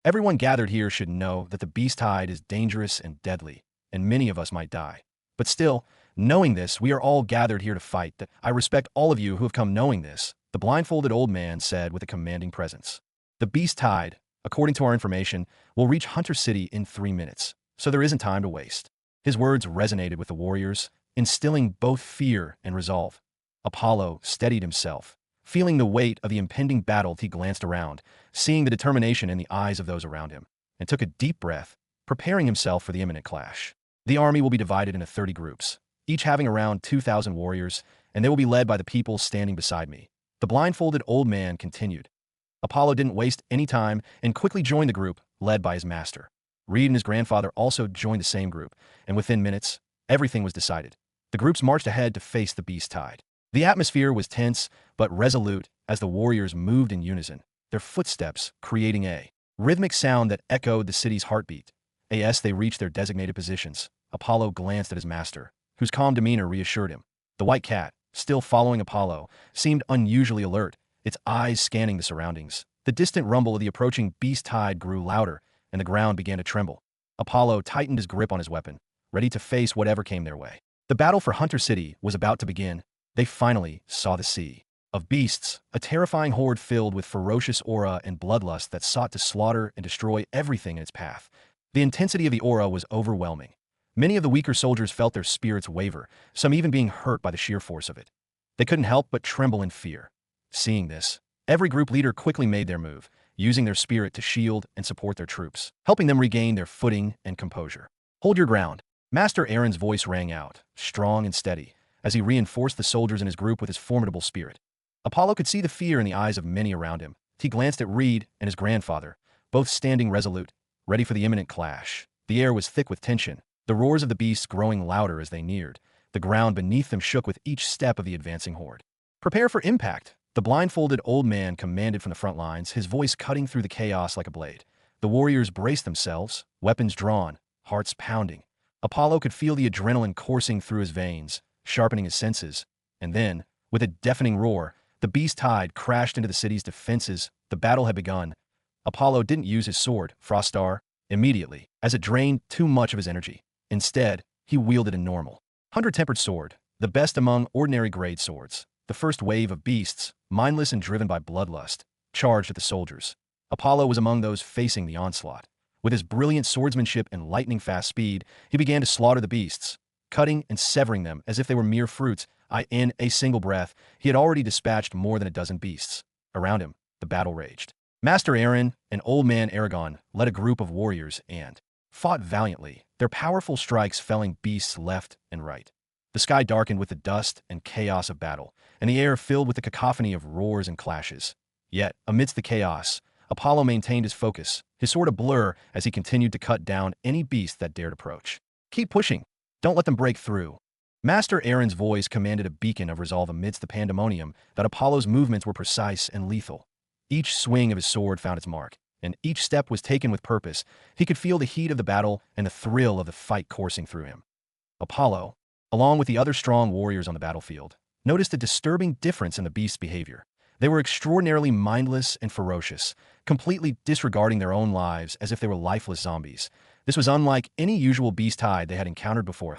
Everyone gathered here should know that the beast tide is dangerous and deadly, and many of us might die. But still, knowing this, we are all gathered here to fight. I respect all of you who have come knowing this, the blindfolded old man said with a commanding presence. The beast tide, according to our information, will reach Hunter City in 3 minutes, so there isn't time to waste. His words resonated with the warriors, instilling both fear and resolve. Apollo steadied himself. Feeling the weight of the impending battle, he glanced around, seeing the determination in the eyes of those around him, and took a deep breath, preparing himself for the imminent clash. The army will be divided into 30 groups, each having around 2,000 warriors, and they will be led by the people standing beside me. The blindfolded old man continued. Apollo didn't waste any time and quickly joined the group, led by his master. Reed and his grandfather also joined the same group, and within minutes, everything was decided. The groups marched ahead to face the beast tide. The atmosphere was tense but resolute as the warriors moved in unison, their footsteps creating a rhythmic sound that echoed the city's heartbeat. As they reached their designated positions, Apollo glanced at his master, whose calm demeanor reassured him. The white cat, still following Apollo, seemed unusually alert, its eyes scanning the surroundings. The distant rumble of the approaching beast tide grew louder, and the ground began to tremble. Apollo tightened his grip on his weapon, ready to face whatever came their way. The battle for Hunter City was about to begin. They finally saw the sea of beasts, a terrifying horde filled with ferocious aura and bloodlust that sought to slaughter and destroy everything in its path. The intensity of the aura was overwhelming. Many of the weaker soldiers felt their spirits waver, some even being hurt by the sheer force of it. They couldn't help but tremble in fear. Seeing this, every group leader quickly made their move, using their spirit to shield and support their troops, helping them regain their footing and composure. "Hold your ground." Master Aaron's voice rang out, strong and steady, as he reinforced the soldiers in his group with his formidable spirit. Apollo could see the fear in the eyes of many around him. He glanced at Reed and his grandfather, both standing resolute, ready for the imminent clash. The air was thick with tension, the roars of the beasts growing louder as they neared. The ground beneath them shook with each step of the advancing horde. "Prepare for impact," the blindfolded old man commanded from the front lines, his voice cutting through the chaos like a blade. The warriors braced themselves, weapons drawn, hearts pounding. Apollo could feel the adrenaline coursing through his veins, sharpening his senses. And then, with a deafening roar, the beast tide crashed into the city's defenses. The battle had begun. Apollo didn't use his sword, Froststar, immediately, as it drained too much of his energy. Instead, he wielded a normal, 100-tempered sword, the best among ordinary grade swords. The first wave of beasts, mindless and driven by bloodlust, charged at the soldiers. Apollo was among those facing the onslaught. With his brilliant swordsmanship and lightning-fast speed, he began to slaughter the beasts, cutting and severing them as if they were mere fruits. In a single breath, he had already dispatched more than a dozen beasts. Around him, the battle raged. Master Aaron and Old Man Aragon led a group of warriors and fought valiantly, their powerful strikes felling beasts left and right. The sky darkened with the dust and chaos of battle, and the air filled with the cacophony of roars and clashes. Yet, amidst the chaos, Apollo maintained his focus, his sword a blur as he continued to cut down any beast that dared approach. "Keep pushing. Don't let them break through." Master Aaron's voice commanded a beacon of resolve amidst the pandemonium that Apollo's movements were precise and lethal. Each swing of his sword found its mark, and each step was taken with purpose. He could feel the heat of the battle and the thrill of the fight coursing through him. Apollo, along with the other strong warriors on the battlefield, noticed a disturbing difference in the beasts' behavior. They were extraordinarily mindless and ferocious, completely disregarding their own lives as if they were lifeless zombies. This was unlike any usual beast tide they had encountered before.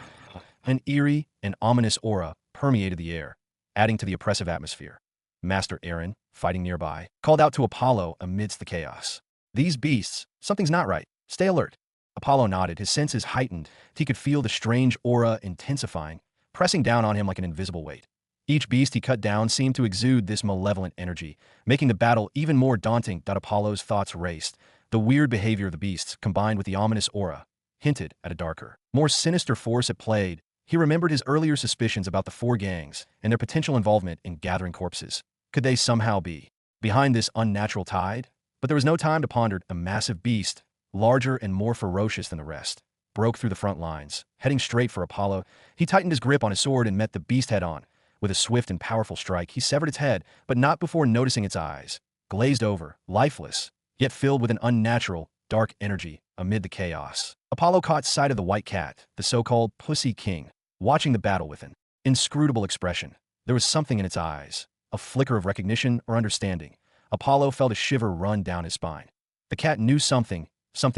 An eerie and ominous aura permeated the air, adding to the oppressive atmosphere. Master Aaron, fighting nearby, called out to Apollo amidst the chaos. "These beasts, something's not right. Stay alert." Apollo nodded, his senses heightened. He could feel the strange aura intensifying, pressing down on him like an invisible weight. Each beast he cut down seemed to exude this malevolent energy, making the battle even more daunting. Apollo's thoughts raced. The weird behavior of the beasts, combined with the ominous aura, hinted at a darker, more sinister force at play. He remembered his earlier suspicions about the 4 gangs and their potential involvement in gathering corpses. Could they somehow be behind this unnatural tide? But there was no time to ponder. A massive beast, larger and more ferocious than the rest, broke through the front lines, heading straight for Apollo. He tightened his grip on his sword and met the beast head-on. With a swift and powerful strike, he severed its head, but not before noticing its eyes, glazed over, lifeless, yet filled with an unnatural, dark energy amid the chaos. Apollo caught sight of the white cat, the so-called Pussy King, watching the battle with an inscrutable expression. There was something in its eyes, a flicker of recognition or understanding. Apollo felt a shiver run down his spine. The cat knew something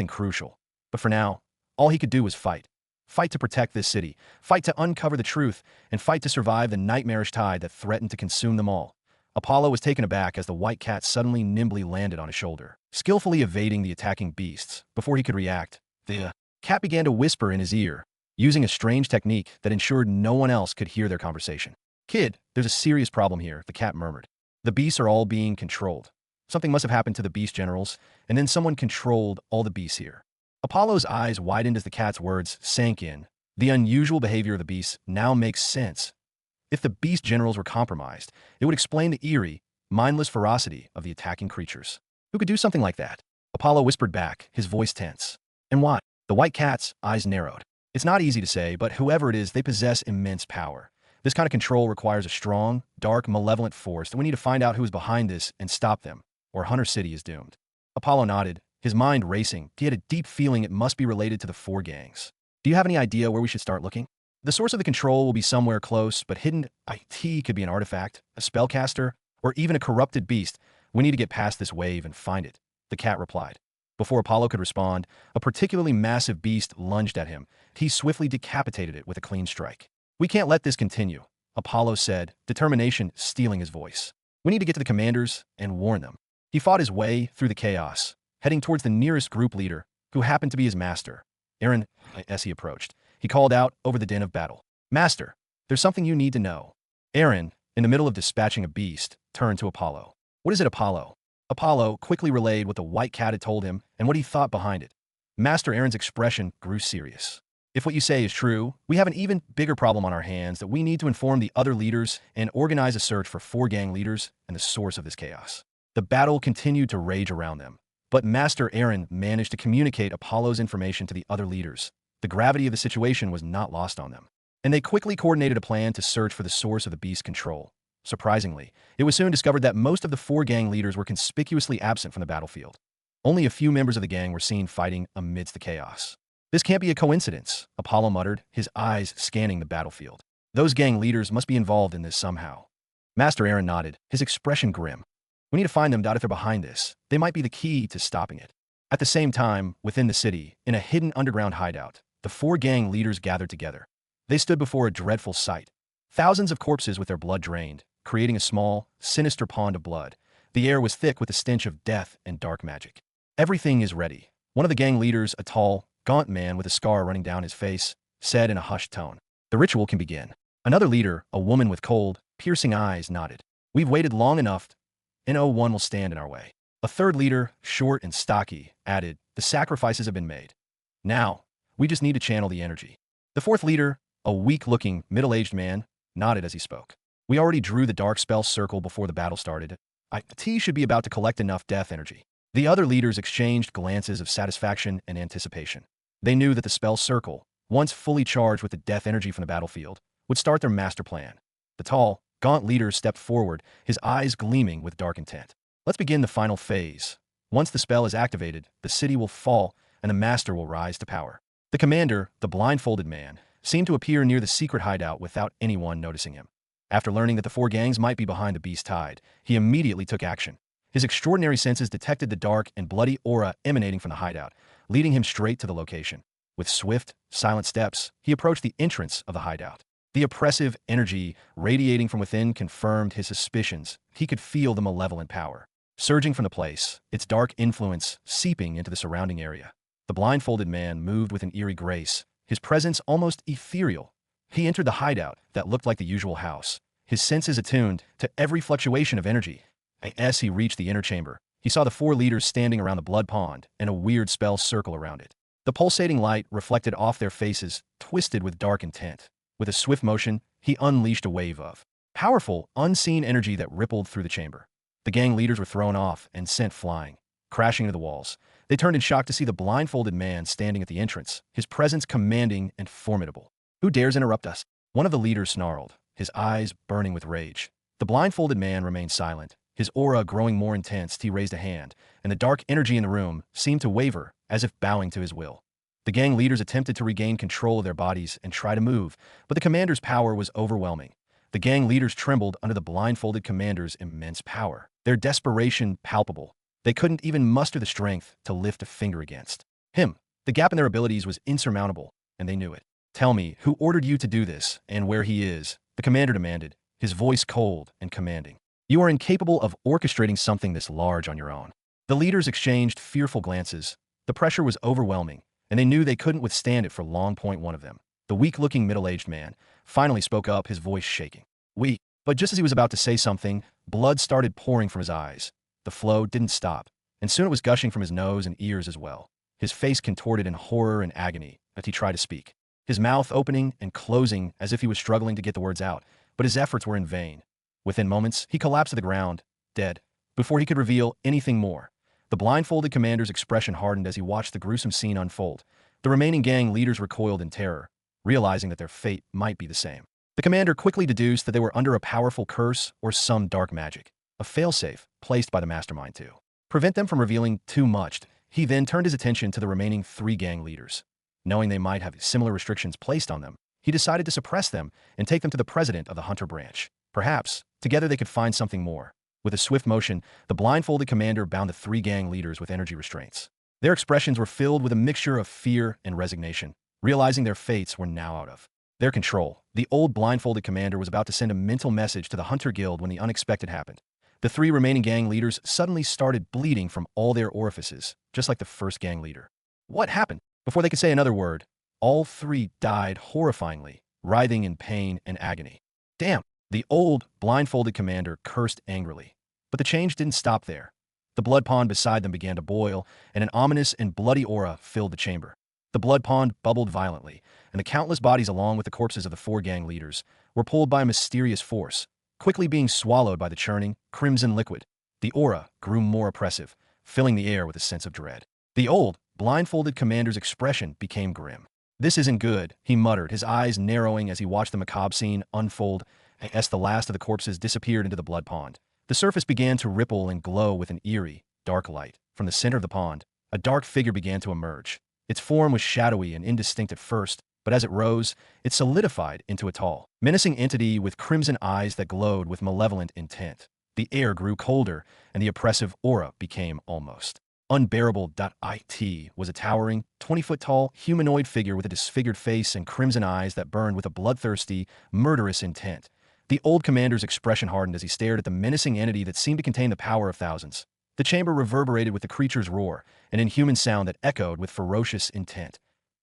crucial. But for now, all he could do was fight. Fight to protect this city, fight to uncover the truth, and fight to survive the nightmarish tide that threatened to consume them all. Apollo was taken aback as the white cat suddenly nimbly landed on his shoulder, skillfully evading the attacking beasts. Before he could react, the cat began to whisper in his ear, using a strange technique that ensured no one else could hear their conversation. "Kid, there's a serious problem here," the cat murmured. "The beasts are all being controlled. Something must have happened to the beast generals, and then someone controlled all the beasts here." Apollo's eyes widened as the cat's words sank in. The unusual behavior of the beasts now makes sense. If the beast generals were compromised, it would explain the eerie, mindless ferocity of the attacking creatures. Who could do something like that? Apollo whispered back, his voice tense. "And why?" The white cat's eyes narrowed. "It's not easy to say, but whoever it is, they possess immense power. This kind of control requires a strong, dark, malevolent force, and we need to find out who is behind this and stop them, or Hunter City is doomed." Apollo nodded, his mind racing. He had a deep feeling it must be related to the four gangs. "Do you have any idea where we should start looking?" "The source of the control will be somewhere close, but hidden. It could be an artifact, a spellcaster, or even a corrupted beast. We need to get past this wave and find it," the cat replied. Before Apollo could respond, a particularly massive beast lunged at him. He swiftly decapitated it with a clean strike. "We can't let this continue," Apollo said, determination stealing his voice. "We need to get to the commanders and warn them." He fought his way through the chaos, heading towards the nearest group leader, who happened to be his master, Aaron. As he approached, he called out over the din of battle, "Master, there's something you need to know." Aaron, in the middle of dispatching a beast, turned to Apollo. "What is it, Apollo?" Apollo quickly relayed what the white cat had told him and what he thought behind it. Master Aaron's expression grew serious. "If what you say is true, we have an even bigger problem on our hands that we need to inform the other leaders and organize a search for four gang leaders and the source of this chaos." The battle continued to rage around them, but Master Aaron managed to communicate Apollo's information to the other leaders. The gravity of the situation was not lost on them, and they quickly coordinated a plan to search for the source of the beast's control. Surprisingly, it was soon discovered that most of the four gang leaders were conspicuously absent from the battlefield. Only a few members of the gang were seen fighting amidst the chaos. "This can't be a coincidence," Apollo muttered, his eyes scanning the battlefield. "Those gang leaders must be involved in this somehow." Master Aaron nodded, his expression grim. "We need to find them. If they're behind this, they might be the key to stopping it." At the same time, within the city, in a hidden underground hideout, the four gang leaders gathered together. They stood before a dreadful sight. Thousands of corpses with their blood drained, creating a small, sinister pond of blood. The air was thick with the stench of death and dark magic. "Everything is ready," one of the gang leaders, a tall, gaunt man with a scar running down his face, said in a hushed tone. "The ritual can begin." Another leader, a woman with cold, piercing eyes, nodded. "We've waited long enough. No one will stand in our way." A third leader, short and stocky, added, "The sacrifices have been made. Now, we just need to channel the energy." The fourth leader, a weak-looking, middle-aged man, nodded as he spoke. "We already drew the dark spell circle before the battle started. It should be about to collect enough death energy." The other leaders exchanged glances of satisfaction and anticipation. They knew that the spell circle, once fully charged with the death energy from the battlefield, would start their master plan. The tall, gaunt leader stepped forward, his eyes gleaming with dark intent. "Let's begin the final phase. Once the spell is activated, the city will fall and the master will rise to power." The commander, the blindfolded man, seemed to appear near the secret hideout without anyone noticing him. After learning that the four gangs might be behind the beast tide, he immediately took action. His extraordinary senses detected the dark and bloody aura emanating from the hideout, leading him straight to the location. With swift, silent steps, he approached the entrance of the hideout. The oppressive energy radiating from within confirmed his suspicions. He could feel the malevolent power surging from the place, its dark influence seeping into the surrounding area. The blindfolded man moved with an eerie grace, his presence almost ethereal. He entered the hideout that looked like the usual house, his senses attuned to every fluctuation of energy. As he reached the inner chamber, he saw the four leaders standing around the blood pond and a weird spell circle around it. The pulsating light reflected off their faces, twisted with dark intent. With a swift motion, he unleashed a wave of powerful, unseen energy that rippled through the chamber. The gang leaders were thrown off and sent flying, crashing into the walls. They turned in shock to see the blindfolded man standing at the entrance, his presence commanding and formidable. "Who dares interrupt us?" one of the leaders snarled, his eyes burning with rage. The blindfolded man remained silent, his aura growing more intense. He raised a hand, and the dark energy in the room seemed to waver, as if bowing to his will. The gang leaders attempted to regain control of their bodies and try to move, but the commander's power was overwhelming. The gang leaders trembled under the blindfolded commander's immense power, their desperation palpable. They couldn't even muster the strength to lift a finger against him. The gap in their abilities was insurmountable, and they knew it. "Tell me, who ordered you to do this, and where he is?" the commander demanded, his voice cold and commanding. "You are incapable of orchestrating something this large on your own." The leaders exchanged fearful glances. The pressure was overwhelming, and they knew they couldn't withstand it for long. One of them, the weak-looking middle-aged man, finally spoke up, his voice shaking. "We..." But just as he was about to say something, blood started pouring from his eyes. The flow didn't stop, and soon it was gushing from his nose and ears as well. His face contorted in horror and agony as he tried to speak, his mouth opening and closing as if he was struggling to get the words out, but his efforts were in vain. Within moments, he collapsed to the ground, dead, before he could reveal anything more. The blindfolded commander's expression hardened as he watched the gruesome scene unfold. The remaining gang leaders recoiled in terror, realizing that their fate might be the same. The commander quickly deduced that they were under a powerful curse or some dark magic, a failsafe placed by the mastermind to prevent them from revealing too much. He then turned his attention to the remaining 3 gang leaders. Knowing they might have similar restrictions placed on them, he decided to suppress them and take them to the president of the Hunter branch. Perhaps, together they could find something more. With a swift motion, the blindfolded commander bound the 3 gang leaders with energy restraints. Their expressions were filled with a mixture of fear and resignation, realizing their fates were now out of their control. The old blindfolded commander was about to send a mental message to the Hunter Guild when the unexpected happened. The 3 remaining gang leaders suddenly started bleeding from all their orifices, just like the first gang leader. What happened? Before they could say another word, all 3 died horrifyingly, writhing in pain and agony. "Damn!" The old, blindfolded commander cursed angrily. But the change didn't stop there. The blood pond beside them began to boil, and an ominous and bloody aura filled the chamber. The blood pond bubbled violently, and the countless bodies along with the corpses of the 4 gang leaders were pulled by a mysterious force, quickly being swallowed by the churning, crimson liquid. The aura grew more oppressive, filling the air with a sense of dread. The old, blindfolded commander's expression became grim. "This isn't good," he muttered, his eyes narrowing as he watched the macabre scene unfold as the last of the corpses disappeared into the blood pond. The surface began to ripple and glow with an eerie, dark light. From the center of the pond, a dark figure began to emerge. Its form was shadowy and indistinct at first, but as it rose, it solidified into a tall, menacing entity with crimson eyes that glowed with malevolent intent. The air grew colder, and the oppressive aura became almost unbearable. It was a towering, 20-foot-tall, humanoid figure with a disfigured face and crimson eyes that burned with a bloodthirsty, murderous intent. The old commander's expression hardened as he stared at the menacing entity that seemed to contain the power of thousands. The chamber reverberated with the creature's roar, an inhuman sound that echoed with ferocious intent.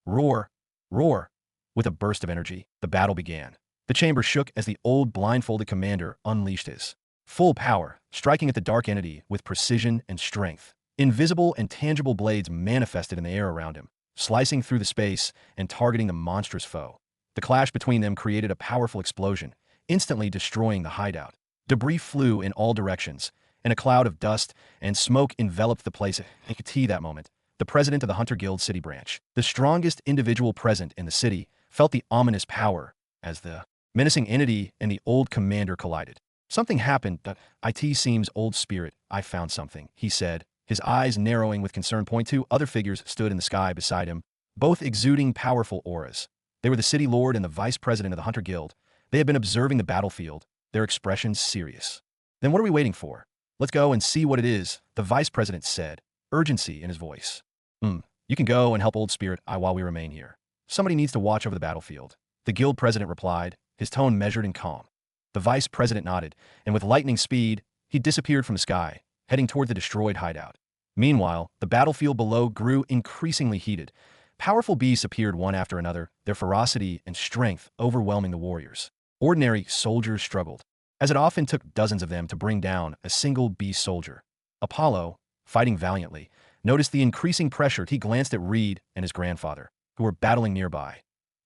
Roar! Roar! With a burst of energy, the battle began. The chamber shook as the old blindfolded commander unleashed his full power, striking at the dark entity with precision and strength. Invisible and tangible blades manifested in the air around him, slicing through the space and targeting the monstrous foe. The clash between them created a powerful explosion, instantly destroying the hideout. Debris flew in all directions, and a cloud of dust and smoke enveloped the place. At that moment, the president of the Hunter Guild City branch, the strongest individual present in the city, felt the ominous power as the menacing entity and the old commander collided. "Something happened. It seems old spirit. I found something," he said, his eyes narrowing with concern. 2 other figures stood in the sky beside him, both exuding powerful auras. They were the city lord and the vice president of the Hunter Guild. They had been observing the battlefield, their expressions serious. "Then what are we waiting for? Let's go and see what it is," the vice president said, urgency in his voice. You can go and help old spirit while we remain here. Somebody needs to watch over the battlefield," the guild president replied, his tone measured and calm. The vice president nodded, and with lightning speed, he disappeared from the sky, heading toward the destroyed hideout. Meanwhile, the battlefield below grew increasingly heated. Powerful beasts appeared one after another, their ferocity and strength overwhelming the warriors. Ordinary soldiers struggled, as it often took dozens of them to bring down a single beast soldier. Apollo, fighting valiantly, noticed the increasing pressure. He glanced at Reed and his grandfather, who were battling nearby.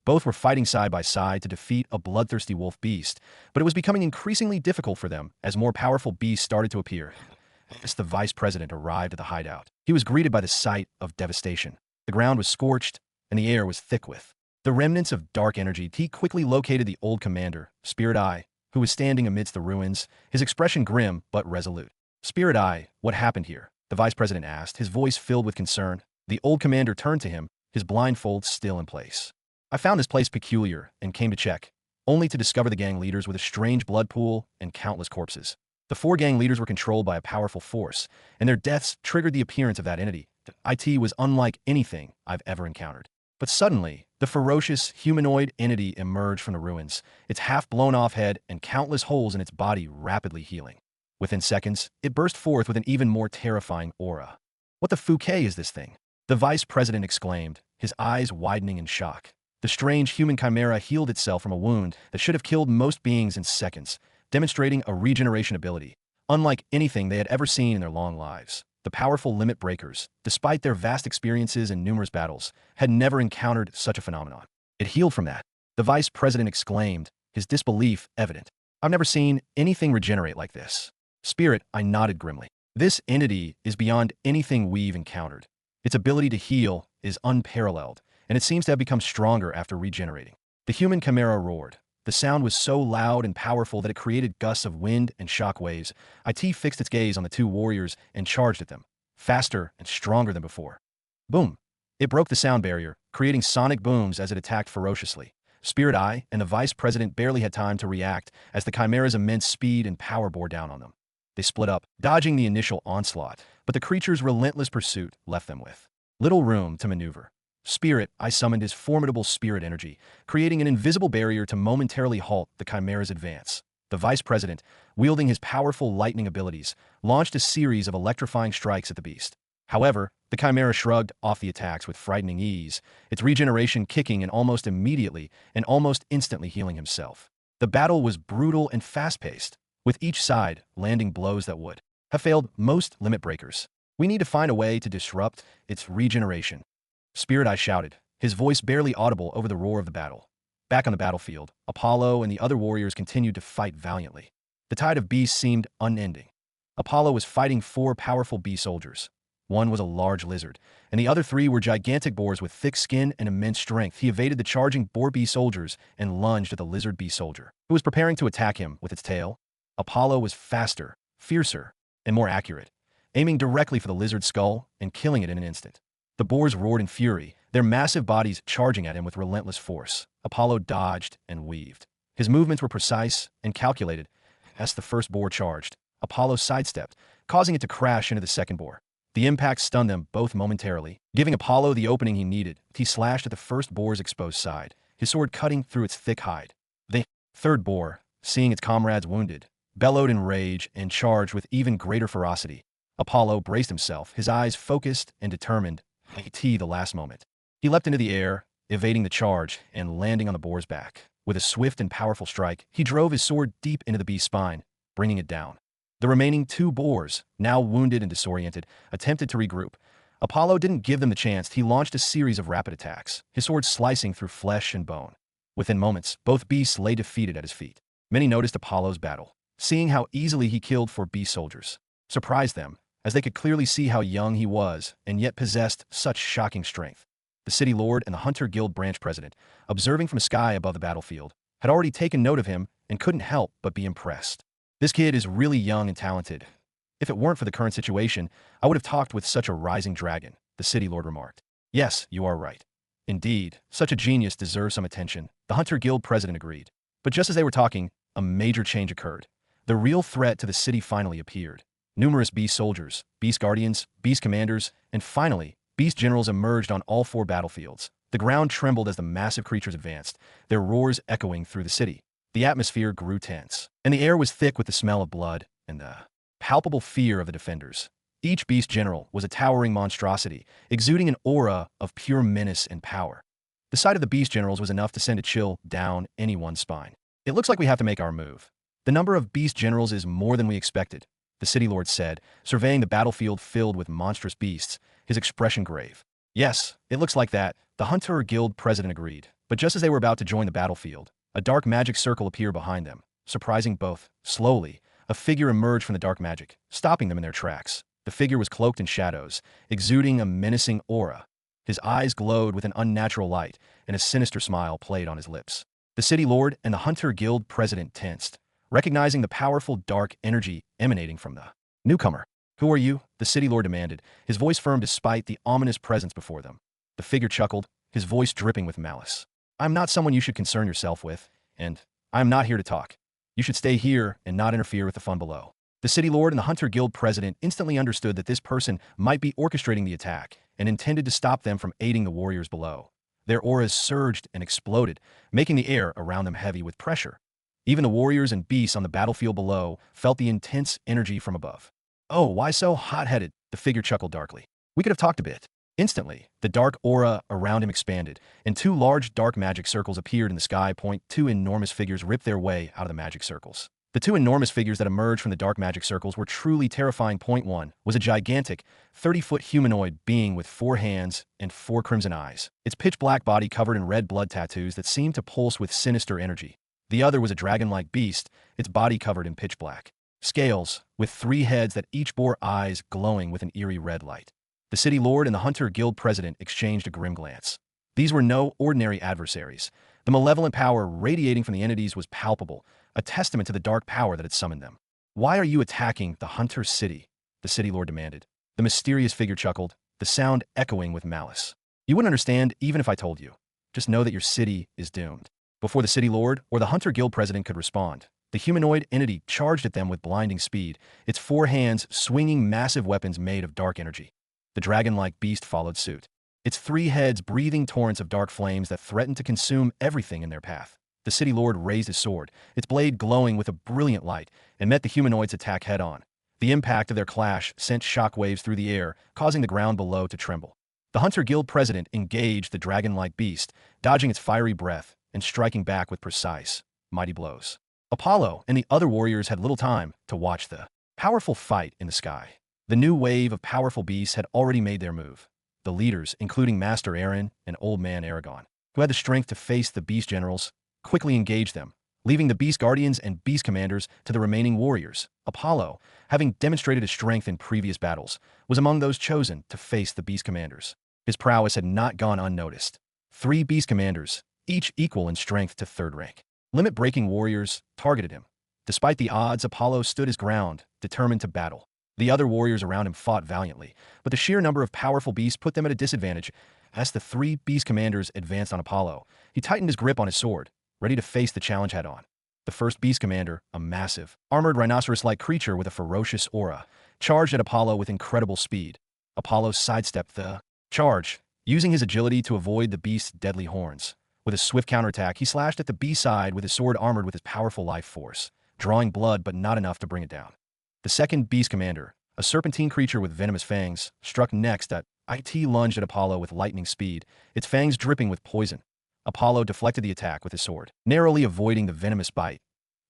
Both were fighting side by side to defeat a bloodthirsty wolf beast, but it was becoming increasingly difficult for them as more powerful beasts started to appear. As the vice president arrived at the hideout, he was greeted by the sight of devastation. The ground was scorched, and the air was thick with the remnants of dark energy. He quickly located the old commander, Spirit Eye, who was standing amidst the ruins, his expression grim but resolute. "Spirit Eye, what happened here?" the vice president asked, his voice filled with concern. The old commander turned to him, his blindfold still in place. "I found this place peculiar and came to check, only to discover the gang leaders with a strange blood pool and countless corpses. The four gang leaders were controlled by a powerful force, and their deaths triggered the appearance of that entity. It was unlike anything I've ever encountered. But suddenly, the ferocious humanoid entity emerged from the ruins, its half-blown-off head and countless holes in its body rapidly healing. Within seconds, it burst forth with an even more terrifying aura. "What the Fouquet is this thing?" the vice president exclaimed, his eyes widening in shock. The strange human chimera healed itself from a wound that should have killed most beings in seconds, demonstrating a regeneration ability, unlike anything they had ever seen in their long lives. The powerful limit breakers, despite their vast experiences in numerous battles, had never encountered such a phenomenon. "It healed from that," the vice president exclaimed, his disbelief evident. "I've never seen anything regenerate like this." "Spirit," I nodded grimly. "This entity is beyond anything we've encountered. Its ability to heal is unparalleled, and it seems to have become stronger after regenerating." The human chimera roared. The sound was so loud and powerful that it created gusts of wind and shock waves. It fixed its gaze on the two warriors and charged at them, faster and stronger than before. Boom! It broke the sound barrier, creating sonic booms as it attacked ferociously. Spirit Eye and the vice president barely had time to react as the chimera's immense speed and power bore down on them. They split up, dodging the initial onslaught, but the creature's relentless pursuit left them with little room to maneuver. Spirit Eye summoned his formidable spirit energy, creating an invisible barrier to momentarily halt the chimera's advance. The vice president, wielding his powerful lightning abilities, launched a series of electrifying strikes at the beast. However, the chimera shrugged off the attacks with frightening ease, its regeneration kicking in almost immediately and almost instantly healing himself. The battle was brutal and fast-paced, with each side landing blows that would have failed most limit breakers. "We need to find a way to disrupt its regeneration," Spirit Eye shouted, his voice barely audible over the roar of the battle. Back on the battlefield, Apollo and the other warriors continued to fight valiantly. The tide of beasts seemed unending. Apollo was fighting four powerful bee soldiers. One was a large lizard, and the other three were gigantic boars with thick skin and immense strength. He evaded the charging boar bee soldiers and lunged at the lizard bee soldier, who was preparing to attack him with its tail. Apollo was faster, fiercer, and more accurate, aiming directly for the lizard's skull and killing it in an instant. The boars roared in fury, their massive bodies charging at him with relentless force. Apollo dodged and weaved. His movements were precise and calculated. As the first boar charged, Apollo sidestepped, causing it to crash into the second boar. The impact stunned them both momentarily, giving Apollo the opening he needed. He slashed at the first boar's exposed side, his sword cutting through its thick hide. The third boar, seeing its comrades wounded, bellowed in rage and charged with even greater ferocity. Apollo braced himself, his eyes focused and determined. The last moment. He leapt into the air, evading the charge and landing on the boar's back. With a swift and powerful strike, he drove his sword deep into the beast's spine, bringing it down. The remaining two boars, now wounded and disoriented, attempted to regroup. Apollo didn't give them the chance. He launched a series of rapid attacks, his sword slicing through flesh and bone. Within moments, both beasts lay defeated at his feet. Many noticed Apollo's battle, seeing how easily he killed four beast soldiers. Surprised them, as they could clearly see how young he was and yet possessed such shocking strength. The city lord and the Hunter Guild branch president, observing from the sky above the battlefield, had already taken note of him and couldn't help but be impressed. "This kid is really young and talented. If it weren't for the current situation, I would have talked with such a rising dragon," the city lord remarked. "Yes, you are right. Indeed, such a genius deserves some attention," the Hunter Guild president agreed. But just as they were talking, a major change occurred. The real threat to the city finally appeared. Numerous beast soldiers, beast guardians, beast commanders, and finally, beast generals emerged on all four battlefields. The ground trembled as the massive creatures advanced, their roars echoing through the city. The atmosphere grew tense, and the air was thick with the smell of blood and the palpable fear of the defenders. Each beast general was a towering monstrosity, exuding an aura of pure menace and power. The sight of the beast generals was enough to send a chill down anyone's spine. "It looks like we have to make our move. The number of beast generals is more than we expected," the city lord said, surveying the battlefield filled with monstrous beasts, his expression grave. "Yes, it looks like that," the Hunter Guild president agreed. But just as they were about to join the battlefield, a dark magic circle appeared behind them, surprising both. Slowly, a figure emerged from the dark magic, stopping them in their tracks. The figure was cloaked in shadows, exuding a menacing aura. His eyes glowed with an unnatural light, and a sinister smile played on his lips. The city lord and the Hunter Guild president tensed, recognizing the powerful dark energy emanating from the newcomer. "Who are you?" the city lord demanded, his voice firm despite the ominous presence before them. The figure chuckled, his voice dripping with malice. "I'm not someone you should concern yourself with, and I'm not here to talk. You should stay here and not interfere with the fun below." The city lord and the hunter guild president instantly understood that this person might be orchestrating the attack and intended to stop them from aiding the warriors below. Their auras surged and exploded, making the air around them heavy with pressure. Even the warriors and beasts on the battlefield below felt the intense energy from above. "Oh, why so hot-headed?" the figure chuckled darkly. "We could have talked a bit." Instantly, the dark aura around him expanded, and two large dark magic circles appeared in the sky. Two enormous figures ripped their way out of the magic circles. The two enormous figures that emerged from the dark magic circles were truly terrifying. One was a gigantic, 30-foot humanoid being with 4 hands and 4 crimson eyes, its pitch-black body covered in red blood tattoos that seemed to pulse with sinister energy. The other was a dragon-like beast, its body covered in pitch-black scales, with 3 heads that each bore eyes glowing with an eerie red light. The city lord and the hunter guild president exchanged a grim glance. These were no ordinary adversaries. The malevolent power radiating from the entities was palpable, a testament to the dark power that had summoned them. "Why are you attacking the hunter's city?" the city lord demanded. The mysterious figure chuckled, the sound echoing with malice. "You wouldn't understand even if I told you. Just know that your city is doomed." Before the city lord or the hunter guild president could respond, the humanoid entity charged at them with blinding speed, its 4 hands swinging massive weapons made of dark energy. The dragon-like beast followed suit, its 3 heads breathing torrents of dark flames that threatened to consume everything in their path. The city lord raised his sword, its blade glowing with a brilliant light, and met the humanoid's attack head-on. The impact of their clash sent shockwaves through the air, causing the ground below to tremble. The hunter guild president engaged the dragon-like beast, dodging its fiery breath and striking back with precise, mighty blows. Apollo and the other warriors had little time to watch the powerful fight in the sky. The new wave of powerful beasts had already made their move. The leaders, including Master Aaron and Old Man Aragon, who had the strength to face the beast generals, quickly engaged them, leaving the beast guardians and beast commanders to the remaining warriors. Apollo, having demonstrated his strength in previous battles, was among those chosen to face the beast commanders. His prowess had not gone unnoticed. 3 beast commanders, each equal in strength to 3rd rank, limit-breaking warriors, targeted him. Despite the odds, Apollo stood his ground, determined to battle. The other warriors around him fought valiantly, but the sheer number of powerful beasts put them at a disadvantage. As the 3 beast commanders advanced on Apollo, he tightened his grip on his sword, ready to face the challenge head-on. The first beast commander, a massive, armored rhinoceros-like creature with a ferocious aura, charged at Apollo with incredible speed. Apollo sidestepped the charge, using his agility to avoid the beast's deadly horns. With a swift counterattack, he slashed at the beast's side with his sword armored with his powerful life force, drawing blood but not enough to bring it down. The second beast commander, a serpentine creature with venomous fangs, struck next at lunged at Apollo with lightning speed, its fangs dripping with poison. Apollo deflected the attack with his sword, narrowly avoiding the venomous bite.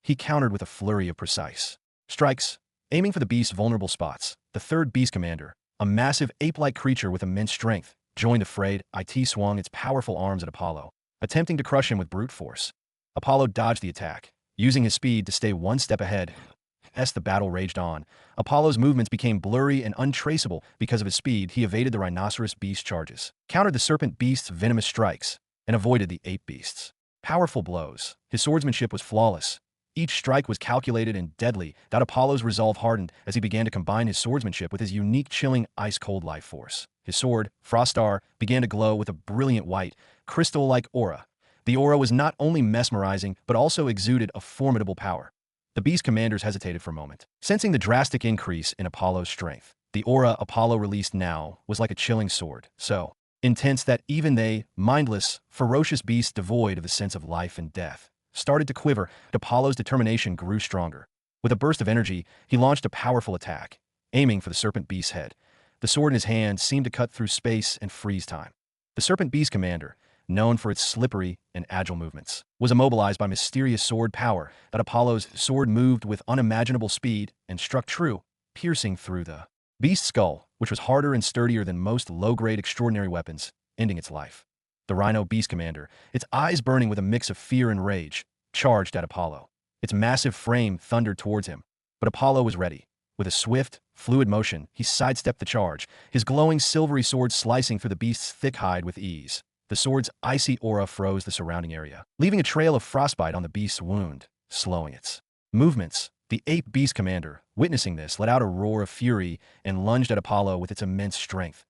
He countered with a flurry of precise strikes, aiming for the beast's vulnerable spots. The third beast commander, a massive ape-like creature with immense strength, joined the fray. Swung its powerful arms at Apollo, attempting to crush him with brute force. Apollo dodged the attack, using his speed to stay 1 step ahead. As the battle raged on, Apollo's movements became blurry and untraceable. Because of his speed, he evaded the rhinoceros beast's charges, countered the serpent beast's venomous strikes, and avoided the ape beast's powerful blows. His swordsmanship was flawless. Each strike was calculated and deadly. Apollo's resolve hardened as he began to combine his swordsmanship with his unique chilling ice-cold life force. His sword, Frostar, began to glow with a brilliant white, crystal-like aura. The aura was not only mesmerizing, but also exuded a formidable power. The beast commanders hesitated for a moment, sensing the drastic increase in Apollo's strength. The aura Apollo released now was like a chilling sword, so intense that even they, mindless, ferocious beasts devoid of the sense of life and death, started to quiver. Apollo's determination grew stronger. With a burst of energy, he launched a powerful attack, aiming for the serpent beast's head. The sword in his hand seemed to cut through space and freeze time. The serpent beast commander, known for its slippery and agile movements, was immobilized by mysterious sword power. Apollo's sword moved with unimaginable speed and struck true, piercing through the beast's skull, which was harder and sturdier than most low-grade extraordinary weapons, ending its life. The rhino beast commander, its eyes burning with a mix of fear and rage, charged at Apollo. Its massive frame thundered towards him, but Apollo was ready. With a swift, fluid motion, he sidestepped the charge, his glowing silvery sword slicing through the beast's thick hide with ease. The sword's icy aura froze the surrounding area, leaving a trail of frostbite on the beast's wound, slowing its movements. The ape beast commander, witnessing this, let out a roar of fury and lunged at Apollo with its immense strength.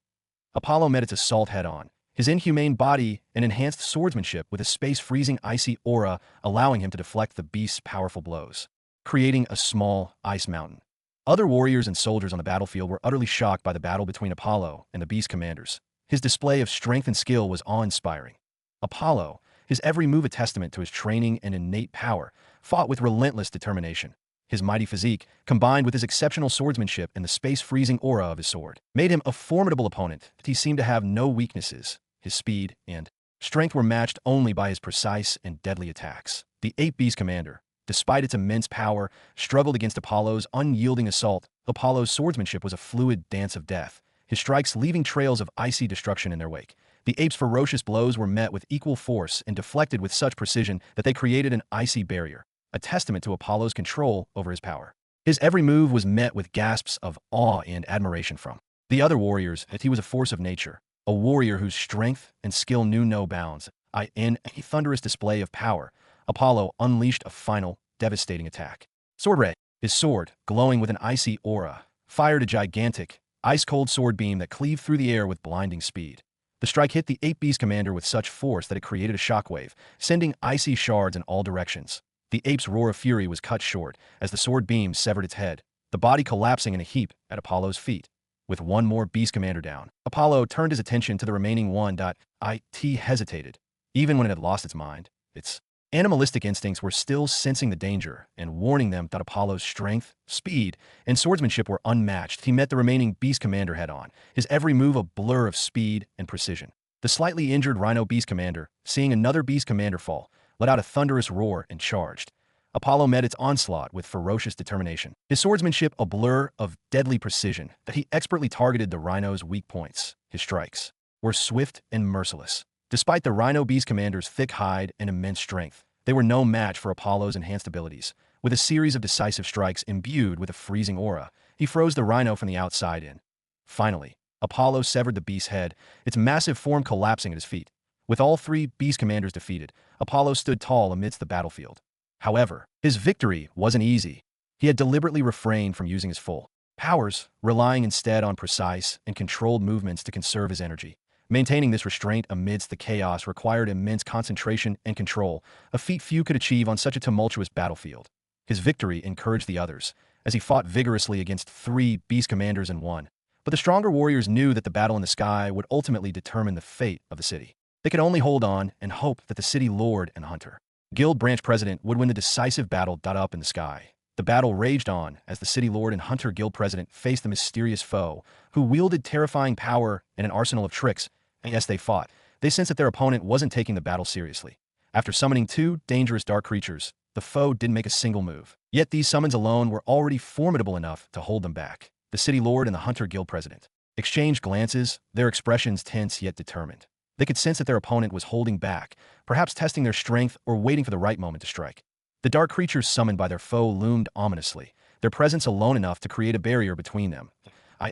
Apollo met its assault head-on, his inhumane body and enhanced swordsmanship with a space-freezing icy aura allowing him to deflect the beast's powerful blows, creating a small ice mountain. Other warriors and soldiers on the battlefield were utterly shocked by the battle between Apollo and the beast commanders. His display of strength and skill was awe-inspiring. Apollo, his every move a testament to his training and innate power, fought with relentless determination. His mighty physique, combined with his exceptional swordsmanship and the space-freezing aura of his sword, made him a formidable opponent. He seemed to have no weaknesses. His speed and strength were matched only by his precise and deadly attacks. The ape beast commander, despite its immense power, struggled against Apollo's unyielding assault. Apollo's swordsmanship was a fluid dance of death, his strikes leaving trails of icy destruction in their wake. The ape's ferocious blows were met with equal force and deflected with such precision that they created an icy barrier, a testament to Apollo's control over his power. His every move was met with gasps of awe and admiration from the other warriors, as he was a force of nature, a warrior whose strength and skill knew no bounds. In a thunderous display of power, Apollo unleashed a final, devastating attack. Sword Ray, his sword, glowing with an icy aura, fired a gigantic, ice-cold sword beam that cleaved through the air with blinding speed. The strike hit the ape beast commander with such force that it created a shockwave, sending icy shards in all directions. The ape's roar of fury was cut short as the sword beam severed its head, the body collapsing in a heap at Apollo's feet. With one more beast commander down, Apollo turned his attention to the remaining one. It hesitated. Even when it had lost its mind, its animalistic instincts were still sensing the danger and warning them that Apollo's strength, speed, and swordsmanship were unmatched. He met the remaining beast commander head-on, his every move a blur of speed and precision. The slightly injured rhino beast commander, seeing another beast commander fall, let out a thunderous roar and charged. Apollo met its onslaught with ferocious determination, his swordsmanship a blur of deadly precision that he expertly targeted the rhino's weak points. His strikes were swift and merciless. Despite the rhino beast commander's thick hide and immense strength, they were no match for Apollo's enhanced abilities. With a series of decisive strikes imbued with a freezing aura, he froze the rhino from the outside in. Finally, Apollo severed the beast's head, its massive form collapsing at his feet. With all three beast commanders defeated, Apollo stood tall amidst the battlefield. However, his victory wasn't easy. He had deliberately refrained from using his full powers, relying instead on precise and controlled movements to conserve his energy. Maintaining this restraint amidst the chaos required immense concentration and control, a feat few could achieve on such a tumultuous battlefield. His victory encouraged the others, as he fought vigorously against three beast commanders and won. But the stronger warriors knew that the battle in the sky would ultimately determine the fate of the city. They could only hold on and hope that the city lord and hunter guild branch president would win the decisive battle. Up in the sky, the battle raged on as the city lord and hunter guild president faced the mysterious foe, who wielded terrifying power and an arsenal of tricks. And as they fought, they sensed that their opponent wasn't taking the battle seriously. After summoning two dangerous dark creatures, the foe didn't make a single move. Yet these summons alone were already formidable enough to hold them back. The city lord and the hunter guild president exchanged glances, their expressions tense yet determined. They could sense that their opponent was holding back, perhaps testing their strength or waiting for the right moment to strike. The dark creatures summoned by their foe loomed ominously, their presence alone enough to create a barrier between them.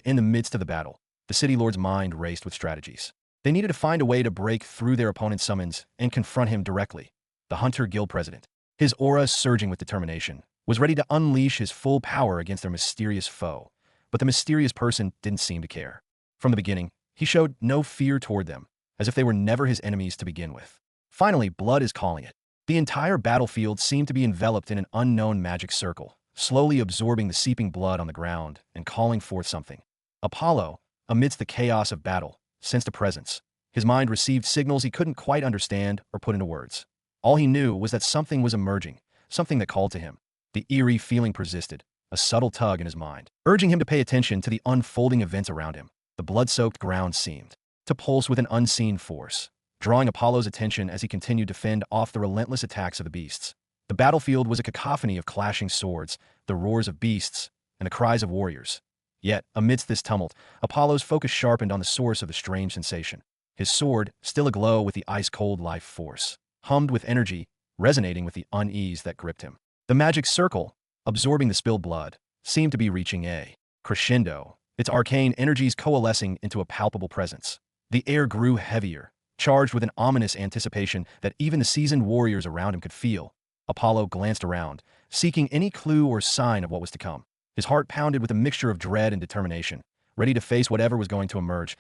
In the midst of the battle, the city lord's mind raced with strategies. They needed to find a way to break through their opponent's summons and confront him directly. The hunter guild president, his aura surging with determination, was ready to unleash his full power against their mysterious foe. But the mysterious person didn't seem to care. From the beginning, he showed no fear toward them, as if they were never his enemies to begin with. Finally, blood is calling it. The entire battlefield seemed to be enveloped in an unknown magic circle, slowly absorbing the seeping blood on the ground and calling forth something. Apollo, amidst the chaos of battle, sensed a presence. His mind received signals he couldn't quite understand or put into words. All he knew was that something was emerging, something that called to him. The eerie feeling persisted, a subtle tug in his mind, urging him to pay attention to the unfolding events around him. The blood-soaked ground seemed to pulse with an unseen force, drawing Apollo's attention as he continued to fend off the relentless attacks of the beasts. The battlefield was a cacophony of clashing swords, the roars of beasts, and the cries of warriors. Yet, amidst this tumult, Apollo's focus sharpened on the source of the strange sensation. His sword, still aglow with the ice-cold life force, hummed with energy, resonating with the unease that gripped him. The magic circle, absorbing the spilled blood, seemed to be reaching a crescendo, its arcane energies coalescing into a palpable presence. The air grew heavier, charged with an ominous anticipation that even the seasoned warriors around him could feel. Apollo glanced around, seeking any clue or sign of what was to come. His heart pounded with a mixture of dread and determination, ready to face whatever was going to emerge.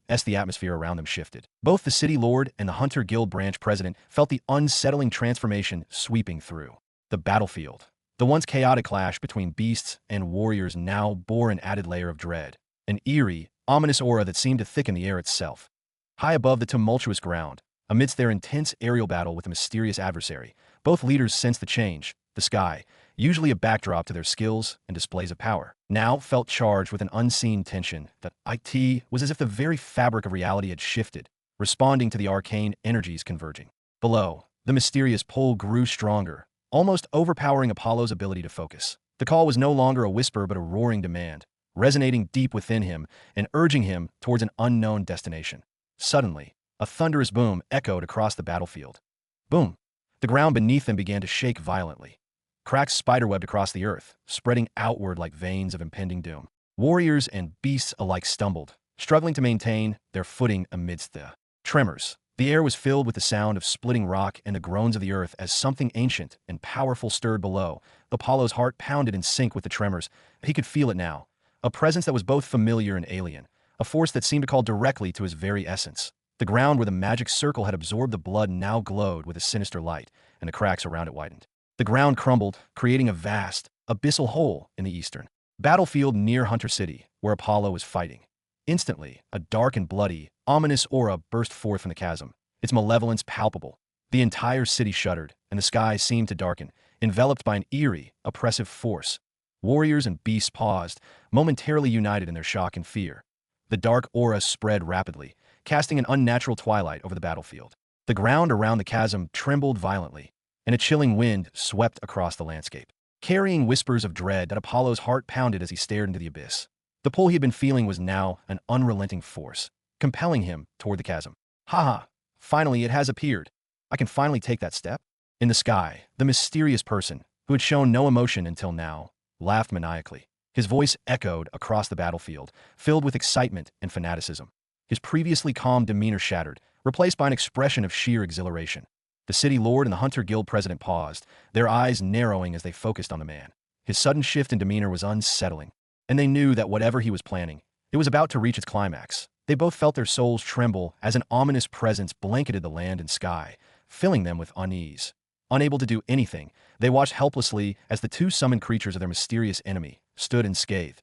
As the atmosphere around them shifted, both the city lord and the hunter guild branch president felt the unsettling transformation sweeping through the battlefield. The once chaotic clash between beasts and warriors now bore an added layer of dread, an eerie, ominous aura that seemed to thicken the air itself. High above the tumultuous ground, amidst their intense aerial battle with a mysterious adversary, both leaders sensed the change. The sky, usually a backdrop to their skills and displays of power, now felt charged with an unseen tension that it was as if the very fabric of reality had shifted, responding to the arcane energies converging. Below, the mysterious pull grew stronger, almost overpowering Apollo's ability to focus. The call was no longer a whisper but a roaring demand, resonating deep within him and urging him towards an unknown destination. Suddenly, a thunderous boom echoed across the battlefield. Boom! The ground beneath them began to shake violently. Cracks spiderwebbed across the earth, spreading outward like veins of impending doom. Warriors and beasts alike stumbled, struggling to maintain their footing amidst the tremors. The air was filled with the sound of splitting rock and the groans of the earth as something ancient and powerful stirred below. Apollo's heart pounded in sync with the tremors. He could feel it now, a presence that was both familiar and alien, a force that seemed to call directly to his very essence. The ground where the magic circle had absorbed the blood now glowed with a sinister light, and the cracks around it widened. The ground crumbled, creating a vast, abyssal hole in the eastern battlefield near Hunter City, where Apollo was fighting. Instantly, a dark and bloody, ominous aura burst forth from the chasm, its malevolence palpable. The entire city shuddered, and the sky seemed to darken, enveloped by an eerie, oppressive force. Warriors and beasts paused, momentarily united in their shock and fear. The dark aura spread rapidly, casting an unnatural twilight over the battlefield. The ground around the chasm trembled violently, and a chilling wind swept across the landscape, carrying whispers of dread that Apollo's heart pounded as he stared into the abyss. The pull he had been feeling was now an unrelenting force, compelling him toward the chasm. Ha ha! Finally, it has appeared. I can finally take that step. In the sky, the mysterious person, who had shown no emotion until now, laughed maniacally. His voice echoed across the battlefield, filled with excitement and fanaticism. His previously calm demeanor shattered, replaced by an expression of sheer exhilaration. The city lord and the Hunter Guild president paused, their eyes narrowing as they focused on the man. His sudden shift in demeanor was unsettling, and they knew that whatever he was planning, it was about to reach its climax. They both felt their souls tremble as an ominous presence blanketed the land and sky, filling them with unease. Unable to do anything, they watched helplessly as the two summoned creatures of their mysterious enemy stood unscathed.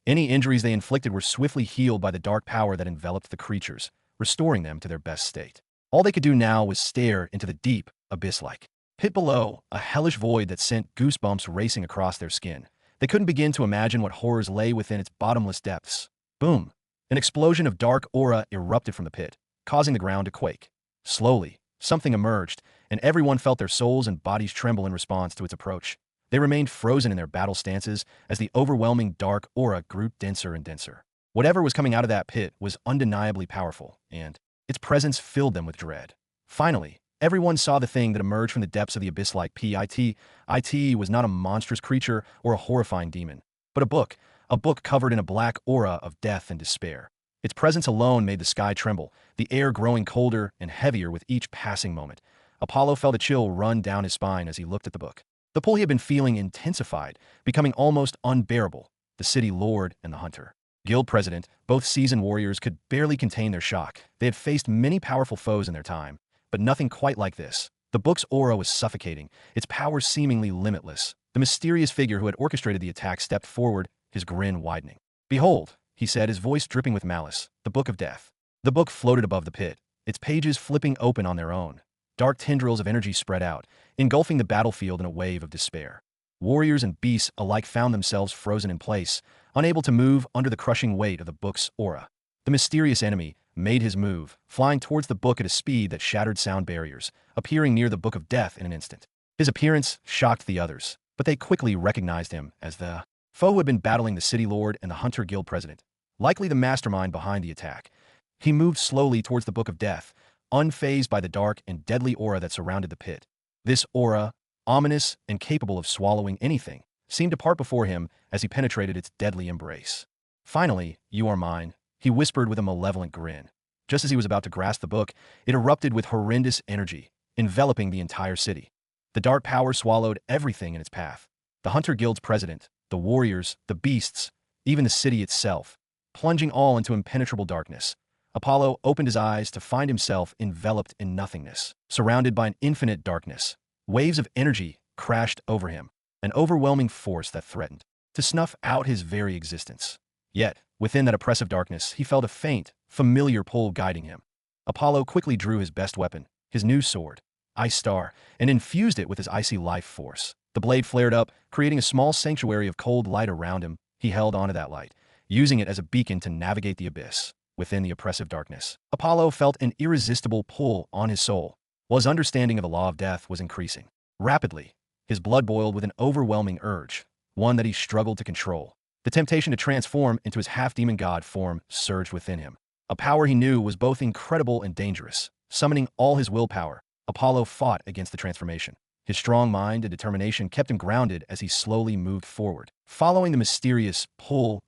Any injuries they inflicted were swiftly healed by the dark power that enveloped the creatures, restoring them to their best state. All they could do now was stare into the deep, abyss-like pit below, a hellish void that sent goosebumps racing across their skin. They couldn't begin to imagine what horrors lay within its bottomless depths. Boom! An explosion of dark aura erupted from the pit, causing the ground to quake. Slowly, something emerged, and everyone felt their souls and bodies tremble in response to its approach. They remained frozen in their battle stances as the overwhelming dark aura grew denser and denser. Whatever was coming out of that pit was undeniably powerful, and its presence filled them with dread. Finally, everyone saw the thing that emerged from the depths of the abyss-like pit. It was not a monstrous creature or a horrifying demon, but a book covered in a black aura of death and despair. Its presence alone made the sky tremble, the air growing colder and heavier with each passing moment. Apollo felt a chill run down his spine as he looked at the book. The pull he had been feeling intensified, becoming almost unbearable. The city lord and the hunter guild president, both seasoned warriors, could barely contain their shock. They had faced many powerful foes in their time, but nothing quite like this. The book's aura was suffocating, its power seemingly limitless. The mysterious figure who had orchestrated the attack stepped forward, his grin widening. "Behold," he said, his voice dripping with malice, "the Book of Death." The book floated above the pit, its pages flipping open on their own. Dark tendrils of energy spread out, engulfing the battlefield in a wave of despair. Warriors and beasts alike found themselves frozen in place, unable to move under the crushing weight of the book's aura. The mysterious enemy made his move, flying towards the book at a speed that shattered sound barriers, appearing near the Book of Death in an instant. His appearance shocked the others, but they quickly recognized him as the foe who had been battling the city lord and the Hunter Guild president, likely the mastermind behind the attack. He moved slowly towards the Book of Death, unfazed by the dark and deadly aura that surrounded the pit. This aura, ominous and capable of swallowing anything, seemed to part before him as he penetrated its deadly embrace. "Finally, you are mine," he whispered with a malevolent grin. Just as he was about to grasp the book, it erupted with horrendous energy, enveloping the entire city. The dark power swallowed everything in its path. The Hunter Guild's president, the warriors, the beasts, even the city itself, plunging all into impenetrable darkness. Apollo opened his eyes to find himself enveloped in nothingness, surrounded by an infinite darkness. Waves of energy crashed over him, an overwhelming force that threatened to snuff out his very existence. Yet, within that oppressive darkness, he felt a faint, familiar pull guiding him. Apollo quickly drew his best weapon, his new sword, Ice Star, and infused it with his icy life force. The blade flared up, creating a small sanctuary of cold light around him. He held onto that light, using it as a beacon to navigate the abyss. Within the oppressive darkness, Apollo felt an irresistible pull on his soul, while his understanding of the law of death was increasing. Rapidly, his blood boiled with an overwhelming urge, one that he struggled to control. The temptation to transform into his half-demon god form surged within him. A power he knew was both incredible and dangerous. Summoning all his willpower, Apollo fought against the transformation. His strong mind and determination kept him grounded as he slowly moved forward, following the mysterious pull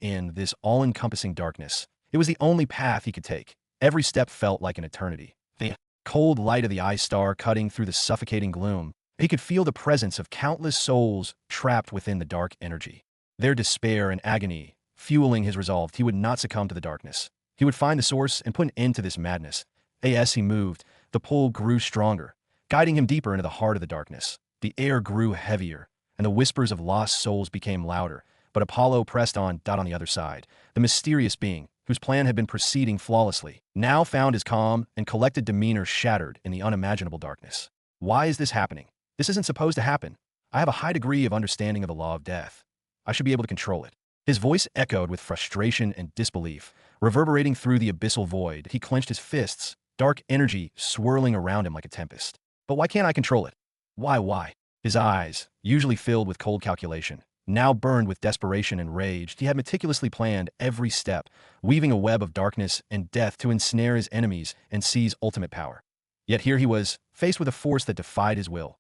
in this all-encompassing darkness. It was the only path he could take. Every step felt like an eternity. The cold light of the Ice Star cutting through the suffocating gloom. He could feel the presence of countless souls trapped within the dark energy. Their despair and agony fueling his resolve he would not succumb to the darkness. He would find the source and put an end to this madness. As he moved, the pull grew stronger, guiding him deeper into the heart of the darkness. The air grew heavier, and the whispers of lost souls became louder. But Apollo pressed on the other side. The mysterious being, whose plan had been proceeding flawlessly, now found his calm and collected demeanor shattered in the unimaginable darkness. Why is this happening? This isn't supposed to happen. I have a high degree of understanding of the law of death. I should be able to control it. His voice echoed with frustration and disbelief, reverberating through the abyssal void. He clenched his fists, dark energy swirling around him like a tempest. But why can't I control it? Why? His eyes, usually filled with cold calculation, now burned with desperation and rage. He had meticulously planned every step, weaving a web of darkness and death to ensnare his enemies and seize ultimate power. Yet here he was, faced with a force that defied his will.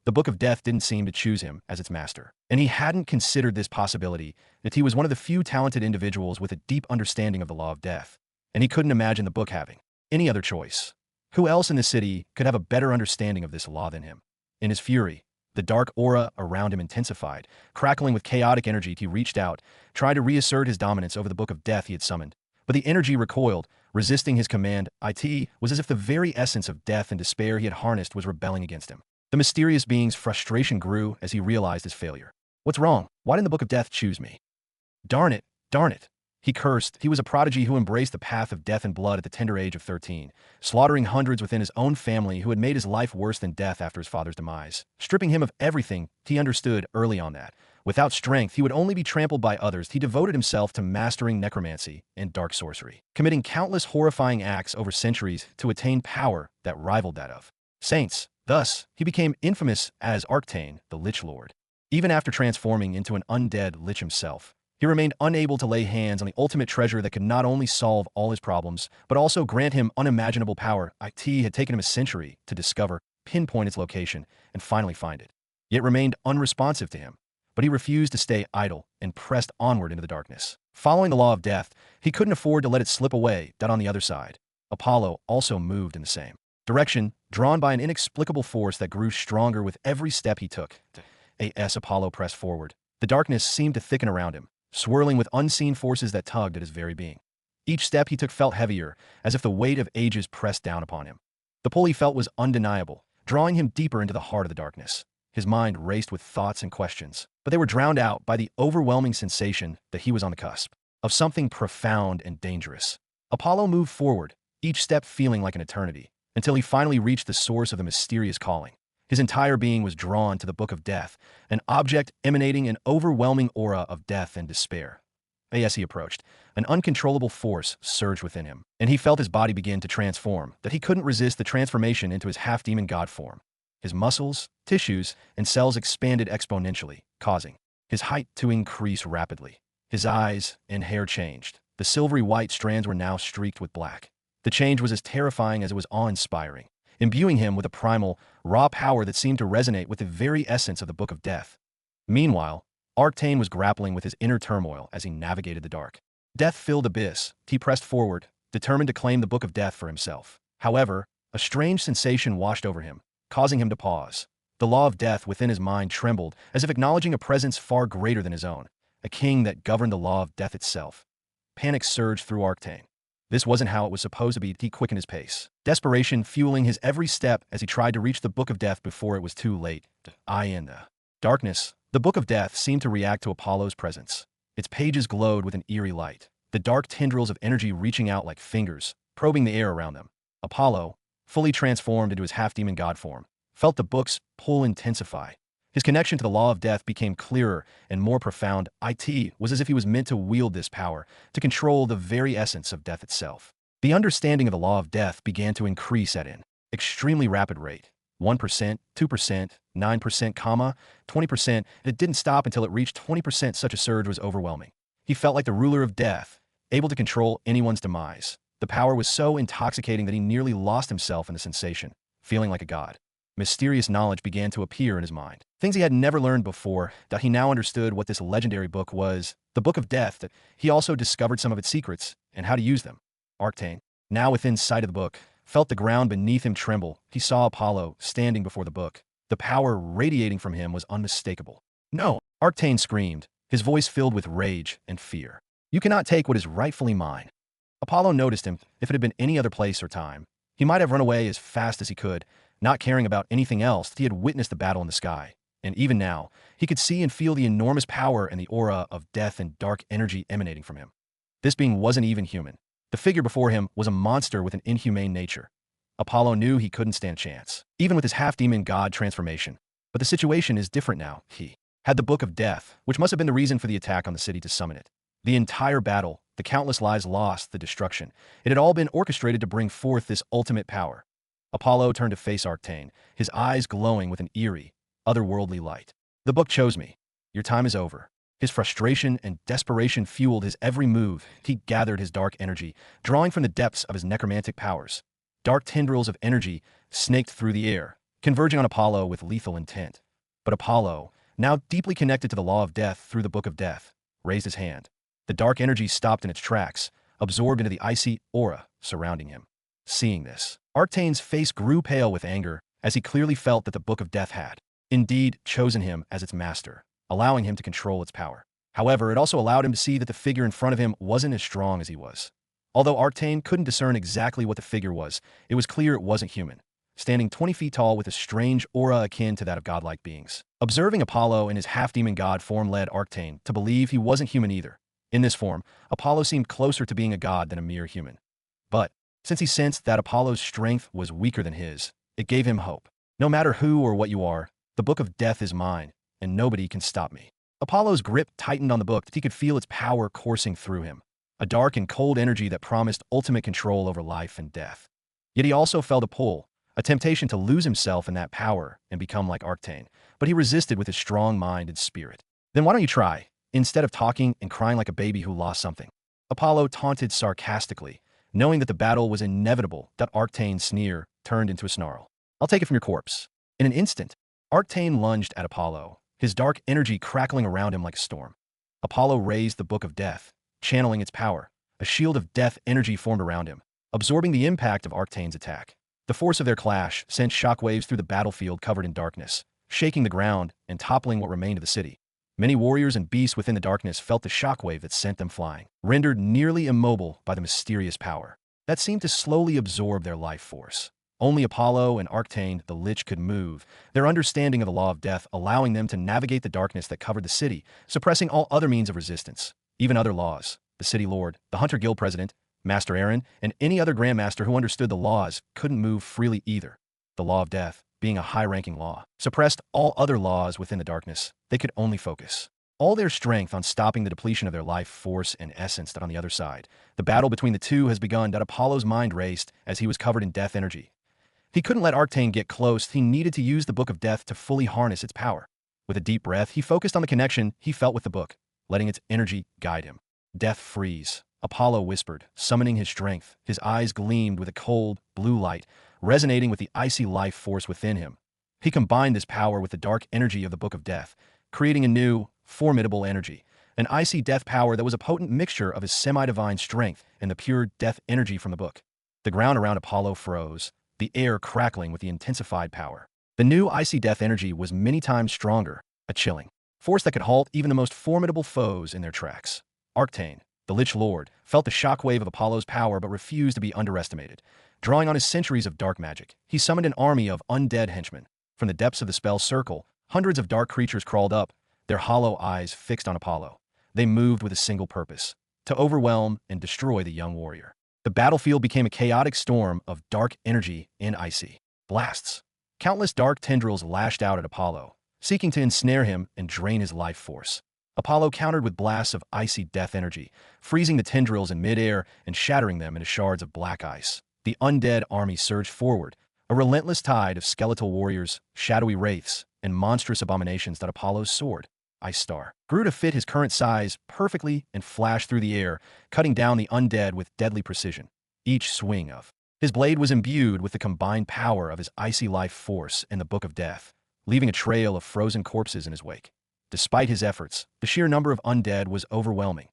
The Book of Death didn't seem to choose him as its master, and he hadn't considered this possibility, that he was one of the few talented individuals with a deep understanding of the law of death, and he couldn't imagine the book having any other choice. Who else in the city could have a better understanding of this law than him? In his fury, the dark aura around him intensified. Crackling with chaotic energy, he reached out, tried to reassert his dominance over the Book of Death he had summoned. But the energy recoiled, resisting his command. It was as if the very essence of death and despair he had harnessed was rebelling against him. The mysterious being's frustration grew as he realized his failure. What's wrong? Why didn't the Book of Death choose me? Darn it. He cursed. He was a prodigy who embraced the path of death and blood at the tender age of 13, slaughtering hundreds within his own family who had made his life worse than death after his father's demise, stripping him of everything. He understood early on that, without strength, he would only be trampled by others. He devoted himself to mastering necromancy and dark sorcery, committing countless horrifying acts over centuries to attain power that rivaled that of saints. Thus, he became infamous as Arcane, the Lich Lord. Even after transforming into an undead lich himself, he remained unable to lay hands on the ultimate treasure that could not only solve all his problems, but also grant him unimaginable power. It had taken him a century to discover, pinpoint its location, and finally find it. Yet remained unresponsive to him. But he refused to stay idle and pressed onward into the darkness. Following the law of death, he couldn't afford to let it slip away. On the other side, Apollo also moved in the same direction, drawn by an inexplicable force that grew stronger with every step he took. As Apollo pressed forward, the darkness seemed to thicken around him, swirling with unseen forces that tugged at his very being. Each step he took felt heavier, as if the weight of ages pressed down upon him. The pull he felt was undeniable, drawing him deeper into the heart of the darkness. His mind raced with thoughts and questions, but they were drowned out by the overwhelming sensation that he was on the cusp of something profound and dangerous. Apollo moved forward, each step feeling like an eternity, until he finally reached the source of the mysterious calling. His entire being was drawn to the Book of Death, an object emanating an overwhelming aura of death and despair. As he approached, an uncontrollable force surged within him, and he felt his body begin to transform, that he couldn't resist the transformation into his half-demon god form. His muscles, tissues, and cells expanded exponentially, causing his height to increase rapidly. His eyes and hair changed. The silvery white strands were now streaked with black. The change was as terrifying as it was awe-inspiring, imbuing him with a primal, raw power that seemed to resonate with the very essence of the Book of Death. Meanwhile, Arcane was grappling with his inner turmoil as he navigated the dark, death-filled abyss. He pressed forward, determined to claim the Book of Death for himself. However, a strange sensation washed over him, causing him to pause. The law of death within his mind trembled, as if acknowledging a presence far greater than his own, a king that governed the law of death itself. Panic surged through Arcane. This wasn't how it was supposed to be. He quickened his pace, desperation fueling his every step as he tried to reach the Book of Death before it was too late. Darkness, the Book of Death, seemed to react to Apollo's presence. Its pages glowed with an eerie light, the dark tendrils of energy reaching out like fingers, probing the air around them. Apollo, fully transformed into his half-demon god form, felt the book's pull intensify. His connection to the law of death became clearer and more profound. It was as if he was meant to wield this power, to control the very essence of death itself. The understanding of the law of death began to increase at an extremely rapid rate. 1%, 2%, 9%, 20%. It didn't stop until it reached 20%. Such a surge was overwhelming. He felt like the ruler of death, able to control anyone's demise. The power was so intoxicating that he nearly lost himself in the sensation, feeling like a god. Mysterious knowledge began to appear in his mind. Things he had never learned before, that he now understood what this legendary book was. The Book of Death, that he also discovered some of its secrets and how to use them. Arcane, now within sight of the book, felt the ground beneath him tremble. He saw Apollo standing before the book. The power radiating from him was unmistakable. "No!" Arcane screamed, his voice filled with rage and fear. "You cannot take what is rightfully mine." Apollo noticed him. If it had been any other place or time, he might have run away as fast as he could, not caring about anything else. He had witnessed the battle in the sky, and even now, he could see and feel the enormous power and the aura of death and dark energy emanating from him. This being wasn't even human. The figure before him was a monster with an inhumane nature. Apollo knew he couldn't stand a chance, even with his half-demon god transformation. But the situation is different now. He had the Book of Death, which must have been the reason for the attack on the city to summon it. The entire battle, the countless lives lost, the destruction, it had all been orchestrated to bring forth this ultimate power. Apollo turned to face Arcane, his eyes glowing with an eerie, otherworldly light. "The book chose me. Your time is over." His frustration and desperation fueled his every move. He gathered his dark energy, drawing from the depths of his necromantic powers. Dark tendrils of energy snaked through the air, converging on Apollo with lethal intent. But Apollo, now deeply connected to the law of death through the Book of Death, raised his hand. The dark energy stopped in its tracks, absorbed into the icy aura surrounding him. Seeing this, Arcane's face grew pale with anger, as he clearly felt that the Book of Death had, indeed, chosen him as its master, allowing him to control its power. However, it also allowed him to see that the figure in front of him wasn't as strong as he was. Although Arcane couldn't discern exactly what the figure was, it was clear it wasn't human, standing 20 feet tall with a strange aura akin to that of godlike beings. Observing Apollo in his half-demon god form led Arcane to believe he wasn't human either. In this form, Apollo seemed closer to being a god than a mere human. But, since he sensed that Apollo's strength was weaker than his, it gave him hope. "No matter who or what you are, the Book of Death is mine, and nobody can stop me." Apollo's grip tightened on the book. He could feel its power coursing through him, a dark and cold energy that promised ultimate control over life and death. Yet he also felt a pull, a temptation to lose himself in that power and become like Arcane, but he resisted with his strong mind and spirit. "Then why don't you try, instead of talking and crying like a baby who lost something?" Apollo taunted sarcastically, knowing that the battle was inevitable. That Arcane's sneer turned into a snarl. "I'll take it from your corpse." In an instant, Arcane lunged at Apollo, his dark energy crackling around him like a storm. Apollo raised the Book of Death, channeling its power. A shield of death energy formed around him, absorbing the impact of Arcane's attack. The force of their clash sent shockwaves through the battlefield covered in darkness, shaking the ground and toppling what remained of the city. Many warriors and beasts within the darkness felt the shockwave that sent them flying, rendered nearly immobile by the mysterious power that seemed to slowly absorb their life force. Only Apollo and Arcane, the Lich, could move, their understanding of the law of death allowing them to navigate the darkness that covered the city, suppressing all other means of resistance, even other laws. The City Lord, the Hunter Guild President, Master Aaron, and any other Grandmaster who understood the laws couldn't move freely either. The law of death, being a high-ranking law, suppressed all other laws within the darkness. They could only focus all their strength on stopping the depletion of their life force and essence. That on the other side, the battle between the two has begun. That Apollo's mind raced as he was covered in death energy. He couldn't let Arcane get close. He needed to use the Book of Death to fully harness its power. With a deep breath, he focused on the connection he felt with the book, letting its energy guide him. "Death freeze," Apollo whispered, summoning his strength. His eyes gleamed with a cold, blue light, resonating with the icy life force within him. He combined this power with the dark energy of the Book of Death, creating a new, formidable energy, an icy death power that was a potent mixture of his semi-divine strength and the pure death energy from the book. The ground around Apollo froze, the air crackling with the intensified power. The new icy death energy was many times stronger, a chilling force that could halt even the most formidable foes in their tracks. Arcane, the Lich Lord, felt the shockwave of Apollo's power but refused to be underestimated. Drawing on his centuries of dark magic, he summoned an army of undead henchmen. From the depths of the spell circle, Hundreds of dark creatures crawled up, their hollow eyes fixed on Apollo. They moved with a single purpose: to overwhelm and destroy the young warrior. The battlefield became a chaotic storm of dark energy and icy blasts. Countless dark tendrils lashed out at Apollo, seeking to ensnare him and drain his life force. Apollo countered with blasts of icy death energy, freezing the tendrils in midair and shattering them into shards of black ice. The undead army surged forward, a relentless tide of skeletal warriors, shadowy wraiths, and monstrous abominations that Apollo's sword, Ice Star, grew to fit his current size perfectly and flashed through the air, cutting down the undead with deadly precision. Each swing of his blade was imbued with the combined power of his icy life force and the Book of Death, leaving a trail of frozen corpses in his wake. Despite his efforts, the sheer number of undead was overwhelming.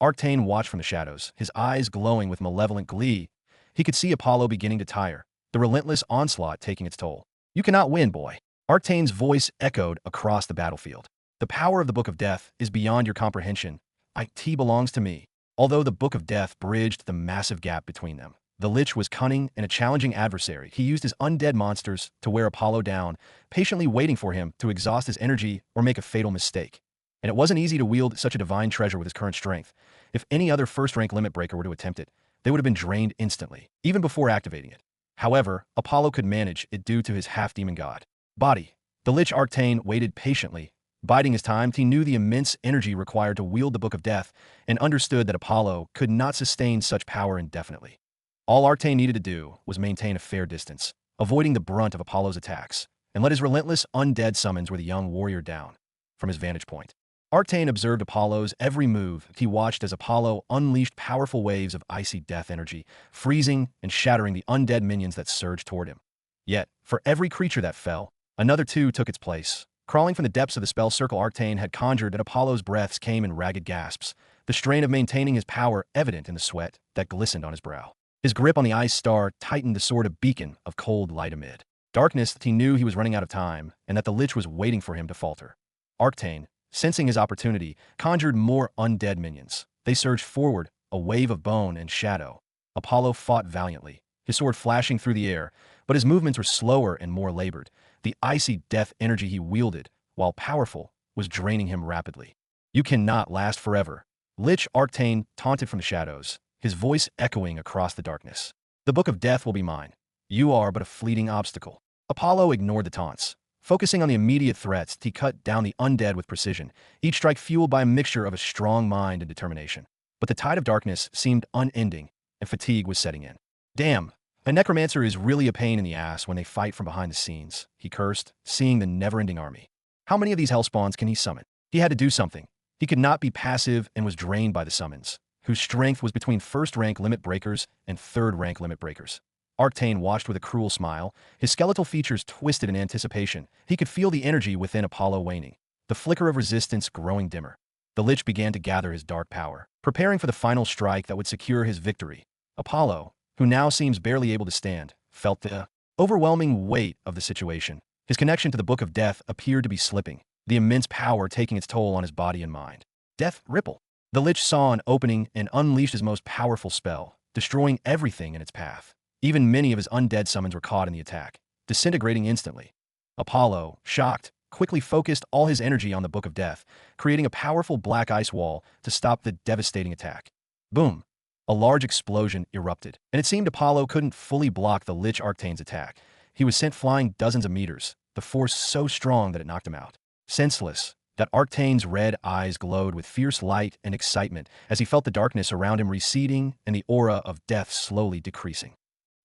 Arcane watched from the shadows, his eyes glowing with malevolent glee. He could see Apollo beginning to tire, the relentless onslaught taking its toll. "You cannot win, boy." Arcane's voice echoed across the battlefield. "The power of the Book of Death is beyond your comprehension. It belongs to me." Although the Book of Death bridged the massive gap between them, the Lich was cunning and a challenging adversary. He used his undead monsters to wear Apollo down, patiently waiting for him to exhaust his energy or make a fatal mistake. And it wasn't easy to wield such a divine treasure with his current strength. If any other first-rank limit breaker were to attempt it, they would have been drained instantly, even before activating it. However, Apollo could manage it due to his half-demon god body. The Lich Arcane waited patiently, biding his time. He knew the immense energy required to wield the Book of Death and understood that Apollo could not sustain such power indefinitely. All Arcane needed to do was maintain a fair distance, avoiding the brunt of Apollo's attacks, and let his relentless undead summons wear the young warrior down. From his vantage point, Arcane observed Apollo's every move. He watched as Apollo unleashed powerful waves of icy death energy, freezing and shattering the undead minions that surged toward him. Yet, for every creature that fell, another two took its place. Crawling from the depths of the spell circle Arcane had conjured, that Apollo's breaths came in ragged gasps, the strain of maintaining his power evident in the sweat that glistened on his brow. His grip on the Ice Star tightened the sword, a beacon of cold light amid darkness. He knew he was running out of time, and that the Lich was waiting for him to falter. Arcane, sensing his opportunity, conjured more undead minions. They surged forward, a wave of bone and shadow. Apollo fought valiantly, his sword flashing through the air, but his movements were slower and more labored. The icy death energy he wielded, while powerful, was draining him rapidly. "You cannot last forever," Lich Arcane taunted from the shadows, his voice echoing across the darkness. "The Book of Death will be mine. You are but a fleeting obstacle." Apollo ignored the taunts. Focusing on the immediate threats, he cut down the undead with precision, each strike fueled by a mixture of a strong mind and determination. But the tide of darkness seemed unending, and fatigue was setting in. "Damn, a necromancer is really a pain in the ass when they fight from behind the scenes," he cursed, seeing the never-ending army. How many of these hellspawns can he summon? He had to do something. He could not be passive and was drained by the summons, whose strength was between first-rank limit breakers and third-rank limit breakers. Arcane watched with a cruel smile, his skeletal features twisted in anticipation. He could feel the energy within Apollo waning, the flicker of resistance growing dimmer. The Lich began to gather his dark power, preparing for the final strike that would secure his victory. Apollo, who now seems barely able to stand, felt the overwhelming weight of the situation. His connection to the Book of Death appeared to be slipping, the immense power taking its toll on his body and mind. Death Ripple. The Lich saw an opening and unleashed his most powerful spell, destroying everything in its path. Even many of his undead summons were caught in the attack, disintegrating instantly. Apollo, shocked, quickly focused all his energy on the Book of Death, creating a powerful black ice wall to stop the devastating attack. Boom! A large explosion erupted, and it seemed Apollo couldn't fully block the Lich Arcane's attack. He was sent flying dozens of meters, the force so strong that it knocked him out. Senseless, that Arcane's red eyes glowed with fierce light and excitement as he felt the darkness around him receding and the aura of death slowly decreasing.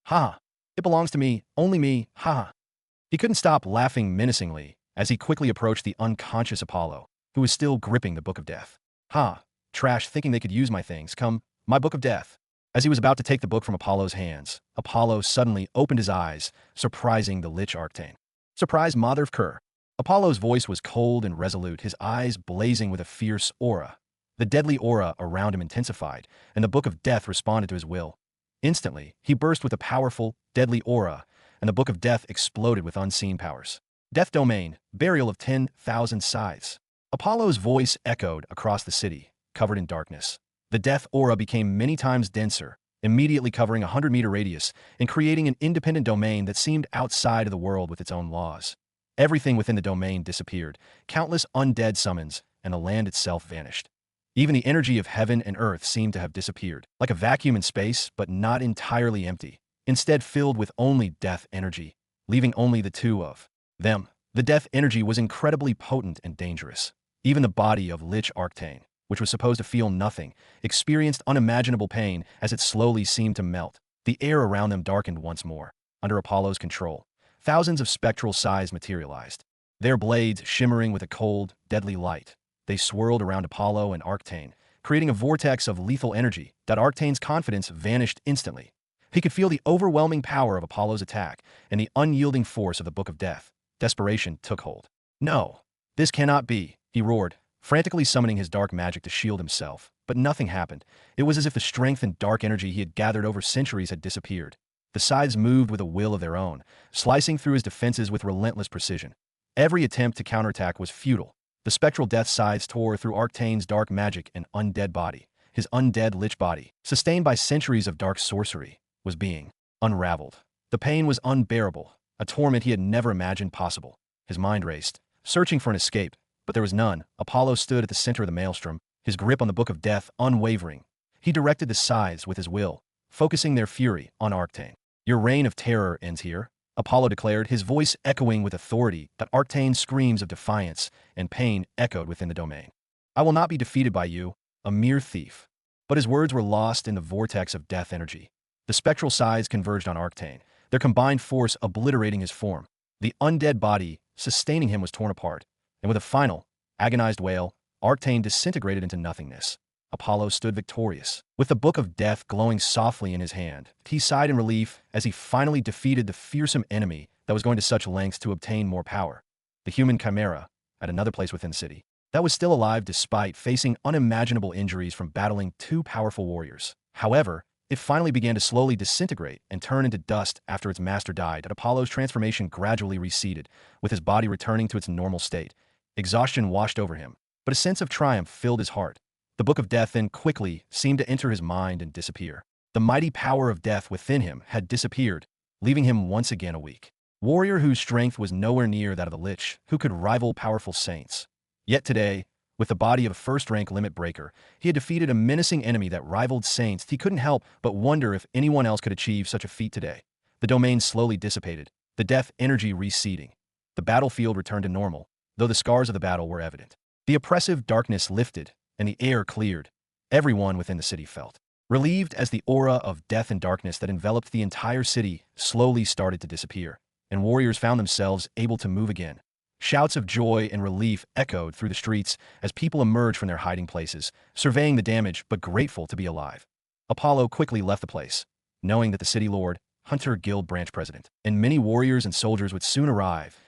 "Ha! It belongs to me, only me, ha!" He couldn't stop laughing menacingly as he quickly approached the unconscious Apollo, who was still gripping the Book of Death. "Ha! Trash, thinking they could use my things. Come, my Book of Death." As he was about to take the book from Apollo's hands, Apollo suddenly opened his eyes, surprising the Lich Arcane. "Surprise, mother of cur." Apollo's voice was cold and resolute, his eyes blazing with a fierce aura. The deadly aura around him intensified, and the Book of Death responded to his will. Instantly, he burst with a powerful, deadly aura, and the Book of Death exploded with unseen powers. "Death Domain, burial of 10,000 scythes." Apollo's voice echoed across the city, covered in darkness. The death aura became many times denser, immediately covering a 100-meter radius and creating an independent domain that seemed outside of the world with its own laws. Everything within the domain disappeared, countless undead summons, and the land itself vanished. Even the energy of heaven and earth seemed to have disappeared, like a vacuum in space, but not entirely empty, instead filled with only death energy, leaving only the two of them. The death energy was incredibly potent and dangerous. Even the body of Lich Arcane, which was supposed to feel nothing, experienced unimaginable pain as it slowly seemed to melt. The air around them darkened once more. Under Apollo's control, thousands of spectral sighs materialized, their blades shimmering with a cold, deadly light. They swirled around Apollo and Arcane, creating a vortex of lethal energy. That Arcane's confidence vanished instantly. He could feel the overwhelming power of Apollo's attack and the unyielding force of the Book of Death. Desperation took hold. "No, this cannot be," he roared, frantically summoning his dark magic to shield himself. But nothing happened. It was as if the strength and dark energy he had gathered over centuries had disappeared. The sides moved with a will of their own, slicing through his defenses with relentless precision. Every attempt to counterattack was futile. The spectral death sides tore through Arcane's dark magic and undead body. His undead lich body, sustained by centuries of dark sorcery, was being unraveled. The pain was unbearable, a torment he had never imagined possible. His mind raced, searching for an escape, but there was none. Apollo stood at the center of the maelstrom, his grip on the Book of Death unwavering. He directed the sides with his will, focusing their fury on Arcane. "Your reign of terror ends here," Apollo declared, his voice echoing with authority. That Arcane's screams of defiance and pain echoed within the domain. "I will not be defeated by you, a mere thief." But his words were lost in the vortex of death energy. The spectral sides converged on Arcane, their combined force obliterating his form. The undead body sustaining him was torn apart, and with a final, agonized wail, Arcane disintegrated into nothingness. Apollo stood victorious, with the Book of Death glowing softly in his hand. He sighed in relief as he finally defeated the fearsome enemy that was going to such lengths to obtain more power. The human chimera, at another place within the city, that was still alive despite facing unimaginable injuries from battling two powerful warriors. However, it finally began to slowly disintegrate and turn into dust after its master died. At Apollo's transformation gradually receded, with his body returning to its normal state. Exhaustion washed over him, but a sense of triumph filled his heart. The Book of Death then quickly seemed to enter his mind and disappear. The mighty power of death within him had disappeared, leaving him once again a weak warrior whose strength was nowhere near that of the Lich, who could rival powerful saints. Yet today, with the body of a first-rank limit breaker, he had defeated a menacing enemy that rivaled saints. He couldn't help but wonder if anyone else could achieve such a feat today. The domain slowly dissipated, the death energy receding. The battlefield returned to normal, though the scars of the battle were evident. The oppressive darkness lifted, and the air cleared. Everyone within the city felt relieved as the aura of death and darkness that enveloped the entire city slowly started to disappear, and warriors found themselves able to move again. Shouts of joy and relief echoed through the streets as people emerged from their hiding places, surveying the damage but grateful to be alive. Apollo quickly left the place, knowing that the city lord, Hunter Guild branch president, and many warriors and soldiers would soon arrive.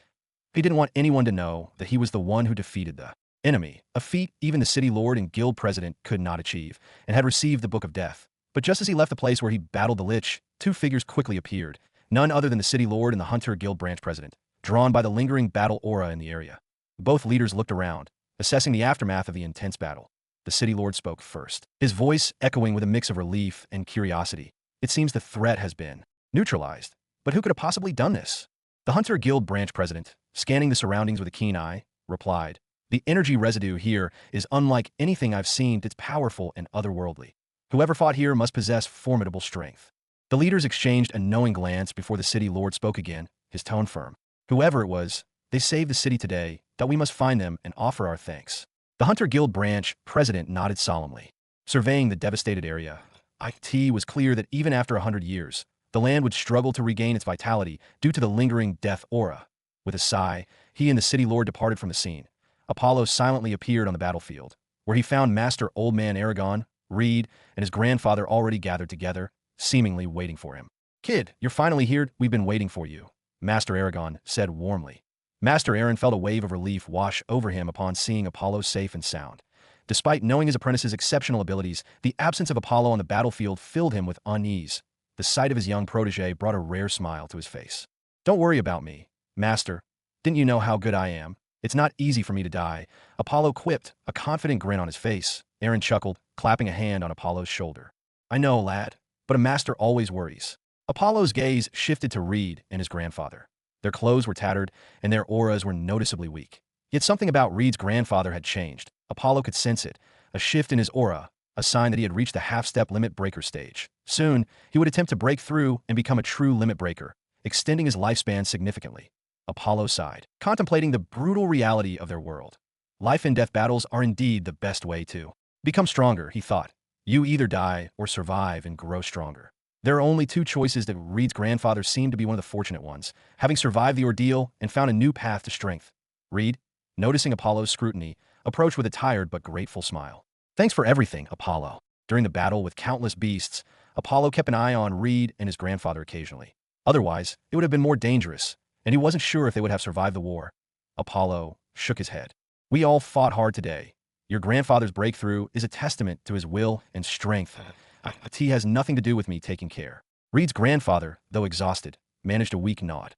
He didn't want anyone to know that he was the one who defeated the enemy, a feat even the city lord and guild president could not achieve, and had received the Book of Death. But just as he left the place where he battled the Lich, two figures quickly appeared, none other than the city lord and the Hunter Guild branch president, drawn by the lingering battle aura in the area. Both leaders looked around, assessing the aftermath of the intense battle. The city lord spoke first, his voice echoing with a mix of relief and curiosity. "It seems the threat has been neutralized, but who could have possibly done this?" The Hunter Guild branch president, scanning the surroundings with a keen eye, replied, "The energy residue here is unlike anything I've seen. It's powerful and otherworldly. Whoever fought here must possess formidable strength." The leaders exchanged a knowing glance before the city lord spoke again, his tone firm. "Whoever it was, they saved the city today, that we must find them and offer our thanks." The Hunter Guild branch president nodded solemnly, surveying the devastated area. It was clear that even after 100 years, the land would struggle to regain its vitality due to the lingering death aura. With a sigh, he and the city lord departed from the scene. Apollo silently appeared on the battlefield, where he found Master Old Man Aragon, Reed, and his grandfather already gathered together, seemingly waiting for him. "Kid, you're finally here. We've been waiting for you," Master Aragon said warmly. Master Aaron felt a wave of relief wash over him upon seeing Apollo safe and sound. Despite knowing his apprentice's exceptional abilities, the absence of Apollo on the battlefield filled him with unease. The sight of his young protege brought a rare smile to his face. "Don't worry about me, Master. Didn't you know how good I am? It's not easy for me to die," Apollo quipped, a confident grin on his face. Aaron chuckled, clapping a hand on Apollo's shoulder. "I know, lad, but a master always worries." Apollo's gaze shifted to Reed and his grandfather. Their clothes were tattered, and their auras were noticeably weak. Yet something about Reed's grandfather had changed. Apollo could sense it, a shift in his aura, a sign that he had reached the half-step limit breaker stage. Soon, he would attempt to break through and become a true limit breaker, extending his lifespan significantly. Apollo sighed, contemplating the brutal reality of their world. Life and death battles are indeed the best way to become stronger, he thought. You either die or survive and grow stronger. There are only two choices that Reed's grandfather seemed to be one of the fortunate ones, having survived the ordeal and found a new path to strength. Reed, noticing Apollo's scrutiny, approached with a tired but grateful smile. Thanks for everything, Apollo. During the battle with countless beasts, Apollo kept an eye on Reed and his grandfather occasionally. Otherwise, it would have been more dangerous, and he wasn't sure if they would have survived the war. Apollo shook his head. We all fought hard today. Your grandfather's breakthrough is a testament to his will and strength. It has nothing to do with me taking care. Reed's grandfather, though exhausted, managed a weak nod.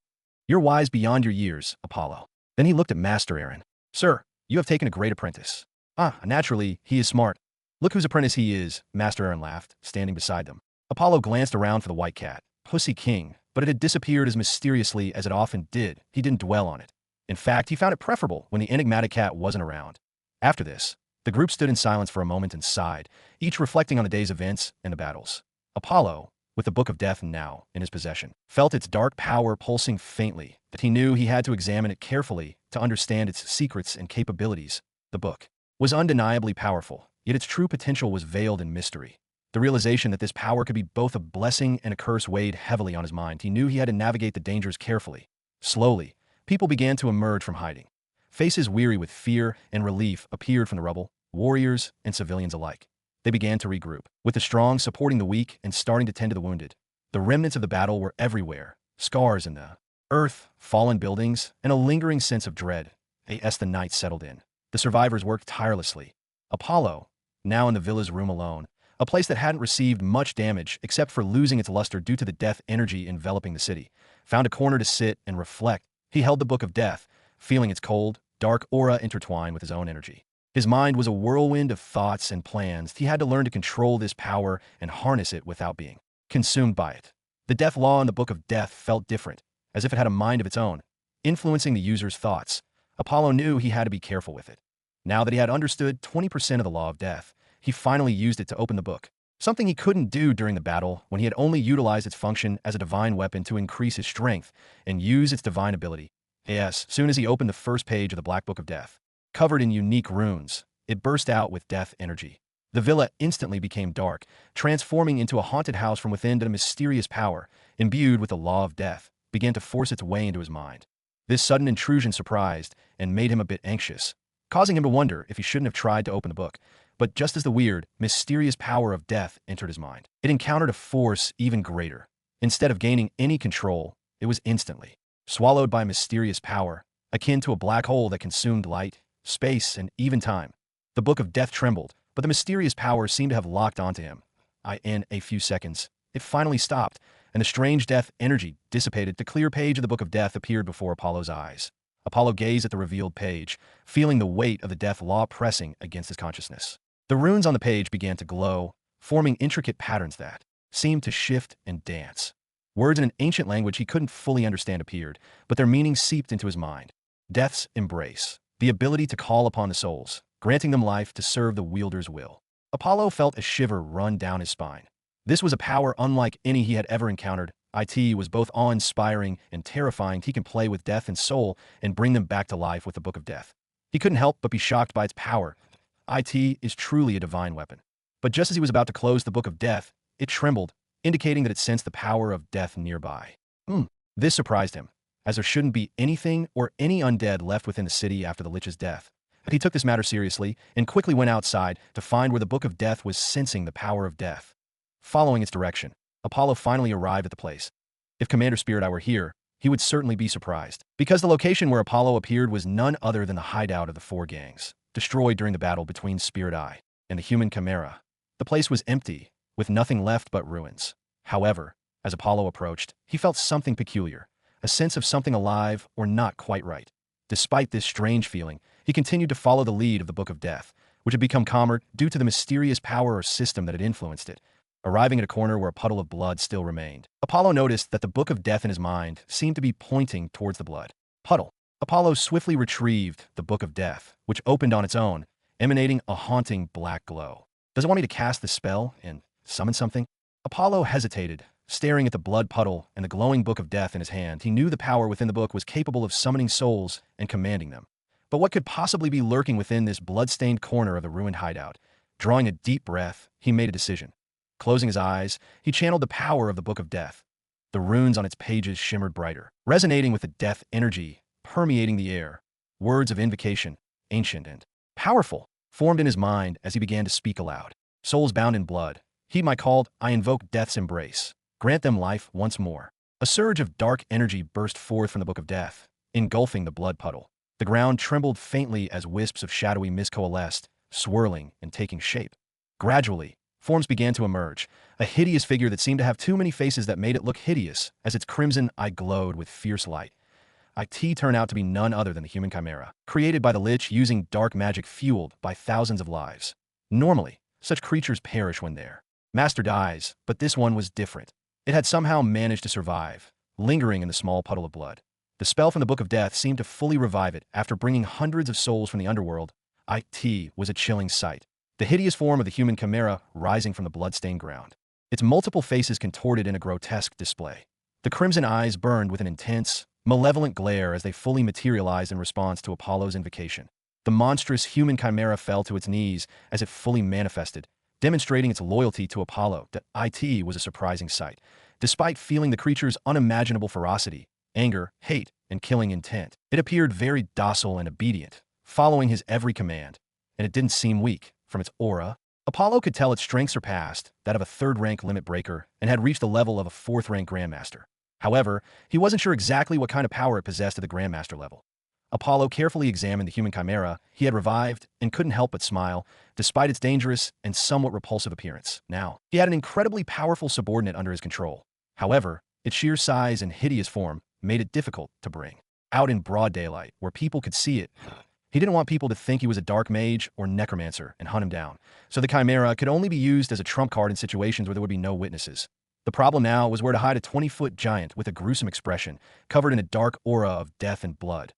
You're wise beyond your years, Apollo. Then he looked at Master Aaron. Sir, you have taken a great apprentice. Naturally, he is smart. Look whose apprentice he is, Master Aaron laughed, standing beside them. Apollo glanced around for the white cat, Pussy King, but it had disappeared as mysteriously as it often did. He didn't dwell on it. In fact, he found it preferable when the enigmatic cat wasn't around. After this, the group stood in silence for a moment and sighed, each reflecting on the day's events and the battles. Apollo, with the Book of Death now in his possession, felt its dark power pulsing faintly, that he knew he had to examine it carefully to understand its secrets and capabilities. The book was undeniably powerful, yet its true potential was veiled in mystery. The realization that this power could be both a blessing and a curse weighed heavily on his mind. He knew he had to navigate the dangers carefully. Slowly, people began to emerge from hiding. Faces weary with fear and relief appeared from the rubble, warriors and civilians alike. They began to regroup, with the strong supporting the weak and starting to tend to the wounded. The remnants of the battle were everywhere, scars in the earth, fallen buildings, and a lingering sense of dread. As the night settled in, the survivors worked tirelessly. Apollo, now in the villa's room alone, a place that hadn't received much damage except for losing its luster due to the death energy enveloping the city, found a corner to sit and reflect. He held the Book of Death, feeling its cold, dark aura intertwine with his own energy. His mind was a whirlwind of thoughts and plans. He had to learn to control this power and harness it without being consumed by it. The death law in the Book of Death felt different, as if it had a mind of its own, influencing the user's thoughts. Apollo knew he had to be careful with it. Now that he had understood 20% of the law of death, he finally used it to open the book, something he couldn't do during the battle when he had only utilized its function as a divine weapon to increase his strength and use its divine ability. Yes, soon as he opened the first page of the Black Book of Death, covered in unique runes, it burst out with death energy. The villa instantly became dark, transforming into a haunted house from within. That a mysterious power, imbued with the law of death, began to force its way into his mind. This sudden intrusion surprised and made him a bit anxious, causing him to wonder if he shouldn't have tried to open the book. But just as the weird, mysterious power of death entered his mind, it encountered a force even greater. Instead of gaining any control, it was instantly swallowed by mysterious power, akin to a black hole that consumed light, space, and even time. The Book of Death trembled, but the mysterious power seemed to have locked onto him. In a few seconds, it finally stopped, and the strange death energy dissipated. The clear page of the Book of Death appeared before Apollo's eyes. Apollo gazed at the revealed page, feeling the weight of the death law pressing against his consciousness. The runes on the page began to glow, forming intricate patterns that seemed to shift and dance. Words in an ancient language he couldn't fully understand appeared, but their meaning seeped into his mind. Death's embrace, the ability to call upon the souls, granting them life to serve the wielder's will. Apollo felt a shiver run down his spine. This was a power unlike any he had ever encountered. It was both awe-inspiring and terrifying. He can play with death and soul and bring them back to life with the Book of Death. He couldn't help but be shocked by its power. It is truly a divine weapon. But just as he was about to close the Book of Death, it trembled, indicating that it sensed the power of death nearby. This surprised him, as there shouldn't be anything or any undead left within the city after the Lich's death. But he took this matter seriously and quickly went outside to find where the Book of Death was sensing the power of death. Following its direction, Apollo finally arrived at the place. If Commander Spirit Eye were here, he would certainly be surprised, because the location where Apollo appeared was none other than the hideout of the four gangs, destroyed during the battle between Spirit Eye and the human Chimera. The place was empty, with nothing left but ruins. However, as Apollo approached, he felt something peculiar, a sense of something alive or not quite right. Despite this strange feeling, he continued to follow the lead of the Book of Death, which had become calmer due to the mysterious power or system that had influenced it. arriving at a corner where a puddle of blood still remained. Apollo noticed that the book of death in his mind seemed to be pointing towards the blood puddle. Apollo swiftly retrieved the book of death, which opened on its own, emanating a haunting black glow. Does it want me to cast the spell and summon something? Apollo hesitated, staring at the blood puddle and the glowing book of death in his hand. He knew the power within the book was capable of summoning souls and commanding them. But what could possibly be lurking within this blood-stained corner of the ruined hideout? Drawing a deep breath, he made a decision. Closing his eyes, he channeled the power of the book of death. The runes on its pages shimmered brighter, resonating with the death energy permeating the air. Words of invocation, ancient and powerful, formed in his mind as he began to speak aloud. Souls bound in blood, heed my call, I invoke death's embrace. Grant them life once more. A surge of dark energy burst forth from the book of death, engulfing the blood puddle. The ground trembled faintly as wisps of shadowy mist coalesced, swirling and taking shape. Gradually, forms began to emerge, a hideous figure that seemed to have too many faces that made it look hideous as its crimson eye glowed with fierce light. It turned out to be none other than the human chimera, created by the Lich using dark magic fueled by thousands of lives. Normally, such creatures perish when their master dies, but this one was different. It had somehow managed to survive, lingering in the small puddle of blood. The spell from the Book of Death seemed to fully revive it after bringing hundreds of souls from the underworld. It was a chilling sight. The hideous form of the human chimera rising from the blood-stained ground. Its multiple faces contorted in a grotesque display. The crimson eyes burned with an intense, malevolent glare as they fully materialized in response to Apollo's invocation. The monstrous human chimera fell to its knees as it fully manifested, demonstrating its loyalty to Apollo. It was a surprising sight. Despite feeling the creature's unimaginable ferocity, anger, hate, and killing intent, it appeared very docile and obedient, following his every command, and it didn't seem weak. From its aura, Apollo could tell its strength surpassed that of a third-rank limit breaker and had reached the level of a fourth-rank grandmaster. However, he wasn't sure exactly what kind of power it possessed at the grandmaster level. Apollo carefully examined the human chimera he had revived and couldn't help but smile, despite its dangerous and somewhat repulsive appearance. Now, he had an incredibly powerful subordinate under his control. However, its sheer size and hideous form made it difficult to bring out in broad daylight, where people could see it. He didn't want people to think he was a dark mage or necromancer and hunt him down, so the chimera could only be used as a trump card in situations where there would be no witnesses. The problem now was where to hide a 20-foot giant with a gruesome expression, covered in a dark aura of death and blood.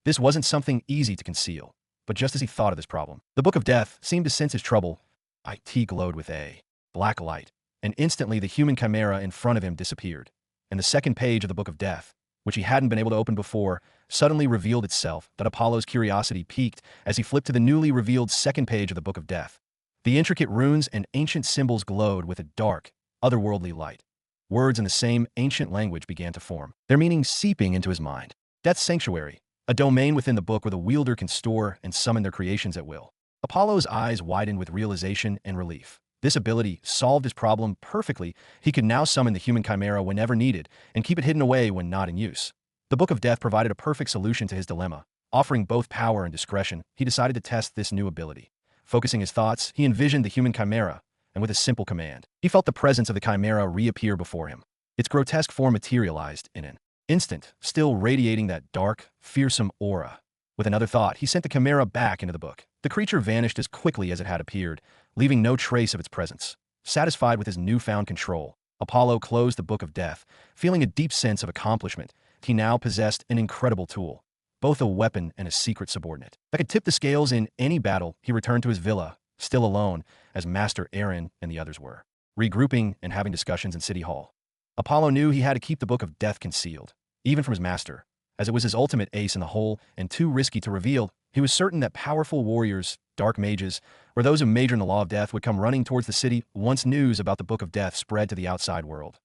This wasn't something easy to conceal, but just as he thought of this problem, the Book of Death seemed to sense his trouble. It glowed with a black light, and instantly the human chimera in front of him disappeared, and the second page of the Book of Death, which he hadn't been able to open before, suddenly revealed itself. That Apollo's curiosity piqued as he flipped to the newly revealed second page of the Book of Death. The intricate runes and ancient symbols glowed with a dark, otherworldly light. Words in the same ancient language began to form, their meaning seeping into his mind. Death's Sanctuary, a domain within the book where the wielder can store and summon their creations at will. Apollo's eyes widened with realization and relief. This ability solved his problem perfectly. He could now summon the human chimera whenever needed and keep it hidden away when not in use. The Book of Death provided a perfect solution to his dilemma. Offering both power and discretion, he decided to test this new ability. Focusing his thoughts, he envisioned the human chimera, and with a simple command, he felt the presence of the chimera reappear before him. Its grotesque form materialized in an instant, still radiating that dark, fearsome aura. With another thought, he sent the chimera back into the book. The creature vanished as quickly as it had appeared, leaving no trace of its presence. Satisfied with his newfound control, Apollo closed the Book of Death, feeling a deep sense of accomplishment. He now possessed an incredible tool, both a weapon and a secret subordinate that could tip the scales in any battle. He returned to his villa, still alone, as Master Aaron and the others were, regrouping and having discussions in City Hall. Apollo knew he had to keep the Book of Death concealed, even from his master, as it was his ultimate ace in the hole and too risky to reveal. He was certain that powerful warriors, dark mages, or those who major in the law of death would come running towards the city once news about the Book of Death spread to the outside world.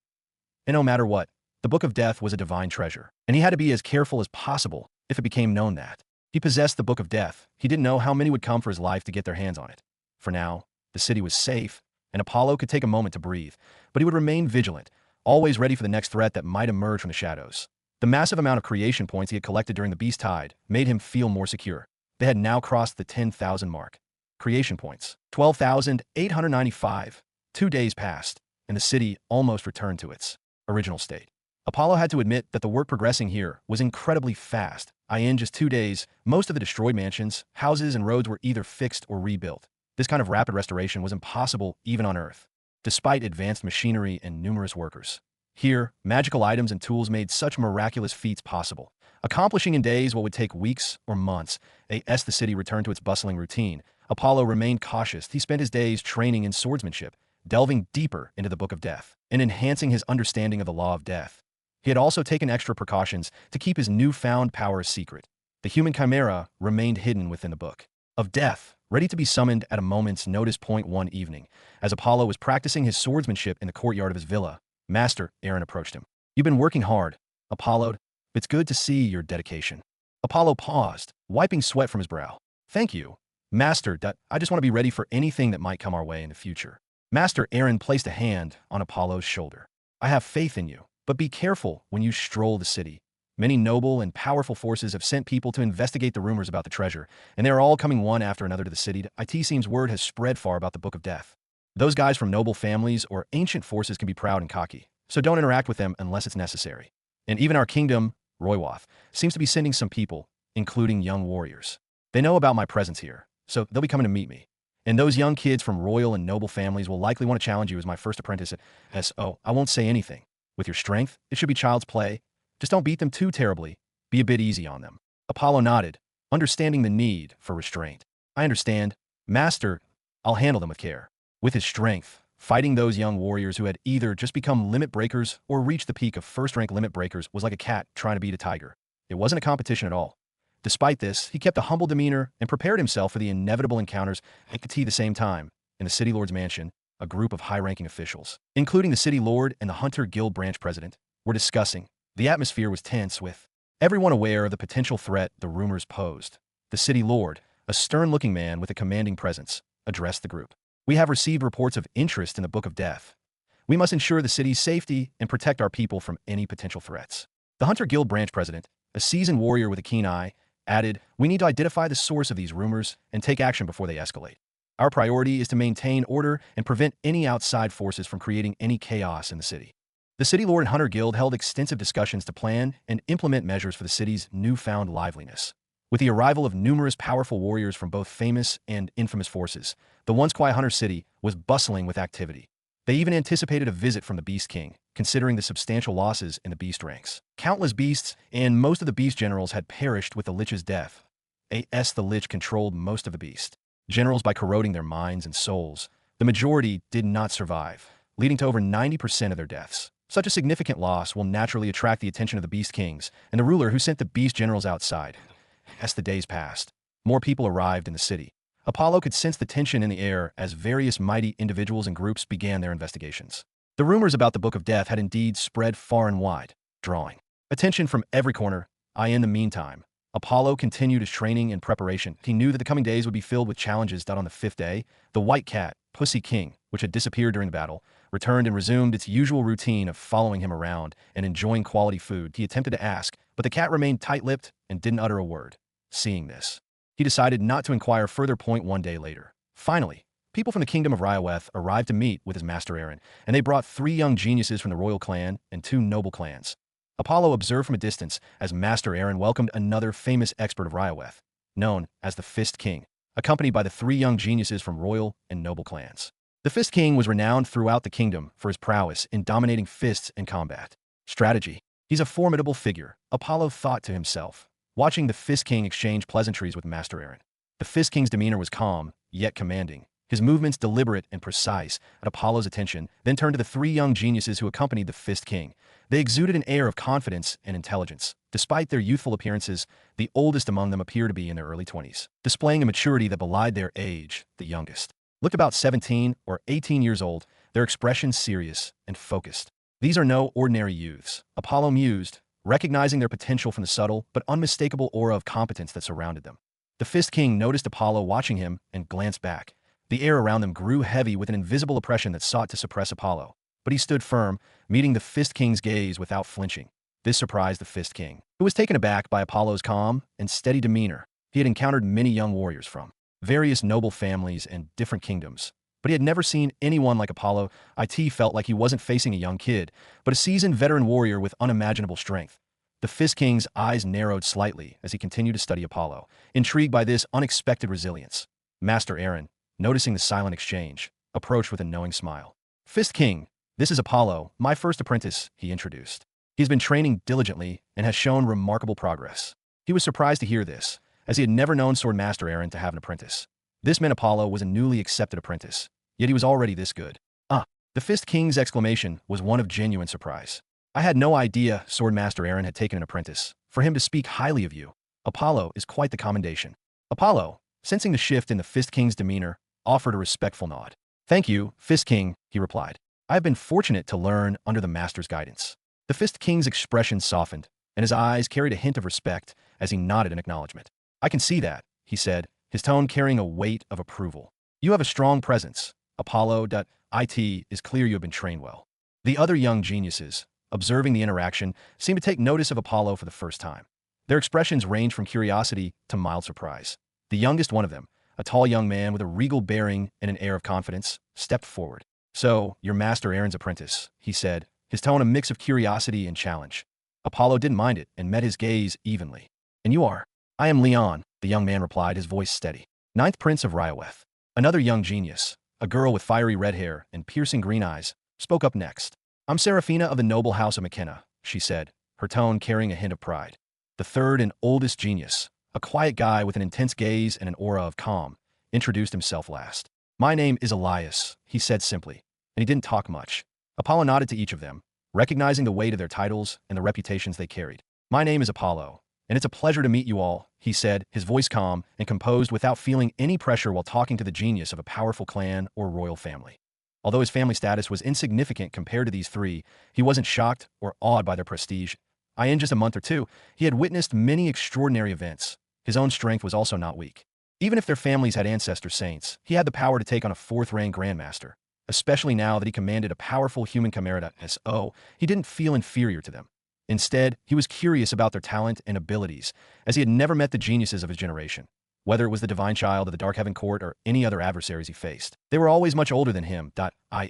And no matter what, the Book of Death was a divine treasure, and he had to be as careful as possible if it became known that he possessed the Book of Death. He didn't know how many would come for his life to get their hands on it. For now, the city was safe, and Apollo could take a moment to breathe, but he would remain vigilant, always ready for the next threat that might emerge from the shadows. The massive amount of creation points he had collected during the Beast Tide made him feel more secure. They had now crossed the 10,000 mark. Creation points, 12,895. 2 days passed, and the city almost returned to its original state. Apollo had to admit that the work progressing here was incredibly fast. In just 2 days, most of the destroyed mansions, houses, and roads were either fixed or rebuilt. This kind of rapid restoration was impossible even on Earth. despite advanced machinery and numerous workers. Here, magical items and tools made such miraculous feats possible, accomplishing in days what would take weeks or months. As the city returned to its bustling routine, Apollo remained cautious. He spent his days training in swordsmanship, delving deeper into the Book of Death, and enhancing his understanding of the law of death. He had also taken extra precautions to keep his newfound power a secret. The human chimera remained hidden within the Book of Death, ready to be summoned at a moment's notice. One evening, as Apollo was practicing his swordsmanship in the courtyard of his villa, Master Aaron approached him. "You've been working hard, Apollo. It's good to see your dedication." Apollo paused, wiping sweat from his brow. "Thank you, Master. I just want to be ready for anything that might come our way in the future." Master Aaron placed a hand on Apollo's shoulder. "I have faith in you, but be careful when you stroll the city. Many noble and powerful forces have sent people to investigate the rumors about the treasure, and they are all coming one after another to the city. It seems word has spread far about the Book of Death. Those guys from noble families or ancient forces can be proud and cocky, so don't interact with them unless it's necessary. And even our kingdom, Roywath, seems to be sending some people, including young warriors. They know about my presence here, so they'll be coming to meet me. And those young kids from royal and noble families will likely want to challenge you as my first apprentice at SO. I won't say anything. With your strength, it should be child's play. Just don't beat them too terribly. Be a bit easy on them." Apollo nodded, understanding the need for restraint. "I understand, Master. I'll handle them with care." With his strength, fighting those young warriors who had either just become limit breakers or reached the peak of first-rank limit breakers was like a cat trying to beat a tiger. It wasn't a competition at all. Despite this, he kept a humble demeanor and prepared himself for the inevitable encounters. At the same time, in the City Lord's mansion, a group of high-ranking officials, including the City Lord and the Hunter Guild branch president, were discussing. The atmosphere was tense, with everyone aware of the potential threat the rumors posed. The City Lord, a stern-looking man with a commanding presence, addressed the group. "We have received reports of interest in the Book of Death. We must ensure the city's safety and protect our people from any potential threats." The Hunter Guild branch president, a seasoned warrior with a keen eye, added, "We need to identify the source of these rumors and take action before they escalate. Our priority is to maintain order and prevent any outside forces from creating any chaos in the city." The City Lord and Hunter Guild held extensive discussions to plan and implement measures for the city's newfound liveliness. With the arrival of numerous powerful warriors from both famous and infamous forces, the once quiet Hunter City was bustling with activity. They even anticipated a visit from the Beast King, considering the substantial losses in the beast ranks. Countless beasts and most of the beast generals had perished with the Lich's death. The Lich controlled most of the beast generals by corroding their minds and souls. The majority did not survive, leading to over 90% of their deaths. Such a significant loss will naturally attract the attention of the Beast Kings and the ruler who sent the Beast Generals outside. As the days passed, more people arrived in the city. Apollo could sense the tension in the air as various mighty individuals and groups began their investigations. The rumors about the Book of Death had indeed spread far and wide, drawing attention from every corner. In the meantime, Apollo continued his training and preparation. He knew that the coming days would be filled with challenges. On the fifth day, the White Cat, Pussy King, which had disappeared during the battle, returned and resumed its usual routine of following him around and enjoying quality food. He attempted to ask, but the cat remained tight-lipped and didn't utter a word. Seeing this, he decided not to inquire further. One day later, finally, people from the kingdom of Ryaweth arrived to meet with his master Aaron, and they brought 3 young geniuses from the royal clan and 2 noble clans. Apollo observed from a distance as Master Aaron welcomed another famous expert of Ryaweth, known as the Fist King, accompanied by the 3 young geniuses from royal and noble clans. The Fist King was renowned throughout the kingdom for his prowess in dominating fists and combat strategy. He's a formidable figure, Apollo thought to himself, watching the Fist King exchange pleasantries with Master Aaron. The Fist King's demeanor was calm, yet commanding, his movements deliberate and precise. At Apollo's attention then turned to the 3 young geniuses who accompanied the Fist King. They exuded an air of confidence and intelligence. Despite their youthful appearances, the oldest among them appeared to be in their early 20s, displaying a maturity that belied their age. The youngest looked about 17 or 18 years old, their expressions serious and focused. These are no ordinary youths, Apollo mused, recognizing their potential from the subtle but unmistakable aura of competence that surrounded them. The Fist King noticed Apollo watching him and glanced back. The air around them grew heavy with an invisible oppression that sought to suppress Apollo, but he stood firm, meeting the Fist King's gaze without flinching. This surprised the Fist King, who was taken aback by Apollo's calm and steady demeanor. He had encountered many young warriors from various noble families and different kingdoms, but he had never seen anyone like Apollo. It felt like he wasn't facing a young kid, but a seasoned veteran warrior with unimaginable strength. The Fist King's eyes narrowed slightly as he continued to study Apollo, intrigued by this unexpected resilience. Master Aaron, noticing the silent exchange, approached with a knowing smile. Fist King, this is Apollo, my first apprentice, he introduced. He's been training diligently and has shown remarkable progress. He was surprised to hear this, as he had never known Swordmaster Aaron to have an apprentice. This meant Apollo was a newly accepted apprentice, yet he was already this good. The Fist King's exclamation was one of genuine surprise. I had no idea Swordmaster Aaron had taken an apprentice. For him to speak highly of you, Apollo, is quite the commendation. Apollo, sensing the shift in the Fist King's demeanor, offered a respectful nod. Thank you, Fist King, he replied. I have been fortunate to learn under the Master's guidance. The Fist King's expression softened, and his eyes carried a hint of respect as he nodded in acknowledgement. I can see that, he said, his tone carrying a weight of approval. You have a strong presence, Apollo. It is clear you have been trained well. The other young geniuses, observing the interaction, seemed to take notice of Apollo for the first time. Their expressions ranged from curiosity to mild surprise. The youngest one of them, a tall young man with a regal bearing and an air of confidence, stepped forward. So, you're Master Aaron's apprentice, he said, his tone a mix of curiosity and challenge. Apollo didn't mind it and met his gaze evenly. And you are? I am Leon, the young man replied, his voice steady. Ninth Prince of Ryoweth. Another young genius, a girl with fiery red hair and piercing green eyes, spoke up next. I'm Seraphina of the noble house of McKenna, she said, her tone carrying a hint of pride. The third and oldest genius, a quiet guy with an intense gaze and an aura of calm, introduced himself last. My name is Elias, he said simply, and he didn't talk much. Apollo nodded to each of them, recognizing the weight of their titles and the reputations they carried. My name is Apollo, and it's a pleasure to meet you all, he said, his voice calm and composed without feeling any pressure while talking to the genius of a powerful clan or royal family. Although his family status was insignificant compared to these three, he wasn't shocked or awed by their prestige. In just a month or two, he had witnessed many extraordinary events. His own strength was also not weak. Even if their families had ancestor saints, he had the power to take on a fourth-rank grandmaster. Especially now that he commanded a powerful human chimera SO, he didn't feel inferior to them. Instead, he was curious about their talent and abilities, as he had never met the geniuses of his generation. Whether it was the divine child of the Dark Heaven Court or any other adversaries he faced, they were always much older than him.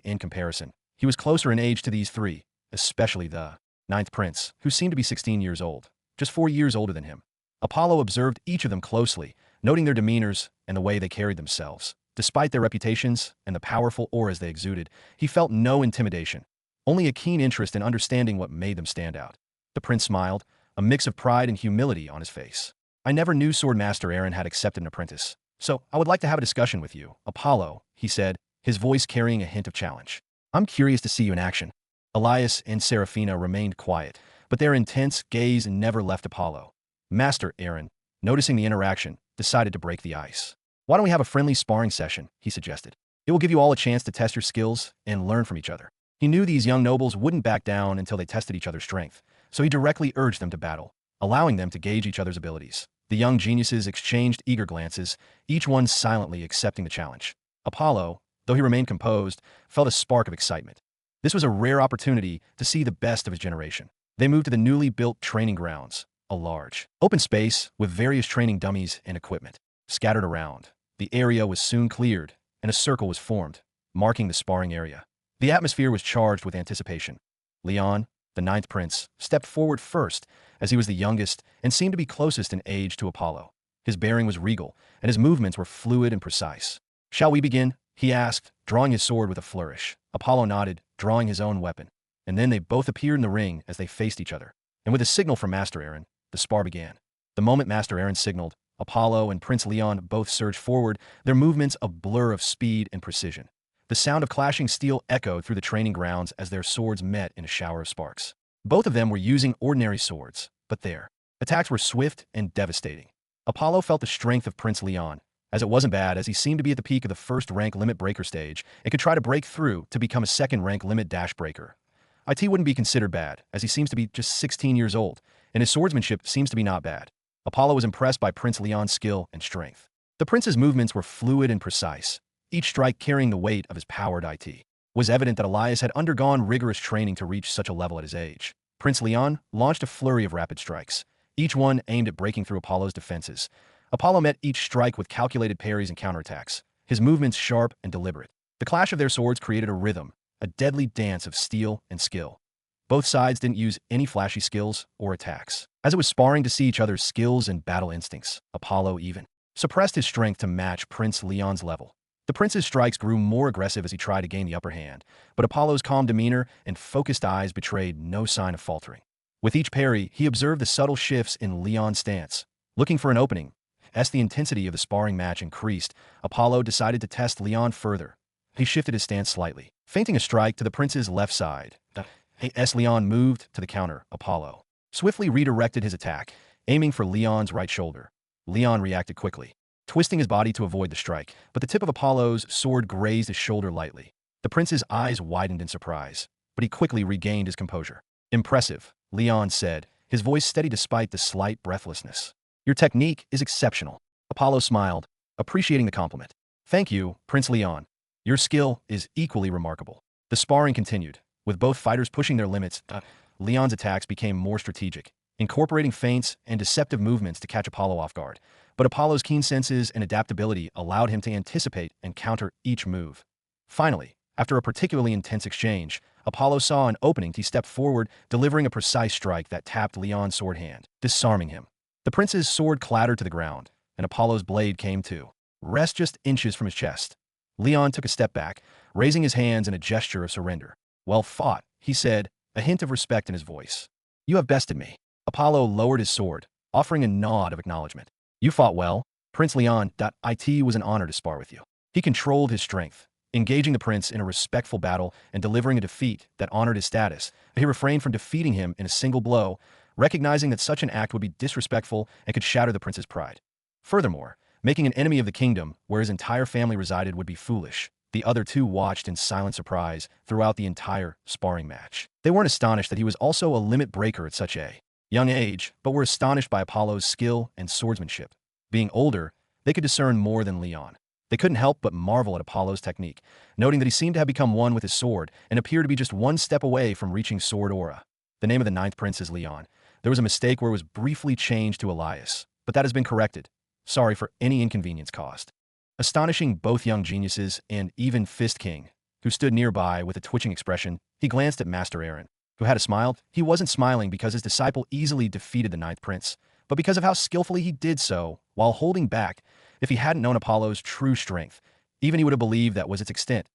In comparison, he was closer in age to these three, especially the Ninth Prince, who seemed to be 16 years old, just 4 years older than him. Apollo observed each of them closely, noting their demeanors and the way they carried themselves. Despite their reputations and the powerful auras they exuded, he felt no intimidation, only a keen interest in understanding what made them stand out. The prince smiled, a mix of pride and humility on his face. I never knew Swordmaster Aaron had accepted an apprentice, so I would like to have a discussion with you, Apollo, he said, his voice carrying a hint of challenge. I'm curious to see you in action. Elias and Seraphina remained quiet, but their intense gaze never left Apollo. Master Aaron, noticing the interaction, decided to break the ice. Why don't we have a friendly sparring session, he suggested. It will give you all a chance to test your skills and learn from each other. He knew these young nobles wouldn't back down until they tested each other's strength, so he directly urged them to battle, allowing them to gauge each other's abilities. The young geniuses exchanged eager glances, each one silently accepting the challenge. Apollo, though he remained composed, felt a spark of excitement. This was a rare opportunity to see the best of his generation. They moved to the newly built training grounds, a large, open space with various training dummies and equipment. Scattered around, the area was soon cleared, and a circle was formed, marking the sparring area. The atmosphere was charged with anticipation. Leon, the Ninth Prince, stepped forward first, as he was the youngest and seemed to be closest in age to Apollo. His bearing was regal, and his movements were fluid and precise. Shall we begin? He asked, drawing his sword with a flourish. Apollo nodded, drawing his own weapon. And then they both appeared in the ring as they faced each other. And with a signal from Master Aaron, the spar began. The moment Master Aaron signaled, Apollo and Prince Leon both surged forward, their movements a blur of speed and precision. The sound of clashing steel echoed through the training grounds as their swords met in a shower of sparks. Both of them were using ordinary swords, but their attacks were swift and devastating. Apollo felt the strength of Prince Leon, as it wasn't bad, as he seemed to be at the peak of the first-rank limit breaker stage and could try to break through to become a second-rank limit dash breaker. It wouldn't be considered bad, as he seems to be just 16 years old, and his swordsmanship seems to be not bad. Apollo was impressed by Prince Leon's skill and strength. The prince's movements were fluid and precise, each strike carrying the weight of his powered It. Was evident that Elias had undergone rigorous training to reach such a level at his age. Prince Leon launched a flurry of rapid strikes, each one aimed at breaking through Apollo's defenses. Apollo met each strike with calculated parries and counterattacks, his movements sharp and deliberate. The clash of their swords created a rhythm, a deadly dance of steel and skill. Both sides didn't use any flashy skills or attacks. As it was sparring to see each other's skills and battle instincts, Apollo even suppressed his strength to match Prince Leon's level. The prince's strikes grew more aggressive as he tried to gain the upper hand, but Apollo's calm demeanor and focused eyes betrayed no sign of faltering. With each parry, he observed the subtle shifts in Leon's stance, looking for an opening. As the intensity of the sparring match increased, Apollo decided to test Leon further. He shifted his stance slightly, feinting a strike to the prince's left side. As Leon moved to the counter, Apollo swiftly redirected his attack, aiming for Leon's right shoulder. Leon reacted quickly, twisting his body to avoid the strike, but the tip of Apollo's sword grazed his shoulder lightly. The prince's eyes widened in surprise, but he quickly regained his composure. "Impressive," Leon said, his voice steady despite the slight breathlessness. "Your technique is exceptional." Apollo smiled, appreciating the compliment. "Thank you, Prince Leon. Your skill is equally remarkable." The sparring continued, with both fighters pushing their limits. Leon's attacks became more strategic, incorporating feints and deceptive movements to catch Apollo off guard. But Apollo's keen senses and adaptability allowed him to anticipate and counter each move. Finally, after a particularly intense exchange, Apollo saw an opening. He stepped forward, delivering a precise strike that tapped Leon's sword hand, disarming him. The prince's sword clattered to the ground, and Apollo's blade came to rest just inches from his chest. Leon took a step back, raising his hands in a gesture of surrender. "Well fought," he said, a hint of respect in his voice. "You have bested me." Apollo lowered his sword, offering a nod of acknowledgement. "You fought well, Prince Leon. It was an honor to spar with you." He controlled his strength, engaging the prince in a respectful battle and delivering a defeat that honored his status. He refrained from defeating him in a single blow, recognizing that such an act would be disrespectful and could shatter the prince's pride. Furthermore, making an enemy of the kingdom where his entire family resided would be foolish. The other two watched in silent surprise throughout the entire sparring match. They weren't astonished that he was also a limit breaker at such a young age, but were astonished by Apollo's skill and swordsmanship. Being older, they could discern more than Leon. They couldn't help but marvel at Apollo's technique, noting that he seemed to have become one with his sword and appeared to be just one step away from reaching sword aura. The name of the ninth prince is Leon. There was a mistake where it was briefly changed to Elias, but that has been corrected. Sorry for any inconvenience caused. Astonishing both young geniuses and even Fist King, who stood nearby with a twitching expression, he glanced at Master Aaron, who had a smile. He wasn't smiling because his disciple easily defeated the ninth prince, but because of how skillfully he did so while holding back. If he hadn't known Apollo's true strength, even he would have believed that was its extent.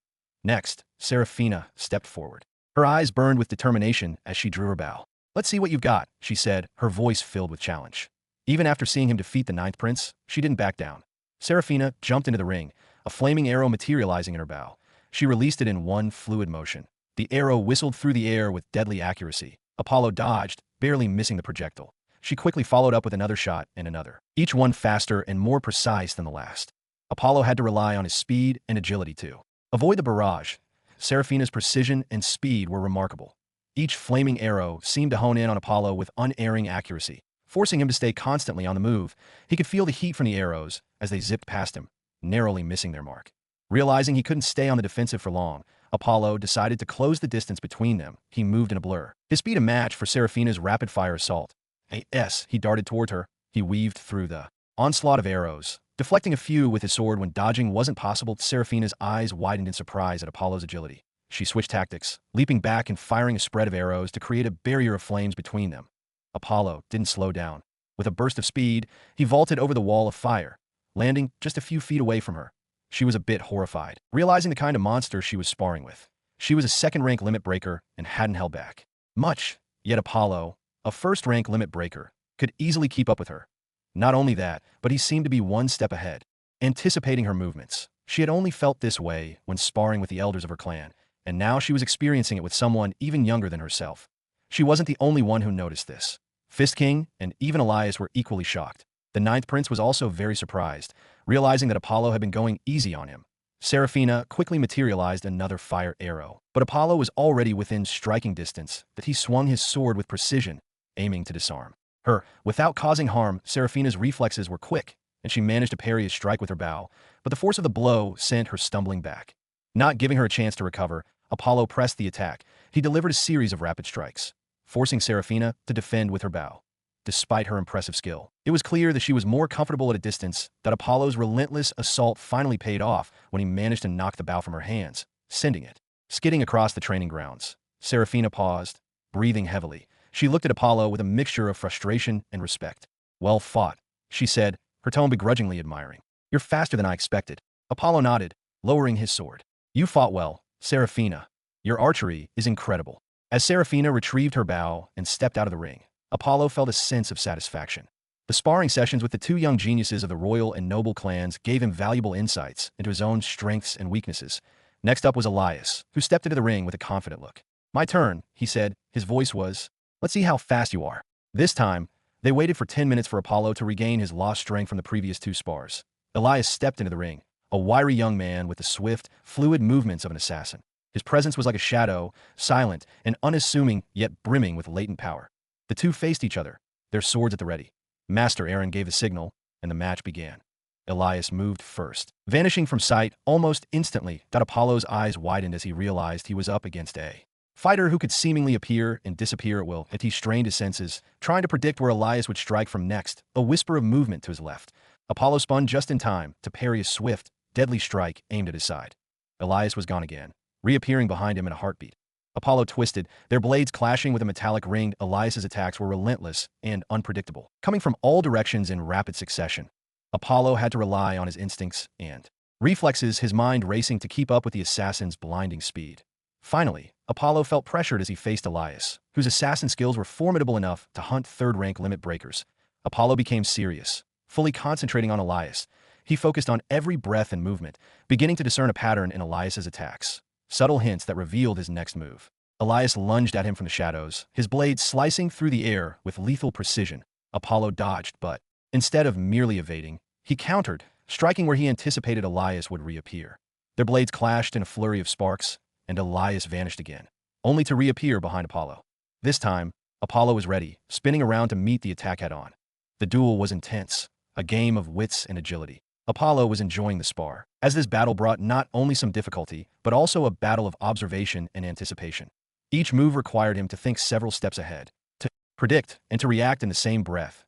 Next, Seraphina stepped forward. Her eyes burned with determination as she drew her bow. "Let's see what you've got," she said, her voice filled with challenge. Even after seeing him defeat the ninth prince, she didn't back down. Seraphina jumped into the ring, a flaming arrow materializing in her bow. She released it in one fluid motion. The arrow whistled through the air with deadly accuracy. Apollo dodged, barely missing the projectile. She quickly followed up with another shot and another, each one faster and more precise than the last. Apollo had to rely on his speed and agility to avoid the barrage. Seraphina's precision and speed were remarkable. Each flaming arrow seemed to hone in on Apollo with unerring accuracy, forcing him to stay constantly on the move. He could feel the heat from the arrows as they zipped past him, narrowly missing their mark. Realizing he couldn't stay on the defensive for long, Apollo decided to close the distance between them. He moved in a blur, his speed a match for Seraphina's rapid-fire assault. He darted toward her. He weaved through the onslaught of arrows, deflecting a few with his sword when dodging wasn't possible. Seraphina's eyes widened in surprise at Apollo's agility. She switched tactics, leaping back and firing a spread of arrows to create a barrier of flames between them. Apollo didn't slow down. With a burst of speed, he vaulted over the wall of fire, landing just a few feet away from her. She was a bit horrified, realizing the kind of monster she was sparring with. She was a second-rank limit breaker and hadn't held back much, yet Apollo, a first-rank limit breaker, could easily keep up with her. Not only that, but he seemed to be one step ahead, anticipating her movements. She had only felt this way when sparring with the elders of her clan, and now she was experiencing it with someone even younger than herself. She wasn't the only one who noticed this. Fist King and even Elias were equally shocked. The ninth prince was also very surprised, realizing that Apollo had been going easy on him. Seraphina quickly materialized another fire arrow, but Apollo was already within striking distance that he swung his sword with precision, aiming to disarm her. Without causing harm, Seraphina's reflexes were quick, and she managed to parry his strike with her bow, but the force of the blow sent her stumbling back. Not giving her a chance to recover, Apollo pressed the attack. He delivered a series of rapid strikes, forcing Seraphina to defend with her bow. Despite her impressive skill, it was clear that she was more comfortable at a distance. That Apollo's relentless assault finally paid off when he managed to knock the bow from her hands, sending it skidding across the training grounds. Seraphina paused, breathing heavily. She looked at Apollo with a mixture of frustration and respect. "Well fought," she said, her tone begrudgingly admiring. "You're faster than I expected." Apollo nodded, lowering his sword. You fought well, Seraphina. Your archery is incredible. As Seraphina retrieved her bow and stepped out of the ring, Apollo felt a sense of satisfaction. The sparring sessions with the two young geniuses of the royal and noble clans gave him valuable insights into his own strengths and weaknesses. Next up was Elias, who stepped into the ring with a confident look. My turn, he said. His voice was, let's see how fast you are. This time, they waited for 10 minutes for Apollo to regain his lost strength from the previous two spars. Elias stepped into the ring, a wiry young man with the swift, fluid movements of an assassin. His presence was like a shadow, silent and unassuming, yet brimming with latent power. The two faced each other, their swords at the ready. Master Aaron gave the signal, and the match began. Elias moved first, vanishing from sight almost instantly. Apollo's eyes widened as he realized he was up against a fighter who could seemingly appear and disappear at will. He strained his senses, trying to predict where Elias would strike from next. A whisper of movement to his left. Apollo spun just in time to parry a swift, deadly strike aimed at his side. Elias was gone again, reappearing behind him in a heartbeat. Apollo twisted, their blades clashing with a metallic ring. Elias's attacks were relentless and unpredictable, coming from all directions in rapid succession. Apollo had to rely on his instincts and reflexes, his mind racing to keep up with the assassin's blinding speed. Finally, Apollo felt pressured as he faced Elias, whose assassin skills were formidable enough to hunt third-rank limit breakers. Apollo became serious, fully concentrating on Elias. He focused on every breath and movement, beginning to discern a pattern in Elias's attacks. Subtle hints that revealed his next move. Elias lunged at him from the shadows, his blade slicing through the air with lethal precision. Apollo dodged, but instead of merely evading, he countered, striking where he anticipated Elias would reappear. Their blades clashed in a flurry of sparks, and Elias vanished again, only to reappear behind Apollo. This time, Apollo was ready, spinning around to meet the attack head-on. The duel was intense, a game of wits and agility. Apollo was enjoying the spar, as this battle brought not only some difficulty, but also a battle of observation and anticipation. Each move required him to think several steps ahead, to predict and to react in the same breath.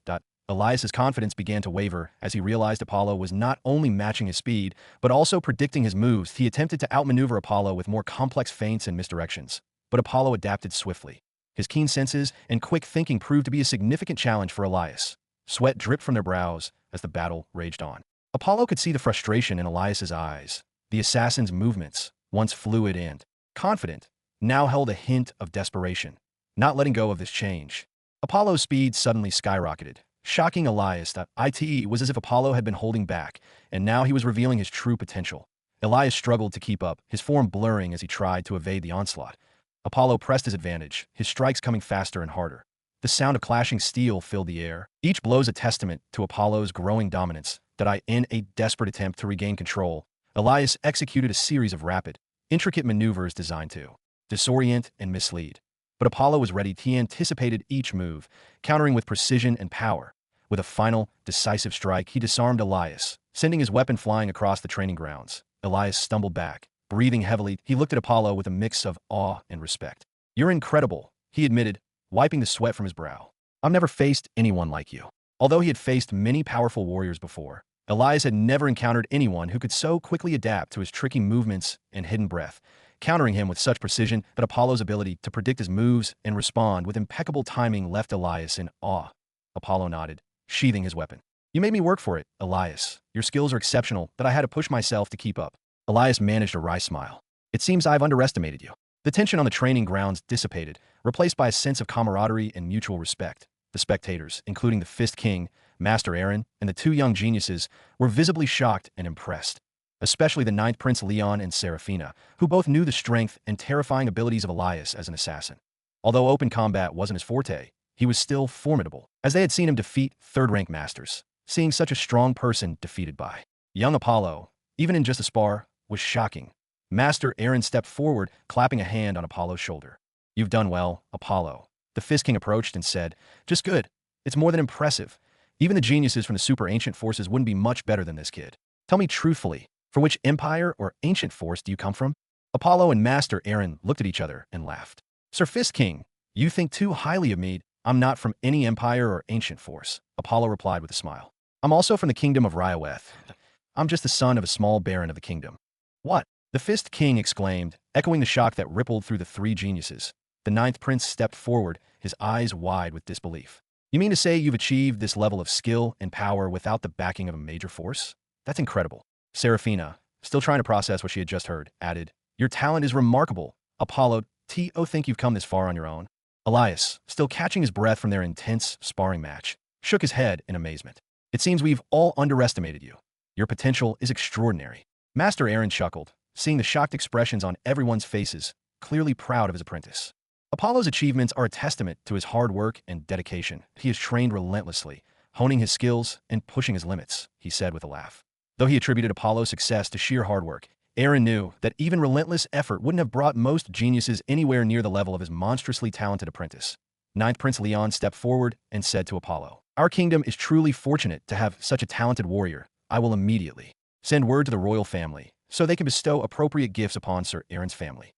Elias's confidence began to waver as he realized Apollo was not only matching his speed, but also predicting his moves. He attempted to outmaneuver Apollo with more complex feints and misdirections, but Apollo adapted swiftly. His keen senses and quick thinking proved to be a significant challenge for Elias. Sweat dripped from their brows as the battle raged on. Apollo could see the frustration in Elias's eyes. The assassin's movements, once fluid and confident, now held a hint of desperation. Not letting go of this change, Apollo's speed suddenly skyrocketed, shocking Elias. It was as if Apollo had been holding back, and now he was revealing his true potential. Elias struggled to keep up, his form blurring as he tried to evade the onslaught. Apollo pressed his advantage, his strikes coming faster and harder. The sound of clashing steel filled the air. Each blow's a testament to Apollo's growing dominance. In a desperate attempt to regain control, Elias executed a series of rapid, intricate maneuvers designed to disorient and mislead. But Apollo was ready. He anticipated each move, countering with precision and power. With a final, decisive strike, he disarmed Elias, sending his weapon flying across the training grounds. Elias stumbled back, breathing heavily. He looked at Apollo with a mix of awe and respect. You're incredible, he admitted, wiping the sweat from his brow. I've never faced anyone like you. Although he had faced many powerful warriors before, Elias had never encountered anyone who could so quickly adapt to his tricky movements and hidden breath, countering him with such precision that Apollo's ability to predict his moves and respond with impeccable timing left Elias in awe. Apollo nodded, sheathing his weapon. You made me work for it, Elias. Your skills are exceptional, but I had to push myself to keep up. Elias managed a wry smile. It seems I've underestimated you. The tension on the training grounds dissipated, replaced by a sense of camaraderie and mutual respect. The spectators, including the Fist King, Master Aaron, and the two young geniuses, were visibly shocked and impressed. Especially the Ninth Prince Leon and Seraphina, who both knew the strength and terrifying abilities of Elias as an assassin. Although open combat wasn't his forte, he was still formidable, as they had seen him defeat third-rank masters. Seeing such a strong person defeated by young Apollo, even in just a spar, was shocking. Master Aaron stepped forward, clapping a hand on Apollo's shoulder. You've done well, Apollo. The Fist King approached and said, just good. It's more than impressive. Even the geniuses from the super ancient forces wouldn't be much better than this kid. Tell me truthfully, for which empire or ancient force do you come from? Apollo and Master Aaron looked at each other and laughed. Sir Fist King, you think too highly of me. I'm not from any empire or ancient force, Apollo replied with a smile. I'm also from the kingdom of Ryaweth. I'm just the son of a small baron of the kingdom. What? The Fist King exclaimed, echoing the shock that rippled through the three geniuses. The Ninth Prince stepped forward, his eyes wide with disbelief. You mean to say you've achieved this level of skill and power without the backing of a major force? That's incredible. Seraphina, still trying to process what she had just heard, added, "Your talent is remarkable. Apollo, think you've come this far on your own?" Elias, still catching his breath from their intense sparring match, shook his head in amazement. "It seems we've all underestimated you. Your potential is extraordinary." Master Aaron chuckled, seeing the shocked expressions on everyone's faces, clearly proud of his apprentice. Apollo's achievements are a testament to his hard work and dedication. He has trained relentlessly, honing his skills and pushing his limits, he said with a laugh. Though he attributed Apollo's success to sheer hard work, Aaron knew that even relentless effort wouldn't have brought most geniuses anywhere near the level of his monstrously talented apprentice. Ninth Prince Leon stepped forward and said to Apollo, "Our kingdom is truly fortunate to have such a talented warrior. I will immediately send word to the royal family so they can bestow appropriate gifts upon Sir Aaron's family."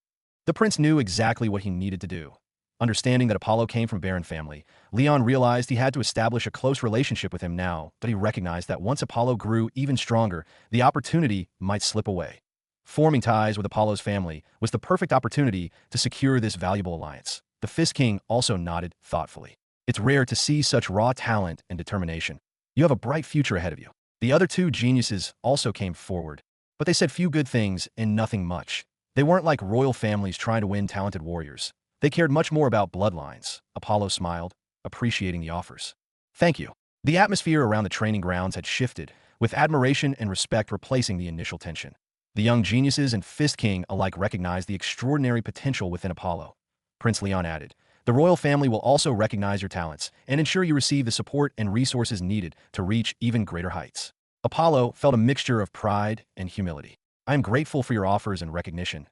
The prince knew exactly what he needed to do. Understanding that Apollo came from Baron family, Leon realized he had to establish a close relationship with him now, but he recognized that once Apollo grew even stronger, the opportunity might slip away. Forming ties with Apollo's family was the perfect opportunity to secure this valuable alliance. The Fist King also nodded thoughtfully. "It's rare to see such raw talent and determination. You have a bright future ahead of you." The other two geniuses also came forward, but they said few good things and nothing much. They weren't like royal families trying to win talented warriors. They cared much more about bloodlines. Apollo smiled, appreciating the offers. "Thank you." The atmosphere around the training grounds had shifted, with admiration and respect replacing the initial tension. The young geniuses and Fist King alike recognized the extraordinary potential within Apollo. Prince Leon added, "The royal family will also recognize your talents and ensure you receive the support and resources needed to reach even greater heights." Apollo felt a mixture of pride and humility. "I am grateful for your offers and recognition.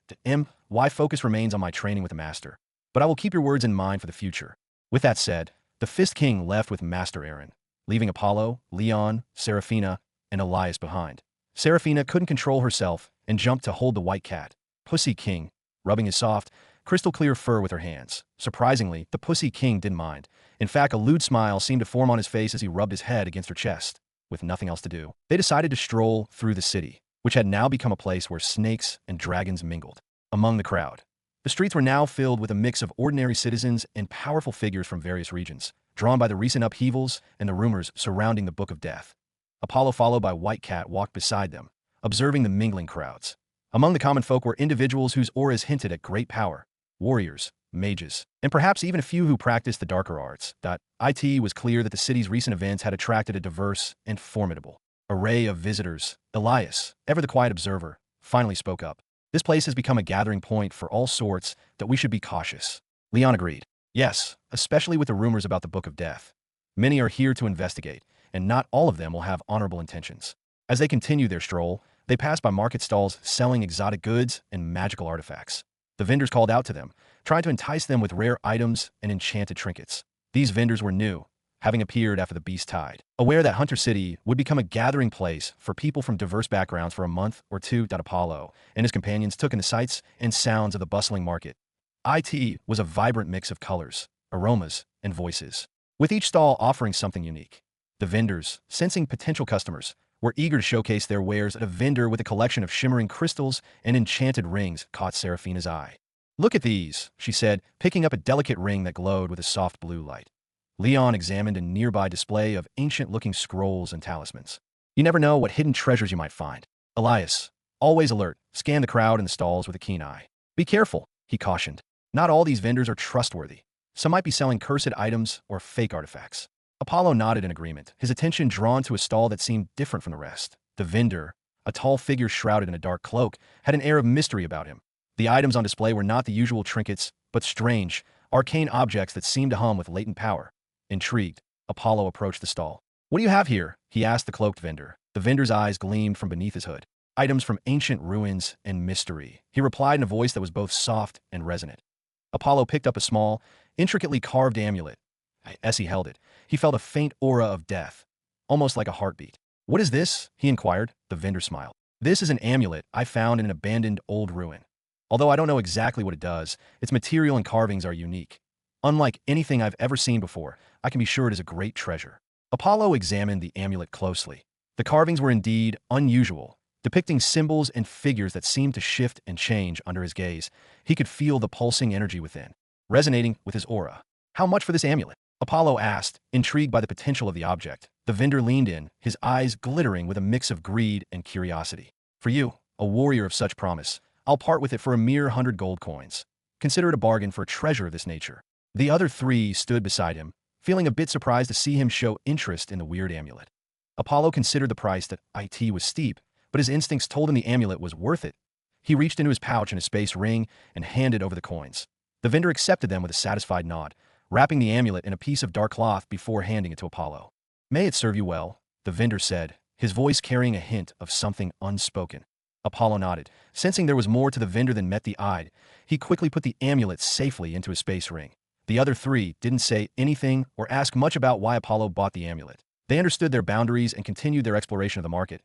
My focus remains on my training with the master, but I will keep your words in mind for the future." With that said, the Fist King left with Master Aaron, leaving Apollo, Leon, Seraphina, and Elias behind. Seraphina couldn't control herself and jumped to hold the white cat, Pussy King, rubbing his soft, crystal-clear fur with her hands. Surprisingly, the Pussy King didn't mind. In fact, a lewd smile seemed to form on his face as he rubbed his head against her chest. With nothing else to do, they decided to stroll through the city, which had now become a place where snakes and dragons mingled. Among the crowd, the streets were now filled with a mix of ordinary citizens and powerful figures from various regions, drawn by the recent upheavals and the rumors surrounding the Book of Death. Apollo, followed by White Cat, walked beside them, observing the mingling crowds. Among the common folk were individuals whose auras hinted at great power, warriors, mages, and perhaps even a few who practiced the darker arts. It was clear that the city's recent events had attracted a diverse and formidable array of visitors. Elias, ever the quiet observer, finally spoke up. "This place has become a gathering point for all sorts, that we should be cautious." Leon agreed. "Yes, especially with the rumors about the Book of Death. Many are here to investigate, and not all of them will have honorable intentions." As they continued their stroll, they passed by market stalls selling exotic goods and magical artifacts. The vendors called out to them, trying to entice them with rare items and enchanted trinkets. These vendors were new, having appeared after the beast tide. Aware that Hunter City would become a gathering place for people from diverse backgrounds for a month or two, Apollo and his companions took in the sights and sounds of the bustling market. It was a vibrant mix of colors, aromas, and voices, with each stall offering something unique. The vendors, sensing potential customers, were eager to showcase their wares. A vendor with a collection of shimmering crystals and enchanted rings caught Seraphina's eye. "Look at these," she said, picking up a delicate ring that glowed with a soft blue light. Leon examined a nearby display of ancient-looking scrolls and talismans. "You never know what hidden treasures you might find." Elias, always alert, scanned the crowd in the stalls with a keen eye. "Be careful," he cautioned. "Not all these vendors are trustworthy. Some might be selling cursed items or fake artifacts." Apollo nodded in agreement, his attention drawn to a stall that seemed different from the rest. The vendor, a tall figure shrouded in a dark cloak, had an air of mystery about him. The items on display were not the usual trinkets, but strange, arcane objects that seemed to hum with latent power. Intrigued, Apollo approached the stall. "What do you have here?" he asked the cloaked vendor. The vendor's eyes gleamed from beneath his hood. "Items from ancient ruins and mystery," he replied in a voice that was both soft and resonant. Apollo picked up a small, intricately carved amulet. As he held it, he felt a faint aura of death, almost like a heartbeat. "What is this?" he inquired. The vendor smiled. "This is an amulet I found in an abandoned old ruin. Although I don't know exactly what it does, its material and carvings are unique. Unlike anything I've ever seen before, I can be sure it is a great treasure." Apollo examined the amulet closely. The carvings were indeed unusual, depicting symbols and figures that seemed to shift and change under his gaze. He could feel the pulsing energy within, resonating with his aura. "How much for this amulet?" Apollo asked, intrigued by the potential of the object. The vendor leaned in, his eyes glittering with a mix of greed and curiosity. "For you, a warrior of such promise. I'll part with it for a mere 100 gold coins. Consider it a bargain for a treasure of this nature." The other three stood beside him, feeling a bit surprised to see him show interest in the weird amulet. Apollo considered the price that it was steep, but his instincts told him the amulet was worth it. He reached into his pouch and his space ring and handed over the coins. The vendor accepted them with a satisfied nod, wrapping the amulet in a piece of dark cloth before handing it to Apollo. "May it serve you well," the vendor said, his voice carrying a hint of something unspoken. Apollo nodded. Sensing there was more to the vendor than met the eye, he quickly put the amulet safely into his space ring. The other three didn't say anything or ask much about why Apollo bought the amulet. They understood their boundaries and continued their exploration of the market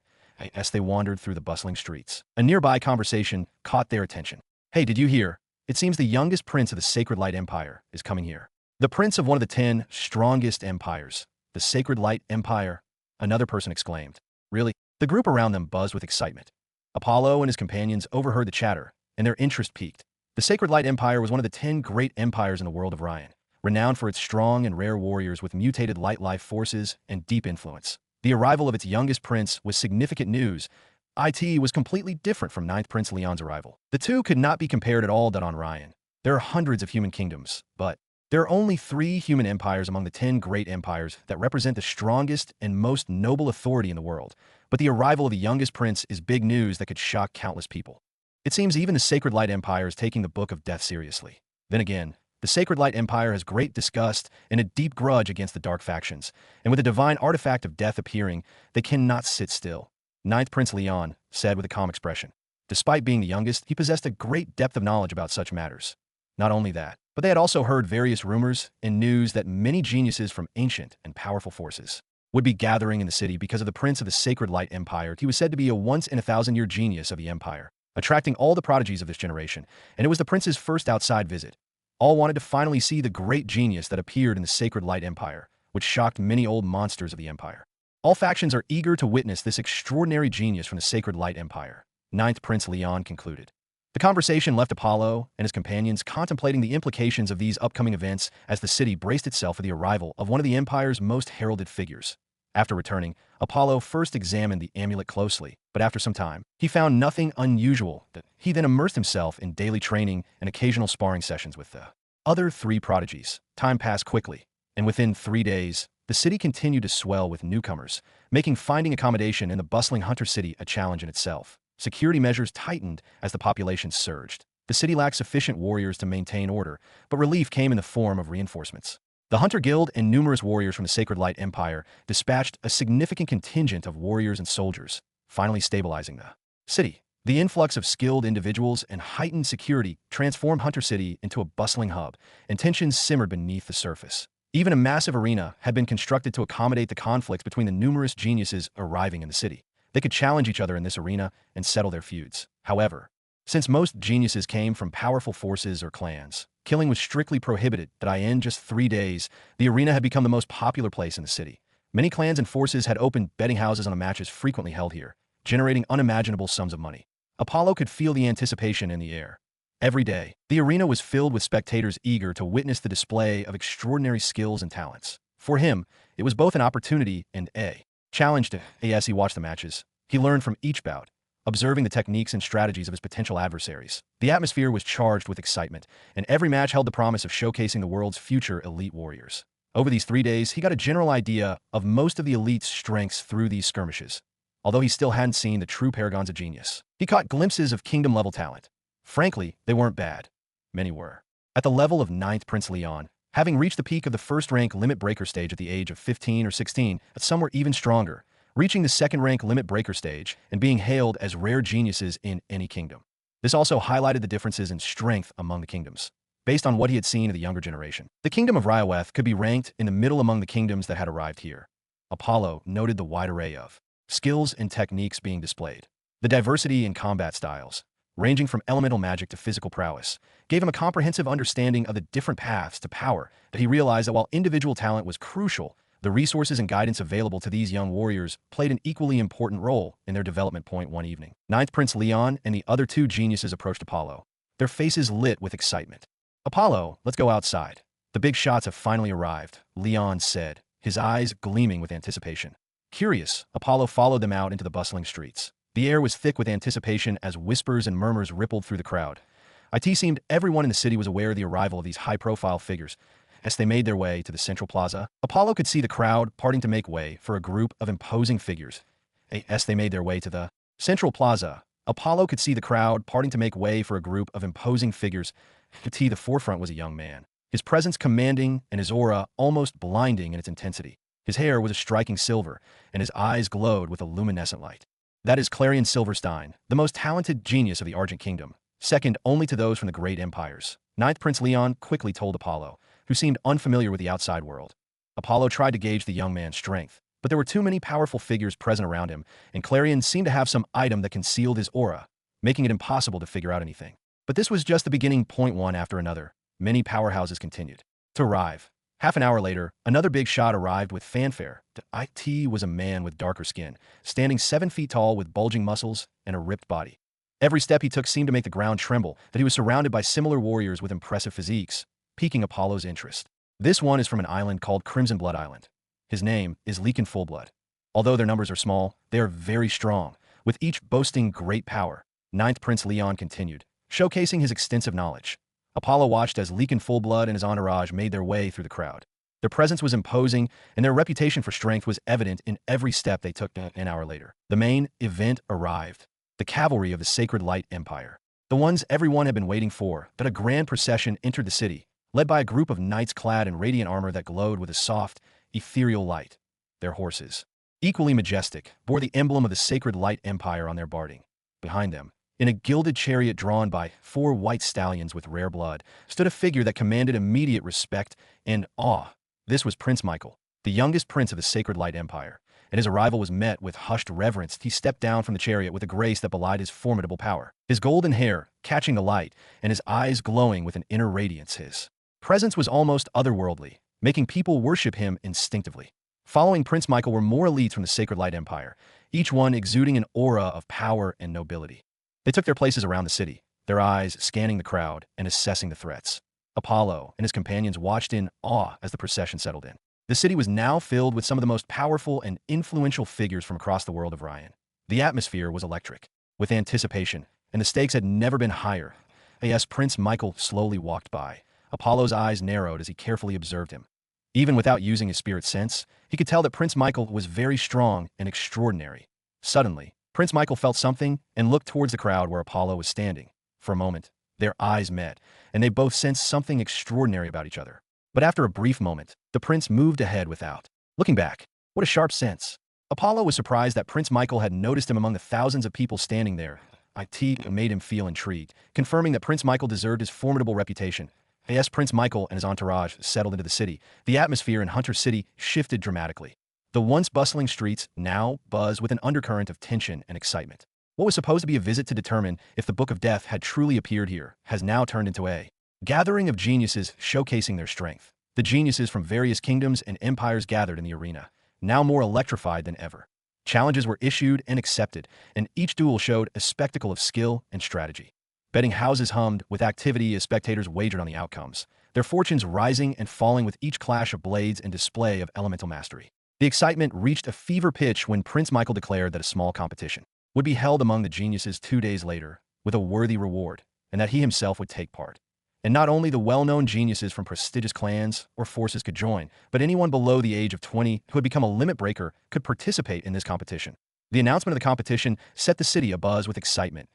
as they wandered through the bustling streets. A nearby conversation caught their attention. "Hey, did you hear? It seems the youngest prince of the Sacred Light Empire is coming here. The prince of one of the 10 strongest empires. The Sacred Light Empire," another person exclaimed. "Really?" The group around them buzzed with excitement. Apollo and his companions overheard the chatter, and their interest peaked. The Sacred Light Empire was one of the 10 great empires in the world of Ryan, renowned for its strong and rare warriors with mutated light life forces and deep influence. The arrival of its youngest prince was significant news. It was completely different from 9th Prince Leon's arrival. The two could not be compared at all on Ryan. There are hundreds of human kingdoms, but there are only 3 human empires among the 10 great empires that represent the strongest and most noble authority in the world. But the arrival of the youngest prince is big news that could shock countless people. It seems even the Sacred Light Empire is taking the Book of Death seriously. Then again, the Sacred Light Empire has great disgust and a deep grudge against the dark factions, and with the divine artifact of death appearing, they cannot sit still. 9th Prince Leon said with a calm expression. Despite being the youngest, he possessed a great depth of knowledge about such matters. Not only that, but they had also heard various rumors and news that many geniuses from ancient and powerful forces would be gathering in the city because of the Prince of the Sacred Light Empire. He was said to be a once-in-a-thousand-year genius of the empire, attracting all the prodigies of this generation, and it was the prince's first outside visit. All wanted to finally see the great genius that appeared in the Sacred Light Empire, which shocked many old monsters of the empire. All factions are eager to witness this extraordinary genius from the Sacred Light Empire, 9th Prince Leon concluded. The conversation left Apollo and his companions contemplating the implications of these upcoming events as the city braced itself for the arrival of one of the empire's most heralded figures. After returning, Apollo first examined the amulet closely, but after some time, he found nothing unusual. He then immersed himself in daily training and occasional sparring sessions with the other 3 prodigies. Time passed quickly, and within 3 days, the city continued to swell with newcomers, making finding accommodation in the bustling Hunter City a challenge in itself. Security measures tightened as the population surged. The city lacked sufficient warriors to maintain order, but relief came in the form of reinforcements. The Hunter Guild and numerous warriors from the Sacred Light Empire dispatched a significant contingent of warriors and soldiers, finally stabilizing the city. The influx of skilled individuals and heightened security transformed Hunter City into a bustling hub, and tensions simmered beneath the surface. Even a massive arena had been constructed to accommodate the conflicts between the numerous geniuses arriving in the city. They could challenge each other in this arena and settle their feuds. However, since most geniuses came from powerful forces or clans, killing was strictly prohibited. In just 3 days, the arena had become the most popular place in the city. Many clans and forces had opened betting houses on the matches frequently held here, generating unimaginable sums of money. Apollo could feel the anticipation in the air. Every day, the arena was filled with spectators eager to witness the display of extraordinary skills and talents. For him, it was both an opportunity and a challenge as he watched the matches. He learned from each bout, observing the techniques and strategies of his potential adversaries. The atmosphere was charged with excitement, and every match held the promise of showcasing the world's future elite warriors. Over these 3 days, he got a general idea of most of the elite's strengths through these skirmishes. Although he still hadn't seen the true paragons of genius, he caught glimpses of kingdom-level talent. Frankly, they weren't bad. Many were. At the level of 9th Prince Leon, having reached the peak of the first-rank limit breaker stage at the age of 15 or 16, some were even stronger, reaching the second-rank limit breaker stage and being hailed as rare geniuses in any kingdom. This also highlighted the differences in strength among the kingdoms, based on what he had seen of the younger generation. The kingdom of Ryaweth could be ranked in the middle among the kingdoms that had arrived here. Apollo noted the wide array of skills and techniques being displayed. The diversity in combat styles, ranging from elemental magic to physical prowess, gave him a comprehensive understanding of the different paths to power. That he realized that while individual talent was crucial, the resources and guidance available to these young warriors played an equally important role in their development. One evening, 9th Prince Leon and the other 2 geniuses approached Apollo, their faces lit with excitement. "Apollo, let's go outside. The big shots have finally arrived," Leon said, his eyes gleaming with anticipation. Curious, Apollo followed them out into the bustling streets. The air was thick with anticipation as whispers and murmurs rippled through the crowd. It seemed everyone in the city was aware of the arrival of these high-profile figures. As they made their way to the central plaza, Apollo could see the crowd parting to make way for a group of imposing figures. As they made their way to the central plaza, Apollo could see the crowd parting to make way for a group of imposing figures. The forefront was a young man, his presence commanding and his aura almost blinding in its intensity. His hair was a striking silver, and his eyes glowed with a luminescent light. That is Clarion Silverstein, the most talented genius of the Argent Kingdom, second only to those from the great empires. Ninth Prince Leon quickly told Apollo, who seemed unfamiliar with the outside world. Apollo tried to gauge the young man's strength, but there were too many powerful figures present around him, and Clarion seemed to have some item that concealed his aura, making it impossible to figure out anything. But this was just the beginning. Point one after another, many powerhouses continued to arrive. Half an hour later, another big shot arrived with fanfare. It was a man with darker skin, standing 7 feet tall with bulging muscles and a ripped body. Every step he took seemed to make the ground tremble, that he was surrounded by similar warriors with impressive physiques, piquing Apollo's interest. This one is from an island called Crimson Blood Island. His name is Leakin Fullblood. Although their numbers are small, they are very strong, with each boasting great power. Ninth Prince Leon continued, showcasing his extensive knowledge. Apollo watched as Leakin Fullblood and his entourage made their way through the crowd. Their presence was imposing, and their reputation for strength was evident in every step they took. An hour later, the main event arrived. The cavalry of the Sacred Light Empire. The ones everyone had been waiting for. That a grand procession entered the city, led by a group of knights clad in radiant armor that glowed with a soft, ethereal light. Their horses, equally majestic, bore the emblem of the Sacred Light Empire on their barding. Behind them, in a gilded chariot drawn by 4 white stallions with rare blood, stood a figure that commanded immediate respect and awe. This was Prince Michael, the youngest prince of the Sacred Light Empire, and his arrival was met with hushed reverence. He stepped down from the chariot with a grace that belied his formidable power, his golden hair catching the light and his eyes glowing with an inner radiance. His presence was almost otherworldly, making people worship him instinctively. Following Prince Michael were more elites from the Sacred Light Empire, each one exuding an aura of power and nobility. They took their places around the city, their eyes scanning the crowd and assessing the threats. Apollo and his companions watched in awe as the procession settled in. The city was now filled with some of the most powerful and influential figures from across the world of Ryan. The atmosphere was electric, with anticipation, and the stakes had never been higher. As Prince Michael slowly walked by, Apollo's eyes narrowed as he carefully observed him. Even without using his spirit sense, he could tell that Prince Michael was very strong and extraordinary. Suddenly, Prince Michael felt something and looked towards the crowd where Apollo was standing. For a moment, their eyes met, and they both sensed something extraordinary about each other. But after a brief moment, the prince moved ahead without looking back. What a sharp sense. Apollo was surprised that Prince Michael had noticed him among the thousands of people standing there. It made him feel intrigued, confirming that Prince Michael deserved his formidable reputation. As Prince Michael and his entourage settled into the city, the atmosphere in Hunter City shifted dramatically. The once bustling streets now buzzed with an undercurrent of tension and excitement. What was supposed to be a visit to determine if the Book of Death had truly appeared here has now turned into a gathering of geniuses showcasing their strength. The geniuses from various kingdoms and empires gathered in the arena, now more electrified than ever. Challenges were issued and accepted, and each duel showed a spectacle of skill and strategy. Betting houses hummed with activity as spectators wagered on the outcomes, their fortunes rising and falling with each clash of blades and display of elemental mastery. The excitement reached a fever pitch when Prince Michael declared that a small competition would be held among the geniuses 2 days later, with a worthy reward, and that he himself would take part. And not only the well-known geniuses from prestigious clans or forces could join, but anyone below the age of 20 who had become a limit breaker could participate in this competition. The announcement of the competition set the city abuzz with excitement.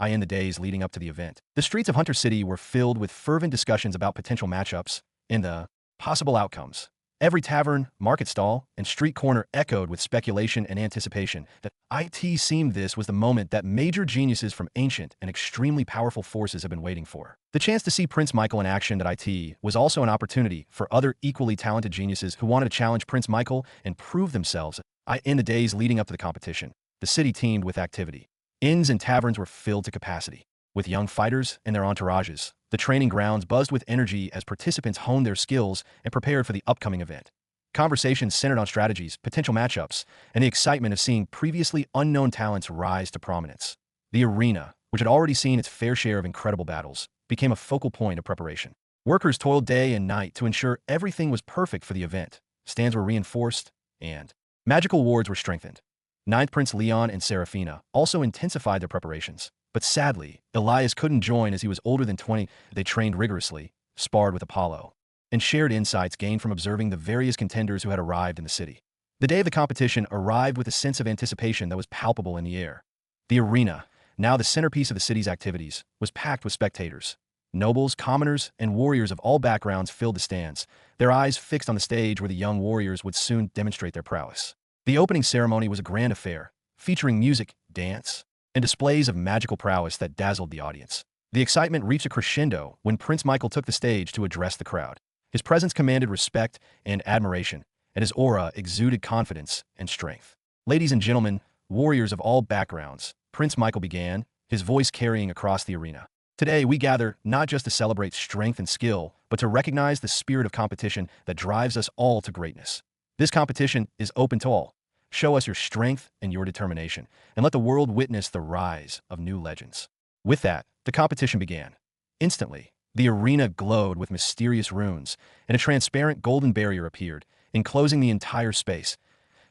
In the days leading up to the event, the streets of Hunter City were filled with fervent discussions about potential matchups and the possible outcomes. Every tavern, market stall, and street corner echoed with speculation and anticipation that it seemed this was the moment that major geniuses from ancient and extremely powerful forces had been waiting for. The chance to see Prince Michael in action at IT was also an opportunity for other equally talented geniuses who wanted to challenge Prince Michael and prove themselves. In the days leading up to the competition, the city teemed with activity. Inns and taverns were filled to capacity, with young fighters and their entourages. The training grounds buzzed with energy as participants honed their skills and prepared for the upcoming event. Conversations centered on strategies, potential matchups, and the excitement of seeing previously unknown talents rise to prominence. The arena, which had already seen its fair share of incredible battles, became a focal point of preparation. Workers toiled day and night to ensure everything was perfect for the event. Stands were reinforced, and magical wards were strengthened. Ninth Prince Leon and Serafina also intensified their preparations. But sadly, Elias couldn't join as he was older than 20. They trained rigorously, sparred with Apollo, and shared insights gained from observing the various contenders who had arrived in the city. The day of the competition arrived with a sense of anticipation that was palpable in the air. The arena, now the centerpiece of the city's activities, was packed with spectators. Nobles, commoners, and warriors of all backgrounds filled the stands, their eyes fixed on the stage where the young warriors would soon demonstrate their prowess. The opening ceremony was a grand affair, featuring music, dance, and displays of magical prowess that dazzled the audience. The excitement reached a crescendo when Prince Michael took the stage to address the crowd. His presence commanded respect and admiration, and his aura exuded confidence and strength. Ladies and gentlemen, warriors of all backgrounds, Prince Michael began, his voice carrying across the arena. Today, we gather not just to celebrate strength and skill, but to recognize the spirit of competition that drives us all to greatness. This competition is open to all. Show us your strength and your determination, and let the world witness the rise of new legends. With that, the competition began. Instantly, the arena glowed with mysterious runes, and a transparent golden barrier appeared, enclosing the entire space.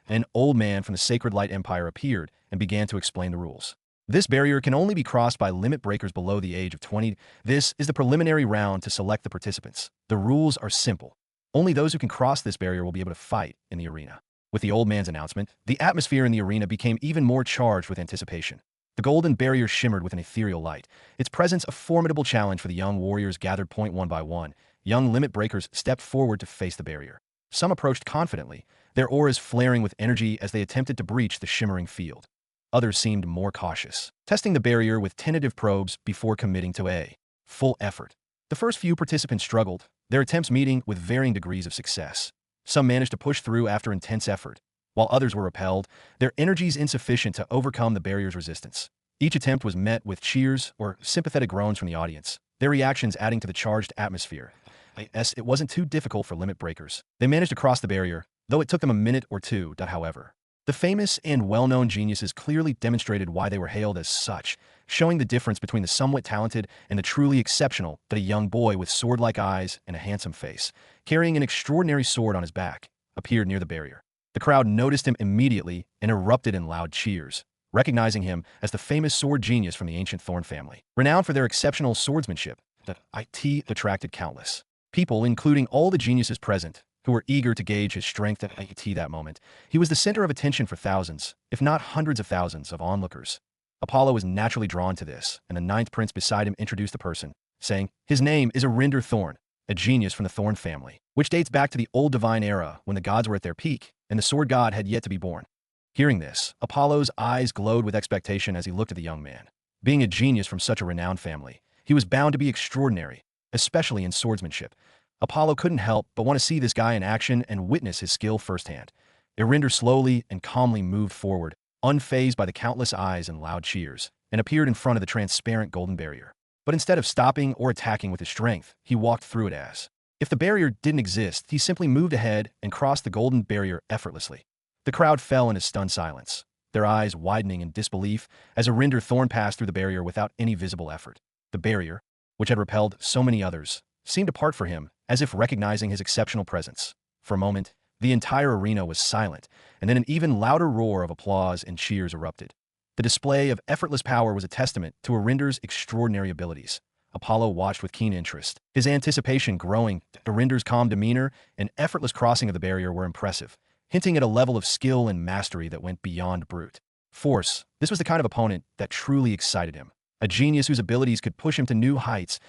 An old man from the Sacred Light Empire appeared and began to explain the rules. This barrier can only be crossed by limit breakers below the age of 20. This is the preliminary round to select the participants. The rules are simple. Only those who can cross this barrier will be able to fight in the arena. With the old man's announcement, the atmosphere in the arena became even more charged with anticipation. The golden barrier shimmered with an ethereal light, its presence a formidable challenge for the young warriors gathered point one by one. Young limit breakers stepped forward to face the barrier. Some approached confidently, their auras flaring with energy as they attempted to breach the shimmering field. Others seemed more cautious, testing the barrier with tentative probes before committing to a full effort. The first few participants struggled, their attempts meeting with varying degrees of success. Some managed to push through after intense effort, while others were repelled, their energies insufficient to overcome the barrier's resistance. Each attempt was met with cheers or sympathetic groans from the audience, their reactions adding to the charged atmosphere. It wasn't too difficult for limit breakers. They managed to cross the barrier, though it took them a minute or two. However, the famous and well-known geniuses clearly demonstrated why they were hailed as such, showing the difference between the somewhat talented and the truly exceptional. That a young boy with sword-like eyes and a handsome face, carrying an extraordinary sword on his back, appeared near the barrier. The crowd noticed him immediately and erupted in loud cheers, recognizing him as the famous sword genius from the ancient Thorn family. Renowned for their exceptional swordsmanship, the IT attracted countless people, including all the geniuses present, who were eager to gauge his strength at IT that moment. He was the center of attention for thousands, if not hundreds of thousands, of onlookers. Apollo was naturally drawn to this, and the ninth prince beside him introduced the person, saying, "His name is Arinder Thorn, a genius from the Thorn family, which dates back to the old divine era when the gods were at their peak, and the sword god had yet to be born." Hearing this, Apollo's eyes glowed with expectation as he looked at the young man. Being a genius from such a renowned family, he was bound to be extraordinary, especially in swordsmanship. Apollo couldn't help but want to see this guy in action and witness his skill firsthand. Arinder slowly and calmly moved forward, unfazed by the countless eyes and loud cheers, and appeared in front of the transparent golden barrier. But instead of stopping or attacking with his strength, he walked through it as if the barrier didn't exist. He simply moved ahead and crossed the golden barrier effortlessly. The crowd fell into stunned silence, their eyes widening in disbelief as Arinder Thorn passed through the barrier without any visible effort. The barrier, which had repelled so many others, seemed apart for him, as if recognizing his exceptional presence. For a moment, the entire arena was silent, and then an even louder roar of applause and cheers erupted. The display of effortless power was a testament to Arinder's extraordinary abilities. Apollo watched with keen interest, his anticipation growing. Arinder's calm demeanor and effortless crossing of the barrier were impressive, hinting at a level of skill and mastery that went beyond brute force. This was the kind of opponent that truly excited him, a genius whose abilities could push him to new heights.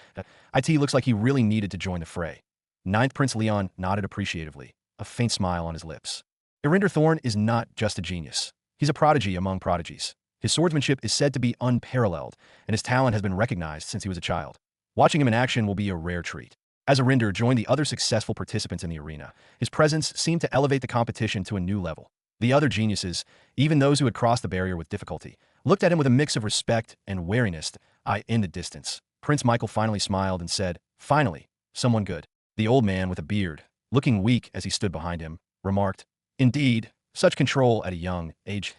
IT looks like he really needed to join the fray. Ninth Prince Leon nodded appreciatively, a faint smile on his lips. Arinder Thorn is not just a genius. He's a prodigy among prodigies. His swordsmanship is said to be unparalleled, and his talent has been recognized since he was a child. Watching him in action will be a rare treat. As Arinder joined the other successful participants in the arena, his presence seemed to elevate the competition to a new level. The other geniuses, even those who had crossed the barrier with difficulty, looked at him with a mix of respect and wariness. In the distance, Prince Michael finally smiled and said, "Finally, someone good." The old man with a beard, looking weak as he stood behind him, remarked, "Indeed, such control at a young age.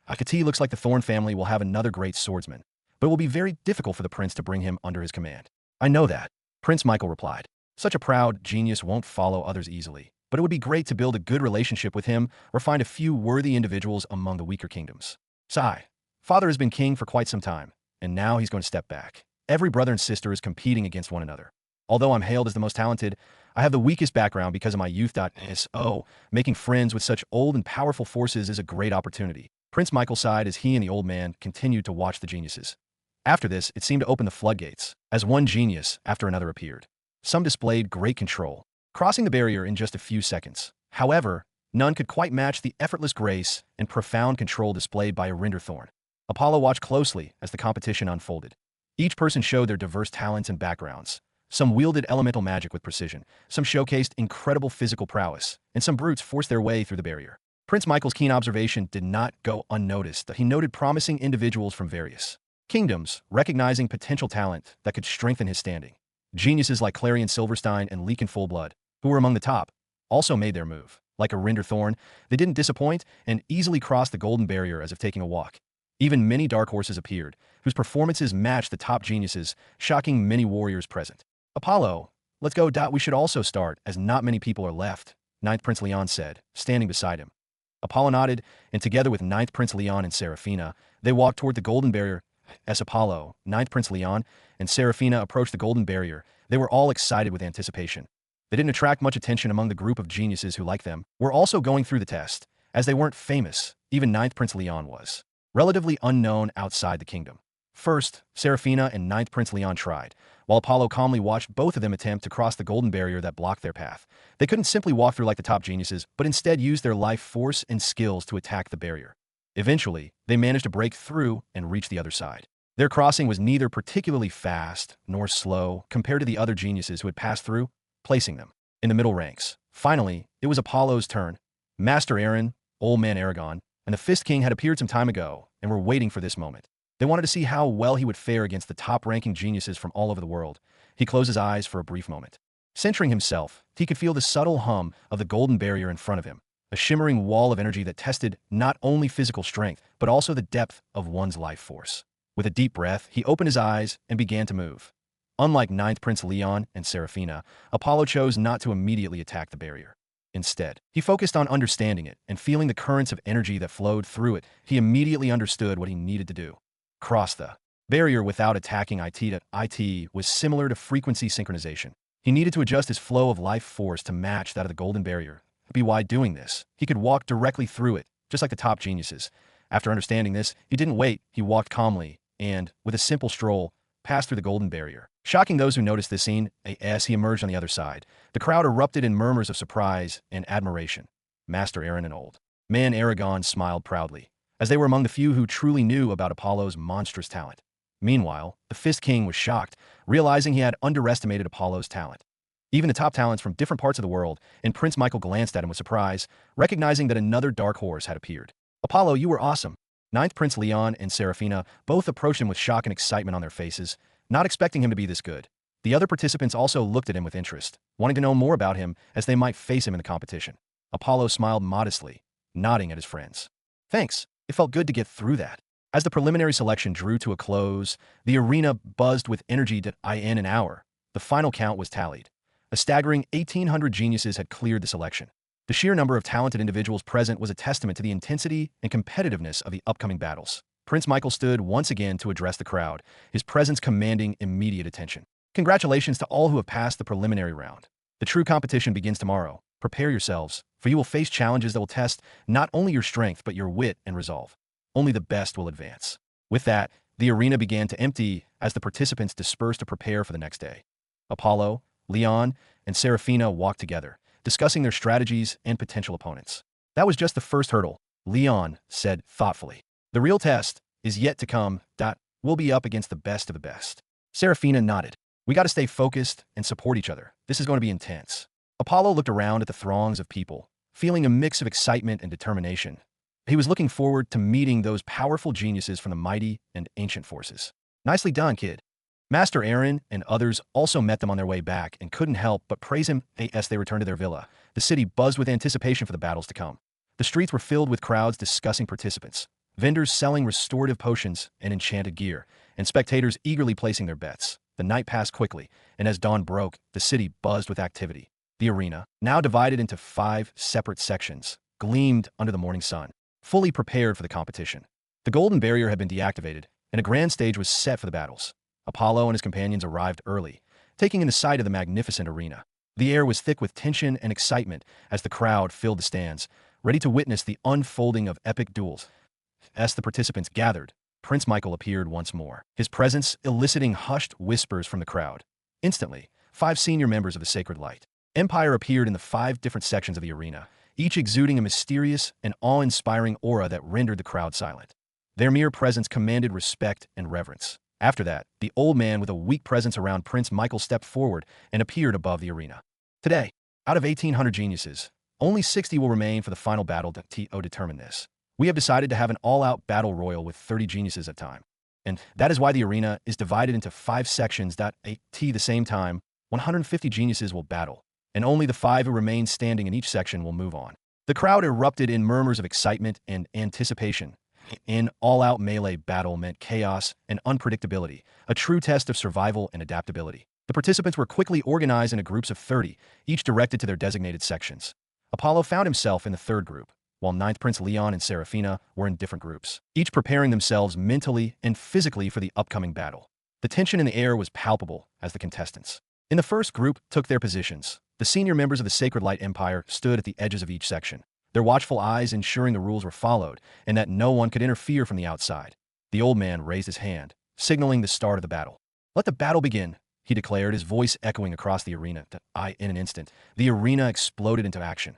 Akati looks like the Thorn family will have another great swordsman, but it will be very difficult for the prince to bring him under his command." "I know that," Prince Michael replied. "Such a proud genius won't follow others easily. but it would be great to build a good relationship with him or find a few worthy individuals among the weaker kingdoms. Sigh. Father has been king for quite some time, and now he's going to step back. Every brother and sister is competing against one another. Although I'm hailed as the most talented, I have the weakest background because of my youth. So, making friends with such old and powerful forces is a great opportunity. Prince Michael sighed as he and the old man continued to watch the geniuses. After this, it seemed to open the floodgates, as one genius after another appeared. Some displayed great control, crossing the barrier in just a few seconds. However, none could quite match the effortless grace and profound control displayed by Thorn. Apollo watched closely as the competition unfolded. Each person showed their diverse talents and backgrounds. Some wielded elemental magic with precision, some showcased incredible physical prowess, and some brutes forced their way through the barrier. Prince Michael's keen observation did not go unnoticed that he noted promising individuals from various kingdoms, recognizing potential talent that could strengthen his standing. Geniuses like Clarion Silverstein and Leakin Fullblood, who were among the top, also made their move. Like Thorn, they didn't disappoint and easily crossed the golden barrier as if taking a walk. Even many dark horses appeared, whose performances matched the top geniuses, shocking many warriors present. Apollo, let's go. We should also start, as not many people are left, Ninth Prince Leon said, standing beside him. Apollo nodded, and together with Ninth Prince Leon and Seraphina, they walked toward the golden barrier. As Apollo, Ninth Prince Leon, and Seraphina approached the golden barrier, they were all excited with anticipation. They didn't attract much attention among the group of geniuses who, like them, were also going through the test, as they weren't famous. Even Ninth Prince Leon was relatively unknown outside the kingdom. First, Seraphina and Ninth Prince Leon tried, while Apollo calmly watched both of them attempt to cross the golden barrier that blocked their path. They couldn't simply walk through like the top geniuses, but instead used their life force and skills to attack the barrier. Eventually, they managed to break through and reach the other side. Their crossing was neither particularly fast nor slow compared to the other geniuses who had passed through, placing them in the middle ranks. Finally, it was Apollo's turn. Master Aaron, Old Man Aragon, and the Fist King had appeared some time ago and were waiting for this moment. They wanted to see how well he would fare against the top-ranking geniuses from all over the world. He closed his eyes for a brief moment. Centering himself, he could feel the subtle hum of the golden barrier in front of him, a shimmering wall of energy that tested not only physical strength, but also the depth of one's life force. With a deep breath, he opened his eyes and began to move. Unlike Ninth Prince Leon and Seraphina, Apollo chose not to immediately attack the barrier. Instead, he focused on understanding it and feeling the currents of energy that flowed through it. He immediately understood what he needed to do. Cross the barrier without attacking it was similar to frequency synchronization. He needed to adjust his flow of life force to match that of the golden barrier. By doing this, he could walk directly through it, just like the top geniuses. After understanding this, he didn't wait. He walked calmly and, with a simple stroll, passed through the golden barrier. Shocking those who noticed this scene, as he emerged on the other side, the crowd erupted in murmurs of surprise and admiration. Master Aaron and Old Man Aragon smiled proudly, as they were among the few who truly knew about Apollo's monstrous talent. Meanwhile, the Fist King was shocked, realizing he had underestimated Apollo's talent. Even the top talents from different parts of the world, and Prince Michael glanced at him with surprise, recognizing that another dark horse had appeared. Apollo, you were awesome. Ninth Prince Leon and Seraphina both approached him with shock and excitement on their faces, not expecting him to be this good. The other participants also looked at him with interest, wanting to know more about him as they might face him in the competition. Apollo smiled modestly, nodding at his friends. Thanks, it felt good to get through that. As the preliminary selection drew to a close, the arena buzzed with energy. In an hour, the final count was tallied. A staggering 1,800 geniuses had cleared the selection. The sheer number of talented individuals present was a testament to the intensity and competitiveness of the upcoming battles. Prince Michael stood once again to address the crowd, his presence commanding immediate attention. Congratulations to all who have passed the preliminary round. The true competition begins tomorrow. Prepare yourselves, for you will face challenges that will test not only your strength but your wit and resolve. Only the best will advance. With that, the arena began to empty as the participants dispersed to prepare for the next day. Apollo, Leon, and Seraphina walked together, discussing their strategies and potential opponents. That was just the first hurdle, Leon said thoughtfully. The real test is yet to come. We'll be up against the best of the best. Seraphina nodded. We got to stay focused and support each other. This is going to be intense. Apollo looked around at the throngs of people, feeling a mix of excitement and determination. He was looking forward to meeting those powerful geniuses from the mighty and ancient forces. Nicely done, kid. Master Aaron and others also met them on their way back and couldn't help but praise him as they returned to their villa. The city buzzed with anticipation for the battles to come. The streets were filled with crowds discussing participants, vendors selling restorative potions and enchanted gear, and spectators eagerly placing their bets. The night passed quickly, and as dawn broke, the city buzzed with activity. The arena, now divided into 5 separate sections, gleamed under the morning sun, fully prepared for the competition. The golden barrier had been deactivated, and a grand stage was set for the battles. Apollo and his companions arrived early, taking in the sight of the magnificent arena. The air was thick with tension and excitement as the crowd filled the stands, ready to witness the unfolding of epic duels. As the participants gathered, Prince Michael appeared once more, his presence eliciting hushed whispers from the crowd. Instantly, 5 senior members of the Sacred Light Empire appeared in the 5 different sections of the arena, each exuding a mysterious and awe-inspiring aura that rendered the crowd silent. Their mere presence commanded respect and reverence. After that, the old man with a weak presence around Prince Michael stepped forward and appeared above the arena. Today, out of 1,800 geniuses, only 60 will remain for the final battle to determine this. We have decided to have an all-out battle royal with 30 geniuses at a time. And that is why the arena is divided into 5 sections. At the same time, 150 geniuses will battle, and only the 5 who remain standing in each section will move on. The crowd erupted in murmurs of excitement and anticipation. An all-out melee battle meant chaos and unpredictability, a true test of survival and adaptability. The participants were quickly organized into groups of 30, each directed to their designated sections. Apollo found himself in the 3rd group, while 9th Prince Leon and Seraphina were in different groups, each preparing themselves mentally and physically for the upcoming battle. The tension in the air was palpable as the contestants in the 1st group took their positions. The senior members of the Sacred Light Empire stood at the edges of each section, their watchful eyes ensuring the rules were followed and that no one could interfere from the outside. The old man raised his hand, signaling the start of the battle. "Let the battle begin," he declared, his voice echoing across the arena. In an instant, the arena exploded into action.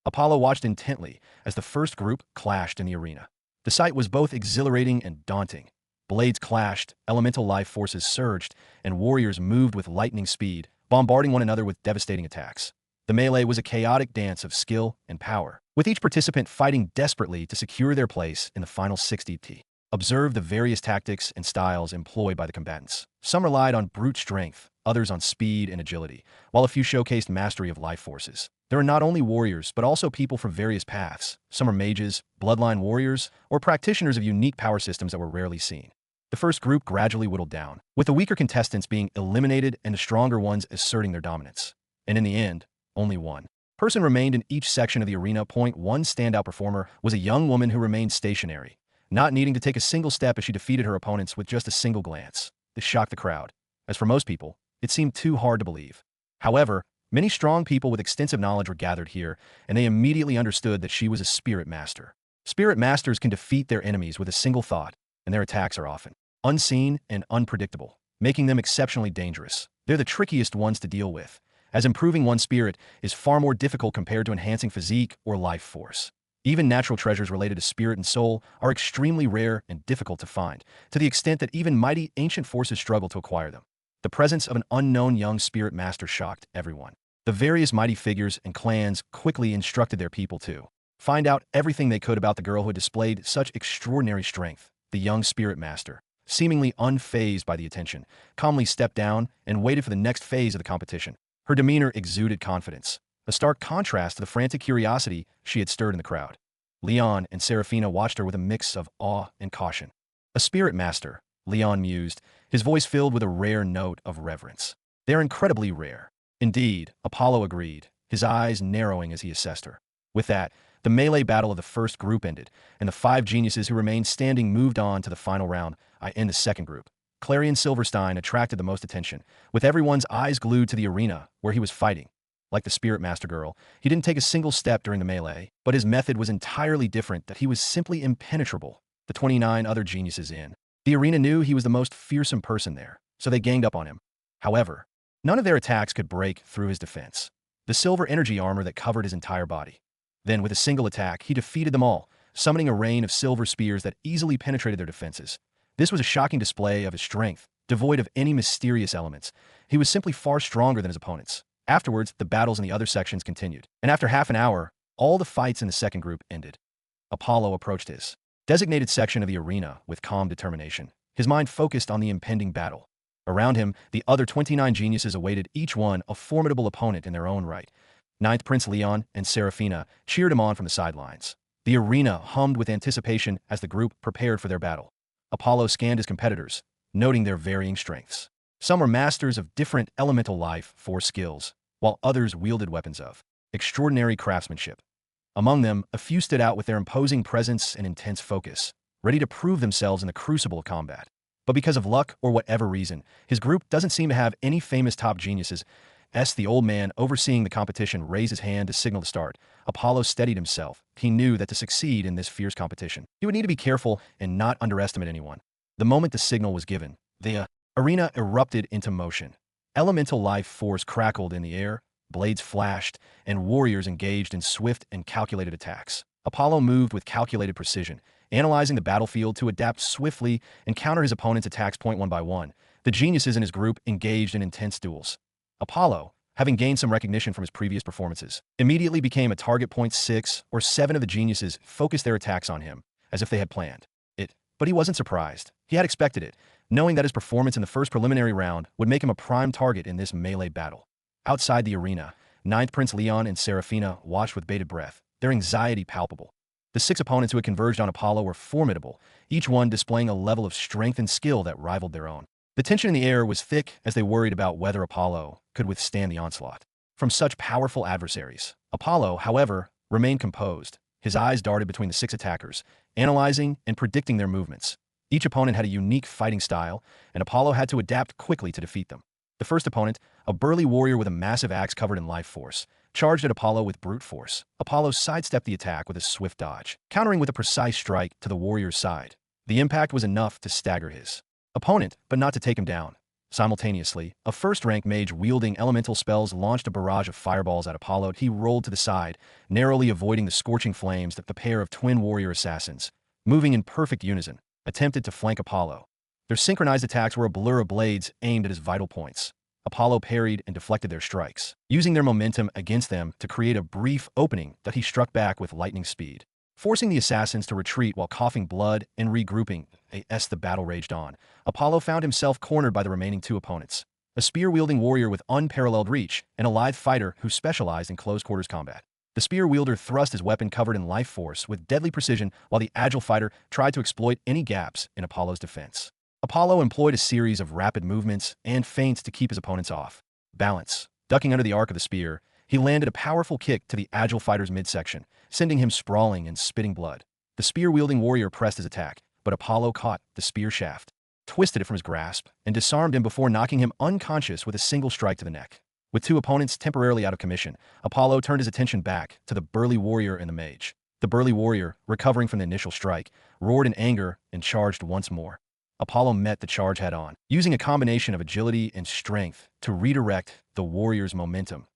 Apollo watched intently as the 1st group clashed in the arena. The sight was both exhilarating and daunting. Blades clashed, elemental life forces surged, and warriors moved with lightning speed, bombarding one another with devastating attacks. The melee was a chaotic dance of skill and power, with each participant fighting desperately to secure their place in the final 60. Observe the various tactics and styles employed by the combatants. Some relied on brute strength, others on speed and agility, while a few showcased mastery of life forces. There are not only warriors, but also people from various paths. Some are mages, bloodline warriors, or practitioners of unique power systems that were rarely seen. The 1st group gradually whittled down, with the weaker contestants being eliminated and the stronger ones asserting their dominance. And in the end, only one person remained in each section of the arena. One standout performer was a young woman who remained stationary, not needing to take a single step as she defeated her opponents with just a single glance. This shocked the crowd. As for most people, it seemed too hard to believe. However, many strong people with extensive knowledge were gathered here, and they immediately understood that she was a spirit master. Spirit masters can defeat their enemies with a single thought, and their attacks are often unseen and unpredictable, making them exceptionally dangerous. They're the trickiest ones to deal with, as improving one's spirit is far more difficult compared to enhancing physique or life force. Even natural treasures related to spirit and soul are extremely rare and difficult to find, to the extent that even mighty ancient forces struggle to acquire them. The presence of an unknown young spirit master shocked everyone. The various mighty figures and clans quickly instructed their people to find out everything they could about the girl who had displayed such extraordinary strength. The young spirit master, seemingly unfazed by the attention, calmly stepped down and waited for the next phase of the competition. Her demeanor exuded confidence, a stark contrast to the frantic curiosity she had stirred in the crowd. Leon and Seraphina watched her with a mix of awe and caution. "A spirit master," Leon mused, his voice filled with a rare note of reverence. "They're incredibly rare." "Indeed," Apollo agreed, his eyes narrowing as he assessed her. With that, the melee battle of the 1st group ended, and the 5 geniuses who remained standing moved on to the final round. In the 2nd group, Clarion Silverstein attracted the most attention, with everyone's eyes glued to the arena where he was fighting. Like the Spirit Master girl, he didn't take a single step during the melee, but his method was entirely different, that he was simply impenetrable. The 29 other geniuses in the arena knew he was the most fearsome person there, so they ganged up on him. However, none of their attacks could break through his defense, the silver energy armor that covered his entire body. Then, with a single attack, he defeated them all, summoning a rain of silver spears that easily penetrated their defenses. This was a shocking display of his strength, devoid of any mysterious elements. He was simply far stronger than his opponents. Afterwards, the battles in the other sections continued, and after half an hour, all the fights in the 2nd group ended. Apollo approached his designated section of the arena with calm determination, his mind focused on the impending battle. Around him, the other 29 geniuses awaited, each one a formidable opponent in their own right. 9th Prince Leon and Seraphina cheered him on from the sidelines. The arena hummed with anticipation as the group prepared for their battle. Apollo scanned his competitors, noting their varying strengths. Some were masters of different elemental life force skills, while others wielded weapons of extraordinary craftsmanship. Among them, a few stood out with their imposing presence and intense focus, ready to prove themselves in the crucible of combat. But because of luck or whatever reason, his group doesn't seem to have any famous top geniuses. The old man overseeing the competition raised his hand to signal the start. Apollo steadied himself. He knew that to succeed in this fierce competition, he would need to be careful and not underestimate anyone. The moment the signal was given, the arena erupted into motion. Elemental life force crackled in the air, blades flashed, and warriors engaged in swift and calculated attacks. Apollo moved with calculated precision, analyzing the battlefield to adapt swiftly and counter his opponent's attacks one by one. The geniuses in his group engaged in intense duels. Apollo, having gained some recognition from his previous performances, immediately became a target. 6 or 7 of the geniuses focused their attacks on him, as if they had planned it. But he wasn't surprised. He had expected it, knowing that his performance in the first preliminary round would make him a prime target in this melee battle. Outside the arena, Ninth Prince Leon and Seraphina watched with bated breath, their anxiety palpable. The 6 opponents who had converged on Apollo were formidable, each one displaying a level of strength and skill that rivaled their own. The tension in the air was thick as they worried about whether Apollo could withstand the onslaught from such powerful adversaries. Apollo, however, remained composed. His eyes darted between the 6 attackers, analyzing and predicting their movements. Each opponent had a unique fighting style, and Apollo had to adapt quickly to defeat them. The first opponent, a burly warrior with a massive axe covered in life force, charged at Apollo with brute force. Apollo sidestepped the attack with a swift dodge, countering with a precise strike to the warrior's side. The impact was enough to stagger his opponent, but not to take him down. Simultaneously, a first-rank mage wielding elemental spells launched a barrage of fireballs at Apollo. He rolled to the side, narrowly avoiding the scorching flames that the pair of twin warrior assassins, moving in perfect unison, attempted to flank Apollo. Their synchronized attacks were a blur of blades aimed at his vital points. Apollo parried and deflected their strikes, using their momentum against them to create a brief opening that he struck back with lightning speed, forcing the assassins to retreat while coughing blood and regrouping. As the battle raged on, Apollo found himself cornered by the remaining 2 opponents, a spear-wielding warrior with unparalleled reach and a lithe fighter who specialized in close-quarters combat. The spear-wielder thrust his weapon covered in life force with deadly precision, while the agile fighter tried to exploit any gaps in Apollo's defense. Apollo employed a series of rapid movements and feints to keep his opponents off balance. Ducking under the arc of the spear, he landed a powerful kick to the agile fighter's midsection, sending him sprawling and spitting blood. The spear-wielding warrior pressed his attack, but Apollo caught the spear shaft, twisted it from his grasp, and disarmed him before knocking him unconscious with a single strike to the neck. With 2 opponents temporarily out of commission, Apollo turned his attention back to the burly warrior and the mage. The burly warrior, recovering from the initial strike, roared in anger and charged once more. Apollo met the charge head-on, using a combination of agility and strength to redirect the warrior's momentum.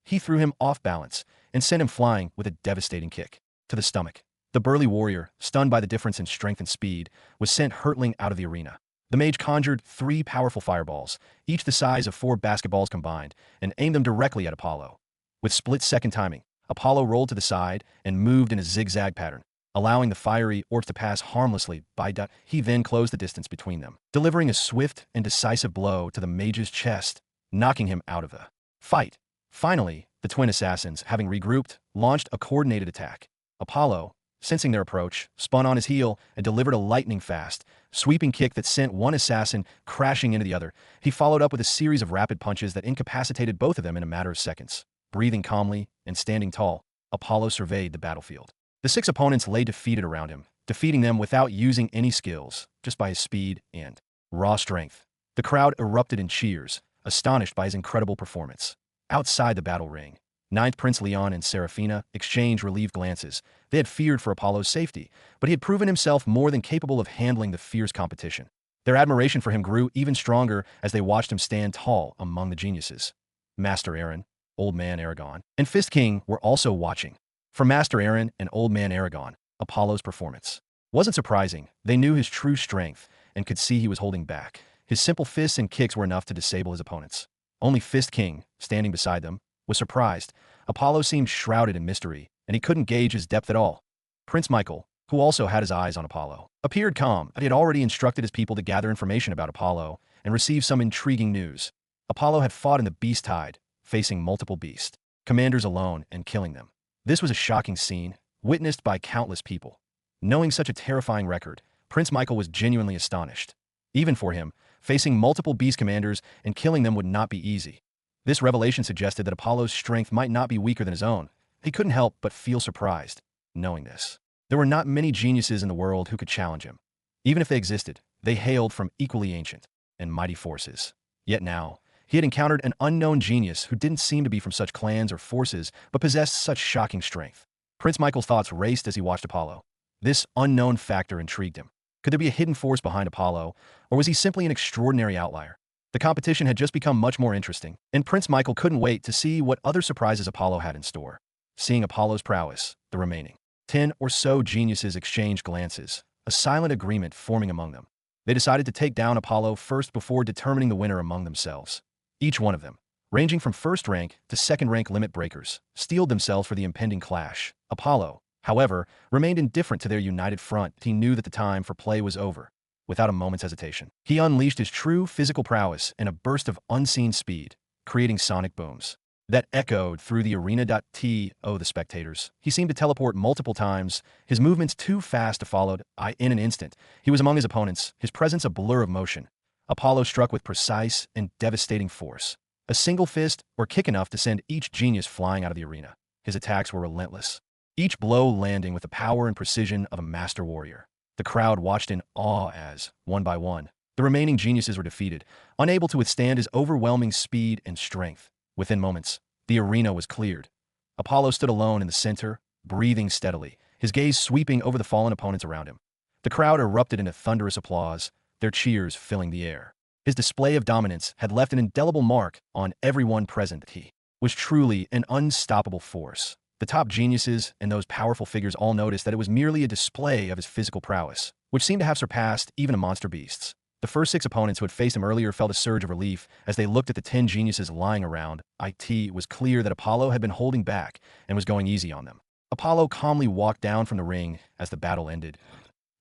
He threw him off balance and sent him flying with a devastating kick to the stomach. The burly warrior, stunned by the difference in strength and speed, was sent hurtling out of the arena. The mage conjured 3 powerful fireballs, each the size of 4 basketballs combined, and aimed them directly at Apollo. With split-second timing, Apollo rolled to the side and moved in a zigzag pattern, allowing the fiery orbs to pass harmlessly by. He then closed the distance between them, delivering a swift and decisive blow to the mage's chest, knocking him out of the fight. Finally, the twin assassins, having regrouped, launched a coordinated attack. Apollo, sensing their approach, spun on his heel and delivered a lightning-fast, sweeping kick that sent one assassin crashing into the other. He followed up with a series of rapid punches that incapacitated both of them in a matter of seconds. Breathing calmly and standing tall, Apollo surveyed the battlefield. The 6 opponents lay defeated around him, defeating them without using any skills, just by his speed and raw strength. The crowd erupted in cheers, astonished by his incredible performance. Outside the battle ring, Ninth Prince Leon and Seraphina exchanged relieved glances. They had feared for Apollo's safety, but he had proven himself more than capable of handling the fierce competition. Their admiration for him grew even stronger as they watched him stand tall among the geniuses. Master Aaron, Old Man Aragon, and Fist King were also watching. For Master Aaron and Old Man Aragon, Apollo's performance wasn't surprising. They knew his true strength and could see he was holding back. His simple fists and kicks were enough to disable his opponents. Only Fist King, standing beside them, was surprised. Apollo seemed shrouded in mystery, and he couldn't gauge his depth at all. Prince Michael, who also had his eyes on Apollo, appeared calm. He had already instructed his people to gather information about Apollo and receive some intriguing news. Apollo had fought in the Beast Tide, facing multiple beast commanders alone and killing them. This was a shocking scene, witnessed by countless people. Knowing such a terrifying record, Prince Michael was genuinely astonished. Even for him, facing multiple beast commanders and killing them would not be easy. This revelation suggested that Apollo's strength might not be weaker than his own. He couldn't help but feel surprised, knowing this. There were not many geniuses in the world who could challenge him. Even if they existed, they hailed from equally ancient and mighty forces. Yet now, he had encountered an unknown genius who didn't seem to be from such clans or forces, but possessed such shocking strength. Prince Michael's thoughts raced as he watched Apollo. This unknown factor intrigued him. Could there be a hidden force behind Apollo, or was he simply an extraordinary outlier? The competition had just become much more interesting, and Prince Michael couldn't wait to see what other surprises Apollo had in store. Seeing Apollo's prowess, the remaining 10 or so geniuses exchanged glances, a silent agreement forming among them. They decided to take down Apollo first before determining the winner among themselves. Each one of them, ranging from first rank to second rank limit breakers, steeled themselves for the impending clash. Apollo, however, remained indifferent to their united front. He knew that the time for play was over. Without a moment's hesitation, he unleashed his true physical prowess in a burst of unseen speed, creating sonic booms that echoed through the arena. The spectators. He seemed to teleport multiple times, his movements too fast to follow. In an instant, he was among his opponents, his presence a blur of motion. Apollo struck with precise and devastating force. A single fist or kick enough to send each genius flying out of the arena. His attacks were relentless, each blow landing with the power and precision of a master warrior. The crowd watched in awe as, one by one, the remaining geniuses were defeated, unable to withstand his overwhelming speed and strength. Within moments, the arena was cleared. Apollo stood alone in the center, breathing steadily, his gaze sweeping over the fallen opponents around him. The crowd erupted into thunderous applause, their cheers filling the air. His display of dominance had left an indelible mark on everyone present. He was truly an unstoppable force. The top geniuses and those powerful figures all noticed that it was merely a display of his physical prowess, which seemed to have surpassed even a monster beast's. The first 6 opponents who had faced him earlier felt a surge of relief as they looked at the 10 geniuses lying around. It was clear that Apollo had been holding back and was going easy on them. Apollo calmly walked down from the ring as the battle ended.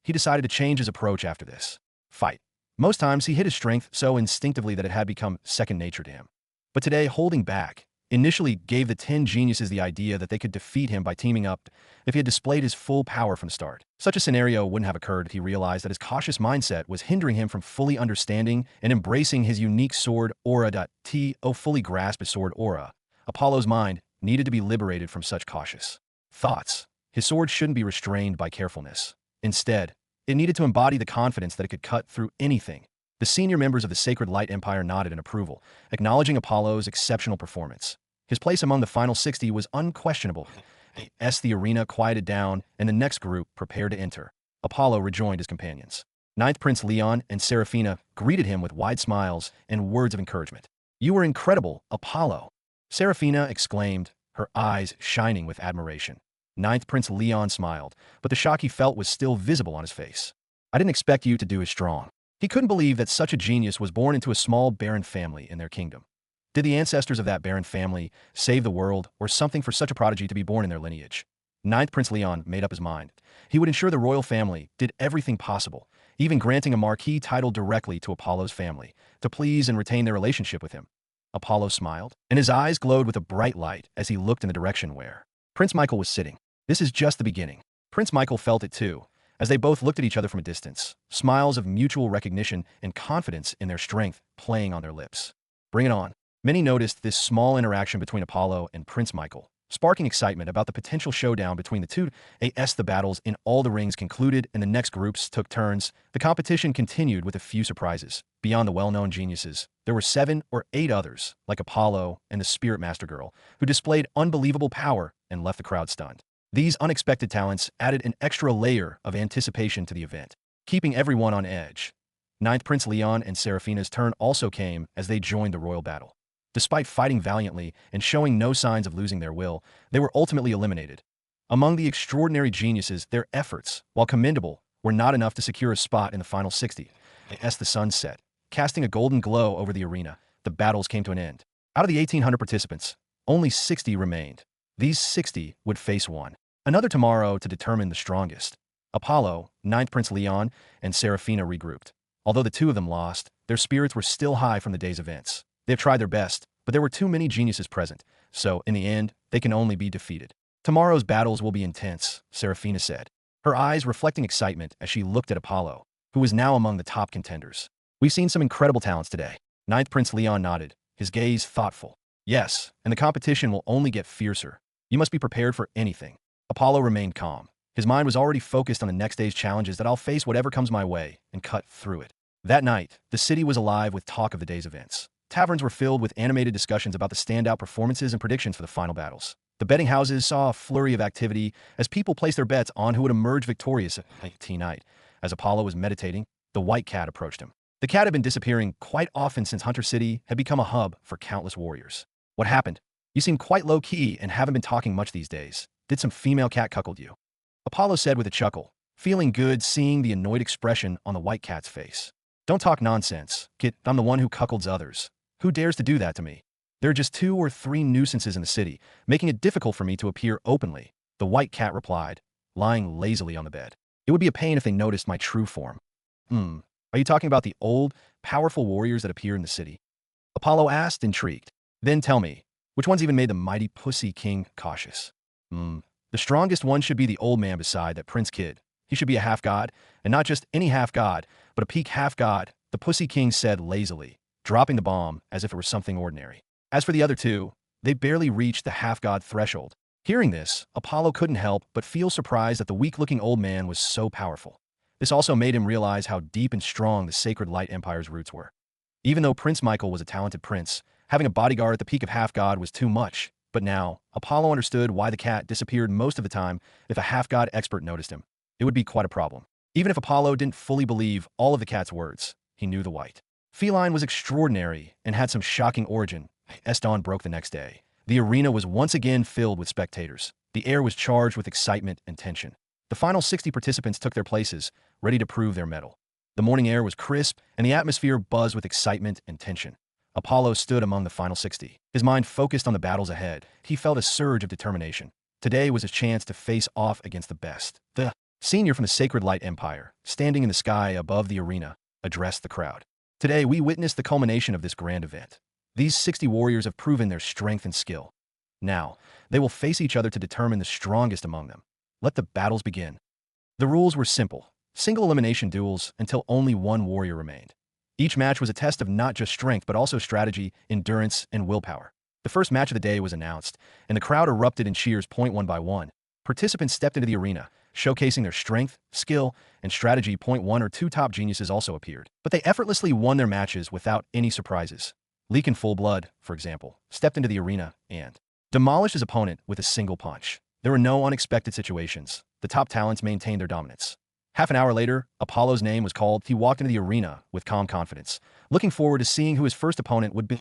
He decided to change his approach after this fight. Most times he hid his strength so instinctively that it had become second nature to him. But today, holding back initially gave the 10 geniuses the idea that they could defeat him by teaming up if he had displayed his full power from the start. Such a scenario wouldn't have occurred if he realized that his cautious mindset was hindering him from fully understanding and embracing his unique sword aura. Fully grasp his sword aura. Apollo's mind needed to be liberated from such cautious thoughts. His sword shouldn't be restrained by carefulness. Instead, it needed to embody the confidence that it could cut through anything. The senior members of the Sacred Light Empire nodded in approval, acknowledging Apollo's exceptional performance. His place among the final 60 was unquestionable. As the arena quieted down and the next group prepared to enter, Apollo rejoined his companions. Ninth Prince Leon and Seraphina greeted him with wide smiles and words of encouragement. "You were incredible, Apollo," Seraphina exclaimed, her eyes shining with admiration. Ninth Prince Leon smiled, but the shock he felt was still visible on his face. "I didn't expect you to do as strong." He couldn't believe that such a genius was born into a small baron family in their kingdom. Did the ancestors of that baron family save the world, or something for such a prodigy to be born in their lineage? Ninth Prince Leon made up his mind. He would ensure the royal family did everything possible, even granting a marquee title directly to Apollo's family, to please and retain their relationship with him. Apollo smiled, and his eyes glowed with a bright light as he looked in the direction where Prince Michael was sitting. This is just the beginning. Prince Michael felt it too, as they both looked at each other from a distance, smiles of mutual recognition and confidence in their strength playing on their lips. "Bring it on." Many noticed this small interaction between Apollo and Prince Michael, sparking excitement about the potential showdown between the two. The battles in all the rings concluded and the next groups took turns. The competition continued with a few surprises. Beyond the well-known geniuses, there were 7 or 8 others, like Apollo and the Spirit Master Girl, who displayed unbelievable power and left the crowd stunned. These unexpected talents added an extra layer of anticipation to the event, keeping everyone on edge. Ninth Prince Leon and Seraphina's turn also came as they joined the royal battle. Despite fighting valiantly and showing no signs of losing their will, they were ultimately eliminated. Among the extraordinary geniuses, their efforts, while commendable, were not enough to secure a spot in the final 60. As the sun set, casting a golden glow over the arena, the battles came to an end. Out of the 1,800 participants, only 60 remained. These 60 would face one another tomorrow to determine the strongest. Apollo, Ninth Prince Leon, and Seraphina regrouped. Although the two of them lost, their spirits were still high from the day's events. They have tried their best, but there were too many geniuses present, so in the end, they can only be defeated. "Tomorrow's battles will be intense," Seraphina said, her eyes reflecting excitement as she looked at Apollo, who was now among the top contenders. "We've seen some incredible talents today." Ninth Prince Leon nodded, his gaze thoughtful. Yes, and the competition will only get fiercer. You must be prepared for anything. Apollo remained calm. His mind was already focused on the next day's challenges, that I'll face whatever comes my way and cut through it. That night, the city was alive with talk of the day's events. Taverns were filled with animated discussions about the standout performances and predictions for the final battles. The betting houses saw a flurry of activity as people placed their bets on who would emerge victorious at tea night. As Apollo was meditating, the white cat approached him. The cat had been disappearing quite often since Hunter City had become a hub for countless warriors. What happened? You seem quite low-key and haven't been talking much these days. Did some female cat cuckold you? Apollo said with a chuckle, feeling good seeing the annoyed expression on the white cat's face. Don't talk nonsense, kid. I'm the one who cuckolds others. Who dares to do that to me? There are just 2 or 3 nuisances in the city, making it difficult for me to appear openly, the white cat replied, lying lazily on the bed. It would be a pain if they noticed my true form. Are you talking about the old, powerful warriors that appear in the city? Apollo asked, intrigued. Then tell me, which ones even made the mighty Pussy King cautious? The strongest one should be the old man beside that prince kid. He should be a half-god, and not just any half-god, but a peak half-god, the Pussy King said lazily, dropping the bomb as if it were something ordinary. As for the other 2, they barely reached the half-god threshold. Hearing this, Apollo couldn't help but feel surprised that the weak-looking old man was so powerful. This also made him realize how deep and strong the Sacred Light Empire's roots were. Even though Prince Michael was a talented prince, having a bodyguard at the peak of half-god was too much. But now, Apollo understood why the cat disappeared most of the time if a half-god expert noticed him. It would be quite a problem. Even if Apollo didn't fully believe all of the cat's words, he knew the white feline was extraordinary and had some shocking origin. As dawn broke the next day, the arena was once again filled with spectators. The air was charged with excitement and tension. The final 60 participants took their places, ready to prove their mettle. The morning air was crisp, and the atmosphere buzzed with excitement and tension. Apollo stood among the final 60. His mind focused on the battles ahead. He felt a surge of determination. Today was his chance to face off against the best. The senior from the Sacred Light Empire, standing in the sky above the arena, addressed the crowd. Today, we witnessed the culmination of this grand event. These 60 warriors have proven their strength and skill. Now, they will face each other to determine the strongest among them. Let the battles begin. The rules were simple. Single elimination duels until only one warrior remained. Each match was a test of not just strength, but also strategy, endurance, and willpower. The first match of the day was announced, and the crowd erupted in cheers one by one. Participants stepped into the arena, showcasing their strength, skill, and strategy. 1 or 2 top geniuses also appeared, but they effortlessly won their matches without any surprises. Leak in Full Blood, for example, stepped into the arena and demolished his opponent with a single punch. There were no unexpected situations. The top talents maintained their dominance. Half an hour later, Apollo's name was called. He walked into the arena with calm confidence, looking forward to seeing who his first opponent would be.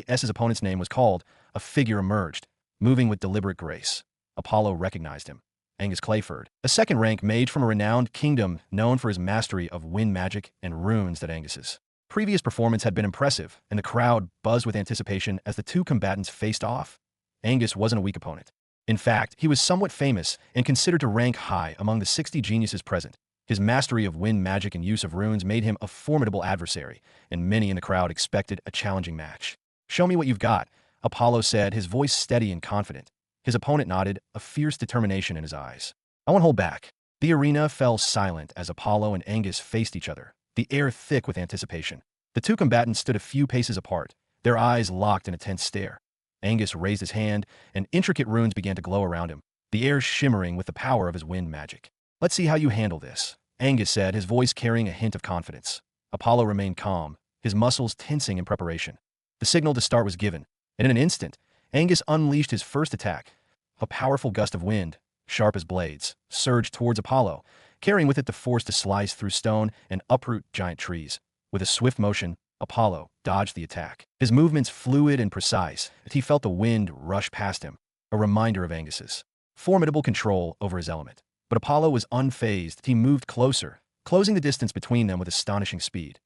As his opponent's name was called, a figure emerged, moving with deliberate grace. Apollo recognized him. Angus Clayford, a second-rank mage from a renowned kingdom known for his mastery of wind magic and runes. That Angus's previous performance had been impressive, and the crowd buzzed with anticipation as the 2 combatants faced off. Angus wasn't a weak opponent. In fact, he was somewhat famous and considered to rank high among the 60 geniuses present. His mastery of wind magic and use of runes made him a formidable adversary, and many in the crowd expected a challenging match. Show me what you've got, Apollo said, his voice steady and confident. His opponent nodded, a fierce determination in his eyes. I won't hold back. The arena fell silent as Apollo and Angus faced each other, the air thick with anticipation. The 2 combatants stood a few paces apart, their eyes locked in a tense stare. Angus raised his hand, and intricate runes began to glow around him, the air shimmering with the power of his wind magic. Let's see how you handle this, Angus said, his voice carrying a hint of confidence. Apollo remained calm, his muscles tensing in preparation. The signal to start was given, and in an instant, Angus unleashed his first attack. A powerful gust of wind, sharp as blades, surged towards Apollo, carrying with it the force to slice through stone and uproot giant trees. With a swift motion, Apollo dodged the attack. His movements fluid and precise, as he felt the wind rush past him, a reminder of Angus's formidable control over his element. But Apollo was unfazed. He moved closer, closing the distance between them with astonishing speed.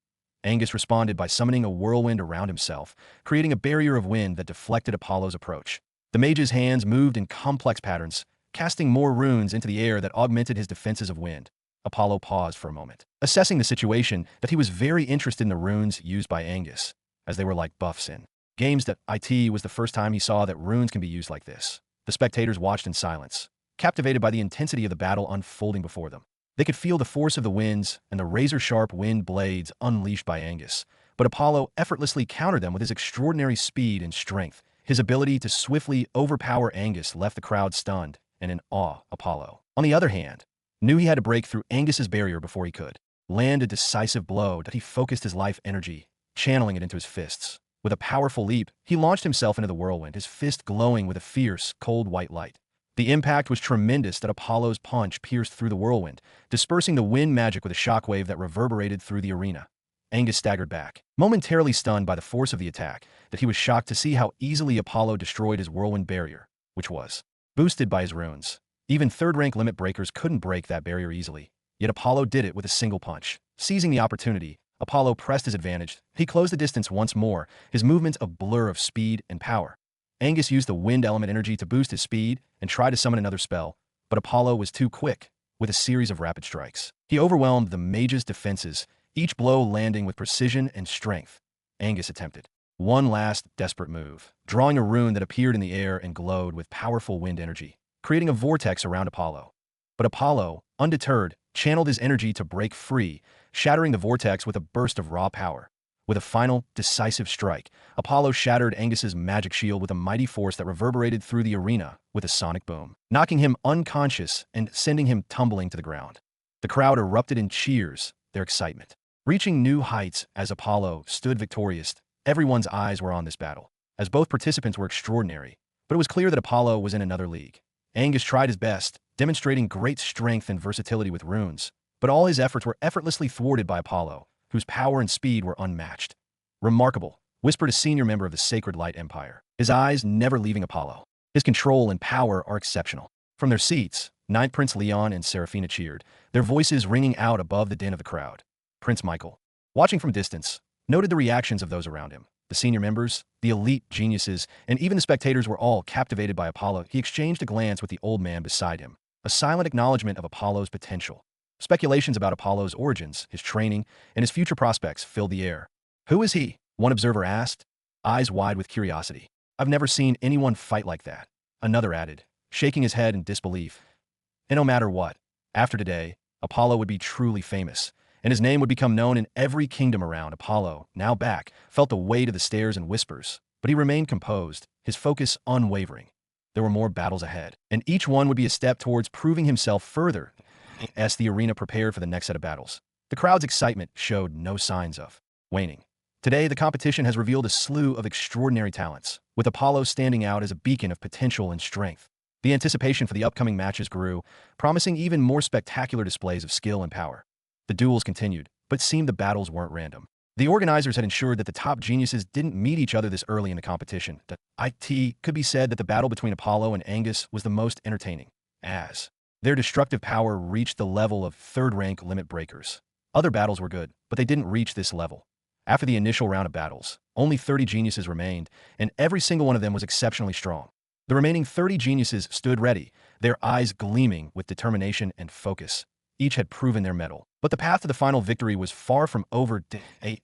Angus responded by summoning a whirlwind around himself, creating a barrier of wind that deflected Apollo's approach. The mage's hands moved in complex patterns, casting more runes into the air that augmented his defenses of wind. Apollo paused for a moment, assessing the situation, that he was very interested in the runes used by Angus, as they were like buffs in games. That it was the first time he saw that runes can be used like this. The spectators watched in silence, captivated by the intensity of the battle unfolding before them. They could feel the force of the winds and the razor-sharp wind blades unleashed by Angus, but Apollo effortlessly countered them with his extraordinary speed and strength. His ability to swiftly overpower Angus left the crowd stunned and in awe. Apollo, on the other hand, knew he had to break through Angus's barrier before he could land a decisive blow that he focused his life energy, channeling it into his fists. With a powerful leap, he launched himself into the whirlwind, his fist glowing with a fierce, cold white light. The impact was tremendous that Apollo's punch pierced through the whirlwind, dispersing the wind magic with a shockwave that reverberated through the arena. Angus staggered back, momentarily stunned by the force of the attack, that he was shocked to see how easily Apollo destroyed his whirlwind barrier, which was boosted by his runes. Even third-rank limit breakers couldn't break that barrier easily, yet Apollo did it with a single punch. Seizing the opportunity, Apollo pressed his advantage. He closed the distance once more, his movements a blur of speed and power. Angus used the wind element energy to boost his speed and tried to summon another spell, but Apollo was too quick. With a series of rapid strikes, he overwhelmed the mage's defenses, each blow landing with precision and strength. Angus attempted one last desperate move, drawing a rune that appeared in the air and glowed with powerful wind energy, creating a vortex around Apollo. But Apollo, undeterred, channeled his energy to break free, shattering the vortex with a burst of raw power. With a final, decisive strike, Apollo shattered Angus's magic shield with a mighty force that reverberated through the arena with a sonic boom, knocking him unconscious and sending him tumbling to the ground. The crowd erupted in cheers, their excitement reaching new heights as Apollo stood victorious. Everyone's eyes were on this battle, as both participants were extraordinary, but it was clear that Apollo was in another league. Angus tried his best, demonstrating great strength and versatility with runes, but all his efforts were effortlessly thwarted by Apollo, whose power and speed were unmatched. "Remarkable," whispered a senior member of the Sacred Light Empire, his eyes never leaving Apollo. "His control and power are exceptional." From their seats, Ninth Prince Leon and Seraphina cheered, their voices ringing out above the din of the crowd. Prince Michael, watching from a distance, noted the reactions of those around him. The senior members, the elite geniuses, and even the spectators were all captivated by Apollo. He exchanged a glance with the old man beside him, a silent acknowledgement of Apollo's potential. Speculations about Apollo's origins, his training, and his future prospects filled the air. "Who is he?" one observer asked, eyes wide with curiosity. "I've never seen anyone fight like that," another added, shaking his head in disbelief. And no matter what, after today, Apollo would be truly famous, and his name would become known in every kingdom around. Apollo, now back, felt the weight of the stares and whispers, but he remained composed, his focus unwavering. There were more battles ahead, and each one would be a step towards proving himself further as the arena prepared for the next set of battles. The crowd's excitement showed no signs of waning. Today, the competition has revealed a slew of extraordinary talents, with Apollo standing out as a beacon of potential and strength. The anticipation for the upcoming matches grew, promising even more spectacular displays of skill and power. The duels continued, but it seemed the battles weren't random. The organizers had ensured that the top geniuses didn't meet each other this early in the competition. It could be said that the battle between Apollo and Angus was the most entertaining, as their destructive power reached the level of third-rank limit breakers. Other battles were good, but they didn't reach this level. After the initial round of battles, only 30 geniuses remained, and every single one of them was exceptionally strong. The remaining 30 geniuses stood ready, their eyes gleaming with determination and focus. Each had proven their mettle. But the path to the final victory was far from over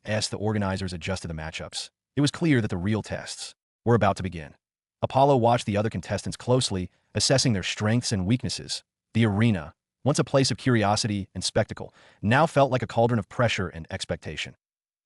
as the organizers adjusted the matchups. It was clear that the real tests were about to begin. Apollo watched the other contestants closely, assessing their strengths and weaknesses. The arena, once a place of curiosity and spectacle, now felt like a cauldron of pressure and expectation.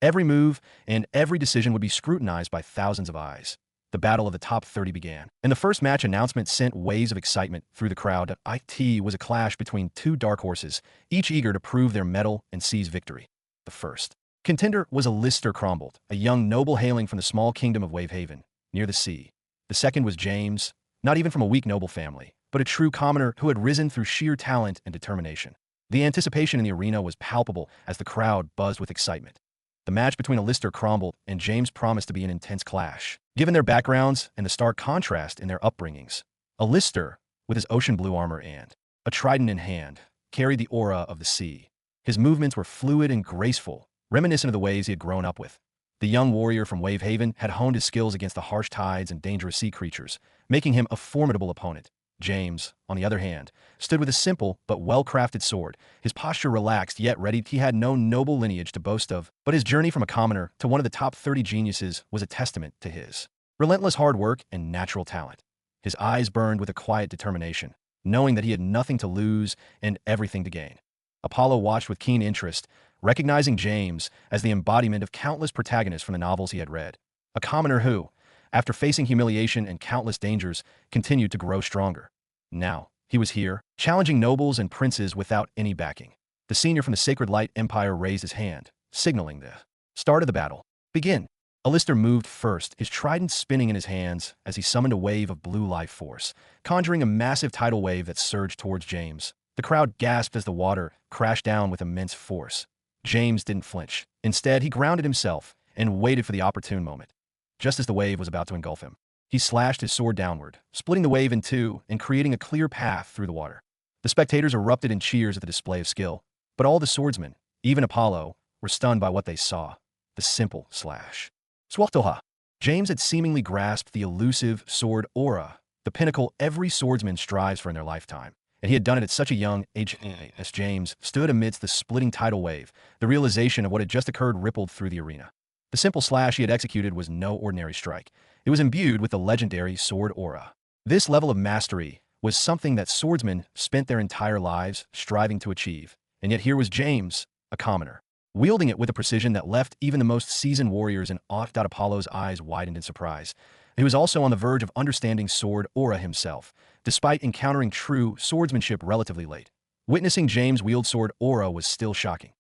Every move and every decision would be scrutinized by thousands of eyes. The battle of the top 30 began, and the first match announcement sent waves of excitement through the crowd. It was a clash between two dark horses, each eager to prove their mettle and seize victory. The first contender was Alistair Crombold, a young noble hailing from the small kingdom of Wavehaven, near the sea. The second was James, not even from a weak noble family, but a true commoner who had risen through sheer talent and determination. The anticipation in the arena was palpable as the crowd buzzed with excitement. The match between Alistair Crombold and James promised to be an intense clash, given their backgrounds and the stark contrast in their upbringings. Alistair, with his ocean blue armor and a trident in hand, carried the aura of the sea. His movements were fluid and graceful, reminiscent of the ways he had grown up with. The young warrior from Wavehaven had honed his skills against the harsh tides and dangerous sea creatures, making him a formidable opponent. James, on the other hand, stood with a simple but well-crafted sword, his posture relaxed yet ready. He had no noble lineage to boast of, but his journey from a commoner to one of the top 30 geniuses was a testament to his relentless hard work and natural talent. His eyes burned with a quiet determination, knowing that he had nothing to lose and everything to gain. Apollo watched with keen interest, recognizing James as the embodiment of countless protagonists from the novels he had read. A commoner who, after facing humiliation and countless dangers, continued to grow stronger. Now, he was here, challenging nobles and princes without any backing. The senior from the Sacred Light Empire raised his hand, signaling the start of the battle. Begin. Alistair moved first, his trident spinning in his hands as he summoned a wave of blue life force, conjuring a massive tidal wave that surged towards James. The crowd gasped as the water crashed down with immense force. James didn't flinch. Instead, he grounded himself and waited for the opportune moment. Just as the wave was about to engulf him, he slashed his sword downward, splitting the wave in two and creating a clear path through the water. The spectators erupted in cheers at the display of skill, but all the swordsmen, even Apollo, were stunned by what they saw. The simple slash. Swaltoha. James had seemingly grasped the elusive sword aura, the pinnacle every swordsman strives for in their lifetime, and he had done it at such a young age. As James stood amidst the splitting tidal wave, the realization of what had just occurred rippled through the arena. The simple slash he had executed was no ordinary strike. It was imbued with the legendary sword aura. This level of mastery was something that swordsmen spent their entire lives striving to achieve, and yet here was James, a commoner, wielding it with a precision that left even the most seasoned warriors in awe. Apollo's eyes widened in surprise. He was also on the verge of understanding sword aura himself, despite encountering true swordsmanship relatively late. Witnessing James wield sword aura was still shocking.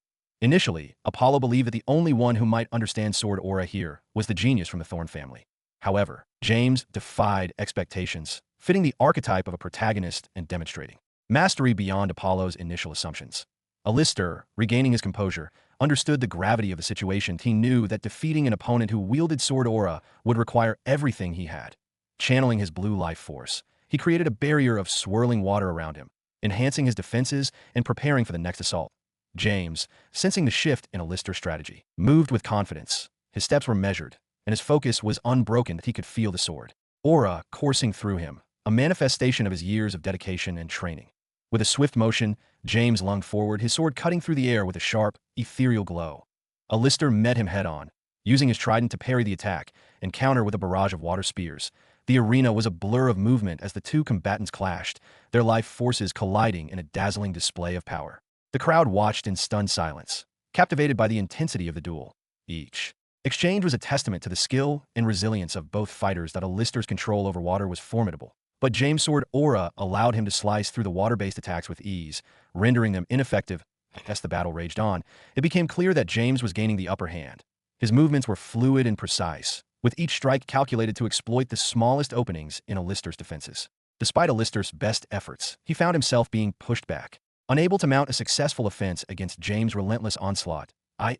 Initially, Apollo believed that the only one who might understand sword aura here was the genius from the Thorn family. However, James defied expectations, fitting the archetype of a protagonist and demonstrating mastery beyond Apollo's initial assumptions. Alistair, regaining his composure, understood the gravity of the situation. He knew that defeating an opponent who wielded sword aura would require everything he had. Channeling his blue life force, he created a barrier of swirling water around him, enhancing his defenses and preparing for the next assault. James, sensing the shift in Alistair's strategy, moved with confidence. His steps were measured, and his focus was unbroken. He could feel the sword aura coursing through him, a manifestation of his years of dedication and training. With a swift motion, James lunged forward, his sword cutting through the air with a sharp, ethereal glow. Alistair met him head-on, using his trident to parry the attack and counter with a barrage of water spears. The arena was a blur of movement as the two combatants clashed, their life forces colliding in a dazzling display of power. The crowd watched in stunned silence, captivated by the intensity of the duel. Each exchange was a testament to the skill and resilience of both fighters. That Alistair's control over water was formidable, but James' sword aura allowed him to slice through the water-based attacks with ease, rendering them ineffective. As the battle raged on, it became clear that James was gaining the upper hand. His movements were fluid and precise, with each strike calculated to exploit the smallest openings in Alistair's defenses. Despite Alistair's best efforts, he found himself being pushed back, unable to mount a successful offense against James' relentless onslaught.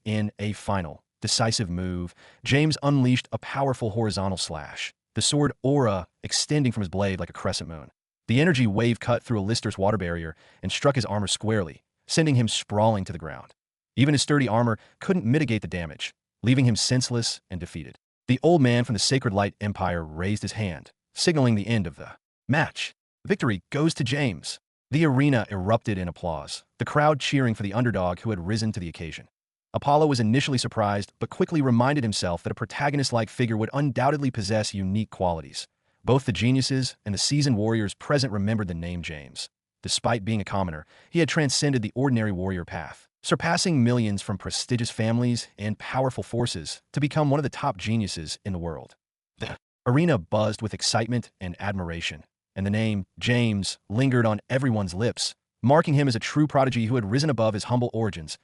In a final, decisive move, James unleashed a powerful horizontal slash, the sword aura extending from his blade like a crescent moon. The energy wave cut through Alistair's water barrier and struck his armor squarely, sending him sprawling to the ground. Even his sturdy armor couldn't mitigate the damage, leaving him senseless and defeated. The old man from the Sacred Light Empire raised his hand, signaling the end of the match. Victory goes to James. The arena erupted in applause, the crowd cheering for the underdog who had risen to the occasion. Apollo was initially surprised, but quickly reminded himself that a protagonist-like figure would undoubtedly possess unique qualities. Both the geniuses and the seasoned warriors present remembered the name James. Despite being a commoner, he had transcended the ordinary warrior path, surpassing millions from prestigious families and powerful forces to become one of the top geniuses in the world. The arena buzzed with excitement and admiration, and the name James lingered on everyone's lips, marking him as a true prodigy who had risen above his humble origins.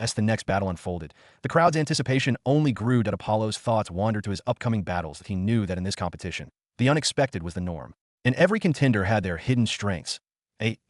As the next battle unfolded, the crowd's anticipation only grew. That Apollo's thoughts wandered to his upcoming battles. That he knew that in this competition, the unexpected was the norm, and every contender had their hidden strengths.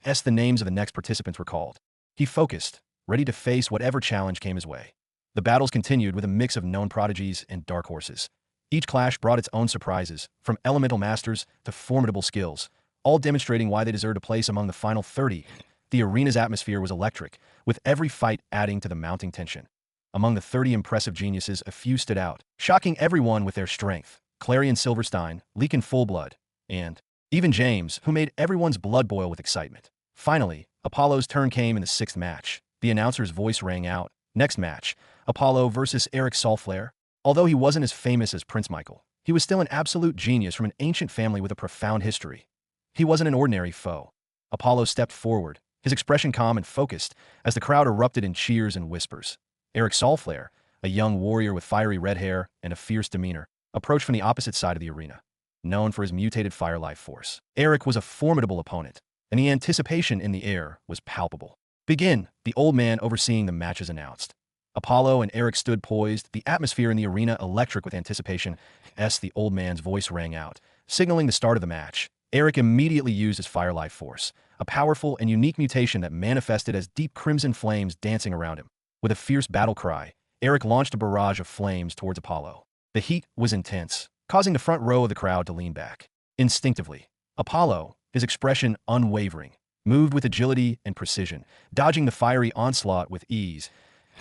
As the names of the next participants were called, he focused, ready to face whatever challenge came his way. The battles continued with a mix of known prodigies and dark horses. Each clash brought its own surprises, from elemental masters to formidable skills, all demonstrating why they deserved a place among the final 30. The arena's atmosphere was electric, with every fight adding to the mounting tension. Among the 30 impressive geniuses, a few stood out, shocking everyone with their strength. Clarion Silverstein, Leakin Fullblood, and even James, who made everyone's blood boil with excitement. Finally, Apollo's turn came in the sixth match. The announcer's voice rang out. Next match, Apollo versus Eric Solflare. Although he wasn't as famous as Prince Michael, he was still an absolute genius from an ancient family with a profound history. He wasn't an ordinary foe. Apollo stepped forward, his expression calm and focused, as the crowd erupted in cheers and whispers. Eric Solflare, a young warrior with fiery red hair and a fierce demeanor, approached from the opposite side of the arena, known for his mutated fire life force. Eric was a formidable opponent, and the anticipation in the air was palpable. "Begin," the old man overseeing the matches announced. Apollo and Eric stood poised, the atmosphere in the arena electric with anticipation. The old man's voice rang out, signaling the start of the match. Eric immediately used his fire life force, a powerful and unique mutation that manifested as deep crimson flames dancing around him. With a fierce battle cry, Eric launched a barrage of flames towards Apollo. The heat was intense, causing the front row of the crowd to lean back. Instinctively, Apollo, his expression unwavering, moved with agility and precision, dodging the fiery onslaught with ease.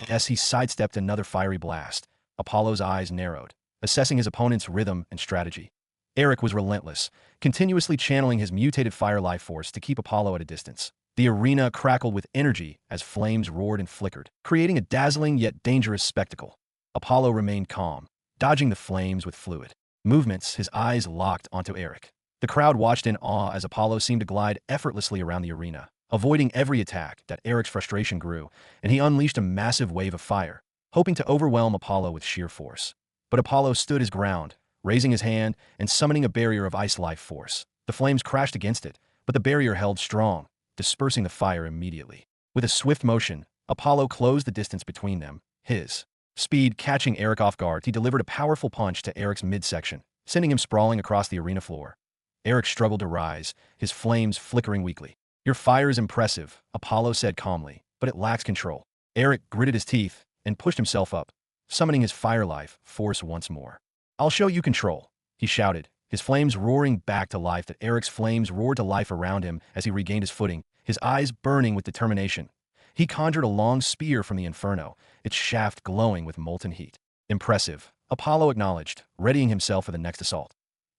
As he sidestepped another fiery blast, Apollo's eyes narrowed, assessing his opponent's rhythm and strategy. Eric was relentless, continuously channeling his mutated fire life force to keep Apollo at a distance. The arena crackled with energy as flames roared and flickered, creating a dazzling yet dangerous spectacle. Apollo remained calm, dodging the flames with fluid movements, his eyes locked onto Eric. The crowd watched in awe as Apollo seemed to glide effortlessly around the arena, avoiding every attack. That Eric's frustration grew, and he unleashed a massive wave of fire, hoping to overwhelm Apollo with sheer force. But Apollo stood his ground, raising his hand and summoning a barrier of ice life force. The flames crashed against it, but the barrier held strong, dispersing the fire immediately. With a swift motion, Apollo closed the distance between them, his speed catching Eric off guard. He delivered a powerful punch to Eric's midsection, sending him sprawling across the arena floor. Eric struggled to rise, his flames flickering weakly. "Your fire is impressive," Apollo said calmly, "but it lacks control." Eric gritted his teeth and pushed himself up, summoning his fire life force once more. "I'll show you control," he shouted, his flames roaring back to life. That Eric's flames roared to life around him as he regained his footing, his eyes burning with determination. He conjured a long spear from the inferno, its shaft glowing with molten heat. "Impressive," Apollo acknowledged, readying himself for the next assault.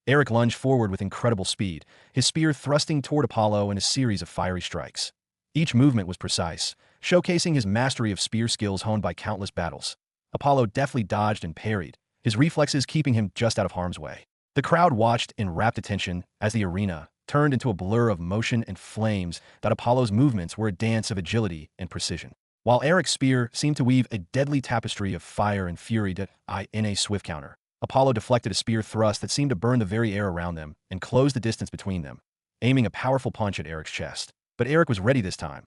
Eric lunged forward with incredible speed, his spear thrusting toward Apollo in a series of fiery strikes. Each movement was precise, showcasing his mastery of spear skills honed by countless battles. Apollo deftly dodged and parried, his reflexes keeping him just out of harm's way. The crowd watched in rapt attention as the arena turned into a blur of motion and flames. That Apollo's movements were a dance of agility and precision, while Eric's spear seemed to weave a deadly tapestry of fire and fury. In a swift counter, Apollo deflected a spear thrust that seemed to burn the very air around them and close the distance between them, aiming a powerful punch at Eric's chest. But Eric was ready this time.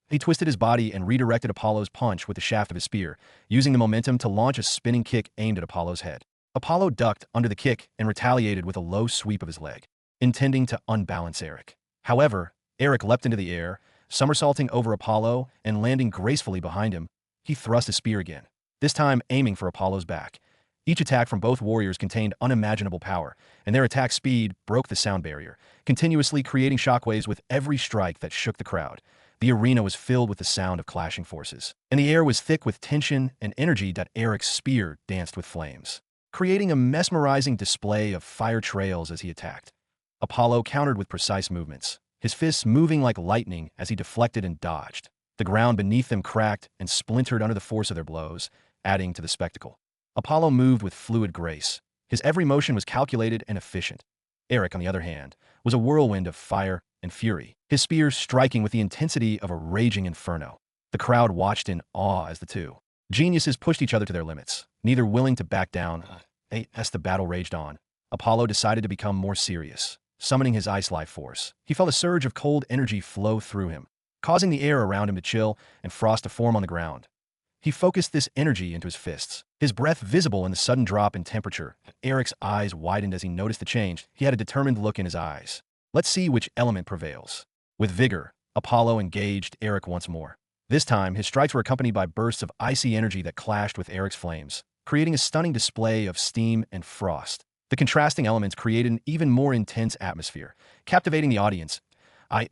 He twisted his body and redirected Apollo's punch with the shaft of his spear, using the momentum to launch a spinning kick aimed at Apollo's head. Apollo ducked under the kick and retaliated with a low sweep of his leg, intending to unbalance Eric. However, Eric leapt into the air, somersaulting over Apollo and landing gracefully behind him. He thrust his spear again, this time aiming for Apollo's back. Each attack from both warriors contained unimaginable power, and their attack speed broke the sound barrier, continuously creating shockwaves with every strike that shook the crowd. The arena was filled with the sound of clashing forces, and the air was thick with tension and energy. Eric's spear danced with flames, creating a mesmerizing display of fire trails as he attacked. Apollo countered with precise movements, his fists moving like lightning as he deflected and dodged. The ground beneath them cracked and splintered under the force of their blows, adding to the spectacle. Apollo moved with fluid grace. His every motion was calculated and efficient. Eric, on the other hand, was a whirlwind of fire and fury, his spear striking with the intensity of a raging inferno. The crowd watched in awe as the two geniuses pushed each other to their limits, neither willing to back down. As the battle raged on, Apollo decided to become more serious. Summoning his ice life force, he felt a surge of cold energy flow through him, causing the air around him to chill and frost to form on the ground. He focused this energy into his fists, his breath visible in the sudden drop in temperature. Eric's eyes widened as he noticed the change. He had a determined look in his eyes. "Let's see which element prevails." With vigor, Apollo engaged Eric once more. This time, his strikes were accompanied by bursts of icy energy that clashed with Eric's flames, creating a stunning display of steam and frost. The contrasting elements created an even more intense atmosphere, captivating the audience.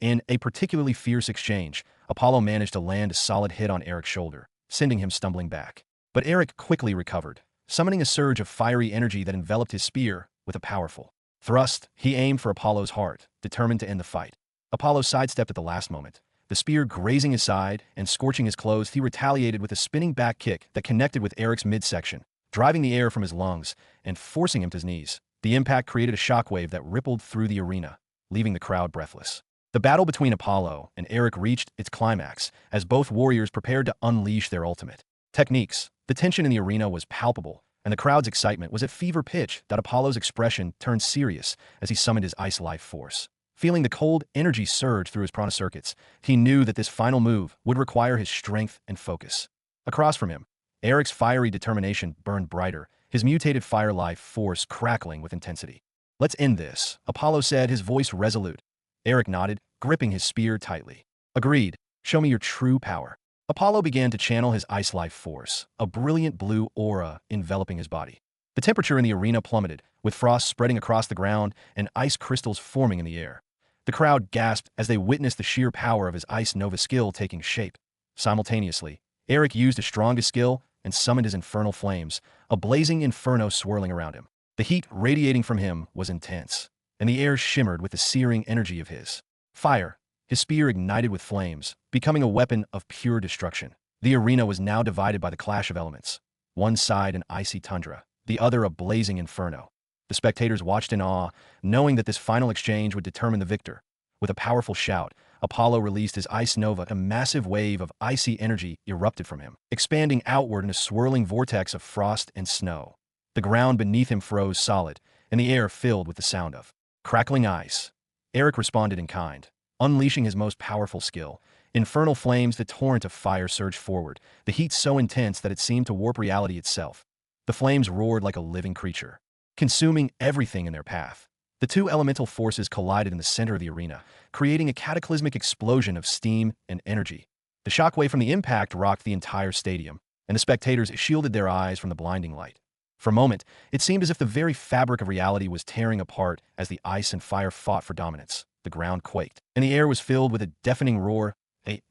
In a particularly fierce exchange, Apollo managed to land a solid hit on Eric's shoulder, sending him stumbling back. But Eric quickly recovered, summoning a surge of fiery energy that enveloped his spear. With a powerful thrust, he aimed for Apollo's heart, determined to end the fight. Apollo sidestepped at the last moment, the spear grazing his side and scorching his clothes. He retaliated with a spinning back kick that connected with Eric's midsection, driving the air from his lungs and forcing him to his knees. The impact created a shockwave that rippled through the arena, leaving the crowd breathless. The battle between Apollo and Eric reached its climax as both warriors prepared to unleash their ultimate techniques. The tension in the arena was palpable and the crowd's excitement was at fever pitch. Apollo's expression turned serious as he summoned his ice life force. Feeling the cold energy surge through his prana circuits, he knew that this final move would require his strength and focus. Across from him, Eric's fiery determination burned brighter, his mutated fire life force crackling with intensity. "Let's end this," Apollo said, his voice resolute. Eric nodded, gripping his spear tightly. "Agreed. Show me your true power." Apollo began to channel his ice life force, a brilliant blue aura enveloping his body. The temperature in the arena plummeted, with frost spreading across the ground and ice crystals forming in the air. The crowd gasped as they witnessed the sheer power of his Ice Nova skill taking shape. Simultaneously, Eric used his strongest skill and summoned his infernal flames, a blazing inferno swirling around him. The heat radiating from him was intense, and the air shimmered with the searing energy of his fire. His spear ignited with flames, becoming a weapon of pure destruction. The arena was now divided by the clash of elements. One side an icy tundra, the other a blazing inferno. The spectators watched in awe, knowing that this final exchange would determine the victor. With a powerful shout, Apollo released his Ice Nova. A massive wave of icy energy erupted from him, expanding outward in a swirling vortex of frost and snow. The ground beneath him froze solid, and the air filled with the sound of crackling ice. Eric responded in kind, unleashing his most powerful skill. Infernal flames. The torrent of fire surged forward, the heat so intense that it seemed to warp reality itself. The flames roared like a living creature, consuming everything in their path. The two elemental forces collided in the center of the arena, creating a cataclysmic explosion of steam and energy. The shockwave from the impact rocked the entire stadium, and the spectators shielded their eyes from the blinding light. For a moment, it seemed as if the very fabric of reality was tearing apart as the ice and fire fought for dominance. The ground quaked, and the air was filled with a deafening roar.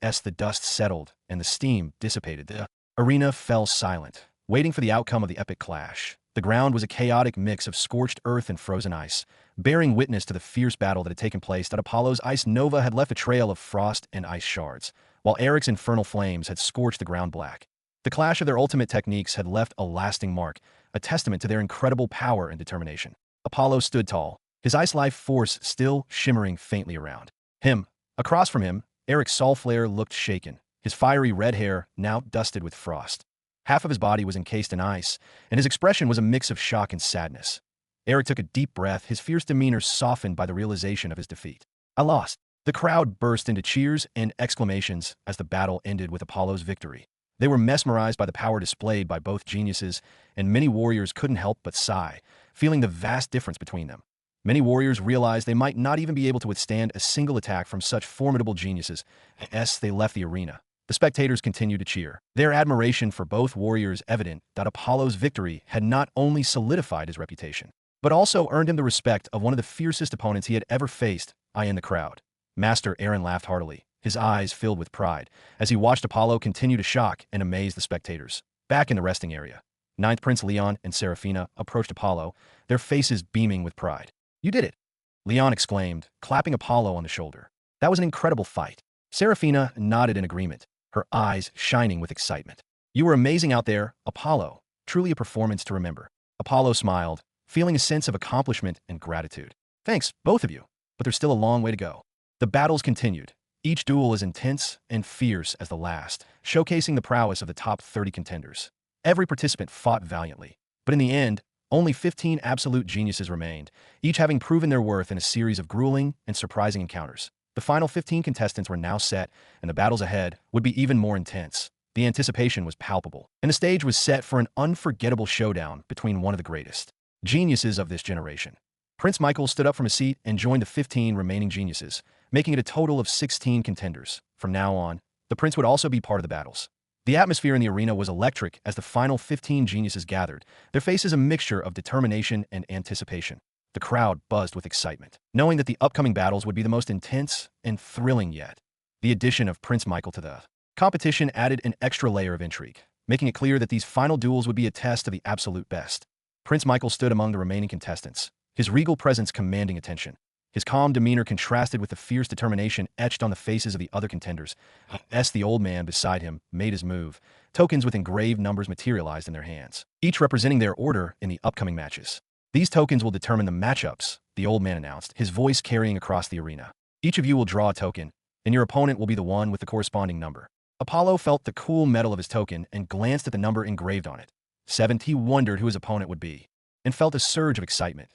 As the dust settled and the steam dissipated, the arena fell silent, waiting for the outcome of the epic clash. The ground was a chaotic mix of scorched earth and frozen ice, bearing witness to the fierce battle that had taken place. Apollo's Ice Nova had left a trail of frost and ice shards, while Eric's infernal flames had scorched the ground black. The clash of their ultimate techniques had left a lasting mark, a testament to their incredible power and determination. Apollo stood tall, his ice life force still shimmering faintly around him. Across from him, Eric's Soulflare looked shaken, his fiery red hair now dusted with frost. Half of his body was encased in ice, and his expression was a mix of shock and sadness. Eric took a deep breath, his fierce demeanor softened by the realization of his defeat. "I lost." The crowd burst into cheers and exclamations as the battle ended with Apollo's victory. They were mesmerized by the power displayed by both geniuses, and many warriors couldn't help but sigh, feeling the vast difference between them. Many warriors realized they might not even be able to withstand a single attack from such formidable geniuses. As they left the arena, the spectators continued to cheer, their admiration for both warriors evident. Apollo's victory had not only solidified his reputation, but also earned him the respect of one of the fiercest opponents he had ever faced. In the crowd, Master Aaron laughed heartily, his eyes filled with pride, as he watched Apollo continue to shock and amaze the spectators. Back in the resting area, Ninth Prince Leon and Seraphina approached Apollo, their faces beaming with pride. "You did it!" Leon exclaimed, clapping Apollo on the shoulder. "That was an incredible fight." Seraphina nodded in agreement, her eyes shining with excitement. "You were amazing out there, Apollo. Truly a performance to remember." Apollo smiled, feeling a sense of accomplishment and gratitude. "Thanks, both of you, but there's still a long way to go." The battles continued, each duel as intense and fierce as the last, showcasing the prowess of the top 30 contenders. Every participant fought valiantly, but in the end, only 15 absolute geniuses remained, each having proven their worth in a series of grueling and surprising encounters. The final 15 contestants were now set, and the battles ahead would be even more intense. The anticipation was palpable, and the stage was set for an unforgettable showdown between one of the greatest geniuses of this generation. Prince Michael stood up from his seat and joined the 15 remaining geniuses, making it a total of 16 contenders. From now on, the prince would also be part of the battles. The atmosphere in the arena was electric as the final 15 geniuses gathered, their faces a mixture of determination and anticipation. The crowd buzzed with excitement, knowing that the upcoming battles would be the most intense and thrilling yet. The addition of Prince Michael to the competition added an extra layer of intrigue, making it clear that these final duels would be a test of the absolute best. Prince Michael stood among the remaining contestants, his regal presence commanding attention. His calm demeanor contrasted with the fierce determination etched on the faces of the other contenders. The old man beside him made his move. Tokens with engraved numbers materialized in their hands, each representing their order in the upcoming matches. "These tokens will determine the matchups," the old man announced, his voice carrying across the arena. "Each of you will draw a token, and your opponent will be the one with the corresponding number." Apollo felt the cool metal of his token and glanced at the number engraved on it. 7th, he wondered who his opponent would be and felt a surge of excitement.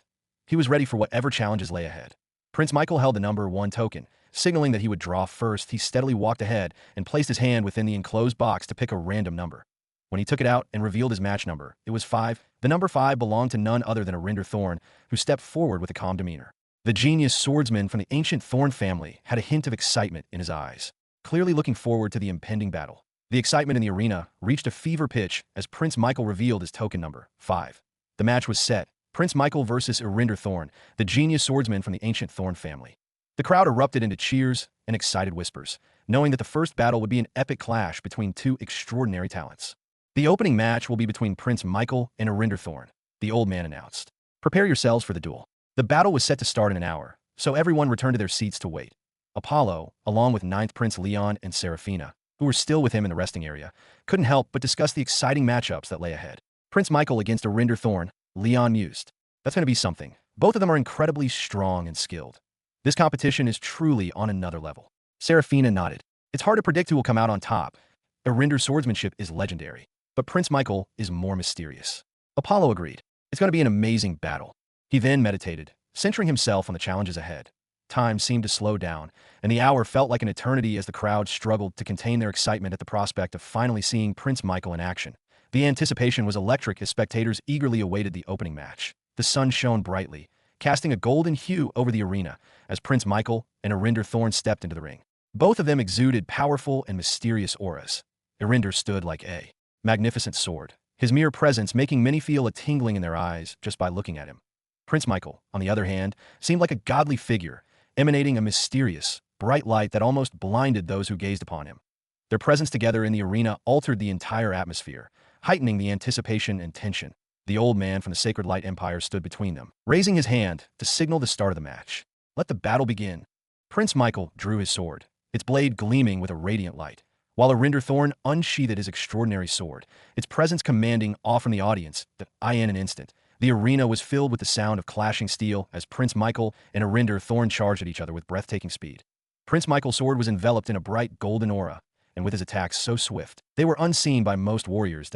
He was ready for whatever challenges lay ahead. Prince Michael held the number 1 token, signaling that he would draw first. He steadily walked ahead and placed his hand within the enclosed box to pick a random number. When he took it out and revealed his match number, it was 5. The number 5 belonged to none other than Arinder Thorn, who stepped forward with a calm demeanor. The genius swordsman from the ancient Thorn family had a hint of excitement in his eyes, clearly looking forward to the impending battle. The excitement in the arena reached a fever pitch as Prince Michael revealed his token number, 5. The match was set, Prince Michael versus Arinder Thorn, the genius swordsman from the ancient Thorn family. The crowd erupted into cheers and excited whispers, knowing that the first battle would be an epic clash between two extraordinary talents. The opening match will be between Prince Michael and Arinder Thorn, the old man announced. Prepare yourselves for the duel. The battle was set to start in an hour, so everyone returned to their seats to wait. Apollo, along with 9th Prince Leon and Seraphina, who were still with him in the resting area, couldn't help but discuss the exciting matchups that lay ahead. Prince Michael against Arinder Thorn, Leon mused. That's going to be something. Both of them are incredibly strong and skilled. This competition is truly on another level. Seraphina nodded. It's hard to predict who will come out on top. Arinder's swordsmanship is legendary, but Prince Michael is more mysterious. Apollo agreed. It's going to be an amazing battle. He then meditated, centering himself on the challenges ahead. Time seemed to slow down, and the hour felt like an eternity as the crowd struggled to contain their excitement at the prospect of finally seeing Prince Michael in action. The anticipation was electric as spectators eagerly awaited the opening match. The sun shone brightly, casting a golden hue over the arena as Prince Michael and Arinder Thorn stepped into the ring. Both of them exuded powerful and mysterious auras. Arinder stood like a magnificent sword, his mere presence making many feel a tingling in their eyes just by looking at him. Prince Michael, on the other hand, seemed like a godly figure, emanating a mysterious, bright light that almost blinded those who gazed upon him. Their presence together in the arena altered the entire atmosphere, heightening the anticipation and tension. The old man from the Sacred Light Empire stood between them, raising his hand to signal the start of the match. Let the battle begin. Prince Michael drew his sword, its blade gleaming with a radiant light, while Arinder Thorn unsheathed his extraordinary sword, its presence commanding awe from the audience. In an instant, the arena was filled with the sound of clashing steel as Prince Michael and Arinder Thorn charged at each other with breathtaking speed. Prince Michael's sword was enveloped in a bright golden aura, and with his attacks so swift, they were unseen by most warriors.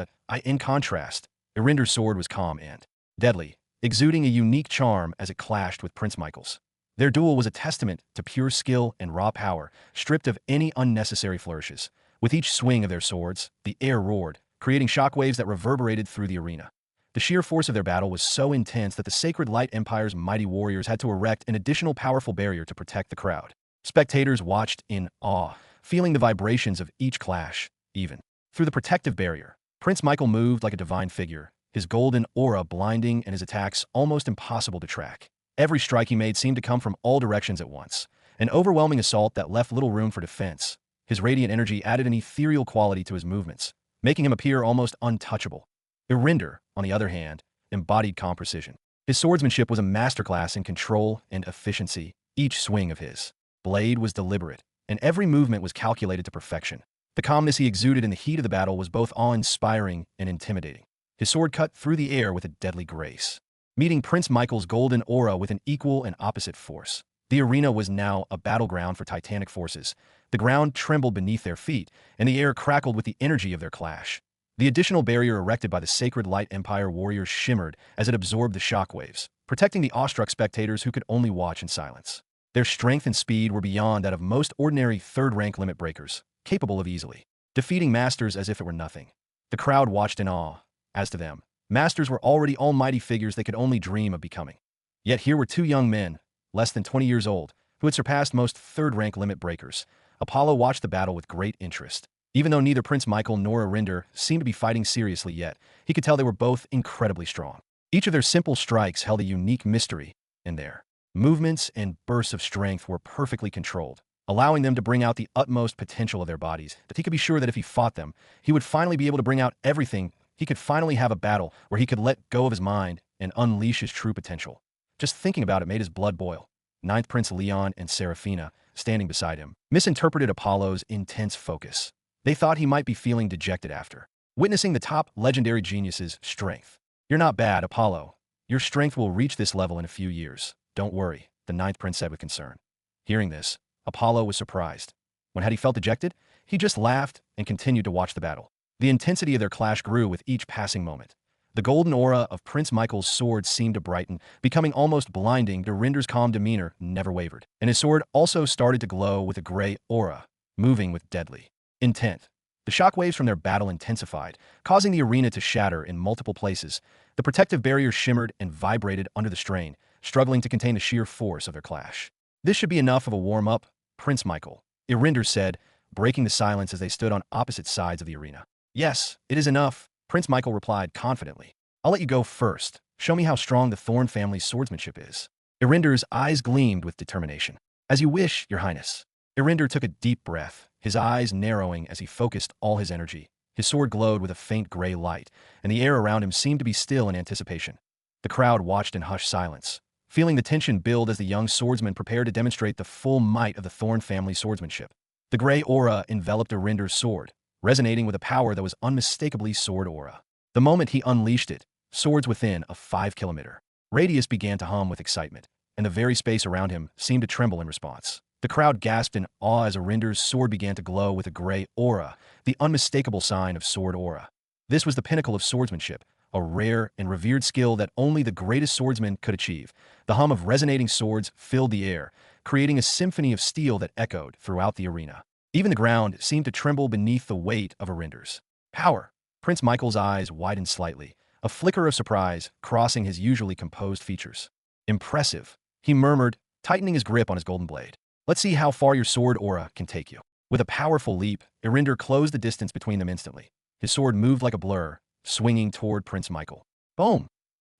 In contrast, Arinder's sword was calm and deadly, exuding a unique charm as it clashed with Prince Michael's. Their duel was a testament to pure skill and raw power, stripped of any unnecessary flourishes. With each swing of their swords, the air roared, creating shockwaves that reverberated through the arena. The sheer force of their battle was so intense that the Sacred Light Empire's mighty warriors had to erect an additional powerful barrier to protect the crowd. Spectators watched in awe, feeling the vibrations of each clash. Even through the protective barrier, Prince Michael moved like a divine figure, his golden aura blinding and his attacks almost impossible to track. Every strike he made seemed to come from all directions at once, an overwhelming assault that left little room for defense. His radiant energy added an ethereal quality to his movements, making him appear almost untouchable. Arinder, on the other hand, embodied calm precision. His swordsmanship was a masterclass in control and efficiency. Each swing of his blade was deliberate, and every movement was calculated to perfection. The calmness he exuded in the heat of the battle was both awe-inspiring and intimidating. His sword cut through the air with a deadly grace, meeting Prince Michael's golden aura with an equal and opposite force. The arena was now a battleground for titanic forces. The ground trembled beneath their feet, and the air crackled with the energy of their clash. The additional barrier erected by the Sacred Light Empire warriors shimmered as it absorbed the shockwaves, protecting the awestruck spectators who could only watch in silence. Their strength and speed were beyond that of most ordinary third-rank limit breakers, capable of easily defeating masters as if it were nothing. The crowd watched in awe. As to them, masters were already almighty figures they could only dream of becoming. Yet here were two young men, less than 20 years old, who had surpassed most third-rank limit breakers. Apollo watched the battle with great interest. Even though neither Prince Michael nor Arinder seemed to be fighting seriously yet, he could tell they were both incredibly strong. Each of their simple strikes held a unique mystery, and their movements and bursts of strength were perfectly controlled, allowing them to bring out the utmost potential of their bodies. That he could be sure that if he fought them, he would finally be able to bring out everything. He could finally have a battle where he could let go of his mind and unleash his true potential. Just thinking about it made his blood boil. 9th Prince Leon and Seraphina, standing beside him, misinterpreted Apollo's intense focus. They thought he might be feeling dejected after witnessing the top legendary genius's strength. You're not bad, Apollo. Your strength will reach this level in a few years. Don't worry, the 9th Prince said with concern. Hearing this, Apollo was surprised. When had he felt dejected? He just laughed and continued to watch the battle. The intensity of their clash grew with each passing moment. The golden aura of Prince Michael's sword seemed to brighten, becoming almost blinding. Dorinder's calm demeanor never wavered, and his sword also started to glow with a gray aura, moving with deadly intent. The shockwaves from their battle intensified, causing the arena to shatter in multiple places. The protective barrier shimmered and vibrated under the strain, struggling to contain the sheer force of their clash. This should be enough of a warm-up, Prince Michael, Irinder said, breaking the silence as they stood on opposite sides of the arena. Yes, it is enough, Prince Michael replied confidently. I'll let you go first. Show me how strong the Thorn family's swordsmanship is. Irinder's eyes gleamed with determination. As you wish, Your Highness. Irinder took a deep breath, his eyes narrowing as he focused all his energy. His sword glowed with a faint gray light, and the air around him seemed to be still in anticipation. The crowd watched in hushed silence, feeling the tension build as the young swordsman prepared to demonstrate the full might of the Thorn family swordsmanship. The gray aura enveloped Irinder's sword, resonating with a power that was unmistakably sword aura. The moment he unleashed it, swords within a 5-kilometer radius began to hum with excitement, and the very space around him seemed to tremble in response. The crowd gasped in awe as Irinder's sword began to glow with a gray aura, the unmistakable sign of sword aura. This was the pinnacle of swordsmanship, a rare and revered skill that only the greatest swordsman could achieve. The hum of resonating swords filled the air, creating a symphony of steel that echoed throughout the arena. Even the ground seemed to tremble beneath the weight of Irinder's power. Prince Michael's eyes widened slightly, a flicker of surprise crossing his usually composed features. Impressive, he murmured, tightening his grip on his golden blade. Let's see how far your sword aura can take you. With a powerful leap, Irinder closed the distance between them instantly. His sword moved like a blur, swinging toward Prince Michael. Boom!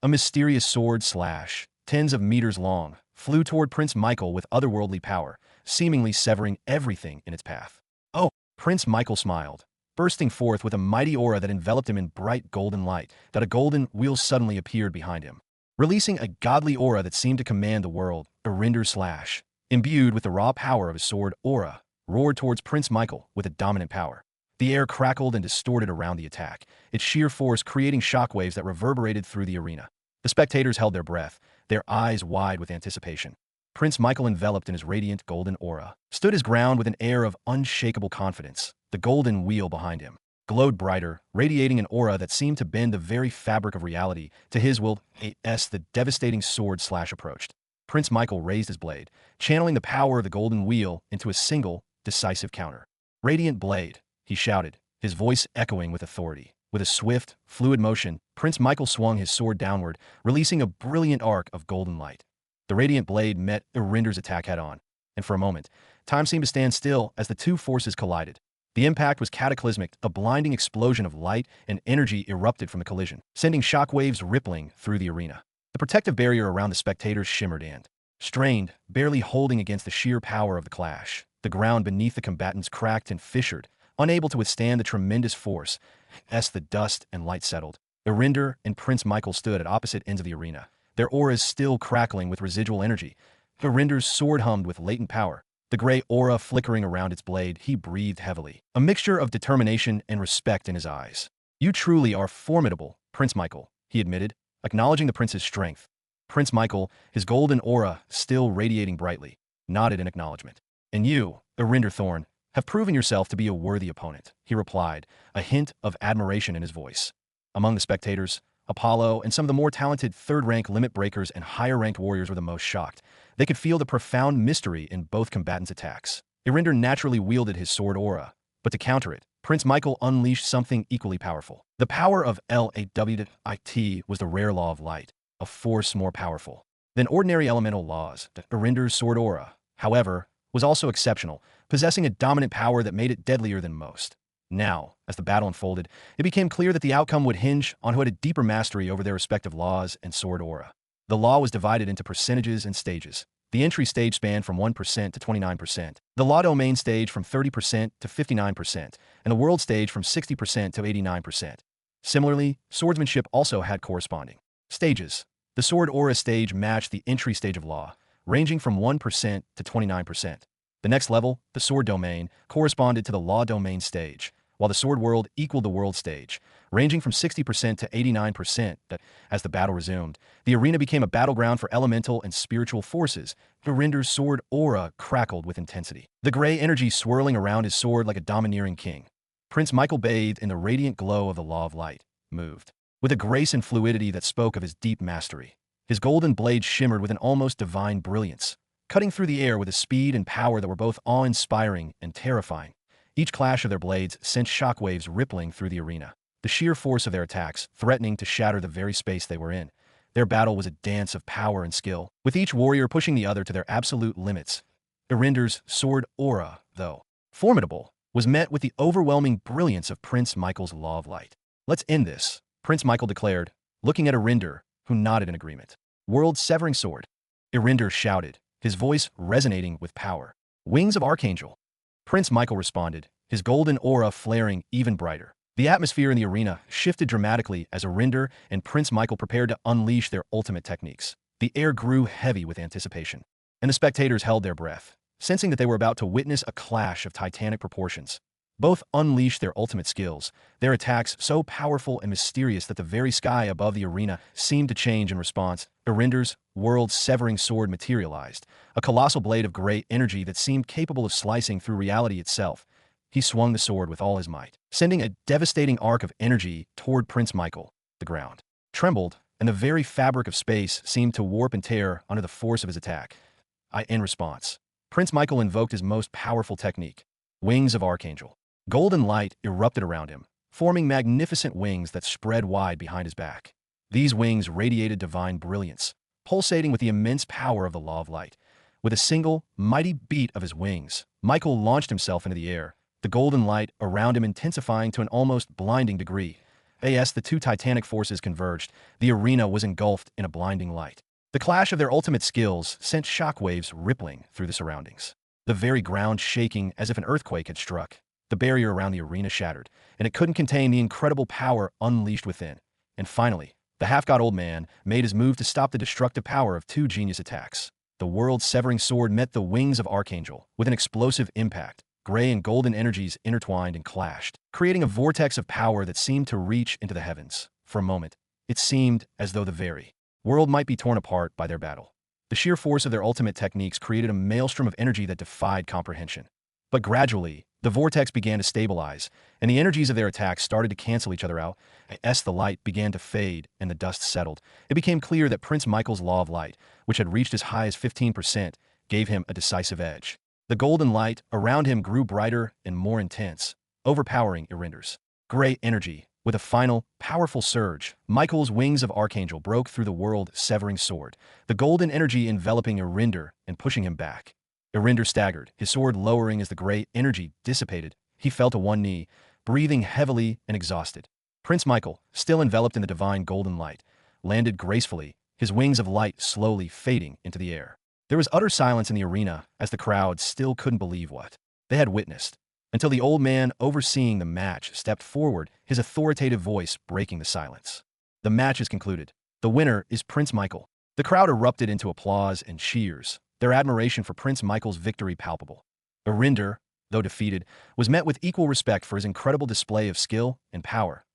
A mysterious sword slash, tens of meters long, flew toward Prince Michael with otherworldly power, seemingly severing everything in its path. Oh! Prince Michael smiled, bursting forth with a mighty aura that enveloped him in bright golden light. That a golden wheel suddenly appeared behind him, releasing a godly aura that seemed to command the world. Irinder's slash, imbued with the raw power of his sword aura, roared towards Prince Michael with a dominant power. The air crackled and distorted around the attack, its sheer force creating shockwaves that reverberated through the arena. The spectators held their breath, their eyes wide with anticipation. Prince Michael, enveloped in his radiant golden aura, stood his ground with an air of unshakable confidence. The golden wheel behind him glowed brighter, radiating an aura that seemed to bend the very fabric of reality to his will. As the devastating sword slash approached, Prince Michael raised his blade, channeling the power of the golden wheel into a single, decisive counter. Radiant blade, he shouted, his voice echoing with authority. With a swift, fluid motion, Prince Michael swung his sword downward, releasing a brilliant arc of golden light. The radiant blade met Irinder's attack head-on, and for a moment, time seemed to stand still as the two forces collided. The impact was cataclysmic, a blinding explosion of light and energy erupted from the collision, sending shockwaves rippling through the arena. The protective barrier around the spectators shimmered and strained, barely holding against the sheer power of the clash. The ground beneath the combatants cracked and fissured, unable to withstand the tremendous force. As the dust and light settled, Irinder and Prince Michael stood at opposite ends of the arena, their auras still crackling with residual energy. Irinder's sword hummed with latent power, the gray aura flickering around its blade. He breathed heavily, a mixture of determination and respect in his eyes. You truly are formidable, Prince Michael, he admitted, acknowledging the prince's strength. Prince Michael, his golden aura still radiating brightly, nodded in acknowledgement. And you, Irinder Thorn, have proven yourself to be a worthy opponent, he replied, a hint of admiration in his voice. Among the spectators, Apollo and some of the more talented third-rank limit breakers and higher-ranked warriors were the most shocked. They could feel the profound mystery in both combatants' attacks. Irinder naturally wielded his sword aura, but to counter it, Prince Michael unleashed something equally powerful. The power of LAWIT was the rare law of light, a force more powerful than ordinary elemental laws. Irinder's sword aura, however, was also exceptional, possessing a dominant power that made it deadlier than most. Now, as the battle unfolded, it became clear that the outcome would hinge on who had a deeper mastery over their respective laws and sword aura. The law was divided into percentages and stages. The entry stage spanned from 1% to 29%, the law domain stage from 30% to 59%, and the world stage from 60% to 89%. Similarly, swordsmanship also had corresponding stages. The sword aura stage matched the entry stage of law, ranging from 1% to 29%. The next level, the sword domain, corresponded to the law domain stage, while the sword world equaled the world stage, ranging from 60% to 89%. As the battle resumed, the arena became a battleground for elemental and spiritual forces. Irinder's sword aura crackled with intensity, the gray energy swirling around his sword like a domineering king. Prince Michael, bathed in the radiant glow of the law of light, moved with a grace and fluidity that spoke of his deep mastery. His golden blade shimmered with an almost divine brilliance, cutting through the air with a speed and power that were both awe-inspiring and terrifying. Each clash of their blades sent shockwaves rippling through the arena, the sheer force of their attacks threatening to shatter the very space they were in. Their battle was a dance of power and skill, with each warrior pushing the other to their absolute limits. Irinder's sword aura, though formidable, was met with the overwhelming brilliance of Prince Michael's Law of Light. "Let's end this," Prince Michael declared, looking at Irinder, who nodded in agreement. "World-severing sword," Irinder shouted, his voice resonating with power. "Wings of Archangel," Prince Michael responded, his golden aura flaring even brighter. The atmosphere in the arena shifted dramatically as Irinder and Prince Michael prepared to unleash their ultimate techniques. The air grew heavy with anticipation, and the spectators held their breath, sensing that they were about to witness a clash of titanic proportions. Both unleashed their ultimate skills, their attacks so powerful and mysterious that the very sky above the arena seemed to change in response. Irinder's world-severing sword materialized, a colossal blade of gray energy that seemed capable of slicing through reality itself. He swung the sword with all his might, sending a devastating arc of energy toward Prince Michael. The ground trembled, and the very fabric of space seemed to warp and tear under the force of his attack. In response, Prince Michael invoked his most powerful technique, Wings of Archangel. Golden light erupted around him, forming magnificent wings that spread wide behind his back. These wings radiated divine brilliance, pulsating with the immense power of the Law of Light. With a single, mighty beat of his wings, Michael launched himself into the air, the golden light around him intensifying to an almost blinding degree. As the two titanic forces converged, the arena was engulfed in a blinding light. The clash of their ultimate skills sent shockwaves rippling through the surroundings, the very ground shaking as if an earthquake had struck. The barrier around the arena shattered, and it couldn't contain the incredible power unleashed within. And finally, the half-god old man made his move to stop the destructive power of two genius attacks. The world-severing sword met the Wings of Archangel with an explosive impact. Gray and golden energies intertwined and clashed, creating a vortex of power that seemed to reach into the heavens. For a moment, it seemed as though the very world might be torn apart by their battle. The sheer force of their ultimate techniques created a maelstrom of energy that defied comprehension. But gradually, the vortex began to stabilize, and the energies of their attacks started to cancel each other out. As the light began to fade and the dust settled, it became clear that Prince Michael's Law of Light, which had reached as high as 15%, gave him a decisive edge. The golden light around him grew brighter and more intense, overpowering Irinder's gray energy. With a final, powerful surge, Michael's Wings of Archangel broke through the world-severing sword, the golden energy enveloping Irinder and pushing him back. Irinder staggered, his sword lowering as the gray energy dissipated. He fell to one knee, breathing heavily and exhausted. Prince Michael, still enveloped in the divine golden light, landed gracefully, his wings of light slowly fading into the air. There was utter silence in the arena as the crowd still couldn't believe what they had witnessed, until the old man overseeing the match stepped forward, his authoritative voice breaking the silence. "The match is concluded. The winner is Prince Michael." The crowd erupted into applause and cheers, their admiration for Prince Michael's victory palpable. Irinder, though defeated, was met with equal respect for his incredible display of skill and power.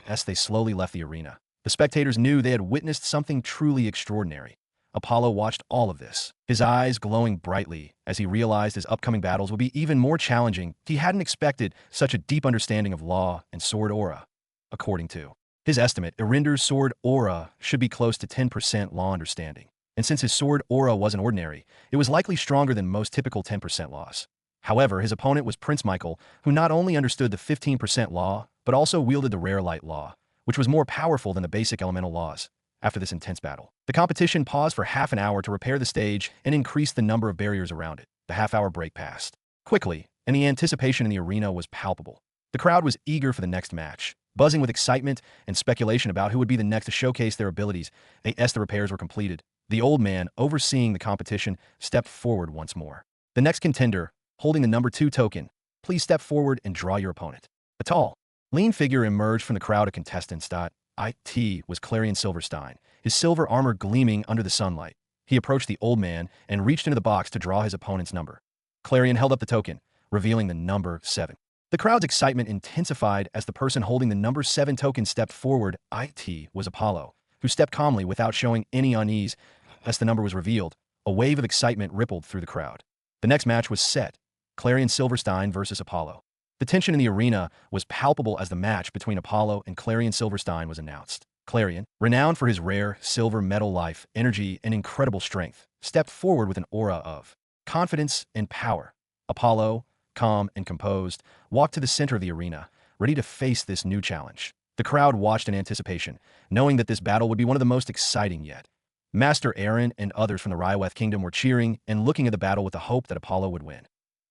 As they slowly left the arena, the spectators knew they had witnessed something truly extraordinary. Apollo watched all of this, his eyes glowing brightly as he realized his upcoming battles would be even more challenging. He hadn't expected such a deep understanding of law and sword aura. According to his estimate, Irinder's sword aura should be close to 10% law understanding. And since his sword aura wasn't ordinary, it was likely stronger than most typical 10% laws. However, his opponent was Prince Michael, who not only understood the 15% law, but also wielded the rare light law, which was more powerful than the basic elemental laws. After this intense battle, the competition paused for half an hour to repair the stage and increase the number of barriers around it. The half-hour break passed quickly, and the anticipation in the arena was palpable. The crowd was eager for the next match, buzzing with excitement and speculation about who would be the next to showcase their abilities. As the repairs were completed, the old man, overseeing the competition, stepped forward once more. "The next contender, holding the number 2 token, please step forward and draw your opponent." A tall, lean figure emerged from the crowd of contestants. It was Clarion Silverstein, his silver armor gleaming under the sunlight. He approached the old man and reached into the box to draw his opponent's number. Clarion held up the token, revealing the number 7. The crowd's excitement intensified as the person holding the number 7 token stepped forward. It was Apollo, who stepped calmly without showing any unease. As the number was revealed, a wave of excitement rippled through the crowd. The next match was set, Clarion Silverstein versus Apollo. The tension in the arena was palpable as the match between Apollo and Clarion Silverstein was announced. Clarion, renowned for his rare silver metal life, energy, and incredible strength, stepped forward with an aura of confidence and power. Apollo, calm and composed, walked to the center of the arena, ready to face this new challenge. The crowd watched in anticipation, knowing that this battle would be one of the most exciting yet. Master Aaron and others from the Ryaweth Kingdom were cheering and looking at the battle with the hope that Apollo would win.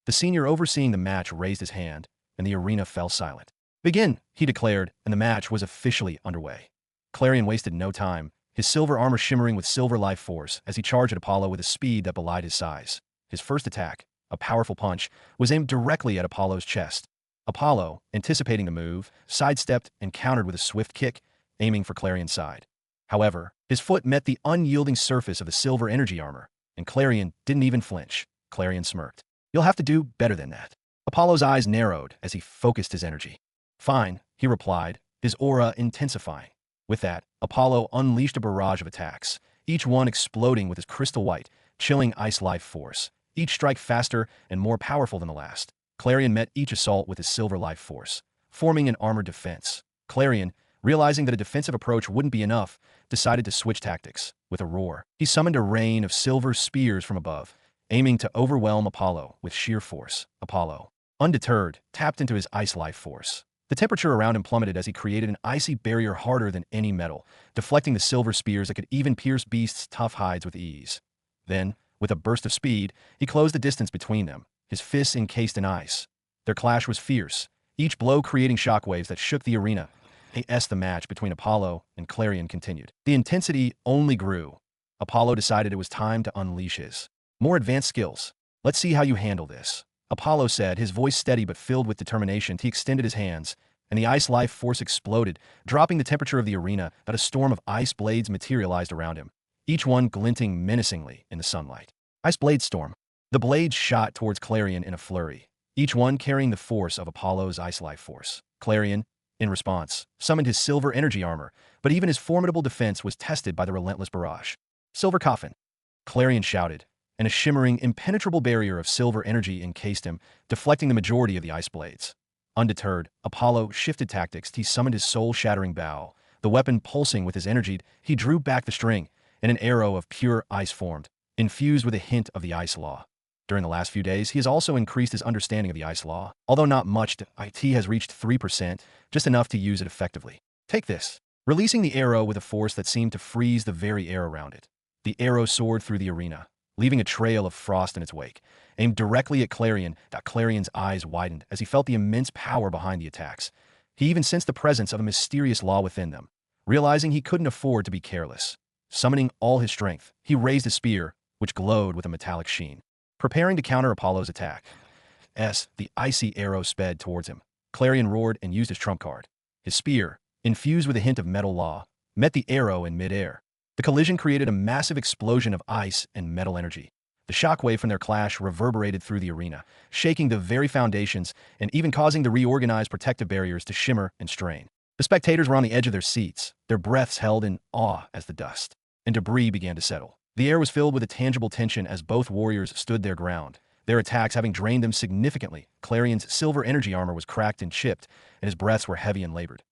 The senior overseeing the match raised his hand, and the arena fell silent. "Begin," he declared, and the match was officially underway. Clarion wasted no time, his silver armor shimmering with silver life force as he charged at Apollo with a speed that belied his size. His first attack, a powerful punch, was aimed directly at Apollo's chest. Apollo, anticipating the move, sidestepped and countered with a swift kick, aiming for Clarion's side. However, his foot met the unyielding surface of the silver energy armor, and Clarion didn't even flinch. Clarion smirked. "You'll have to do better than that." Apollo's eyes narrowed as he focused his energy. "Fine," he replied, his aura intensifying. With that, Apollo unleashed a barrage of attacks, each one exploding with his crystal white, chilling ice life force, each strike faster and more powerful than the last. Clarion met each assault with his silver life force, forming an armored defense. Clarion, realizing that a defensive approach wouldn't be enough, decided to switch tactics. With a roar, he summoned a rain of silver spears from above, aiming to overwhelm Apollo with sheer force. Apollo, undeterred, tapped into his ice life force. The temperature around him plummeted as he created an icy barrier harder than any metal, deflecting the silver spears that could even pierce beasts' tough hides with ease. Then, with a burst of speed, he closed the distance between them, his fists encased in ice. Their clash was fierce, each blow creating shockwaves that shook the arena. The match between Apollo and Clarion continued. The intensity only grew. Apollo decided it was time to unleash his more advanced skills. "Let's see how you handle this," Apollo said, his voice steady but filled with determination. He extended his hands, and the ice life force exploded, dropping the temperature of the arena that a storm of ice blades materialized around him, each one glinting menacingly in the sunlight. Ice blade storm. The blades shot towards Clarion in a flurry, each one carrying the force of Apollo's ice life force. Clarion, in response, summoned his silver energy armor, but even his formidable defense was tested by the relentless barrage. "Silver coffin," Clarion shouted, and a shimmering, impenetrable barrier of silver energy encased him, deflecting the majority of the ice blades. Undeterred, Apollo shifted tactics. He summoned his soul-shattering bow. The weapon pulsing with his energy, he drew back the string, and an arrow of pure ice formed, infused with a hint of the ice law. During the last few days, he has also increased his understanding of the ice law. Although not much, IT has reached 3%, just enough to use it effectively. "Take this," releasing the arrow with a force that seemed to freeze the very air around it. The arrow soared through the arena, leaving a trail of frost in its wake. Aimed directly at Clarion, Clarion's eyes widened as he felt the immense power behind the attacks. He even sensed the presence of a mysterious law within them. Realizing he couldn't afford to be careless, summoning all his strength, he raised a spear, which glowed with a metallic sheen, preparing to counter Apollo's attack. The icy arrow sped towards him. Clarion roared and used his trump card. His spear, infused with a hint of metal law, met the arrow in midair. The collision created a massive explosion of ice and metal energy. The shockwave from their clash reverberated through the arena, shaking the very foundations and even causing the reorganized protective barriers to shimmer and strain. The spectators were on the edge of their seats, their breaths held in awe as the dust and debris began to settle. The air was filled with a tangible tension as both warriors stood their ground, their attacks having drained them significantly. Clarion's silver energy armor was cracked and chipped, and his breaths were heavy and labored.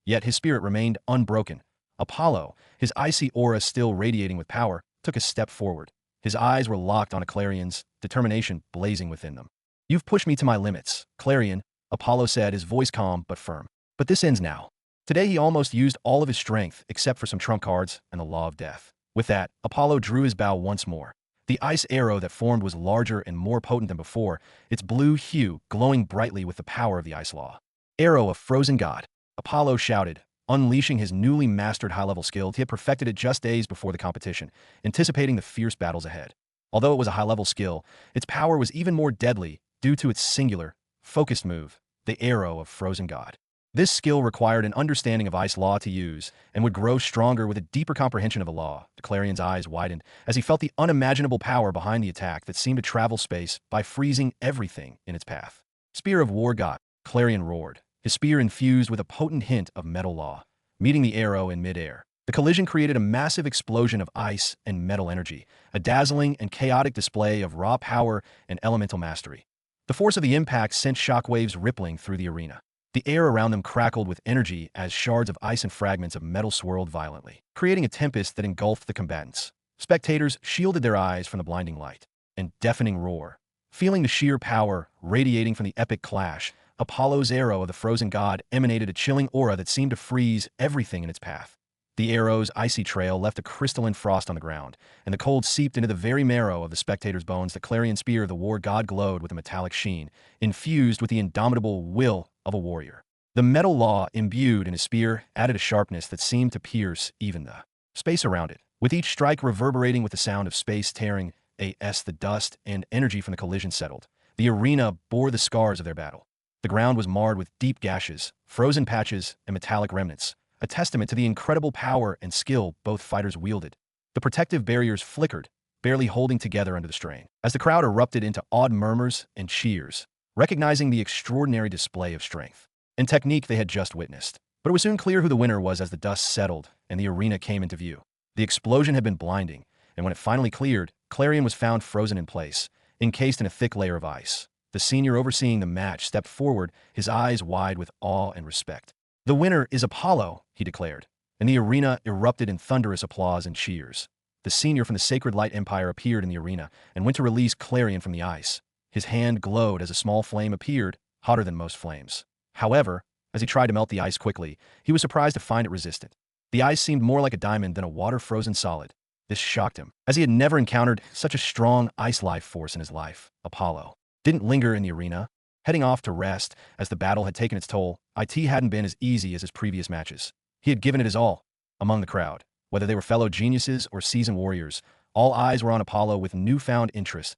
Yet his spirit remained unbroken. Apollo, his icy aura still radiating with power, took a step forward. His eyes were locked on Clarion's, determination blazing within them. "You've pushed me to my limits, Clarion," Apollo said, his voice calm but firm. "But this ends now." Today he almost used all of his strength, except for some trump cards and the law of death. With that, Apollo drew his bow once more. The ice arrow that formed was larger and more potent than before, its blue hue glowing brightly with the power of the ice law. "Arrow of frozen god," Apollo shouted, unleashing his newly mastered high-level skill. He had perfected it just days before the competition, anticipating the fierce battles ahead. Although it was a high-level skill, its power was even more deadly due to its singular, focused move, the Arrow of Frozen God. This skill required an understanding of ice law to use, and would grow stronger with a deeper comprehension of the law. The Clarion's eyes widened as he felt the unimaginable power behind the attack that seemed to travel space by freezing everything in its path. "Spear of War God," Clarion roared, his spear infused with a potent hint of metal law, meeting the arrow in midair. The collision created a massive explosion of ice and metal energy, a dazzling and chaotic display of raw power and elemental mastery. The force of the impact sent shockwaves rippling through the arena. The air around them crackled with energy as shards of ice and fragments of metal swirled violently, creating a tempest that engulfed the combatants. Spectators shielded their eyes from the blinding light and deafening roar. Feeling the sheer power radiating from the epic clash, Apollo's arrow of the frozen god emanated a chilling aura that seemed to freeze everything in its path. The arrow's icy trail left a crystalline frost on the ground, and the cold seeped into the very marrow of the spectator's bones. The clarion spear of the war god glowed with a metallic sheen, infused with the indomitable will of a warrior. The metal law imbued in his spear added a sharpness that seemed to pierce even the space around it, with each strike reverberating with the sound of space tearing as the dust and energy from the collision settled. The arena bore the scars of their battle. The ground was marred with deep gashes, frozen patches, and metallic remnants, a testament to the incredible power and skill both fighters wielded. The protective barriers flickered, barely holding together under the strain, as the crowd erupted into awed murmurs and cheers, recognizing the extraordinary display of strength and technique they had just witnessed. But it was soon clear who the winner was as the dust settled and the arena came into view. The explosion had been blinding, and when it finally cleared, Clarion was found frozen in place, encased in a thick layer of ice. The senior overseeing the match stepped forward, his eyes wide with awe and respect. "The winner is Apollo," he declared, and the arena erupted in thunderous applause and cheers. The senior from the Sacred Light Empire appeared in the arena and went to release Clarion from the ice. His hand glowed as a small flame appeared, hotter than most flames. However, as he tried to melt the ice quickly, he was surprised to find it resistant. The ice seemed more like a diamond than a water-frozen solid. This shocked him, as he had never encountered such a strong ice life force in his life. Apollo didn't linger in the arena, heading off to rest as the battle had taken its toll. It hadn't been as easy as his previous matches. He had given it his all. Among the crowd, whether they were fellow geniuses or seasoned warriors, all eyes were on Apollo with newfound interest.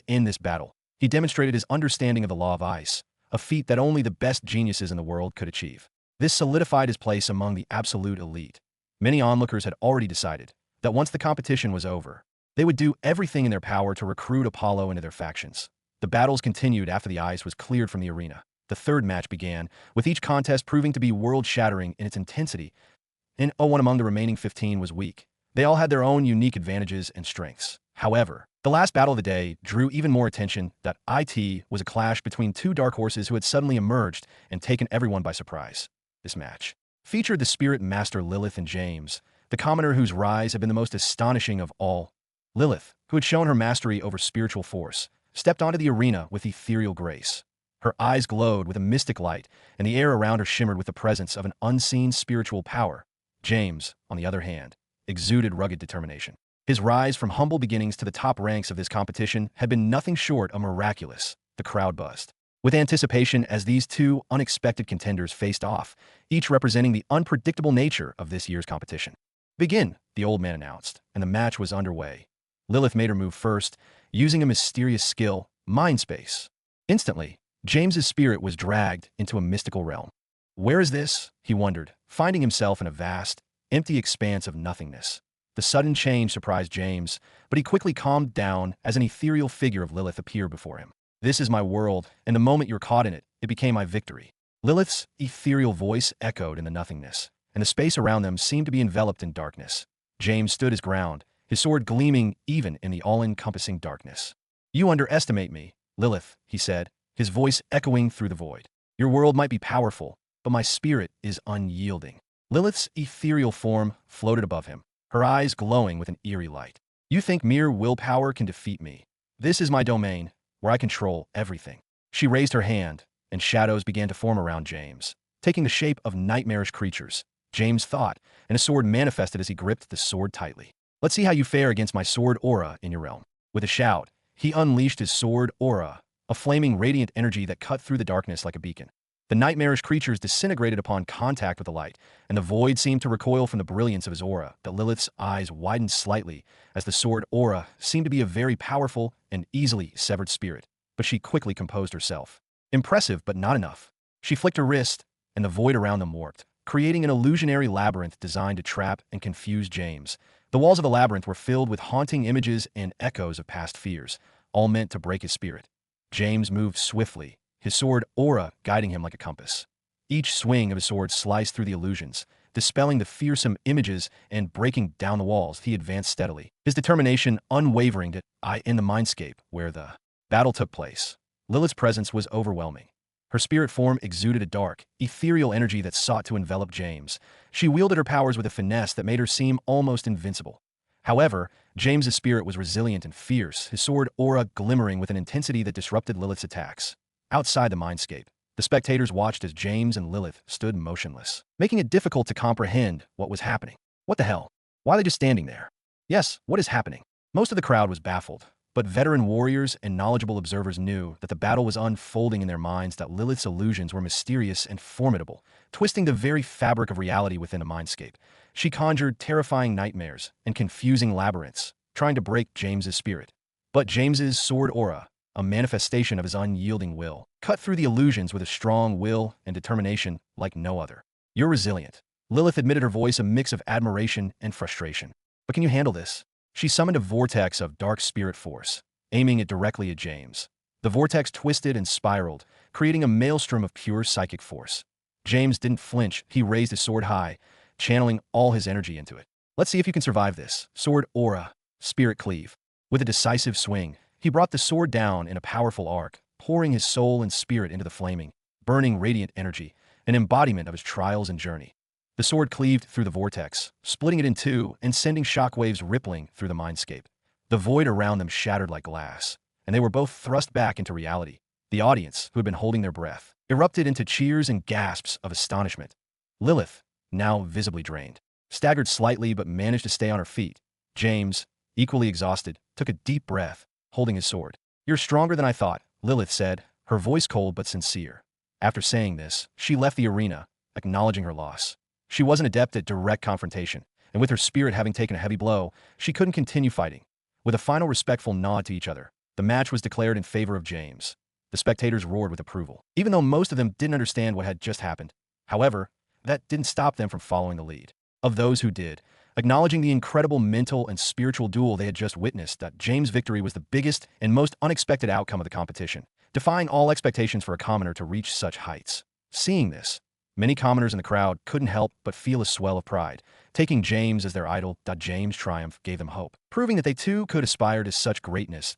In this battle, he demonstrated his understanding of the law of ice, a feat that only the best geniuses in the world could achieve. This solidified his place among the absolute elite. Many onlookers had already decided that once the competition was over, they would do everything in their power to recruit Apollo into their factions. The battles continued after the ice was cleared from the arena. The third match began, with each contest proving to be world-shattering in its intensity, and one among the remaining 15 was weak. They all had their own unique advantages and strengths. However, the last battle of the day drew even more attention. That it was a clash between two dark horses who had suddenly emerged and taken everyone by surprise. This match featured the spirit master Lilith and James, the commoner whose rise had been the most astonishing of all. Lilith, who had shown her mastery over spiritual force, stepped onto the arena with ethereal grace. Her eyes glowed with a mystic light, and the air around her shimmered with the presence of an unseen spiritual power. James, on the other hand, exuded rugged determination. His rise from humble beginnings to the top ranks of this competition had been nothing short of miraculous. The crowd buzzed with anticipation as these two unexpected contenders faced off, each representing the unpredictable nature of this year's competition. "Begin," the old man announced, and the match was underway. Lilith made her move first, using a mysterious skill, mind space. Instantly, James's spirit was dragged into a mystical realm. Where is this? He wondered, finding himself in a vast, empty expanse of nothingness. The sudden change surprised James, but he quickly calmed down as an ethereal figure of Lilith appeared before him. "This is my world, and the moment you're caught in it, it became my victory." Lilith's ethereal voice echoed in the nothingness, and the space around them seemed to be enveloped in darkness. James stood his ground, his sword gleaming even in the all-encompassing darkness. "You underestimate me, Lilith," he said, his voice echoing through the void. "Your world might be powerful, but my spirit is unyielding." Lilith's ethereal form floated above him, her eyes glowing with an eerie light. "You think mere willpower can defeat me? This is my domain, where I control everything." She raised her hand, and shadows began to form around James, taking the shape of nightmarish creatures. James thought, and a sword manifested as he gripped the sword tightly. "Let's see how you fare against my sword aura in your realm." With a shout, he unleashed his sword aura, a flaming radiant energy that cut through the darkness like a beacon. The nightmarish creatures disintegrated upon contact with the light, and the void seemed to recoil from the brilliance of his aura. But Lilith's eyes widened slightly, as the sword aura seemed to be a very powerful and easily severed spirit. But she quickly composed herself. Impressive, but not enough. She flicked her wrist, and the void around them warped, creating an illusionary labyrinth designed to trap and confuse James. The walls of the labyrinth were filled with haunting images and echoes of past fears, all meant to break his spirit. James moved swiftly, his sword aura guiding him like a compass. Each swing of his sword sliced through the illusions, dispelling the fearsome images and breaking down the walls. He advanced steadily, his determination unwavering in the mindscape where the battle took place. Lilith's presence was overwhelming. Her spirit form exuded a dark, ethereal energy that sought to envelop James. She wielded her powers with a finesse that made her seem almost invincible. However, James's spirit was resilient and fierce, his sword aura glimmering with an intensity that disrupted Lilith's attacks. Outside the mindscape, the spectators watched as James and Lilith stood motionless, making it difficult to comprehend what was happening. What the hell? Why are they just standing there? Yes, what is happening? Most of the crowd was baffled, but veteran warriors and knowledgeable observers knew that the battle was unfolding in their minds, that Lilith's illusions were mysterious and formidable, twisting the very fabric of reality within a mindscape. She conjured terrifying nightmares and confusing labyrinths, trying to break James's spirit. But James's sword aura, a manifestation of his unyielding will, cut through the illusions with a strong will and determination like no other. You're resilient. Lilith admitted, her voice a mix of admiration and frustration. But can you handle this? She summoned a vortex of dark spirit force, aiming it directly at James. The vortex twisted and spiraled, creating a maelstrom of pure psychic force. James didn't flinch. He raised his sword high, channeling all his energy into it. Let's see if you can survive this. Sword aura, spirit cleave. With a decisive swing, he brought the sword down in a powerful arc, pouring his soul and spirit into the flaming, burning radiant energy, an embodiment of his trials and journey. The sword cleaved through the vortex, splitting it in two and sending shockwaves rippling through the mindscape. The void around them shattered like glass, and they were both thrust back into reality. The audience, who had been holding their breath, erupted into cheers and gasps of astonishment. Lilith, now visibly drained, staggered slightly but managed to stay on her feet. James, equally exhausted, took a deep breath, holding his sword. "You're stronger than I thought," Lilith said, her voice cold but sincere. After saying this, she left the arena, acknowledging her loss. She wasn't adept at direct confrontation, and with her spirit having taken a heavy blow, she couldn't continue fighting. With a final respectful nod to each other, the match was declared in favor of James. The spectators roared with approval, even though most of them didn't understand what had just happened. However, that didn't stop them from following the lead of those who did, acknowledging the incredible mental and spiritual duel they had just witnessed. That James' victory was the biggest and most unexpected outcome of the competition, defying all expectations for a commoner to reach such heights. Seeing this, many commoners in the crowd couldn't help but feel a swell of pride, taking James as their idol. James' triumph gave them hope, proving that they too could aspire to such greatness.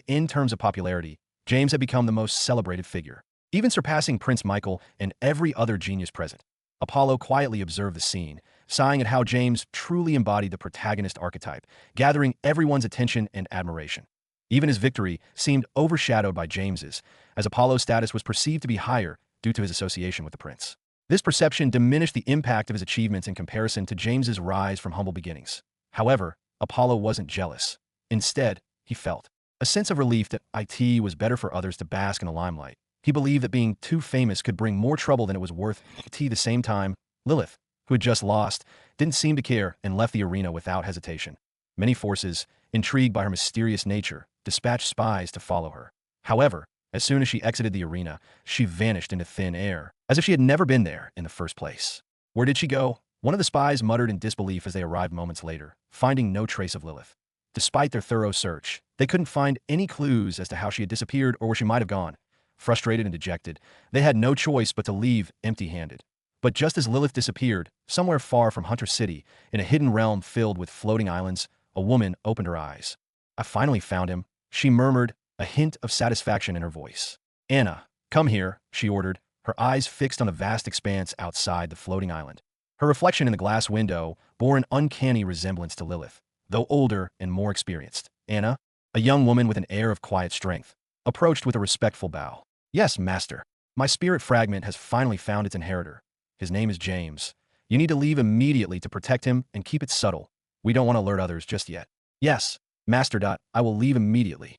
In terms of popularity, James had become the most celebrated figure, even surpassing Prince Michael and every other genius present. Apollo quietly observed the scene, sighing at how James truly embodied the protagonist archetype, gathering everyone's attention and admiration. Even his victory seemed overshadowed by James's, as Apollo's status was perceived to be higher due to his association with the prince. This perception diminished the impact of his achievements in comparison to James's rise from humble beginnings. However, Apollo wasn't jealous. Instead, he felt a sense of relief that it was better for others to bask in the limelight. He believed that being too famous could bring more trouble than it was worth. At the same time, Lilith, who had just lost, didn't seem to care and left the arena without hesitation. Many forces, intrigued by her mysterious nature, dispatched spies to follow her. However, as soon as she exited the arena, she vanished into thin air, as if she had never been there in the first place. Where did she go? One of the spies muttered in disbelief as they arrived moments later, finding no trace of Lilith. Despite their thorough search, they couldn't find any clues as to how she had disappeared or where she might have gone. Frustrated and dejected, they had no choice but to leave empty-handed. But just as Lilith disappeared, somewhere far from Hunter City, in a hidden realm filled with floating islands, a woman opened her eyes. "I finally found him," she murmured, a hint of satisfaction in her voice. "Anna, come here," she ordered, her eyes fixed on the vast expanse outside the floating island. Her reflection in the glass window bore an uncanny resemblance to Lilith, though older and more experienced. Anna, a young woman with an air of quiet strength, approached with a respectful bow. "Yes, master. My spirit fragment has finally found its inheritor. His name is James. You need to leave immediately to protect him and keep it subtle. We don't want to alert others just yet." "Yes, master. I will leave immediately."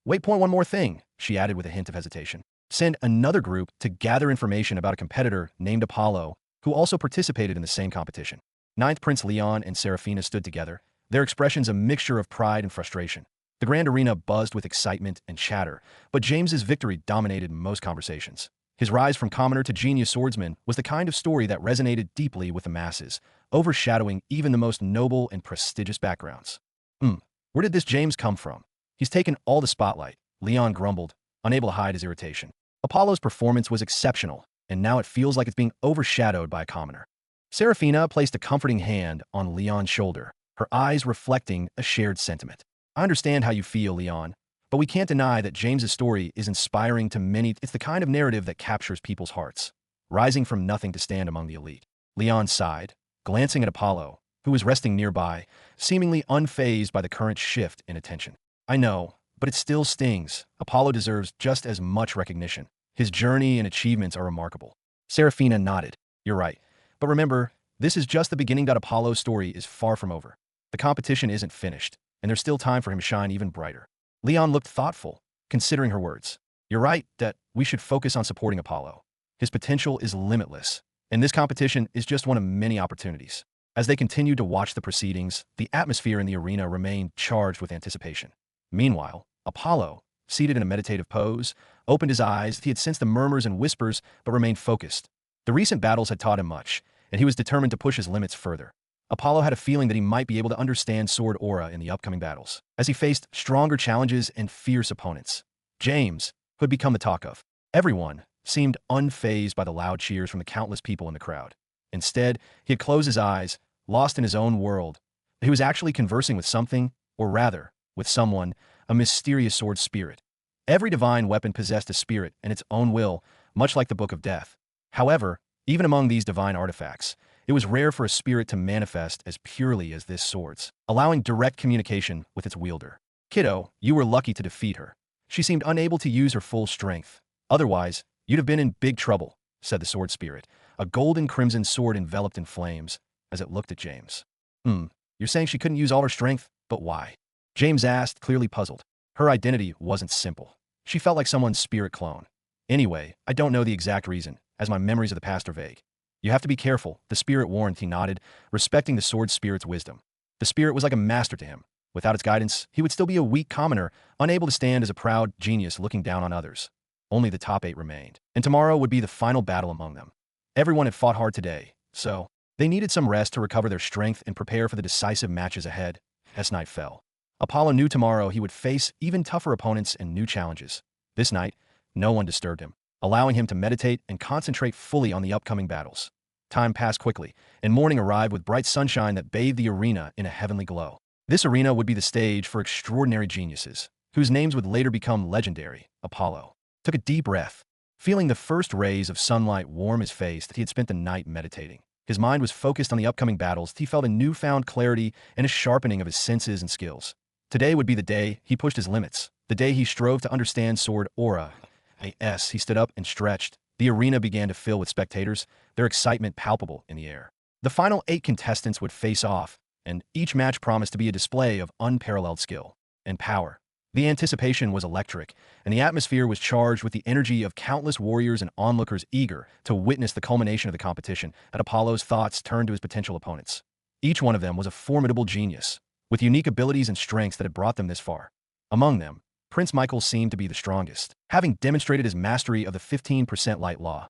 Wait, one more thing," she added with a hint of hesitation. "Send another group to gather information about a competitor named Apollo, who also participated in the same competition." Ninth Prince Leon and Seraphina stood together, their expressions a mixture of pride and frustration. The grand arena buzzed with excitement and chatter, but James's victory dominated most conversations. His rise from commoner to genius swordsman was the kind of story that resonated deeply with the masses, overshadowing even the most noble and prestigious backgrounds. Where did this James come from? He's taken all the spotlight," Leon grumbled, unable to hide his irritation. "Apollo's performance was exceptional, and now it feels like it's being overshadowed by a commoner." Seraphina placed a comforting hand on Leon's shoulder, her eyes reflecting a shared sentiment. "I understand how you feel, Leon, But we can't deny that James's story is inspiring to many. It's the kind of narrative that captures people's hearts, rising from nothing to stand among the elite. Leon sighed, glancing at Apollo, who was resting nearby, seemingly unfazed by the current shift in attention. I know, but it still stings. Apollo deserves just as much recognition. His journey and achievements are remarkable. Serafina nodded. You're right. But remember, this is just the beginning. Apollo's story is far from over. The competition isn't finished, and there's still time for him to shine even brighter. Leon looked thoughtful, considering her words. You're right that we should focus on supporting Apollo. His potential is limitless, and this competition is just one of many opportunities. As they continued to watch the proceedings, the atmosphere in the arena remained charged with anticipation. Meanwhile, Apollo, seated in a meditative pose, opened his eyes. He had sensed the murmurs and whispers, but remained focused. The recent battles had taught him much, and he was determined to push his limits further. Apollo had a feeling that he might be able to understand sword aura in the upcoming battles, as he faced stronger challenges and fierce opponents. James, who had become the talk of everyone, seemed unfazed by the loud cheers from the countless people in the crowd. Instead, he had closed his eyes, lost in his own world. He was actually conversing with something, or rather, with someone, a mysterious sword spirit. Every divine weapon possessed a spirit and its own will, much like the Book of Death. However, even among these divine artifacts, it was rare for a spirit to manifest as purely as this sword's, allowing direct communication with its wielder. Kiddo, you were lucky to defeat her. She seemed unable to use her full strength. Otherwise, you'd have been in big trouble, said the sword spirit, a golden crimson sword enveloped in flames, as it looked at James. You're saying she couldn't use all her strength, but why? James asked, clearly puzzled. Her identity wasn't simple. She felt like someone's spirit clone. Anyway, I don't know the exact reason, as my memories of the past are vague. You have to be careful, the spirit warned. He nodded, respecting the sword spirit's wisdom. The spirit was like a master to him. Without its guidance, he would still be a weak commoner, unable to stand as a proud genius looking down on others. Only the top 8 remained, and tomorrow would be the final battle among them. Everyone had fought hard today, so they needed some rest to recover their strength and prepare for the decisive matches ahead. As night fell, Apollo knew tomorrow he would face even tougher opponents and new challenges. This night, no one disturbed him, allowing him to meditate and concentrate fully on the upcoming battles. Time passed quickly, and morning arrived with bright sunshine that bathed the arena in a heavenly glow. This arena would be the stage for extraordinary geniuses, whose names would later become legendary. Apollo took a deep breath, feeling the first rays of sunlight warm his face. That he had spent the night meditating. His mind was focused on the upcoming battles. He felt a newfound clarity and a sharpening of his senses and skills. Today would be the day he pushed his limits, the day he strove to understand sword aura. He stood up and stretched. The arena began to fill with spectators, their excitement palpable in the air. The final 8 contestants would face off, and each match promised to be a display of unparalleled skill and power. The anticipation was electric, and the atmosphere was charged with the energy of countless warriors and onlookers eager to witness the culmination of the competition. At Apollo's thoughts turned to his potential opponents. Each one of them was a formidable genius, with unique abilities and strengths that had brought them this far. Among them, Prince Michael seemed to be the strongest, having demonstrated his mastery of the 15% light law.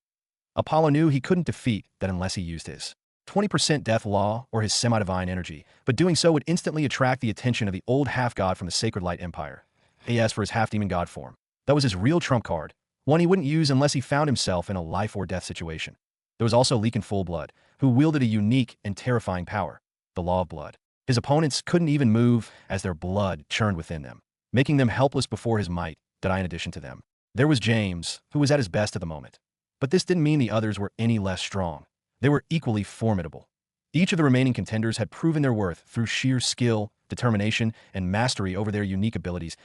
Apollo knew he couldn't defeat that unless he used his 20% death law or his semi-divine energy, but doing so would instantly attract the attention of the old half-god from the Sacred Light Empire. As for his half-demon god form, that was his real trump card, one he wouldn't use unless he found himself in a life-or-death situation. There was also Leakin Fullblood, who wielded a unique and terrifying power, the law of blood. His opponents couldn't even move as their blood churned within them, making them helpless before his might. In addition to them, there was James, who was at his best at the moment. But this didn't mean the others were any less strong. They were equally formidable. Each of the remaining contenders had proven their worth through sheer skill, determination, and mastery over their unique abilities.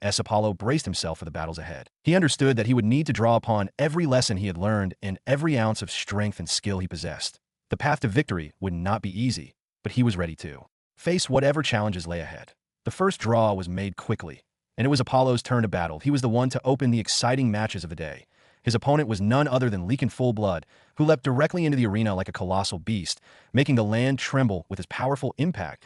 As Apollo braced himself for the battles ahead, he understood that he would need to draw upon every lesson he had learned and every ounce of strength and skill he possessed. The path to victory would not be easy, but he was ready to face whatever challenges lay ahead. The first draw was made quickly, and it was Apollo's turn to battle. He was the one to open the exciting matches of the day. His opponent was none other than Leakin Fullblood, who leapt directly into the arena like a colossal beast, making the land tremble with his powerful impact.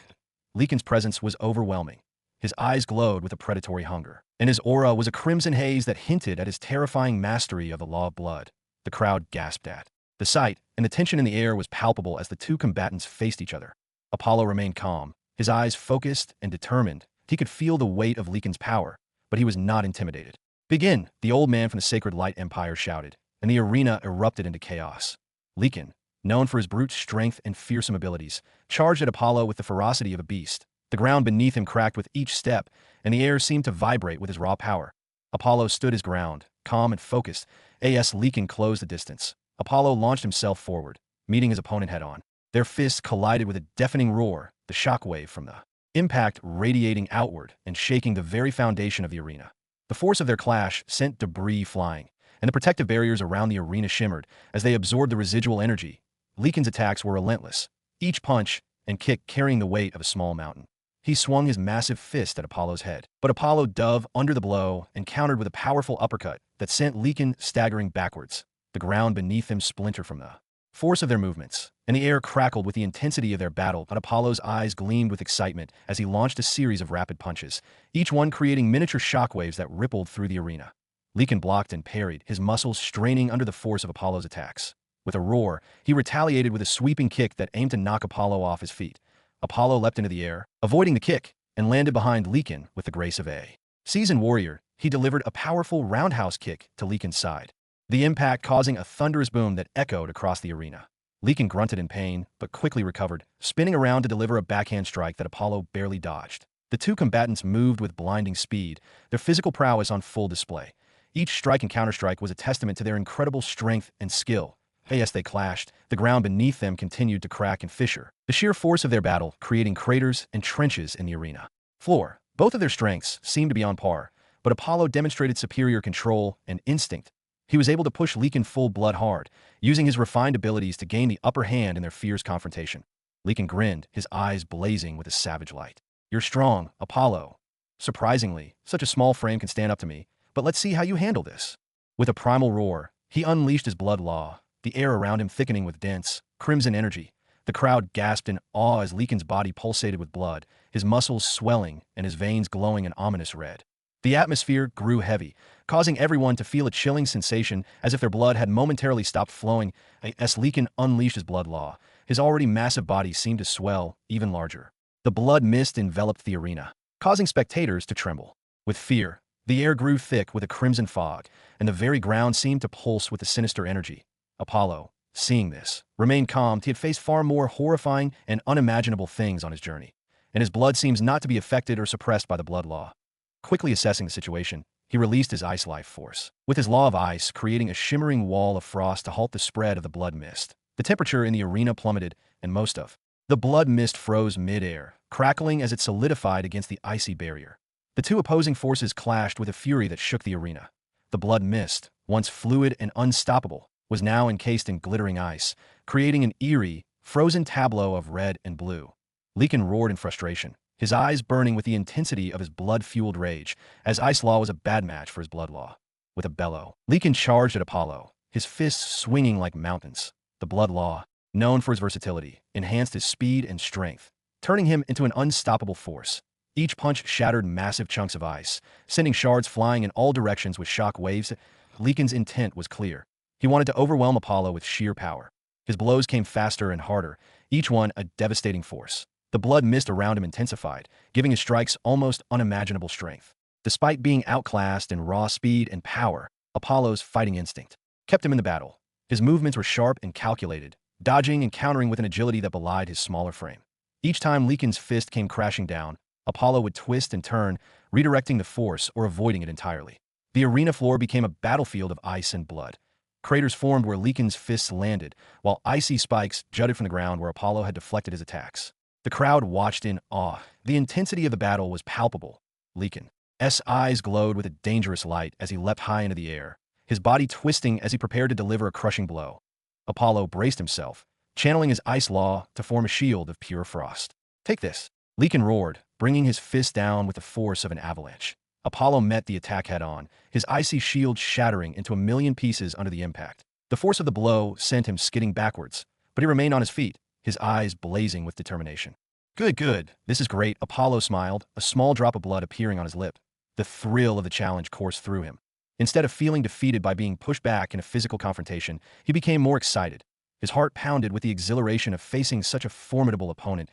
Leakin's presence was overwhelming. His eyes glowed with a predatory hunger, and his aura was a crimson haze that hinted at his terrifying mastery of the law of blood. The crowd gasped at the sight, and the tension in the air was palpable as the two combatants faced each other. Apollo remained calm, his eyes focused and determined. He could feel the weight of Leakin's power, but he was not intimidated. Begin, the old man from the Sacred Light Empire shouted, and the arena erupted into chaos. Leakin, known for his brute strength and fearsome abilities, charged at Apollo with the ferocity of a beast. The ground beneath him cracked with each step, and the air seemed to vibrate with his raw power. Apollo stood his ground, calm and focused. As Lycan closed the distance, Apollo launched himself forward, meeting his opponent head-on. Their fists collided with a deafening roar, the shockwave from the impact radiating outward and shaking the very foundation of the arena. The force of their clash sent debris flying, and the protective barriers around the arena shimmered as they absorbed the residual energy. Lycan's attacks were relentless, each punch and kick carrying the weight of a small mountain. He swung his massive fist at Apollo's head, but Apollo dove under the blow and countered with a powerful uppercut that sent Lycan staggering backwards. The ground beneath him splintered from the force of their movements, and the air crackled with the intensity of their battle, but Apollo's eyes gleamed with excitement as he launched a series of rapid punches, each one creating miniature shockwaves that rippled through the arena. Lycan blocked and parried, his muscles straining under the force of Apollo's attacks. With a roar, he retaliated with a sweeping kick that aimed to knock Apollo off his feet. Apollo leapt into the air, avoiding the kick, and landed behind Lycan with the grace of a seasoned warrior. He delivered a powerful roundhouse kick to Lycan's side, the impact causing a thunderous boom that echoed across the arena. Lycan grunted in pain, but quickly recovered, spinning around to deliver a backhand strike that Apollo barely dodged. The two combatants moved with blinding speed, their physical prowess on full display. Each strike and counterstrike was a testament to their incredible strength and skill. As they clashed, the ground beneath them continued to crack and fissure, the sheer force of their battle creating craters and trenches in the arena floor. Both of their strengths seemed to be on par, but Apollo demonstrated superior control and instinct. He was able to push Lycan full-blood hard, using his refined abilities to gain the upper hand in their fierce confrontation. Lycan grinned, his eyes blazing with a savage light. "You're strong, Apollo. Surprisingly, such a small frame can stand up to me, but let's see how you handle this." With a primal roar, he unleashed his blood law, the air around him thickening with dense, crimson energy. The crowd gasped in awe as Lycan's body pulsated with blood, his muscles swelling and his veins glowing an ominous red. The atmosphere grew heavy, causing everyone to feel a chilling sensation as if their blood had momentarily stopped flowing. As Lycan unleashed his blood law, his already massive body seemed to swell even larger. The blood mist enveloped the arena, causing spectators to tremble. With fear, the air grew thick with a crimson fog, and the very ground seemed to pulse with a sinister energy. Apollo, seeing this, remained calm. He had faced far more horrifying and unimaginable things on his journey, and his blood seems not to be affected or suppressed by the blood law. Quickly assessing the situation, he released his ice life force, with his law of ice creating a shimmering wall of frost to halt the spread of the blood mist. The temperature in the arena plummeted, and most of the blood mist froze mid-air, crackling as it solidified against the icy barrier. The two opposing forces clashed with a fury that shook the arena. The blood mist, once fluid and unstoppable, was now encased in glittering ice, creating an eerie, frozen tableau of red and blue. Lycan roared in frustration, his eyes burning with the intensity of his blood-fueled rage, as ice law was a bad match for his blood law. With a bellow, Lycan charged at Apollo, his fists swinging like mountains. The blood law, known for his versatility, enhanced his speed and strength, turning him into an unstoppable force. Each punch shattered massive chunks of ice, sending shards flying in all directions with shock waves. Lycan's intent was clear. He wanted to overwhelm Apollo with sheer power. His blows came faster and harder, each one a devastating force. The blood mist around him intensified, giving his strikes almost unimaginable strength. Despite being outclassed in raw speed and power, Apollo's fighting instinct kept him in the battle. His movements were sharp and calculated, dodging and countering with an agility that belied his smaller frame. Each time Lycan's fist came crashing down, Apollo would twist and turn, redirecting the force or avoiding it entirely. The arena floor became a battlefield of ice and blood. Craters formed where Lycan's fists landed, while icy spikes jutted from the ground where Apollo had deflected his attacks. The crowd watched in awe. The intensity of the battle was palpable. Lycan's eyes glowed with a dangerous light as he leapt high into the air, his body twisting as he prepared to deliver a crushing blow. Apollo braced himself, channeling his ice law to form a shield of pure frost. "Take this!" Lycan roared, bringing his fist down with the force of an avalanche. Apollo met the attack head-on, his icy shield shattering into a million pieces under the impact. The force of the blow sent him skidding backwards, but he remained on his feet, his eyes blazing with determination. Good. This is great," Apollo smiled, a small drop of blood appearing on his lip. The thrill of the challenge coursed through him. Instead of feeling defeated by being pushed back in a physical confrontation, he became more excited. His heart pounded with the exhilaration of facing such a formidable opponent.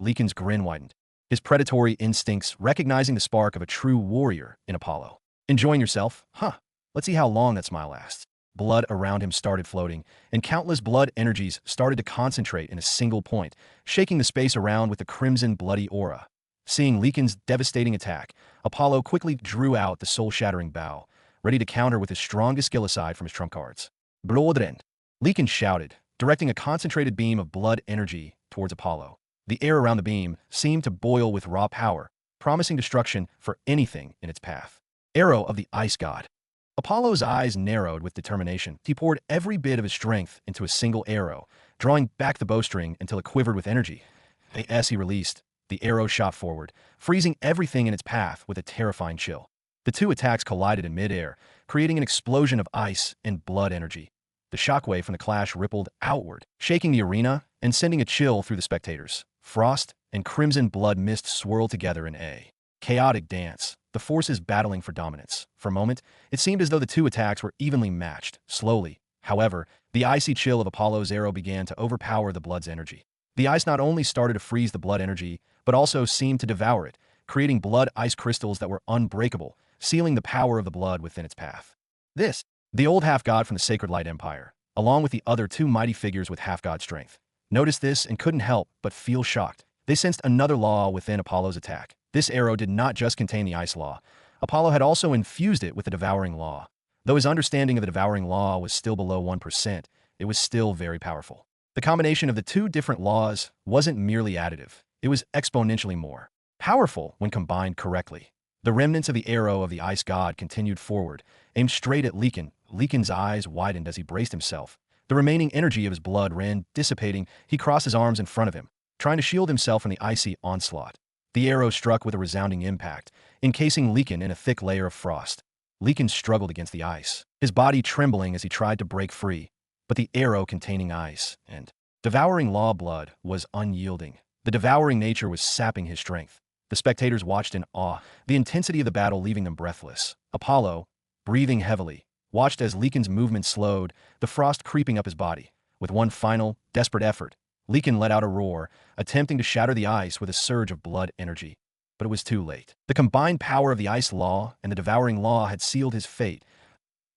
Lycan's grin widened, his predatory instincts recognizing the spark of a true warrior in Apollo. "Enjoying yourself? Huh. Let's see how long that smile lasts." Blood around him started floating, and countless blood energies started to concentrate in a single point, shaking the space around with a crimson bloody aura. Seeing Leekin's devastating attack, Apollo quickly drew out the soul-shattering bow, ready to counter with his strongest skill aside from his trump cards. Bloodrend. Leekin shouted, directing a concentrated beam of blood energy towards Apollo. The air around the beam seemed to boil with raw power, promising destruction for anything in its path. Arrow of the Ice God. Apollo's eyes narrowed with determination. He poured every bit of his strength into a single arrow, drawing back the bowstring until it quivered with energy. As he released, the arrow shot forward, freezing everything in its path with a terrifying chill. The two attacks collided in midair, creating an explosion of ice and blood energy. The shockwave from the clash rippled outward, shaking the arena and sending a chill through the spectators. Frost and crimson blood mist swirled together in a chaotic dance, the forces battling for dominance. For a moment, it seemed as though the two attacks were evenly matched. Slowly, however, the icy chill of Apollo's arrow began to overpower the blood's energy. The ice not only started to freeze the blood energy, but also seemed to devour it, creating blood ice crystals that were unbreakable, sealing the power of the blood within its path. The old half-god from the Sacred Light Empire, along with the other two mighty figures with half-god strength, noticed this and couldn't help but feel shocked. They sensed another law within Apollo's attack. This arrow did not just contain the ice law. Apollo had also infused it with the devouring law. Though his understanding of the devouring law was still below 1%, it was still very powerful. The combination of the two different laws wasn't merely additive. It was exponentially more powerful when combined correctly. The remnants of the arrow of the ice god continued forward, aimed straight at Leekin. Leekin's eyes widened as he braced himself. The remaining energy of his blood ran, dissipating. He crossed his arms in front of him, trying to shield himself from the icy onslaught. The arrow struck with a resounding impact, encasing Leekin in a thick layer of frost. Leekin struggled against the ice, his body trembling as he tried to break free. But the arrow containing ice and devouring law blood was unyielding. The devouring nature was sapping his strength. The spectators watched in awe, the intensity of the battle leaving them breathless. Apollo, breathing heavily, watched as Leekin's movement slowed, the frost creeping up his body. With one final, desperate effort, Leekin let out a roar, attempting to shatter the ice with a surge of blood energy. But it was too late. The combined power of the ice law and the devouring law had sealed his fate.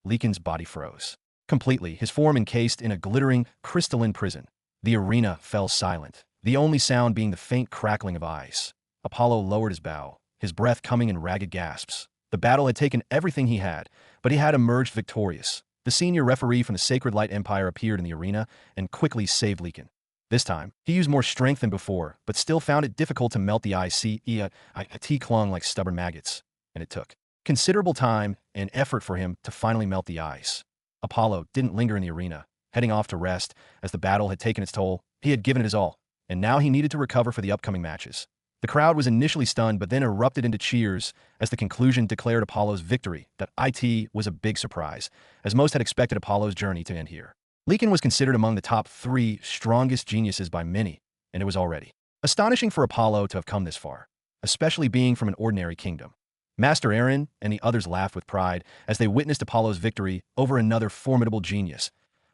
Leekin's body froze completely, his form encased in a glittering, crystalline prison. The arena fell silent, the only sound being the faint crackling of ice. Apollo lowered his bow, his breath coming in ragged gasps. The battle had taken everything he had, but he had emerged victorious. The senior referee from the Sacred Light Empire appeared in the arena and quickly saved Leekin. This time, he used more strength than before, but still found it difficult to melt the ice. He clung like stubborn maggots, and it took considerable time and effort for him to finally melt the ice. Apollo didn't linger in the arena, heading off to rest as the battle had taken its toll. He had given it his all, and now he needed to recover for the upcoming matches. The crowd was initially stunned but then erupted into cheers as the conclusion declared Apollo's victory. That it was a big surprise, as most had expected Apollo's journey to end here. Leekin was considered among the top 3 strongest geniuses by many, and it was already astonishing for Apollo to have come this far, especially being from an ordinary kingdom. Master Aaron and the others laughed with pride as they witnessed Apollo's victory over another formidable genius.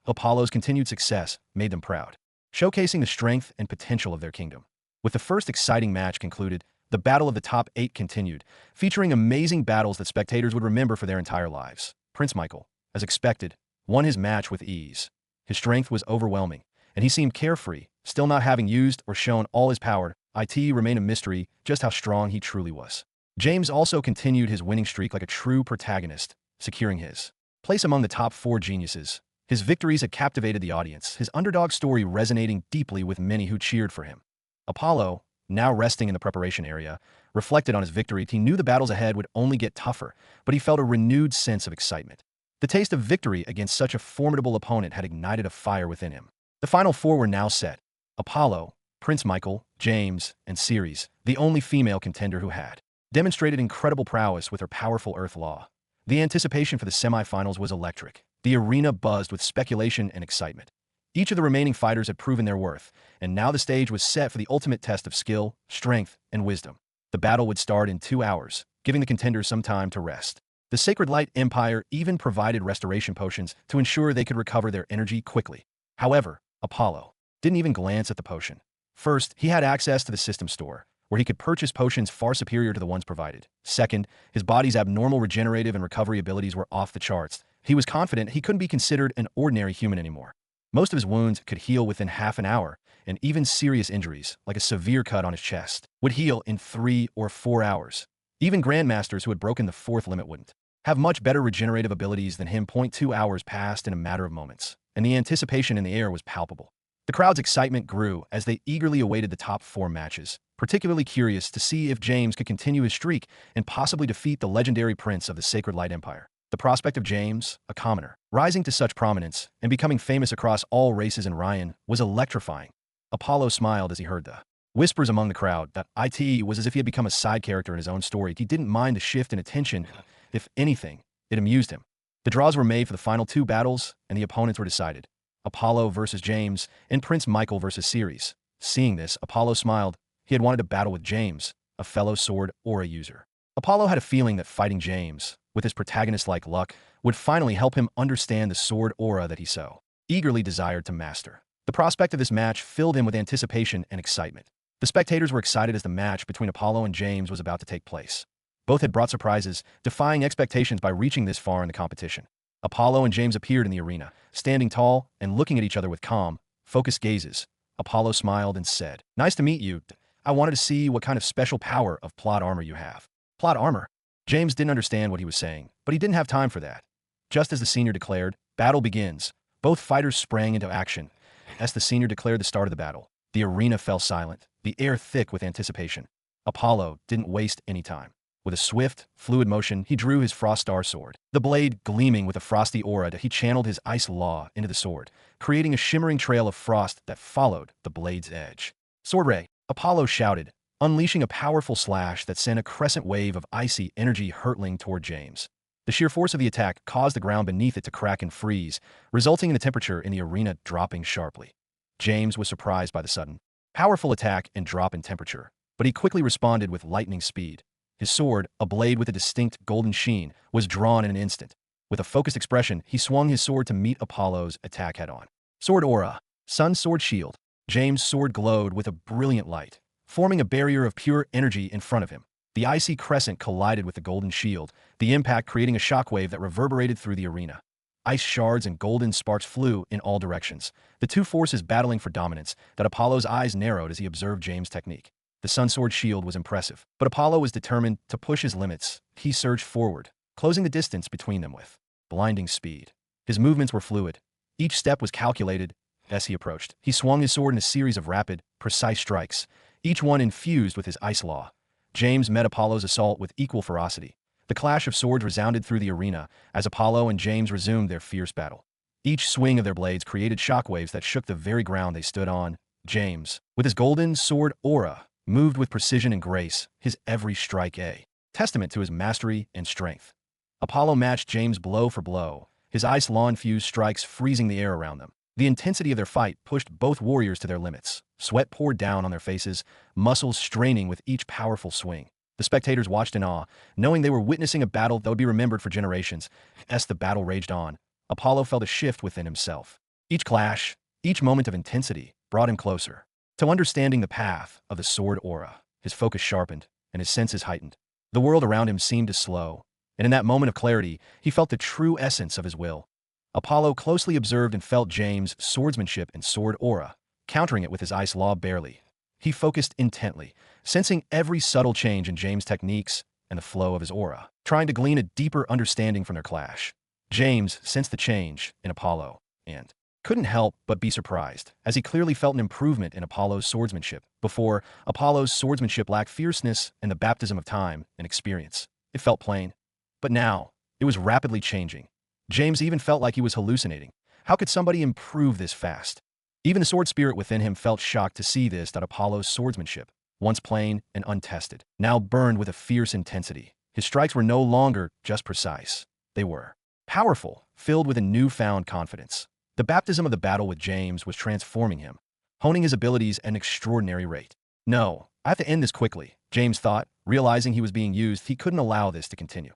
Apollo's continued success made them proud, showcasing the strength and potential of their kingdom. With the first exciting match concluded, the battle of the top 8 continued, featuring amazing battles that spectators would remember for their entire lives. Prince Michael, as expected, won his match with ease. His strength was overwhelming, and he seemed carefree, still not having used or shown all his power. It remained a mystery just how strong he truly was. James also continued his winning streak like a true protagonist, securing his place among the top 4 geniuses. His victories had captivated the audience, his underdog story resonating deeply with many who cheered for him. Apollo, now resting in the preparation area, reflected on his victory. He knew the battles ahead would only get tougher, but he felt a renewed sense of excitement. The taste of victory against such a formidable opponent had ignited a fire within him. The final 4 were now set: Apollo, Prince Michael, James, and Ceres, the only female contender who had demonstrated incredible prowess with her powerful Earth Law. The anticipation for the semifinals was electric. The arena buzzed with speculation and excitement. Each of the remaining fighters had proven their worth, and now the stage was set for the ultimate test of skill, strength, and wisdom. The battle would start in 2 hours, giving the contenders some time to rest. The Sacred Light Empire even provided restoration potions to ensure they could recover their energy quickly. However, Apollo didn't even glance at the potion. First, he had access to the system store, where he could purchase potions far superior to the ones provided. Second, his body's abnormal regenerative and recovery abilities were off the charts. He was confident he couldn't be considered an ordinary human anymore. Most of his wounds could heal within half an hour, and even serious injuries, like a severe cut on his chest, would heal in 3 or 4 hours. Even grandmasters who had broken the fourth limit wouldn't have much better regenerative abilities than him. 2 hours passed in a matter of moments, and the anticipation in the air was palpable. The crowd's excitement grew as they eagerly awaited the top 4 matches, particularly curious to see if James could continue his streak and possibly defeat the legendary prince of the Sacred Light Empire. The prospect of James, a commoner, rising to such prominence and becoming famous across all races in Ryan was electrifying. Apollo smiled as he heard the whispers among the crowd that it was as if he had become a side character in his own story. He didn't mind the shift in attention. If anything, it amused him. The draws were made for the final 2 battles, and the opponents were decided. Apollo versus James, and Prince Michael versus Ceres. Seeing this, Apollo smiled. He had wanted to battle with James, a fellow sword aura user. Apollo had a feeling that fighting James, with his protagonist-like luck, would finally help him understand the sword aura that he so eagerly desired to master. The prospect of this match filled him with anticipation and excitement. The spectators were excited as the match between Apollo and James was about to take place. Both had brought surprises, defying expectations by reaching this far in the competition. Apollo and James appeared in the arena, standing tall and looking at each other with calm, focused gazes. Apollo smiled and said, "Nice to meet you. I wanted to see what kind of special power of plot armor you have." Plot armor? James didn't understand what he was saying, but he didn't have time for that. Just as the senior declared, "Battle begins," both fighters sprang into action. As the senior declared the start of the battle, the arena fell silent, the air thick with anticipation. Apollo didn't waste any time. With a swift, fluid motion, he drew his Frost Star sword. The blade gleaming with a frosty aura, he channeled his ice law into the sword, creating a shimmering trail of frost that followed the blade's edge. "Sword Ray!" Apollo shouted, unleashing a powerful slash that sent a crescent wave of icy energy hurtling toward James. The sheer force of the attack caused the ground beneath it to crack and freeze, resulting in the temperature in the arena dropping sharply. James was surprised by the sudden, powerful attack and drop in temperature, but he quickly responded with lightning speed. His sword, a blade with a distinct golden sheen, was drawn in an instant. With a focused expression, he swung his sword to meet Apollo's attack head-on. Sword aura. Sun's sword shield. James' sword glowed with a brilliant light, forming a barrier of pure energy in front of him. The icy crescent collided with the golden shield, the impact creating a shockwave that reverberated through the arena. Ice shards and golden sparks flew in all directions, the two forces battling for dominance. That Apollo's eyes narrowed as he observed James' technique. The sun sword shield was impressive, but Apollo was determined to push his limits. He surged forward, closing the distance between them with blinding speed. His movements were fluid. Each step was calculated. As he approached, he swung his sword in a series of rapid, precise strikes, each one infused with his ice law. James met Apollo's assault with equal ferocity. The clash of swords resounded through the arena as Apollo and James resumed their fierce battle. Each swing of their blades created shockwaves that shook the very ground they stood on. James, with his golden sword aura, moved with precision and grace, his every strike a testament to his mastery and strength. Apollo matched James blow for blow, his ice law-infused strikes freezing the air around them. The intensity of their fight pushed both warriors to their limits. Sweat poured down on their faces, muscles straining with each powerful swing. The spectators watched in awe, knowing they were witnessing a battle that would be remembered for generations. As the battle raged on, Apollo felt a shift within himself. Each clash, each moment of intensity, brought him closer to understanding the path of the sword aura. His focus sharpened, and his senses heightened. The world around him seemed to slow, and in that moment of clarity, he felt the true essence of his will. Apollo closely observed and felt James' swordsmanship and sword aura, countering it with his ice law barely. He focused intently, sensing every subtle change in James' techniques and the flow of his aura, trying to glean a deeper understanding from their clash. James sensed the change in Apollo and couldn't help but be surprised, as he clearly felt an improvement in Apollo's swordsmanship. Before, Apollo's swordsmanship lacked fierceness and the baptism of time and experience. It felt plain. But now, it was rapidly changing. James even felt like he was hallucinating. How could somebody improve this fast? Even the sword spirit within him felt shocked to see this, that Apollo's swordsmanship, once plain and untested, now burned with a fierce intensity. His strikes were no longer just precise. They were powerful, filled with a newfound confidence. The baptism of the battle with James was transforming him, honing his abilities at an extraordinary rate. No, I have to end this quickly, James thought. Realizing he was being used, he couldn't allow this to continue.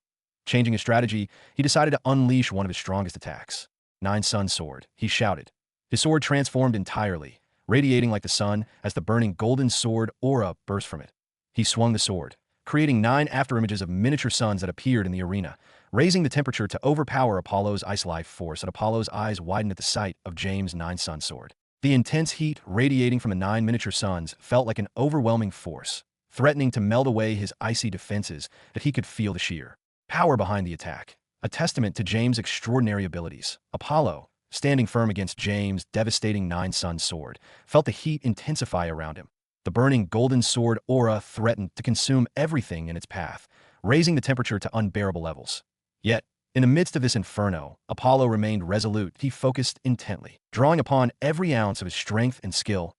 Changing his strategy, he decided to unleash one of his strongest attacks. Nine Sun Sword, he shouted. His sword transformed entirely, radiating like the sun as the burning golden sword aura burst from it. He swung the sword, creating 9 afterimages of miniature suns that appeared in the arena, raising the temperature to overpower Apollo's ice life force. And Apollo's eyes widened at the sight of James' 9 Sun Sword. The intense heat radiating from the 9 miniature suns felt like an overwhelming force, threatening to melt away his icy defenses, that he could feel the sheer power behind the attack. A testament to James' extraordinary abilities, Apollo, standing firm against James' devastating 9-sun sword, felt the heat intensify around him. The burning golden sword aura threatened to consume everything in its path, raising the temperature to unbearable levels. Yet, in the midst of this inferno, Apollo remained resolute. He focused intently, drawing upon every ounce of his strength and skill.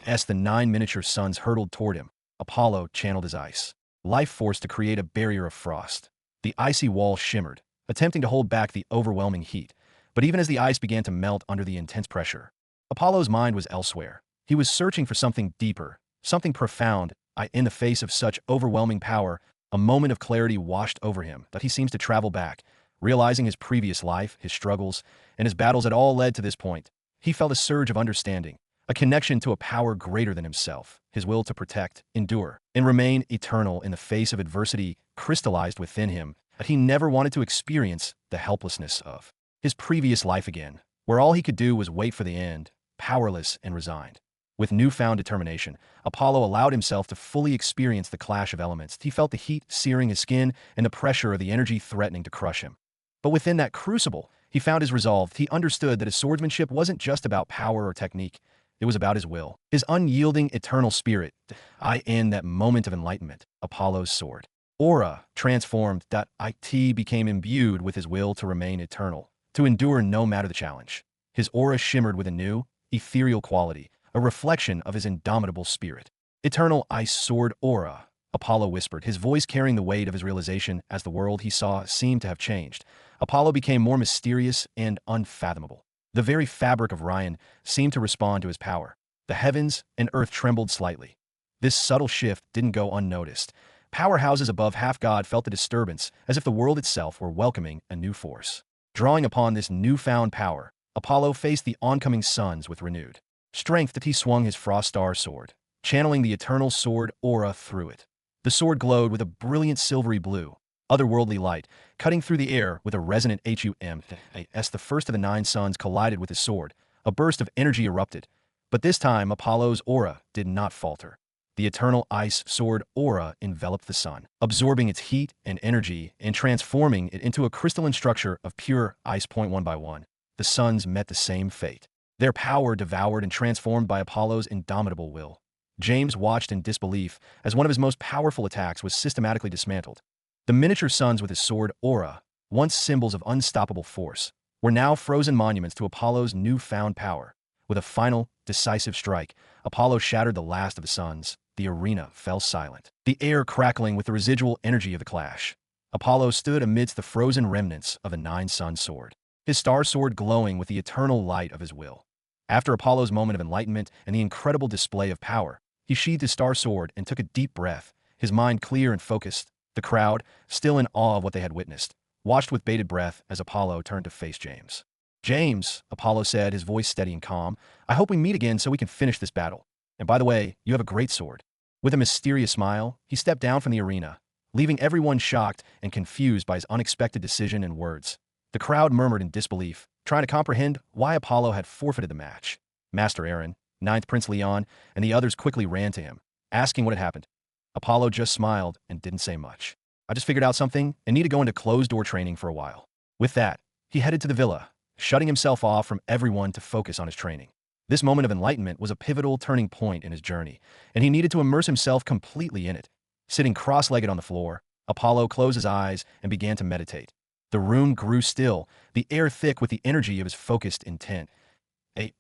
As the 9 miniature suns hurtled toward him, Apollo channeled his ice life force to create a barrier of frost. The icy wall shimmered, attempting to hold back the overwhelming heat. But even as the ice began to melt under the intense pressure, Apollo's mind was elsewhere. He was searching for something deeper, something profound. In the face of such overwhelming power, a moment of clarity washed over him, that he seems to travel back, realizing his previous life, his struggles, and his battles had all led to this point. He felt a surge of understanding, a connection to a power greater than himself. His will to protect, endure, and remain eternal in the face of adversity crystallized within him, that he never wanted to experience the helplessness of his previous life again, where all he could do was wait for the end, powerless and resigned. With newfound determination, Apollo allowed himself to fully experience the clash of elements. He felt the heat searing his skin and the pressure of the energy threatening to crush him. But within that crucible, he found his resolve. He understood that his swordsmanship wasn't just about power or technique. It was about his will, his unyielding eternal spirit. In that moment of enlightenment, Apollo's sword aura transformed. It became imbued with his will to remain eternal, to endure no matter the challenge. His aura shimmered with a new, ethereal quality, a reflection of his indomitable spirit. Eternal ice sword aura, Apollo whispered, his voice carrying the weight of his realization. As the world he saw seemed to have changed, Apollo became more mysterious and unfathomable. The very fabric of Ryan seemed to respond to his power. The heavens and earth trembled slightly. This subtle shift didn't go unnoticed. Powerhouses above half-god felt the disturbance, as if the world itself were welcoming a new force. Drawing upon this newfound power, Apollo faced the oncoming suns with renewed strength. That he swung his frost star sword, channeling the eternal sword aura through it. The sword glowed with a brilliant silvery blue, otherworldly light, cutting through the air with a resonant hum. As the first of the 9 suns collided with his sword, a burst of energy erupted. But this time Apollo's aura did not falter. The eternal ice sword aura enveloped the sun, absorbing its heat and energy and transforming it into a crystalline structure of pure ice. One by one, the suns met the same fate. Their power devoured and transformed by Apollo's indomitable will. James watched in disbelief as one of his most powerful attacks was systematically dismantled. The miniature suns with his sword aura, once symbols of unstoppable force, were now frozen monuments to Apollo's newfound power. With a final, decisive strike, Apollo shattered the last of the suns. The arena fell silent, the air crackling with the residual energy of the clash. Apollo stood amidst the frozen remnants of a 9-sun sword, his star sword glowing with the eternal light of his will. After Apollo's moment of enlightenment and the incredible display of power, he sheathed his star sword and took a deep breath, his mind clear and focused. The crowd, still in awe of what they had witnessed, watched with bated breath as Apollo turned to face James. "James," Apollo said, his voice steady and calm, "I hope we meet again so we can finish this battle. And by the way, you have a great sword." With a mysterious smile, he stepped down from the arena, leaving everyone shocked and confused by his unexpected decision and words. The crowd murmured in disbelief, trying to comprehend why Apollo had forfeited the match. Master Aaron, 9th Prince Leon, and the others quickly ran to him, asking what had happened. Apollo just smiled and didn't say much. "I just figured out something and need to go into closed-door training for a while." With that, he headed to the villa, shutting himself off from everyone to focus on his training. This moment of enlightenment was a pivotal turning point in his journey, and he needed to immerse himself completely in it. Sitting cross-legged on the floor, Apollo closed his eyes and began to meditate. The room grew still, the air thick with the energy of his focused intent.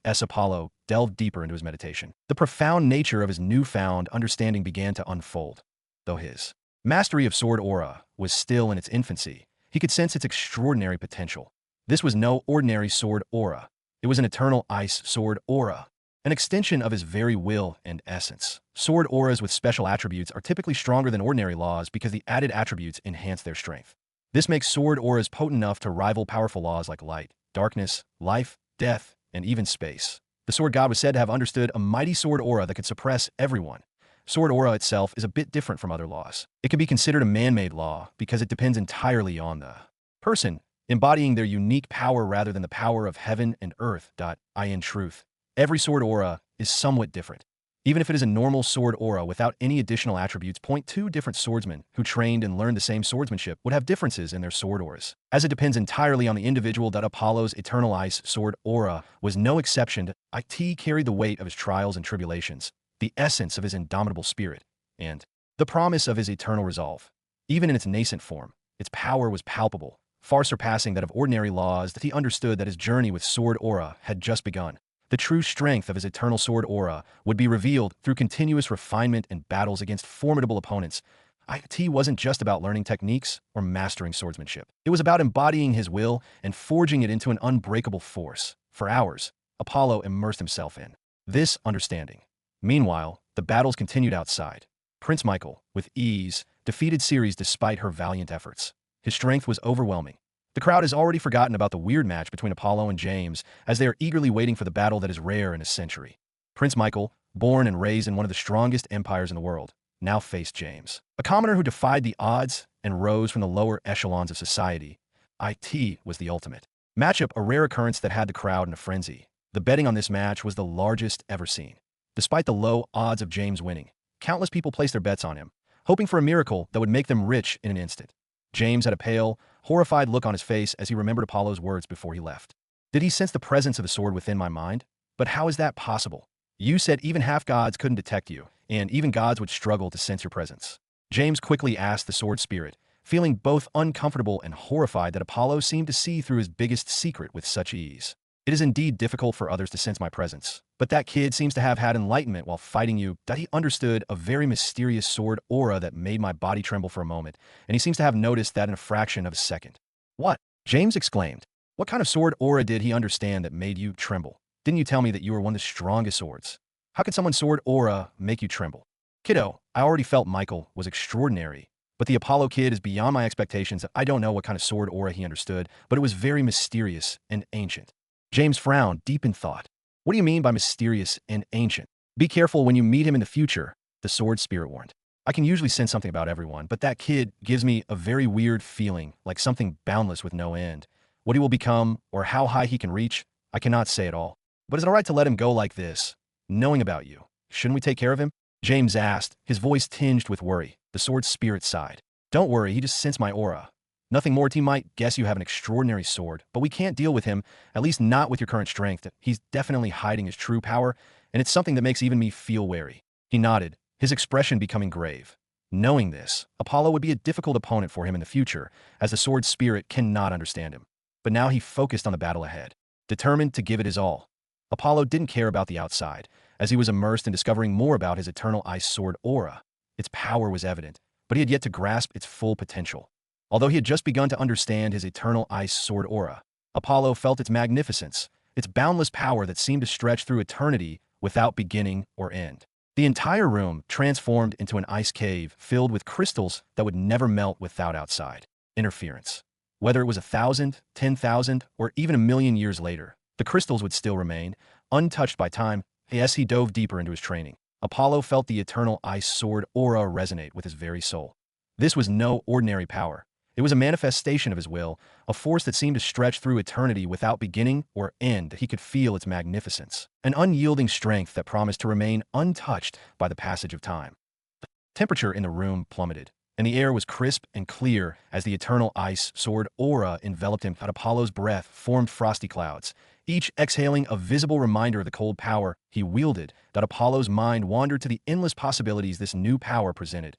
As Apollo delved deeper into his meditation, the profound nature of his newfound understanding began to unfold. Though his mastery of sword aura was still in its infancy, he could sense its extraordinary potential. This was no ordinary sword aura. It was an eternal ice sword aura, an extension of his very will and essence. Sword auras with special attributes are typically stronger than ordinary laws because the added attributes enhance their strength. This makes sword auras potent enough to rival powerful laws like light, darkness, life, death, and even space. The sword god was said to have understood a mighty sword aura that could suppress everyone. Sword aura itself is a bit different from other laws. It can be considered a man-made law because it depends entirely on the person, embodying their unique power rather than the power of heaven and earth. In truth, Every sword aura is somewhat different. Even if it is a normal sword aura without any additional attributes, two different swordsmen who trained and learned the same swordsmanship would have differences in their sword auras, as it depends entirely on the individual. Apollo's eternal ice sword aura was no exception. It carried the weight of his trials and tribulations, the essence of his indomitable spirit, and the promise of his eternal resolve. Even in its nascent form, its power was palpable, far surpassing that of ordinary laws. He understood that his journey with sword aura had just begun. The true strength of his eternal sword aura would be revealed through continuous refinement and battles against formidable opponents. It wasn't just about learning techniques or mastering swordsmanship. It was about embodying his will and forging it into an unbreakable force. For hours, Apollo immersed himself in this understanding. Meanwhile, the battles continued outside. Prince Michael, with ease, defeated Ceres despite her valiant efforts. His strength was overwhelming. The crowd has already forgotten about the weird match between Apollo and James, as they are eagerly waiting for the battle that is rare in a century. Prince Michael, born and raised in one of the strongest empires in the world, now faced James, a commoner who defied the odds and rose from the lower echelons of society. It was the ultimate matchup, a rare occurrence that had the crowd in a frenzy. The betting on this match was the largest ever seen. Despite the low odds of James winning, countless people placed their bets on him, hoping for a miracle that would make them rich in an instant. James had a pale, horrified look on his face as he remembered Apollo's words before he left. Did he sense the presence of the sword within my mind? But how is that possible? You said even half-gods couldn't detect you, and even gods would struggle to sense your presence. James quickly asked the sword spirit, feeling both uncomfortable and horrified that Apollo seemed to see through his biggest secret with such ease. It is indeed difficult for others to sense my presence, but that kid seems to have had enlightenment while fighting you. That he understood a very mysterious sword aura that made my body tremble for a moment, and he seems to have noticed that in a fraction of a second. What? James exclaimed. What kind of sword aura did he understand that made you tremble? Didn't you tell me that you were one of the strongest swords? How could someone's sword aura make you tremble? Kiddo, I already felt Michael was extraordinary, but the Apollo kid is beyond my expectations. I don't know what kind of sword aura he understood, but it was very mysterious and ancient. James frowned, deep in thought. What do you mean by mysterious and ancient? Be careful when you meet him in the future, the sword spirit warned. I can usually sense something about everyone, but that kid gives me a very weird feeling, like something boundless with no end. What he will become, or how high he can reach, I cannot say at all. But is it all right to let him go like this, knowing about you? Shouldn't we take care of him? James asked, his voice tinged with worry. The sword spirit sighed. Don't worry, he just sensed my aura. Nothing more. He might guess you have an extraordinary sword, but we can't deal with him, at least not with your current strength. He's definitely hiding his true power, and it's something that makes even me feel wary. He nodded, his expression becoming grave. Knowing this, Apollo would be a difficult opponent for him in the future, as the sword spirit cannot understand him. But now he focused on the battle ahead, determined to give it his all. Apollo didn't care about the outside, as he was immersed in discovering more about his eternal ice sword aura. Its power was evident, but he had yet to grasp its full potential. Although he had just begun to understand his eternal ice sword aura, Apollo felt its magnificence, its boundless power that seemed to stretch through eternity without beginning or end. The entire room transformed into an ice cave filled with crystals that would never melt without outside interference. Whether it was 1,000, 10,000, or even 1,000,000 years later, the crystals would still remain, untouched by time. As he dove deeper into his training, Apollo felt the eternal ice sword aura resonate with his very soul. This was no ordinary power. It was a manifestation of his will, a force that seemed to stretch through eternity without beginning or end. He could feel its magnificence, an unyielding strength that promised to remain untouched by the passage of time. The temperature in the room plummeted, and the air was crisp and clear as the eternal ice sword aura enveloped him. Apollo's breath formed frosty clouds, each exhaling a visible reminder of the cold power he wielded. Apollo's mind wandered to the endless possibilities this new power presented.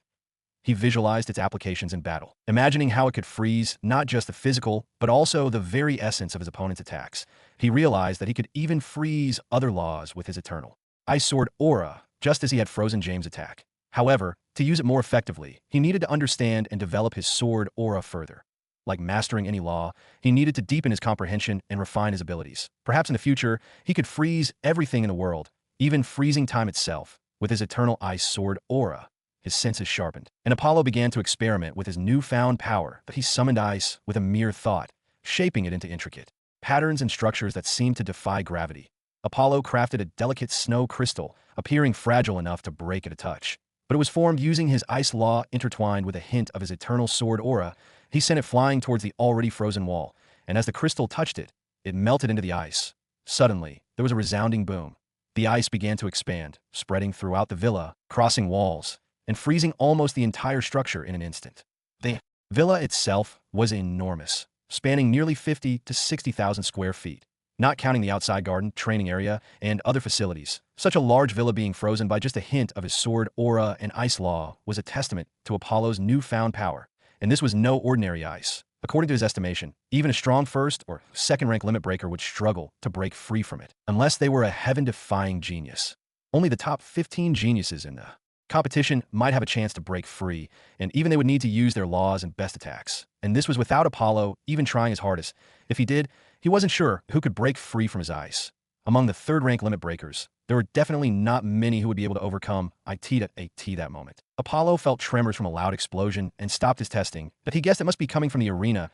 He visualized its applications in battle, imagining how it could freeze not just the physical, but also the very essence of his opponent's attacks. He realized that he could even freeze other laws with his eternal ice sword aura, just as he had frozen James' attack. However, to use it more effectively, he needed to understand and develop his sword aura further. Like mastering any law, he needed to deepen his comprehension and refine his abilities. Perhaps in the future, he could freeze everything in the world, even freezing time itself, with his eternal ice sword aura. His senses sharpened, and Apollo began to experiment with his newfound power. But he summoned ice with a mere thought, shaping it into intricate patterns and structures that seemed to defy gravity. Apollo crafted a delicate snow crystal, appearing fragile enough to break at a touch. But it was formed using his ice law intertwined with a hint of his eternal sword aura. He sent it flying towards the already frozen wall, and as the crystal touched it, it melted into the ice. Suddenly, there was a resounding boom. The ice began to expand, spreading throughout the villa, crossing walls, and freezing almost the entire structure in an instant. The villa itself was enormous, spanning nearly 50 to 60,000 square feet, not counting the outside garden, training area, and other facilities. Such a large villa being frozen by just a hint of his sword, aura, and ice law was a testament to Apollo's newfound power, and this was no ordinary ice. According to his estimation, even a strong first or second-rank limit breaker would struggle to break free from it, unless they were a heaven-defying genius. Only the top 15 geniuses in the competition might have a chance to break free, and even they would need to use their laws and best attacks. And this was without Apollo even trying his hardest. If he did, he wasn't sure who could break free from his ice. Among the third-rank limit breakers, there were definitely not many who would be able to overcome IT that moment. Apollo felt tremors from a loud explosion and stopped his testing, but he guessed it must be coming from the arena.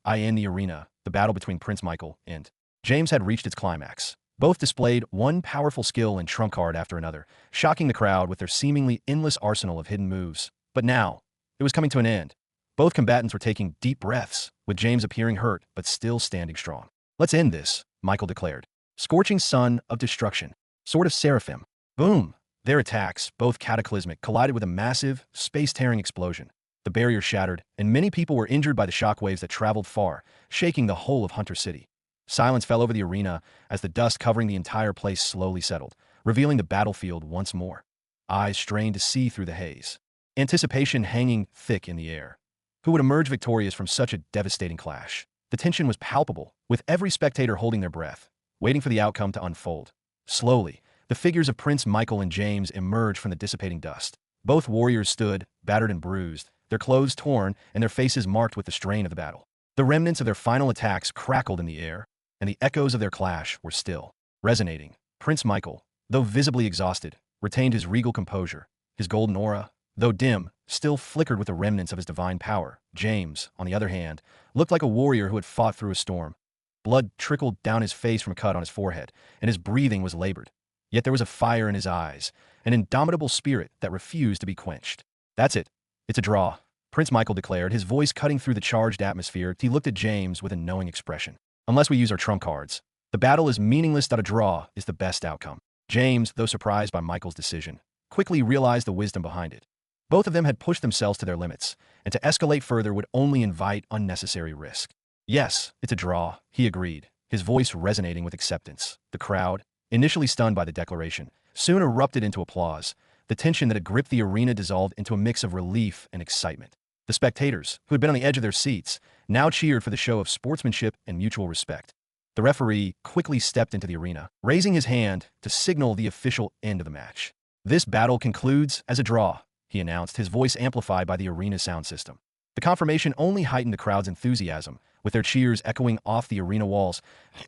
In the arena, the battle between Prince Michael and James had reached its climax. Both displayed one powerful skill and trump card after another, shocking the crowd with their seemingly endless arsenal of hidden moves. But now, it was coming to an end. Both combatants were taking deep breaths, with James appearing hurt but still standing strong. "Let's end this," Michael declared. Scorching sun of destruction. Sword of Seraphim. Boom! Their attacks, both cataclysmic, collided with a massive, space-tearing explosion. The barrier shattered, and many people were injured by the shockwaves that traveled far, shaking the whole of Hunter City. Silence fell over the arena as the dust covering the entire place slowly settled, revealing the battlefield once more. Eyes strained to see through the haze. Anticipation hanging thick in the air. Who would emerge victorious from such a devastating clash? The tension was palpable, with every spectator holding their breath, waiting for the outcome to unfold. Slowly, the figures of Prince Michael and James emerged from the dissipating dust. Both warriors stood, battered and bruised, their clothes torn and their faces marked with the strain of the battle. The remnants of their final attacks crackled in the air, and the echoes of their clash were still resonating. Prince Michael, though visibly exhausted, retained his regal composure. His golden aura, though dim, still flickered with the remnants of his divine power. James, on the other hand, looked like a warrior who had fought through a storm. Blood trickled down his face from a cut on his forehead, and his breathing was labored. Yet there was a fire in his eyes, an indomitable spirit that refused to be quenched. "That's it. It's a draw," Prince Michael declared, his voice cutting through the charged atmosphere. He looked at James with a knowing expression. "Unless we use our trump cards, the battle is meaningless. A draw is the best outcome." James, though surprised by Michael's decision, quickly realized the wisdom behind it. Both of them had pushed themselves to their limits, and to escalate further would only invite unnecessary risk. "Yes, it's a draw," he agreed, his voice resonating with acceptance. The crowd, initially stunned by the declaration, soon erupted into applause. The tension that had gripped the arena dissolved into a mix of relief and excitement. The spectators, who had been on the edge of their seats, now cheered for the show of sportsmanship and mutual respect. The referee quickly stepped into the arena, raising his hand to signal the official end of the match. "This battle concludes as a draw," he announced, his voice amplified by the arena sound system. The confirmation only heightened the crowd's enthusiasm, with their cheers echoing off the arena walls.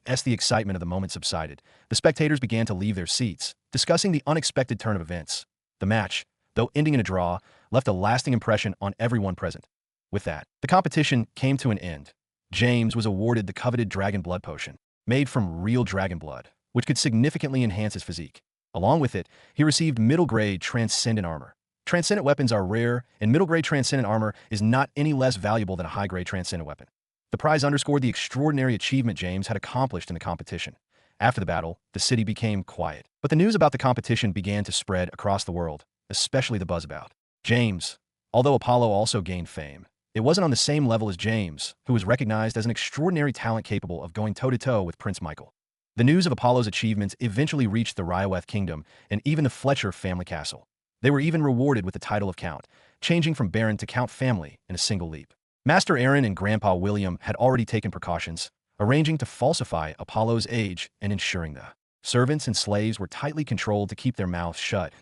As the excitement of the moment subsided, the spectators began to leave their seats, discussing the unexpected turn of events. The match, though ending in a draw, left a lasting impression on everyone present. With that, the competition came to an end. James was awarded the coveted dragon blood potion, made from real dragon blood, which could significantly enhance his physique. Along with it, he received middle-grade transcendent armor. Transcendent weapons are rare, and middle-grade transcendent armor is not any less valuable than a high-grade transcendent weapon. The prize underscored the extraordinary achievement James had accomplished in the competition. After the battle, the city became quiet, but the news about the competition began to spread across the world, especially the buzz about James. Although Apollo also gained fame, it wasn't on the same level as James, who was recognized as an extraordinary talent capable of going toe-to-toe with Prince Michael. The news of Apollo's achievements eventually reached the Ryoweth kingdom and even the Fletcher family castle. They were even rewarded with the title of Count, changing from Baron to Count family in a single leap. Master Aaron and Grandpa William had already taken precautions, arranging to falsify Apollo's age and ensuring the servants and slaves were tightly controlled to keep their mouths shut.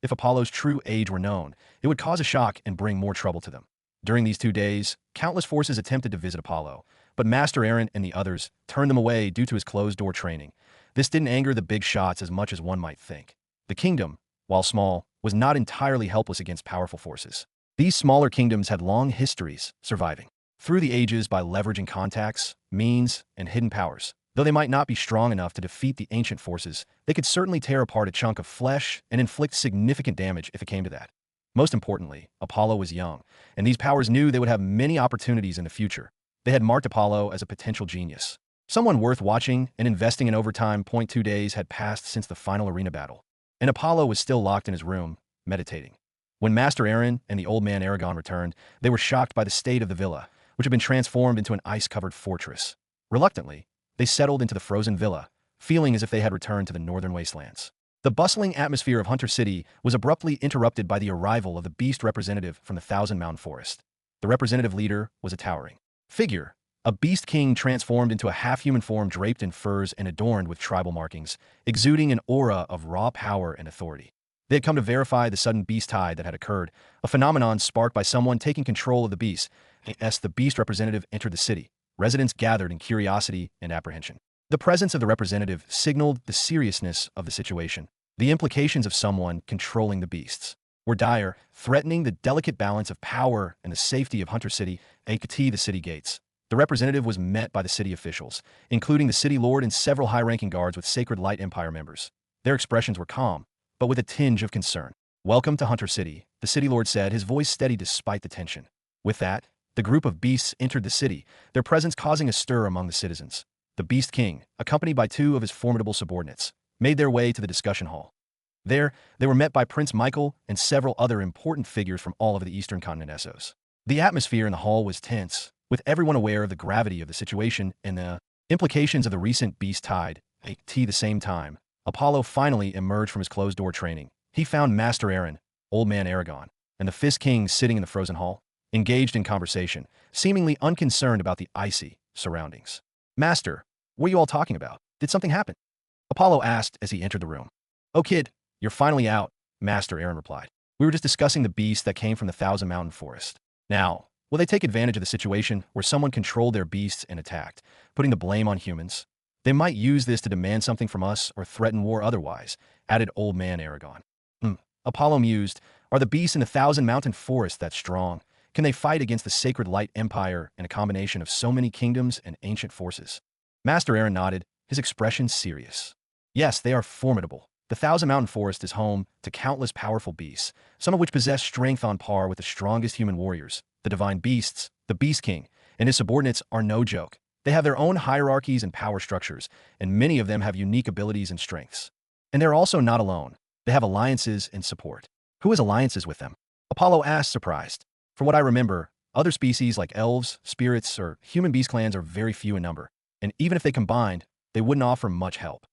If Apollo's true age were known, it would cause a shock and bring more trouble to them. During these 2 days, countless forces attempted to visit Apollo, but Master Aaron and the others turned them away due to his closed-door training. This didn't anger the big shots as much as one might think. The kingdom, while small, was not entirely helpless against powerful forces. These smaller kingdoms had long histories, surviving through the ages by leveraging contacts, means, and hidden powers. Though they might not be strong enough to defeat the ancient forces, they could certainly tear apart a chunk of flesh and inflict significant damage if it came to that. Most importantly, Apollo was young, and these powers knew they would have many opportunities in the future. They had marked Apollo as a potential genius. Someone worth watching and investing in overtime. 2 days had passed since the final arena battle, and Apollo was still locked in his room, meditating. When Master Aaron and the old man Aragon returned, they were shocked by the state of the villa, which had been transformed into an ice-covered fortress. Reluctantly, they settled into the frozen villa, feeling as if they had returned to the northern wastelands. The bustling atmosphere of Hunter City was abruptly interrupted by the arrival of the beast representative from the Thousand Mountain Forest. The representative leader was a towering figure, a beast king transformed into a half-human form draped in furs and adorned with tribal markings, exuding an aura of raw power and authority. They had come to verify the sudden beast tide that had occurred, a phenomenon sparked by someone taking control of the beast. As the beast representative entered the city, residents gathered in curiosity and apprehension. The presence of the representative signaled the seriousness of the situation. The implications of someone controlling the beasts were dire, threatening the delicate balance of power and the safety of Hunter City, aka the city gates. The representative was met by the city officials, including the city lord and several high-ranking guards with Sacred Light Empire members. Their expressions were calm, but with a tinge of concern. "Welcome to Hunter City," the city lord said, his voice steady despite the tension. With that, the group of beasts entered the city, their presence causing a stir among the citizens. The Beast King, accompanied by two of his formidable subordinates, made their way to the discussion hall. There, they were met by Prince Michael and several other important figures from all over the Eastern Continent Essos. The atmosphere in the hall was tense, with everyone aware of the gravity of the situation and the implications of the recent beast tide. At the same time, Apollo finally emerged from his closed-door training. He found Master Aaron, old man Aragon, and the Fist King sitting in the frozen hall, engaged in conversation, seemingly unconcerned about the icy surroundings. "Master, what are you all talking about? Did something happen?" Apollo asked as he entered the room. "Oh kid, you're finally out," Master Aaron replied. "We were just discussing the beast that came from the Thousand Mountain Forest. Now, will they take advantage of the situation where someone controlled their beasts and attacked, putting the blame on humans? They might use this to demand something from us or threaten war otherwise," added old man Aragon. Apollo mused, "Are the beasts in the Thousand Mountain Forest that strong? Can they fight against the Sacred Light Empire and a combination of so many kingdoms and ancient forces?" Master Aaron nodded, his expression serious. "Yes, they are formidable. The Thousand Mountain Forest is home to countless powerful beasts, some of which possess strength on par with the strongest human warriors. The divine beasts, the Beast King, and his subordinates are no joke. They have their own hierarchies and power structures, and many of them have unique abilities and strengths. And they're also not alone. They have alliances and support." "Who has alliances with them?" Apollo asked, surprised. "From what I remember, other species like elves, spirits, or human beast clans are very few in number, and even if they combined, they wouldn't offer much help.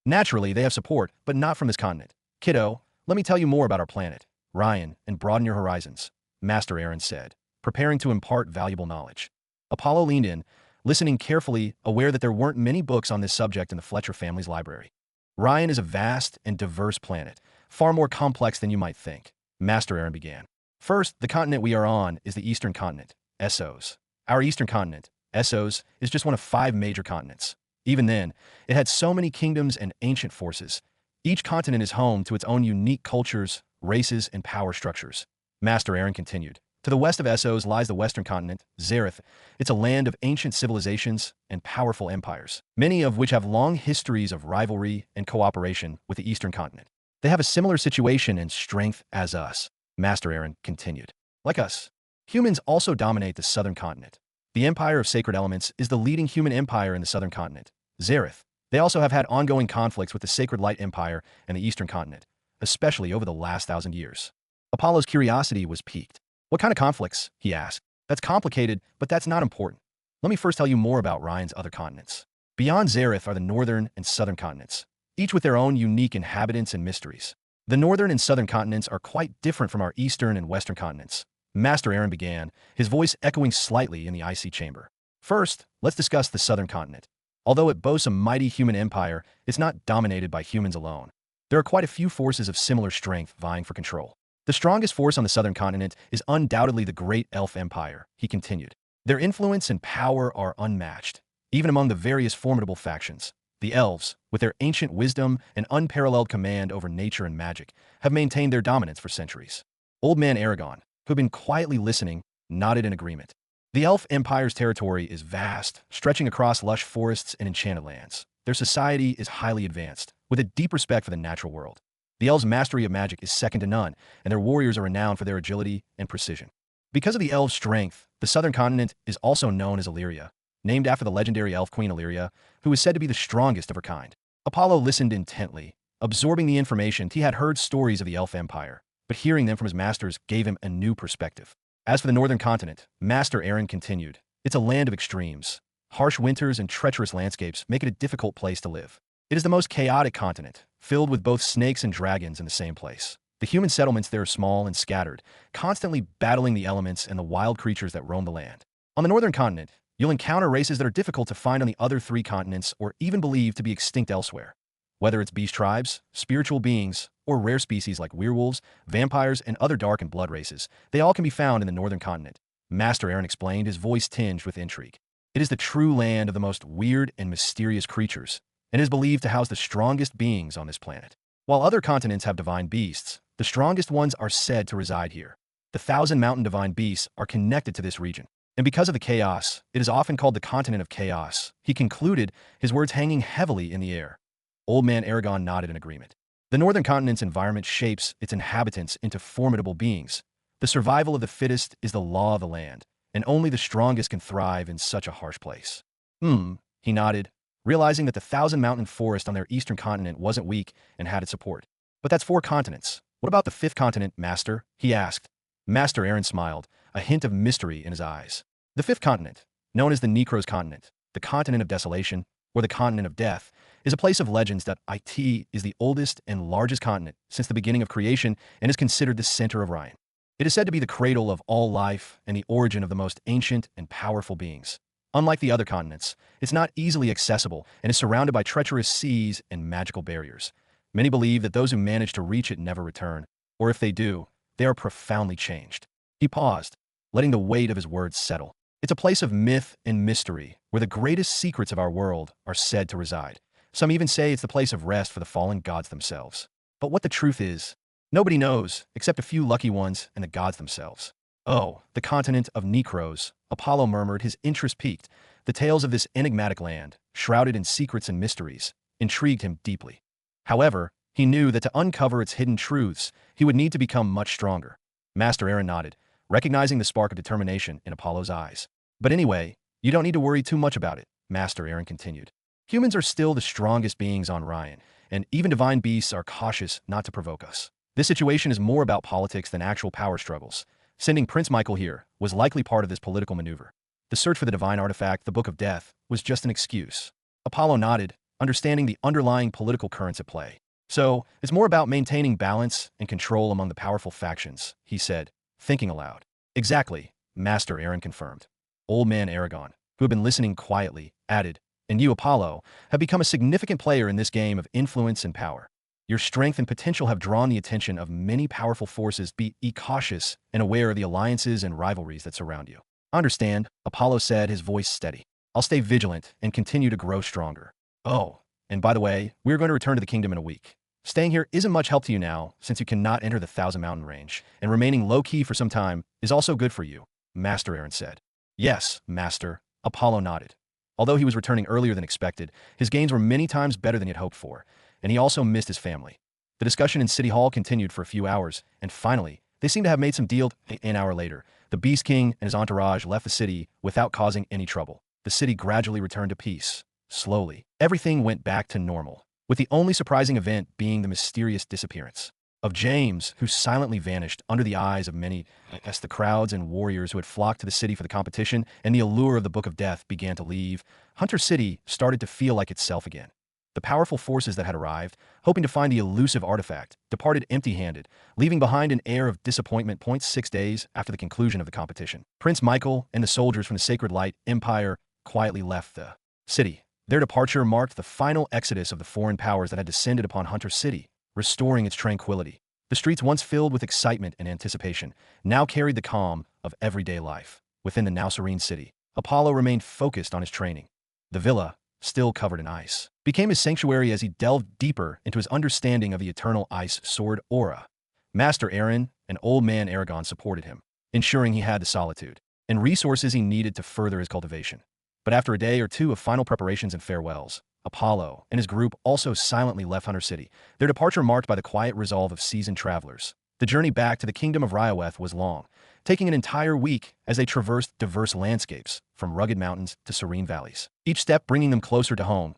Naturally, they have support, but not from this continent. Kiddo, let me tell you more about our planet, Ryan, and broaden your horizons," Master Aaron said, preparing to impart valuable knowledge. Apollo leaned in, listening carefully, aware that there weren't many books on this subject in the Fletcher family's library. "Ryan is a vast and diverse planet, far more complex than you might think," Master Aaron began. "First, the continent we are on is the Eastern Continent, Essos. Our Eastern Continent, Essos, is just one of 5 major continents. Even then, it had so many kingdoms and ancient forces. Each continent is home to its own unique cultures, races, and power structures," Master Aaron continued. "To the west of Essos lies the Western Continent, Zareth. It's a land of ancient civilizations and powerful empires, many of which have long histories of rivalry and cooperation with the Eastern Continent. They have a similar situation and strength as us," Master Aaron continued. "Like us, humans also dominate the Southern Continent. The Empire of Sacred Elements is the leading human empire in the Southern Continent, Zareth. They also have had ongoing conflicts with the Sacred Light Empire and the Eastern Continent, especially over the last 1,000 years." Apollo's curiosity was piqued. "What kind of conflicts?" he asked. "That's complicated, but that's not important. Let me first tell you more about Ryan's other continents. Beyond Zareth are the Northern and Southern continents, each with their own unique inhabitants and mysteries. The Northern and Southern continents are quite different from our Eastern and Western continents," Master Aaron began, his voice echoing slightly in the icy chamber. "First, let's discuss the Southern Continent. Although it boasts a mighty human empire, it's not dominated by humans alone. There are quite a few forces of similar strength vying for control. The strongest force on the Southern Continent is undoubtedly the Great Elf Empire," he continued. "Their influence and power are unmatched, even among the various formidable factions. The elves, with their ancient wisdom and unparalleled command over nature and magic, have maintained their dominance for centuries." Old man Aragon, who had been quietly listening, nodded in agreement. "The Elf Empire's territory is vast, stretching across lush forests and enchanted lands. Their society is highly advanced, with a deep respect for the natural world. The elves' mastery of magic is second to none, and their warriors are renowned for their agility and precision. Because of the elves' strength, the Southern Continent is also known as Illyria, named after the legendary elf Queen Illyria, who is said to be the strongest of her kind. Apollo listened intently, absorbing the information. He had heard stories of the elf empire, but hearing them from his masters gave him a new perspective. As for the northern continent, Master Aaron continued, it's a land of extremes. Harsh winters and treacherous landscapes make it a difficult place to live. It is the most chaotic continent, filled with both snakes and dragons in the same place. The human settlements there are small and scattered, constantly battling the elements and the wild creatures that roam the land. On the northern continent, you'll encounter races that are difficult to find on the other three continents or even believed to be extinct elsewhere. Whether it's beast tribes, spiritual beings, or rare species like werewolves, vampires, and other dark and blood races, they all can be found in the northern continent. Master Aaron explained, his voice tinged with intrigue. It is the true land of the most weird and mysterious creatures, and is believed to house the strongest beings on this planet. While other continents have divine beasts, the strongest ones are said to reside here. The Thousand Mountain divine beasts are connected to this region, and because of the chaos, it is often called the continent of chaos. He concluded, his words hanging heavily in the air. Old Man Aragon nodded in agreement. The northern continent's environment shapes its inhabitants into formidable beings. The survival of the fittest is the law of the land, and only the strongest can thrive in such a harsh place. He nodded, realizing that the Thousand Mountain forest on their eastern continent wasn't weak and had its support. But that's 4 continents. What about the 5th continent, Master? He asked. Master Aaron smiled, a hint of mystery in his eyes. The 5th continent, known as the Necros continent, the continent of desolation, or the continent of death, is a place of legends that it is the oldest and largest continent since the beginning of creation and is considered the center of Orion. It is said to be the cradle of all life and the origin of the most ancient and powerful beings. Unlike the other continents, it's not easily accessible and is surrounded by treacherous seas and magical barriers. Many believe that those who manage to reach it never return, or if they do, they are profoundly changed. He paused, letting the weight of his words settle. It's a place of myth and mystery, where the greatest secrets of our world are said to reside. Some even say it's the place of rest for the fallen gods themselves. But what the truth is, nobody knows, except a few lucky ones and the gods themselves. Oh, the continent of Necros, Apollo murmured, his interest piqued. The tales of this enigmatic land, shrouded in secrets and mysteries, intrigued him deeply. However, he knew that to uncover its hidden truths, he would need to become much stronger. Master Aaron nodded, recognizing the spark of determination in Apollo's eyes. But anyway, you don't need to worry too much about it, Master Aaron continued. Humans are still the strongest beings on Orion, and even divine beasts are cautious not to provoke us. This situation is more about politics than actual power struggles. Sending Prince Michael here was likely part of this political maneuver. The search for the divine artifact, the Book of Death, was just an excuse. Apollo nodded, understanding the underlying political currents at play. So, it's more about maintaining balance and control among the powerful factions, he said, thinking aloud. Exactly, Master Aaron confirmed. Old Man Aragon, who had been listening quietly, added, and you, Apollo, have become a significant player in this game of influence and power. Your strength and potential have drawn the attention of many powerful forces. Be cautious and aware of the alliances and rivalries that surround you. Understand, Apollo said, his voice steady. I'll stay vigilant and continue to grow stronger. Oh, and by the way, we're going to return to the kingdom in a week. Staying here isn't much help to you now, since you cannot enter the Thousand Mountain range, and remaining low-key for some time is also good for you, Master Aaron said. Yes, Master, Apollo nodded. Although he was returning earlier than expected, his gains were many times better than he had hoped for, and he also missed his family. The discussion in City Hall continued for a few hours, and finally, they seemed to have made some deal. An hour later, the Beast King and his entourage left the city without causing any trouble. The city gradually returned to peace. Slowly, everything went back to normal, with the only surprising event being the mysterious disappearance of James, who silently vanished under the eyes of many as the crowds and warriors who had flocked to the city for the competition and the allure of the Book of Death began to leave. Hunter City started to feel like itself again. The powerful forces that had arrived, hoping to find the elusive artifact, departed empty-handed, leaving behind an air of disappointment. 6 days after the conclusion of the competition, Prince Michael and the soldiers from the Sacred Light Empire quietly left the city. Their departure marked the final exodus of the foreign powers that had descended upon Hunter City, restoring its tranquility. The streets, once filled with excitement and anticipation, now carried the calm of everyday life. Within the now serene city, Apollo remained focused on his training. The villa, still covered in ice, became his sanctuary as he delved deeper into his understanding of the eternal ice sword aura. Master Aaron and Old Man Aragon supported him, ensuring he had the solitude and resources he needed to further his cultivation. But after a day or two of final preparations and farewells, Apollo and his group also silently left Hunter City, their departure marked by the quiet resolve of seasoned travelers. The journey back to the kingdom of Ryaweth was long, taking an entire week as they traversed diverse landscapes, from rugged mountains to serene valleys, each step bringing them closer to home.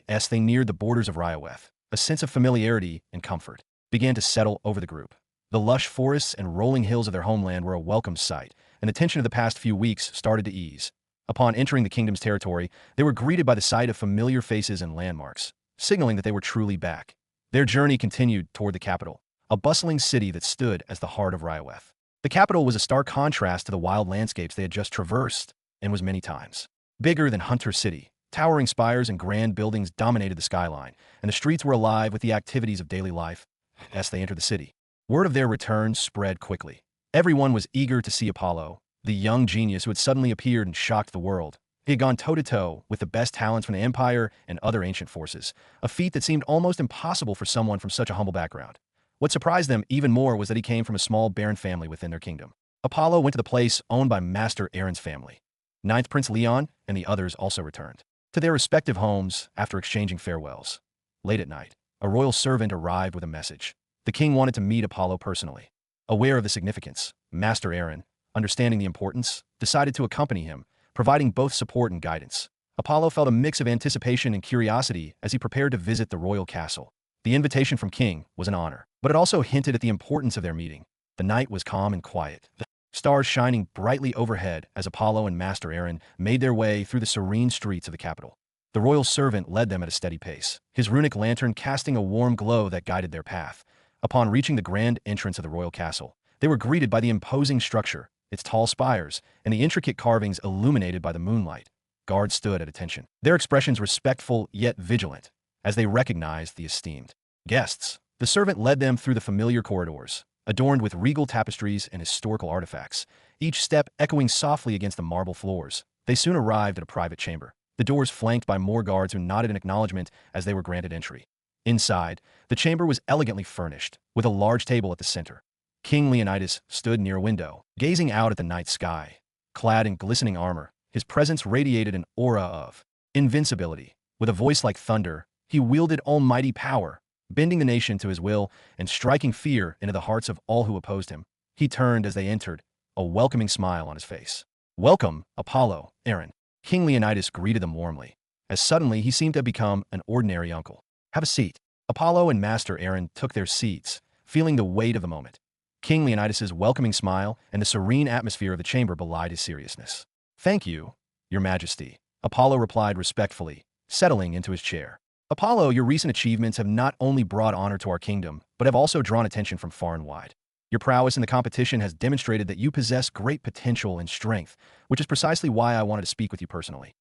As they neared the borders of Rioweth, a sense of familiarity and comfort began to settle over the group. The lush forests and rolling hills of their homeland were a welcome sight, and the tension of the past few weeks started to ease. Upon entering the kingdom's territory, they were greeted by the sight of familiar faces and landmarks, signaling that they were truly back. Their journey continued toward the capital, a bustling city that stood as the heart of Rioweth. The capital was a stark contrast to the wild landscapes they had just traversed, and was many times bigger than Hunter City. Towering spires and grand buildings dominated the skyline, and the streets were alive with the activities of daily life. As they entered the city, word of their return spread quickly. Everyone was eager to see Apollo, the young genius who had suddenly appeared and shocked the world. He had gone toe-to-toe with the best talents from the Empire and other ancient forces, a feat that seemed almost impossible for someone from such a humble background. What surprised them even more was that he came from a small baron family within their kingdom. Apollo went to the place owned by Master Aaron's family. Ninth Prince Leon and the others also returned to their respective homes after exchanging farewells. Late at night, a royal servant arrived with a message. The king wanted to meet Apollo personally. Aware of the significance, Master Aaron, understanding the importance, decided to accompany him, providing both support and guidance. Apollo felt a mix of anticipation and curiosity as he prepared to visit the royal castle. The invitation from King was an honor, but it also hinted at the importance of their meeting. The night was calm and quiet, the stars shining brightly overhead as Apollo and Master Aaron made their way through the serene streets of the capital. The royal servant led them at a steady pace, his runic lantern casting a warm glow that guided their path. Upon reaching the grand entrance of the royal castle, they were greeted by the imposing structure, its tall spires, and the intricate carvings illuminated by the moonlight. Guards stood at attention, their expressions respectful yet vigilant, as they recognized the esteemed guests. The servant led them through the familiar corridors, adorned with regal tapestries and historical artifacts, each step echoing softly against the marble floors. They soon arrived at a private chamber, the doors flanked by more guards who nodded in acknowledgement as they were granted entry. Inside, the chamber was elegantly furnished, with a large table at the center. King Leonidas stood near a window, gazing out at the night sky. Clad in glistening armor, his presence radiated an aura of invincibility. With a voice like thunder, he wielded almighty power, bending the nation to his will and striking fear into the hearts of all who opposed him. He turned as they entered, a welcoming smile on his face. "Welcome, Apollo, Aaron." King Leonidas greeted them warmly, as suddenly he seemed to have become an ordinary uncle. "Have a seat." Apollo and Master Aaron took their seats, feeling the weight of the moment. King Leonidas's welcoming smile and the serene atmosphere of the chamber belied his seriousness. "Thank you, Your Majesty," Apollo replied respectfully, settling into his chair. "Apollo, your recent achievements have not only brought honor to our kingdom, but have also drawn attention from far and wide. Your prowess in the competition has demonstrated that you possess great potential and strength, which is precisely why I wanted to speak with you personally."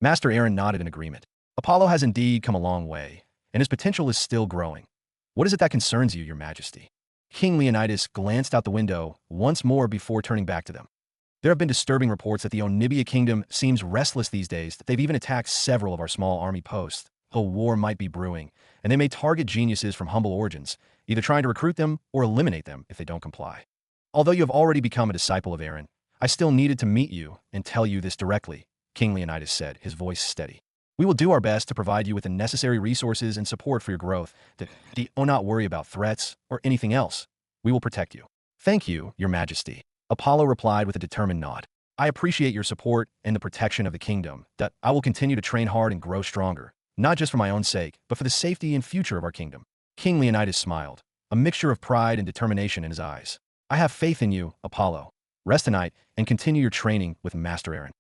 Master Aaron nodded in agreement. Apollo has indeed come a long way, and his potential is still growing. "What is it that concerns you, Your Majesty?" King Leonidas glanced out the window once more before turning back to them. "There have been disturbing reports that the Onibia kingdom seems restless these days, that they've even attacked several of our small army posts. A war might be brewing, and they may target geniuses from humble origins, either trying to recruit them or eliminate them if they don't comply. Although you have already become a disciple of Aaron, I still needed to meet you and tell you this directly," King Leonidas said, his voice steady. "We will do our best to provide you with the necessary resources and support for your growth. Do not worry about threats or anything else. We will protect you." "Thank you, Your Majesty," Apollo replied with a determined nod. "I appreciate your support and the protection of the kingdom. I will continue to train hard and grow stronger, not just for my own sake, but for the safety and future of our kingdom." King Leonidas smiled, a mixture of pride and determination in his eyes. "I have faith in you, Apollo. Rest tonight and continue your training with Master Aaron."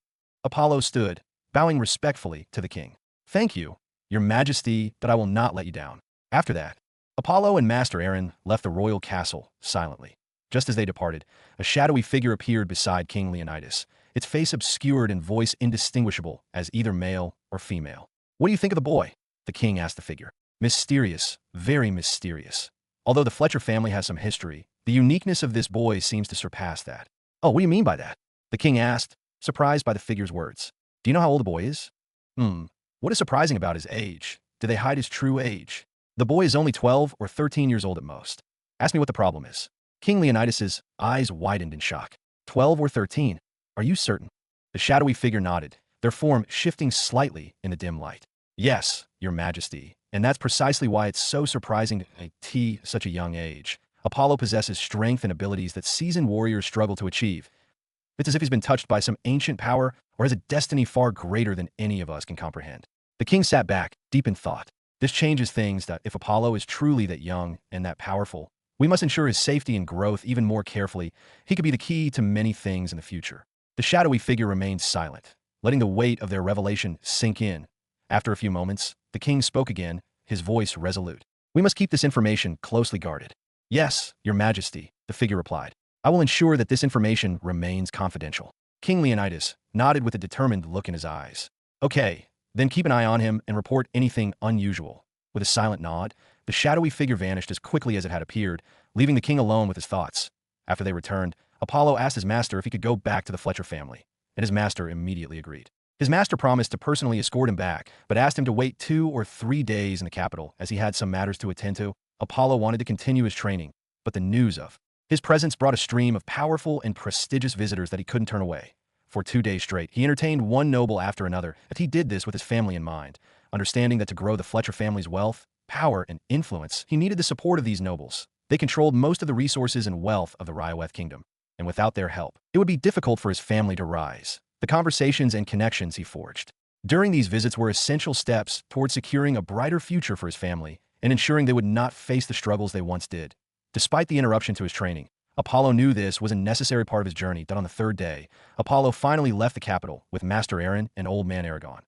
Apollo stood, bowing respectfully to the king. "Thank you, Your Majesty, but I will not let you down." After that, Apollo and Master Aaron left the royal castle silently. Just as they departed, a shadowy figure appeared beside King Leonidas, its face obscured and voice indistinguishable as either male or female. "What do you think of the boy?" the king asked the figure. "Mysterious, very mysterious. Although the Fletcher family has some history, the uniqueness of this boy seems to surpass that." "Oh, what do you mean by that?" the king asked, surprised by the figure's words. "Do you know how old the boy is?" What is surprising about his age? Do they hide his true age?" "The boy is only 12 or 13 years old at most." "Ask me what the problem is." King Leonidas's eyes widened in shock. 12 or 13? Are you certain?" The shadowy figure nodded, their form shifting slightly in the dim light. "Yes, Your Majesty, and that's precisely why it's so surprising at such a young age," Apollo possesses strength and abilities that seasoned warriors struggle to achieve. It's as if he's been touched by some ancient power or has a destiny far greater than any of us can comprehend. The king sat back, deep in thought. This changes things that if Apollo is truly that young and that powerful, we must ensure his safety and growth even more carefully. He could be the key to many things in the future. The shadowy figure remained silent, letting the weight of their revelation sink in. After a few moments, the king spoke again, his voice resolute. We must keep this information closely guarded. Yes, your majesty, the figure replied. I will ensure that this information remains confidential. King Leonidas nodded with a determined look in his eyes. Okay, then keep an eye on him and report anything unusual. With a silent nod, the shadowy figure vanished as quickly as it had appeared, leaving the king alone with his thoughts. After they returned, Apollo asked his master if he could go back to the Fletcher family, and his master immediately agreed. His master promised to personally escort him back, but asked him to wait 2 or 3 days in the capital as he had some matters to attend to. Apollo wanted to continue his training, but the news of his presence brought a stream of powerful and prestigious visitors that he couldn't turn away. For 2 days straight, he entertained one noble after another, and he did this with his family in mind, understanding that to grow the Fletcher family's wealth, power, and influence, he needed the support of these nobles. They controlled most of the resources and wealth of the Ryoweth kingdom, and without their help, it would be difficult for his family to rise. The conversations and connections he forged during these visits were essential steps toward securing a brighter future for his family and ensuring they would not face the struggles they once did. Despite the interruption to his training, Apollo knew this was a necessary part of his journey. That on the 3rd day, Apollo finally left the capital with Master Aaron and Old Man Aragon.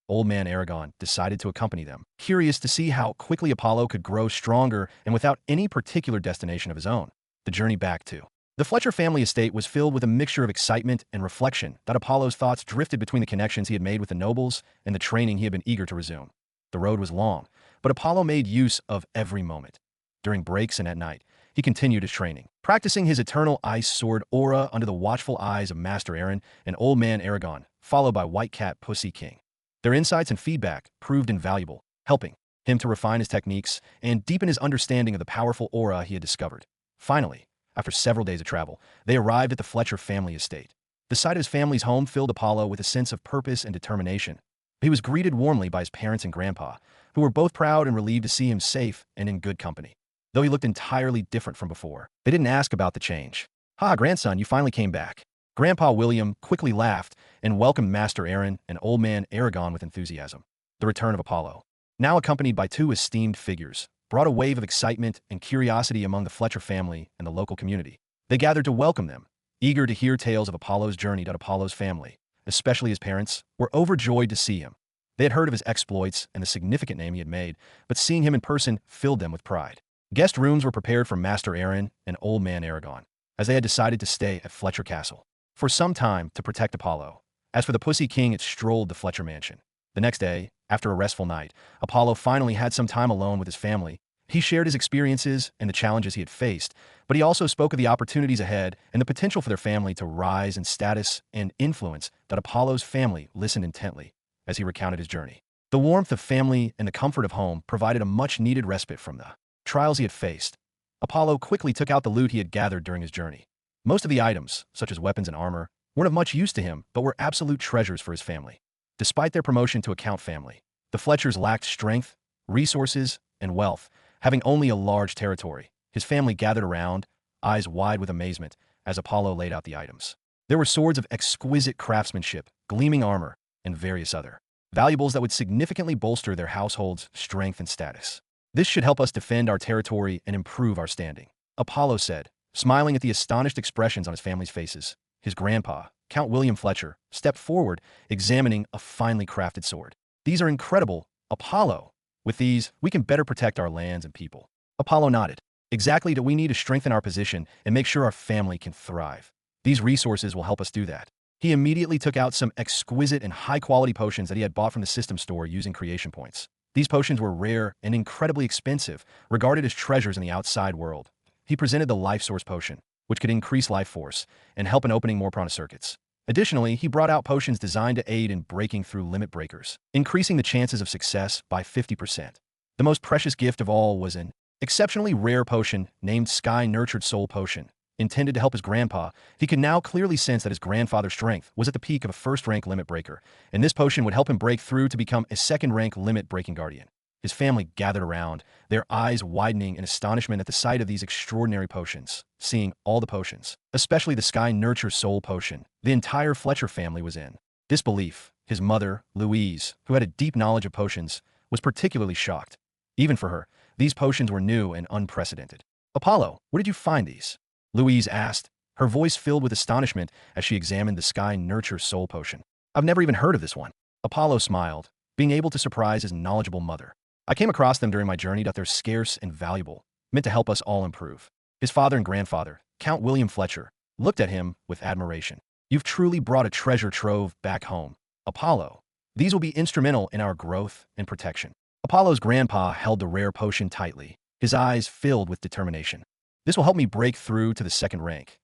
Old Man Aragon decided to accompany them, curious to see how quickly Apollo could grow stronger and without any particular destination of his own. The journey back to the Fletcher family estate was filled with a mixture of excitement and reflection. That Apollo's thoughts drifted between the connections he had made with the nobles and the training he had been eager to resume. The road was long, but Apollo made use of every moment. During breaks and at night, he continued his training, practicing his eternal ice sword aura under the watchful eyes of Master Aaron and Old Man Aragon, followed by White Cat Pussy King. Their insights and feedback proved invaluable, helping him to refine his techniques and deepen his understanding of the powerful aura he had discovered. Finally, after several days of travel, they arrived at the Fletcher family estate. The sight of his family's home filled Apollo with a sense of purpose and determination. He was greeted warmly by his parents and grandpa, who were both proud and relieved to see him safe and in good company. Though he looked entirely different from before, they didn't ask about the change. "Ha, grandson, you finally came back." Grandpa William quickly laughed and welcomed Master Aaron and Old Man Aragon with enthusiasm. The return of Apollo, now accompanied by 2 esteemed figures, brought a wave of excitement and curiosity among the Fletcher family and the local community. They gathered to welcome them, eager to hear tales of Apollo's journey to Apollo's family. Especially his parents were overjoyed to see him. They had heard of his exploits and the significant name he had made, but seeing him in person filled them with pride. Guest rooms were prepared for Master Aaron and Old Man Aragon, as they had decided to stay at Fletcher Castle for some time to protect Apollo. As for the Pussy King, it strolled the Fletcher mansion. The next day, after a restful night, Apollo finally had some time alone with his family. He shared his experiences and the challenges he had faced, but he also spoke of the opportunities ahead and the potential for their family to rise in status and influence. That Apollo's family listened intently as he recounted his journey. The warmth of family and the comfort of home provided a much-needed respite from the trials he had faced. Apollo quickly took out the loot he had gathered during his journey. Most of the items, such as weapons and armor, weren't of much use to him, but were absolute treasures for his family. Despite their promotion to a count family, the Fletchers lacked strength, resources, and wealth. Having only a large territory, his family gathered around, eyes wide with amazement, as Apollo laid out the items. There were swords of exquisite craftsmanship, gleaming armor, and various other valuables that would significantly bolster their household's strength and status. "This should help us defend our territory and improve our standing," Apollo said, smiling at the astonished expressions on his family's faces. His grandpa, Count William Fletcher, stepped forward, examining a finely crafted sword. "These are incredible, Apollo. With these, we can better protect our lands and people." Apollo nodded. "Exactly, that we need to strengthen our position and make sure our family can thrive. These resources will help us do that." He immediately took out some exquisite and high-quality potions that he had bought from the system store using creation points. These potions were rare and incredibly expensive, regarded as treasures in the outside world. He presented the Life Source Potion, which could increase life force and help in opening more prana circuits. Additionally, he brought out potions designed to aid in breaking through limit breakers, increasing the chances of success by 50%. The most precious gift of all was an exceptionally rare potion named Sky Nurtured Soul Potion. Intended to help his grandpa, he could now clearly sense that his grandfather's strength was at the peak of a first-rank limit breaker, and this potion would help him break through to become a second-rank limit-breaking guardian. His family gathered around, their eyes widening in astonishment at the sight of these extraordinary potions. Seeing all the potions, especially the Sky Nurture Soul potion, the entire Fletcher family was in disbelief. His mother, Louise, who had a deep knowledge of potions, was particularly shocked. Even for her, these potions were new and unprecedented. "Apollo, where did you find these?" Louise asked, her voice filled with astonishment as she examined the Sky Nurture Soul potion. "I've never even heard of this one." Apollo smiled, being able to surprise his knowledgeable mother. "I came across them during my journey. They're scarce and valuable, meant to help us all improve." His father and grandfather, Count William Fletcher, looked at him with admiration. "You've truly brought a treasure trove back home, Apollo. These will be instrumental in our growth and protection." Apollo's grandpa held the rare potion tightly, his eyes filled with determination. "This will help me break through to the second rank.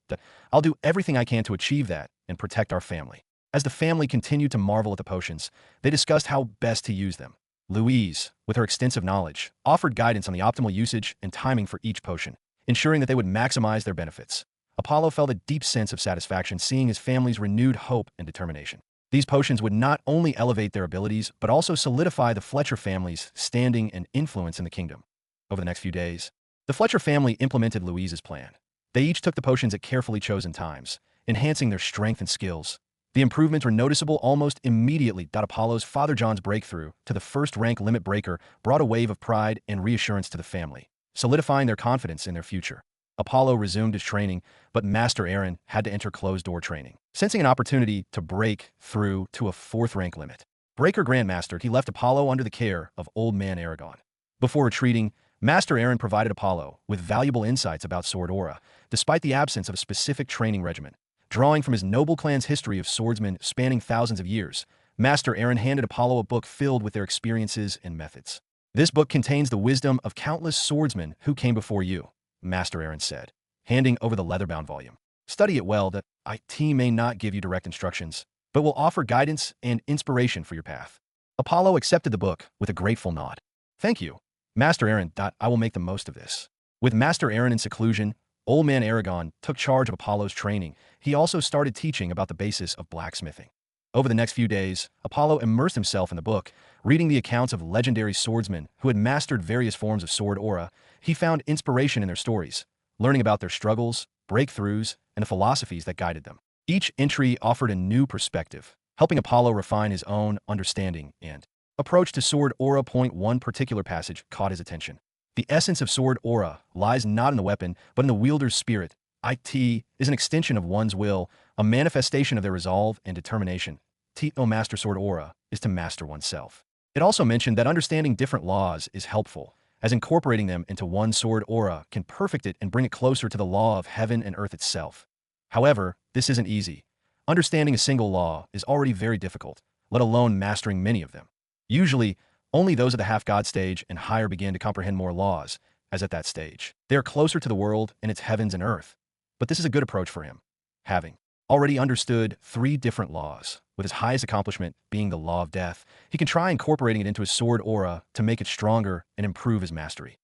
I'll do everything I can to achieve that and protect our family." As the family continued to marvel at the potions, they discussed how best to use them. Louise, with her extensive knowledge, offered guidance on the optimal usage and timing for each potion, ensuring that they would maximize their benefits. Apollo felt a deep sense of satisfaction seeing his family's renewed hope and determination. These potions would not only elevate their abilities, but also solidify the Fletcher family's standing and influence in the kingdom. Over the next few days, the Fletcher family implemented Louise's plan. They each took the potions at carefully chosen times, enhancing their strength and skills. The improvements were noticeable almost immediately. Apollo's father John's breakthrough to the first rank limit breaker brought a wave of pride and reassurance to the family, solidifying their confidence in their future. Apollo resumed his training, but Master Aaron had to enter closed-door training, sensing an opportunity to break through to a fourth rank limit. Breaker Grandmaster, he left Apollo under the care of Old Man Aragon. Before retreating, Master Aaron provided Apollo with valuable insights about sword aura, despite the absence of a specific training regimen. Drawing from his noble clan's history of swordsmen spanning thousands of years, Master Aaron handed Apollo a book filled with their experiences and methods. "This book contains the wisdom of countless swordsmen who came before you," Master Aaron said, handing over the leather-bound volume. "Study it well. The IT may not give you direct instructions, but will offer guidance and inspiration for your path." Apollo accepted the book with a grateful nod. "Thank you, Master Aaron. I will make the most of this." With Master Aaron in seclusion, Old Man Aragon took charge of Apollo's training. He also started teaching about the basis of blacksmithing. Over the next few days, Apollo immersed himself in the book, reading the accounts of legendary swordsmen who had mastered various forms of sword aura. He found inspiration in their stories, learning about their struggles, breakthroughs, and the philosophies that guided them. Each entry offered a new perspective, helping Apollo refine his own understanding and approach to sword aura. One particular passage caught his attention. "The essence of sword aura lies not in the weapon, but in the wielder's spirit. It is an extension of one's will, a manifestation of their resolve and determination. To master sword aura is to master oneself." It also mentioned that understanding different laws is helpful, as incorporating them into one sword aura can perfect it and bring it closer to the law of heaven and earth itself. However, this isn't easy. Understanding a single law is already very difficult, let alone mastering many of them. Usually, only those at the half-god stage and higher begin to comprehend more laws, as at that stage they are closer to the world and its heavens and earth. But this is a good approach for him, having already understood 3 different laws, with his highest accomplishment being the law of death. He can try incorporating it into his sword aura to make it stronger and improve his mastery.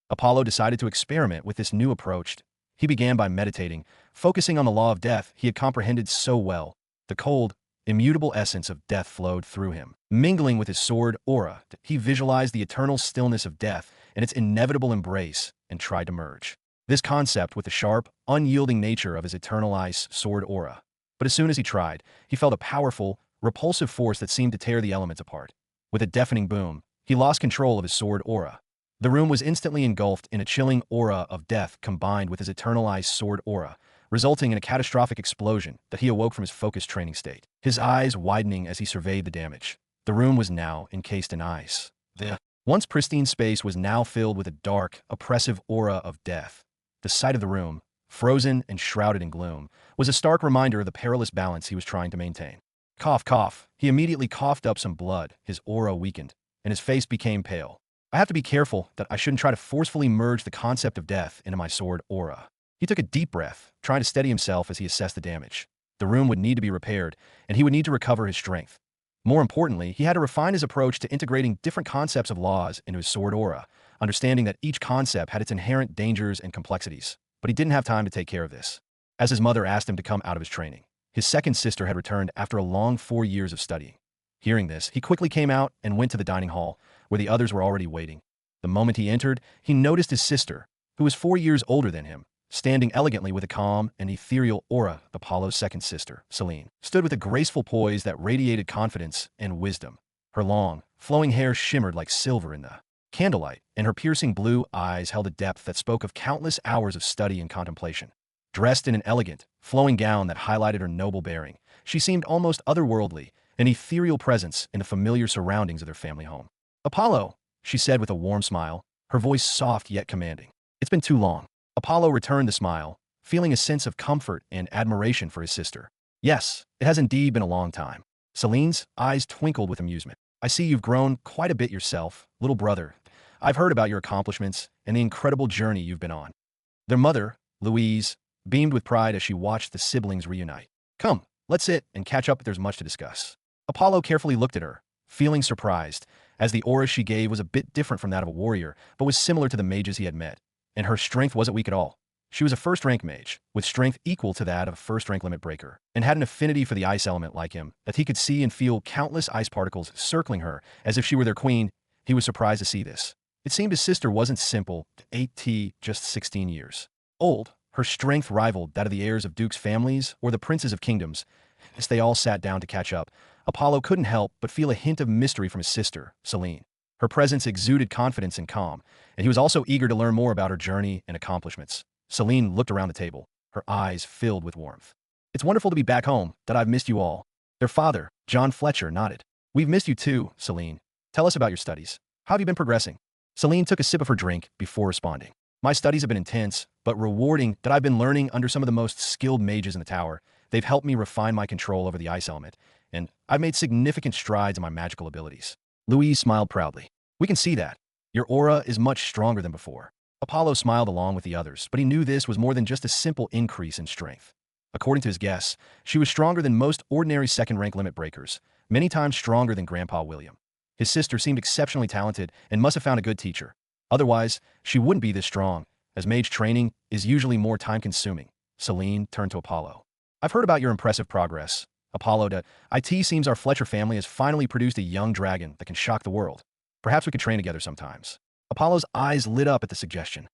Apollo decided to experiment with this new approach. He began by meditating, focusing on the law of death he had comprehended so well. The cold, immutable essence of death flowed through him. Mingling with his sword aura, he visualized the eternal stillness of death and its inevitable embrace and tried to merge this concept with the sharp, unyielding nature of his eternalized sword aura. But as soon as he tried, he felt a powerful, repulsive force that seemed to tear the elements apart. With a deafening boom, he lost control of his sword aura. The room was instantly engulfed in a chilling aura of death combined with his eternalized sword aura, resulting in a catastrophic explosion that he awoke from his focused training state, his eyes widening as he surveyed the damage. The room was now encased in ice. The once pristine space was now filled with a dark, oppressive aura of death. The sight of the room, frozen and shrouded in gloom, was a stark reminder of the perilous balance he was trying to maintain. Cough, cough. He immediately coughed up some blood, his aura weakened, and his face became pale. "I have to be careful that I shouldn't try to forcefully merge the concept of death into my sword aura." He took a deep breath, trying to steady himself as he assessed the damage. The room would need to be repaired, and he would need to recover his strength. More importantly, he had to refine his approach to integrating different concepts of laws into his sword aura, understanding that each concept had its inherent dangers and complexities. But he didn't have time to take care of this. As his mother asked him to come out of his training, his second sister had returned after a long 4 years of studying. Hearing this, he quickly came out and went to the dining hall, where the others were already waiting. The moment he entered, he noticed his sister, who was 4 years older than him, standing elegantly with a calm and ethereal aura. Apollo's second sister, Selene, stood with a graceful poise that radiated confidence and wisdom. Her long, flowing hair shimmered like silver in the candlelight, and her piercing blue eyes held a depth that spoke of countless hours of study and contemplation. Dressed in an elegant, flowing gown that highlighted her noble bearing, she seemed almost otherworldly, an ethereal presence in the familiar surroundings of their family home. "Apollo," she said with a warm smile, her voice soft yet commanding. "It's been too long." Apollo returned the smile, feeling a sense of comfort and admiration for his sister. "Yes, it has indeed been a long time." Selene's eyes twinkled with amusement. "I see you've grown quite a bit yourself, little brother. I've heard about your accomplishments and the incredible journey you've been on." Their mother, Louise, beamed with pride as she watched the siblings reunite. "Come, let's sit and catch up if there's much to discuss." Apollo carefully looked at her, feeling surprised, as the aura she gave was a bit different from that of a warrior, but was similar to the mages he had met. And her strength wasn't weak at all. She was a first-rank mage, with strength equal to that of a first-rank limit breaker, and had an affinity for the ice element like him, that he could see and feel countless ice particles circling her, as if she were their queen. He was surprised to see this. It seemed his sister wasn't simple, just 16 years old. Her strength rivaled that of the heirs of dukes' families or the princes of kingdoms. As they all sat down to catch up, Apollo couldn't help but feel a hint of mystery from his sister, Selene. Her presence exuded confidence and calm, and he was also eager to learn more about her journey and accomplishments. Selene looked around the table, her eyes filled with warmth. "It's wonderful to be back home, that I've missed you all." Their father, John Fletcher, nodded. "We've missed you too, Selene. Tell us about your studies. How have you been progressing?" Selene took a sip of her drink before responding. "My studies have been intense, but rewarding. That I've been learning under some of the most skilled mages in the tower. They've helped me refine my control over the ice element, and I've made significant strides in my magical abilities." Louise smiled proudly. "We can see that. Your aura is much stronger than before." Apollo smiled along with the others, but he knew this was more than just a simple increase in strength. According to his guess, she was stronger than most ordinary second-rank limit breakers, many times stronger than Grandpa William. His sister seemed exceptionally talented and must have found a good teacher. Otherwise, she wouldn't be this strong, as mage training is usually more time-consuming. Selene turned to Apollo. "I've heard about your impressive progress. Apollo, it seems our Fletcher family has finally produced a young dragon that can shock the world. Perhaps we could train together sometimes." Apollo's eyes lit up at the suggestion.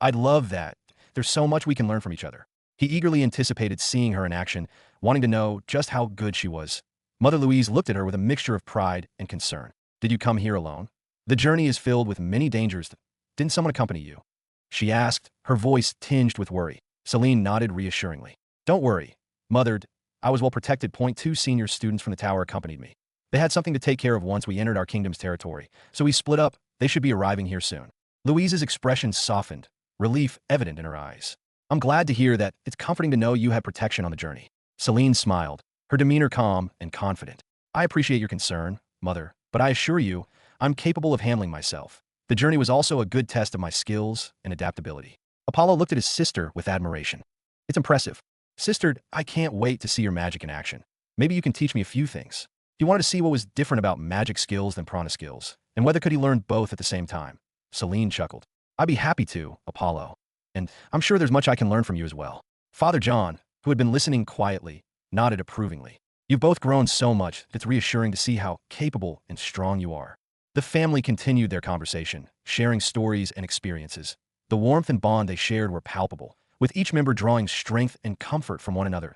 "I'd love that. There's so much we can learn from each other." He eagerly anticipated seeing her in action, wanting to know just how good she was. Mother Louise looked at her with a mixture of pride and concern. "Did you come here alone? The journey is filled with many dangers. Didn't someone accompany you?" she asked, her voice tinged with worry. Selene nodded reassuringly. "Don't worry, Mother. I was well protected. 2 senior students from the tower accompanied me. They had something to take care of once we entered our kingdom's territory, so we split up. They should be arriving here soon." Louise's expression softened, relief evident in her eyes. "I'm glad to hear that. It's comforting to know you had protection on the journey." Selene smiled, her demeanor calm and confident. "I appreciate your concern, Mother, but I assure you, I'm capable of handling myself. The journey was also a good test of my skills and adaptability." Apollo looked at his sister with admiration. "It's impressive. Sister, I can't wait to see your magic in action. Maybe you can teach me a few things." He wanted to see what was different about magic skills than prana skills, and whether could he learn both at the same time. Selene chuckled. "I'd be happy to, Apollo. And I'm sure there's much I can learn from you as well." Father John, who had been listening quietly, nodded approvingly. "You've both grown so much that it's reassuring to see how capable and strong you are." The family continued their conversation, sharing stories and experiences. The warmth and bond they shared were palpable, with each member drawing strength and comfort from one another.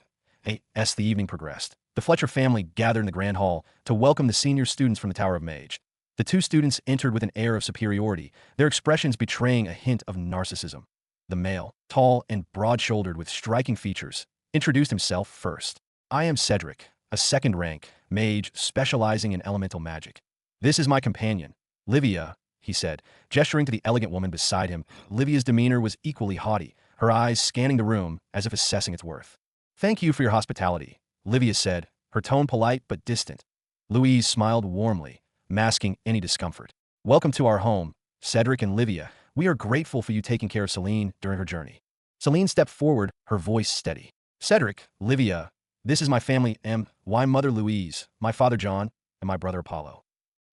As the evening progressed, the Fletcher family gathered in the grand hall to welcome the senior students from the Tower of Mage. The 2 students entered with an air of superiority, their expressions betraying a hint of narcissism. The male, tall and broad-shouldered with striking features, introduced himself first. "I am Cedric, a second-rank mage specializing in elemental magic. This is my companion, Livia," he said, gesturing to the elegant woman beside him. Livia's demeanor was equally haughty, her eyes scanning the room as if assessing its worth. "Thank you for your hospitality," Livia said, her tone polite but distant. Louise smiled warmly, masking any discomfort. "Welcome to our home, Cedric and Livia. We are grateful for you taking care of Selene during her journey." Selene stepped forward, her voice steady. "Cedric, Livia, this is my family, my mother Louise, my father John, and my brother Apollo."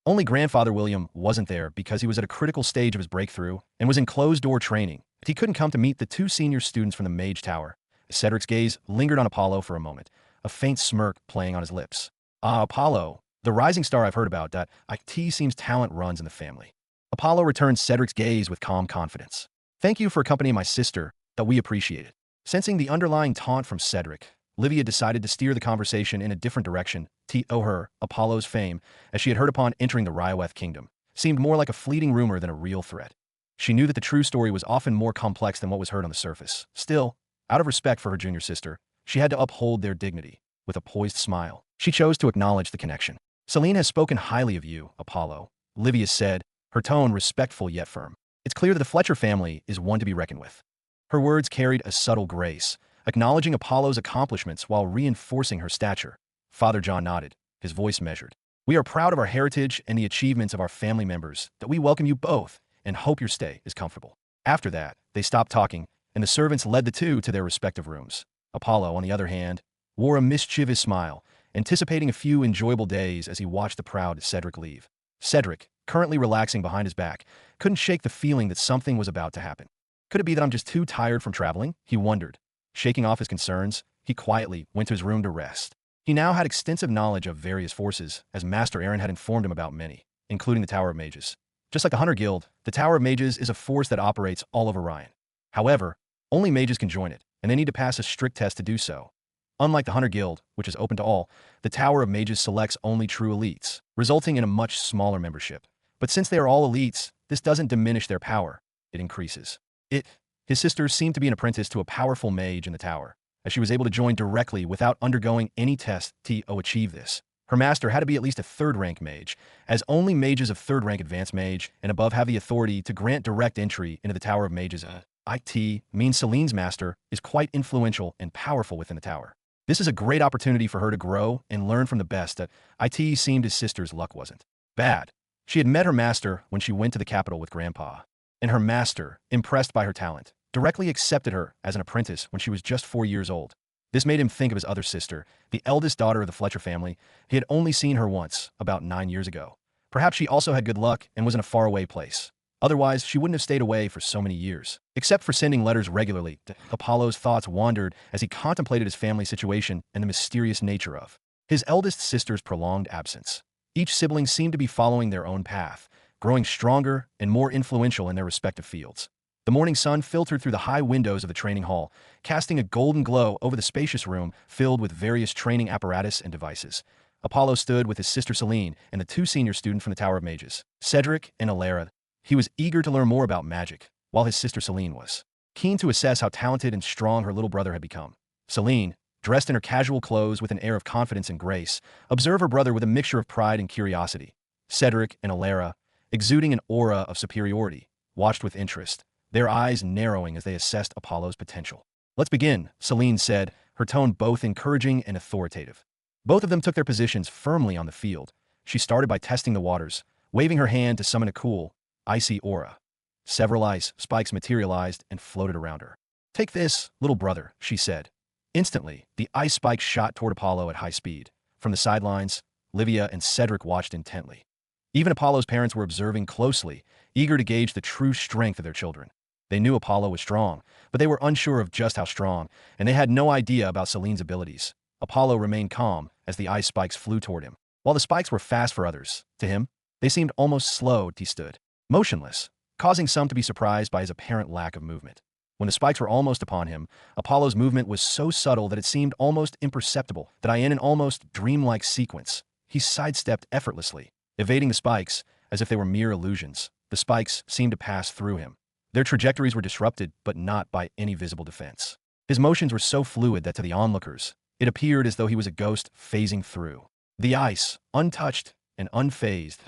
Only Grandfather William wasn't there because he was at a critical stage of his breakthrough and was in closed-door training. He couldn't come to meet the 2 senior students from the Mage Tower. Cedric's gaze lingered on Apollo for a moment, a faint smirk playing on his lips. "Ah, Apollo," The rising star I've heard about, that IT seems talent runs in the family. Apollo returned Cedric's gaze with calm confidence. Thank you for accompanying my sister, that we appreciate it. Sensing the underlying taunt from Cedric, Livia decided to steer the conversation in a different direction. Her, Apollo's fame, as she had heard upon entering the Ryaweth kingdom, seemed more like a fleeting rumor than a real threat. She knew that the true story was often more complex than what was heard on the surface. Still, out of respect for her junior sister, she had to uphold their dignity. With a poised smile, she chose to acknowledge the connection. Selene has spoken highly of you, Apollo, Livia said, her tone respectful yet firm. It's clear that the Fletcher family is one to be reckoned with. Her words carried a subtle grace, acknowledging Apollo's accomplishments while reinforcing her stature. Father John nodded, his voice measured. We are proud of our heritage and the achievements of our family members, that we welcome you both and hope your stay is comfortable. After that, they stopped talking, and the servants led the two to their respective rooms. Apollo, on the other hand, wore a mischievous smile, anticipating a few enjoyable days as he watched the proud Cedric leave. Cedric, currently relaxing behind his back, couldn't shake the feeling that something was about to happen. Could it be that I'm just too tired from traveling? He wondered. Shaking off his concerns, he quietly went to his room to rest. He now had extensive knowledge of various forces, as Master Aaron had informed him about many, including the Tower of Mages. Just like the Hunter Guild, the Tower of Mages is a force that operates all over Ryan. However, only mages can join it, and they need to pass a strict test to do so. Unlike the Hunter Guild, which is open to all, the Tower of Mages selects only true elites, resulting in a much smaller membership. But since they are all elites, this doesn't diminish their power, it increases. His sister seemed to be an apprentice to a powerful mage in the tower, as she was able to join directly without undergoing any test to achieve this. Her master had to be at least a third-rank mage, as only mages of third-rank advanced mage and above have the authority to grant direct entry into the Tower of Mages. IT means Selene's master is quite influential and powerful within the tower. This is a great opportunity for her to grow and learn from the best. That IT seemed his sister's luck wasn't bad. She had met her master when she went to the capital with Grandpa, and her master, impressed by her talent, directly accepted her as an apprentice when she was just 4 years old. This made him think of his other sister, the eldest daughter of the Fletcher family. He had only seen her once, about 9 years ago. Perhaps she also had good luck and was in a faraway place. Otherwise, she wouldn't have stayed away for so many years. Except for sending letters regularly, Apollo's thoughts wandered as he contemplated his family situation and the mysterious nature of his eldest sister's prolonged absence. Each sibling seemed to be following their own path, growing stronger and more influential in their respective fields. The morning sun filtered through the high windows of the training hall, casting a golden glow over the spacious room filled with various training apparatus and devices. Apollo stood with his sister Selene and the two senior students from the Tower of Mages, Cedric and Alara. He was eager to learn more about magic, while his sister Selene was keen to assess how talented and strong her little brother had become. Selene, dressed in her casual clothes with an air of confidence and grace, observed her brother with a mixture of pride and curiosity. Cedric and Alara, exuding an aura of superiority, watched with interest, their eyes narrowing as they assessed Apollo's potential. Let's begin, Selene said, her tone both encouraging and authoritative. Both of them took their positions firmly on the field. She started by testing the waters, waving her hand to summon a cool, icy aura. Several ice spikes materialized and floated around her. Take this, little brother, she said. Instantly, the ice spikes shot toward Apollo at high speed. From the sidelines, Livia and Cedric watched intently. Even Apollo's parents were observing closely, eager to gauge the true strength of their children. They knew Apollo was strong, but they were unsure of just how strong, and they had no idea about Selene's abilities. Apollo remained calm as the ice spikes flew toward him. While the spikes were fast for others, to him, they seemed almost slow. He stood motionless, causing some to be surprised by his apparent lack of movement. When the spikes were almost upon him, Apollo's movement was so subtle that it seemed almost imperceptible, that in an almost dreamlike sequence, he sidestepped effortlessly, evading the spikes as if they were mere illusions. The spikes seemed to pass through him. Their trajectories were disrupted, but not by any visible defense. His motions were so fluid that to the onlookers, it appeared as though he was a ghost phasing through the ice, untouched and unfazed.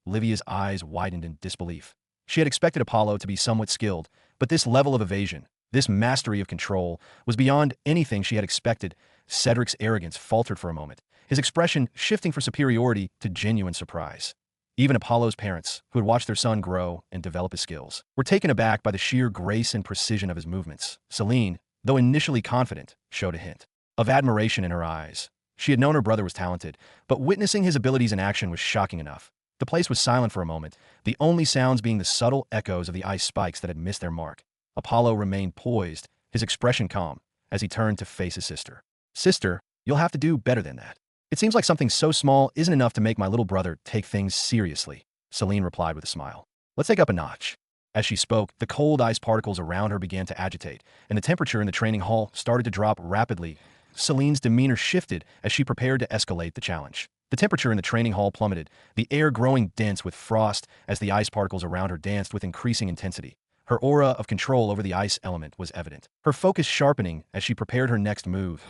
Livia's eyes widened in disbelief. She had expected Apollo to be somewhat skilled, but this level of evasion, this mastery of control, was beyond anything she had expected. Cedric's arrogance faltered for a moment, his expression shifting from superiority to genuine surprise. Even Apollo's parents, who had watched their son grow and develop his skills, were taken aback by the sheer grace and precision of his movements. Selene, though initially confident, showed a hint of admiration in her eyes. She had known her brother was talented, but witnessing his abilities in action was shocking enough. The place was silent for a moment, the only sounds being the subtle echoes of the ice spikes that had missed their mark. Apollo remained poised, his expression calm, as he turned to face his sister. Sister, you'll have to do better than that. It seems like something so small isn't enough to make my little brother take things seriously, Celine replied with a smile. Let's take up a notch. As she spoke, the cold ice particles around her began to agitate, and the temperature in the training hall started to drop rapidly. Celine's demeanor shifted as she prepared to escalate the challenge. The temperature in the training hall plummeted, the air growing dense with frost as the ice particles around her danced with increasing intensity. Her aura of control over the ice element was evident, her focus sharpening as she prepared her next move.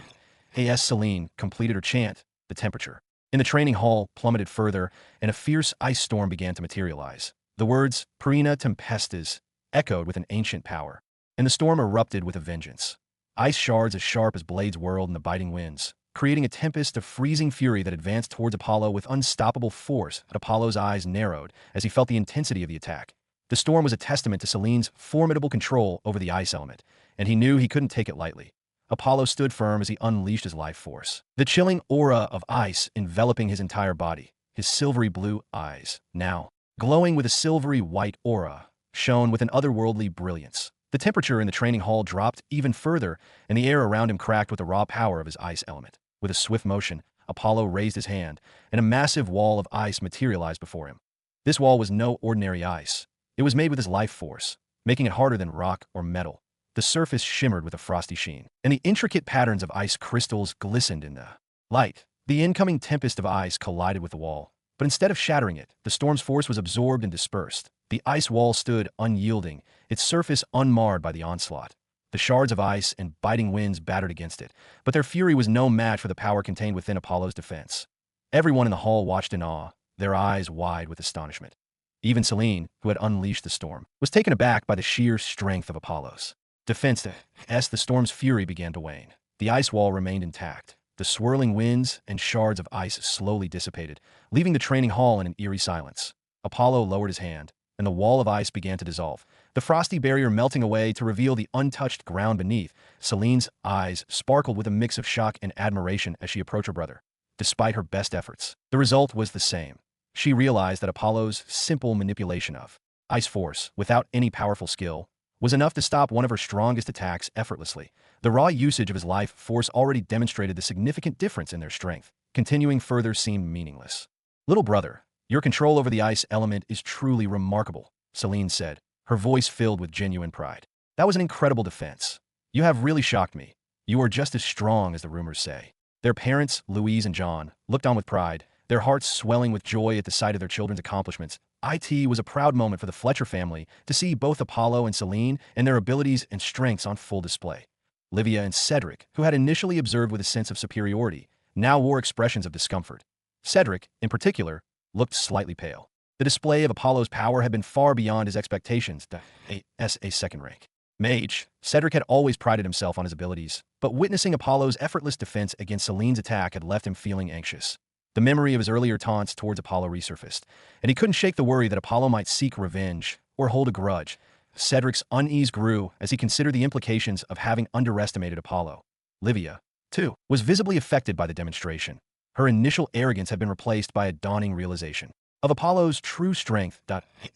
As Celine completed her chant, the temperature in the training hall plummeted further, and a fierce ice storm began to materialize. The words, Perina Tempestes, echoed with an ancient power, and the storm erupted with a vengeance. Ice shards as sharp as blades whirled in the biting winds, creating a tempest of freezing fury that advanced towards Apollo with unstoppable force. Apollo's eyes narrowed as he felt the intensity of the attack. The storm was a testament to Celine's formidable control over the ice element, and he knew he couldn't take it lightly. Apollo stood firm as he unleashed his life force, the chilling aura of ice enveloping his entire body. His silvery blue eyes, now glowing with a silvery white aura, shone with an otherworldly brilliance. The temperature in the training hall dropped even further, and the air around him cracked with the raw power of his ice element. With a swift motion, Apollo raised his hand, and a massive wall of ice materialized before him. This wall was no ordinary ice. It was made with his life force, making it harder than rock or metal. The surface shimmered with a frosty sheen, and the intricate patterns of ice crystals glistened in the light. The incoming tempest of ice collided with the wall, but instead of shattering it, the storm's force was absorbed and dispersed. The ice wall stood unyielding, its surface unmarred by the onslaught. The shards of ice and biting winds battered against it, but their fury was no match for the power contained within Apollo's defense. Everyone in the hall watched in awe, their eyes wide with astonishment. Even Celine, who had unleashed the storm, was taken aback by the sheer strength of Apollo's defense. As the storm's fury began to wane, the ice wall remained intact. The swirling winds and shards of ice slowly dissipated, leaving the training hall in an eerie silence. Apollo lowered his hand, and the wall of ice began to dissolve, the frosty barrier melting away to reveal the untouched ground beneath. Celine's eyes sparkled with a mix of shock and admiration as she approached her brother. Despite her best efforts, the result was the same. She realized that Apollo's simple manipulation of ice force, without any powerful skill, was enough to stop one of her strongest attacks effortlessly. The raw usage of his life force already demonstrated the significant difference in their strength. Continuing further seemed meaningless. Little brother, your control over the ice element is truly remarkable, Celine said, her voice filled with genuine pride. That was an incredible defense. You have really shocked me. You are just as strong as the rumors say. Their parents, Louise and John, looked on with pride, their hearts swelling with joy at the sight of their children's accomplishments. It was a proud moment for the Fletcher family to see both Apollo and Celine and their abilities and strengths on full display. Livia and Cedric, who had initially observed with a sense of superiority, now wore expressions of discomfort. Cedric, in particular, looked slightly pale. The display of Apollo's power had been far beyond his expectations. As a second-rank mage, Cedric had always prided himself on his abilities, but witnessing Apollo's effortless defense against Celine's attack had left him feeling anxious. The memory of his earlier taunts towards Apollo resurfaced, and he couldn't shake the worry that Apollo might seek revenge or hold a grudge. Cedric's unease grew as he considered the implications of having underestimated Apollo. Livia, too, was visibly affected by the demonstration. Her initial arrogance had been replaced by a dawning realization of Apollo's true strength.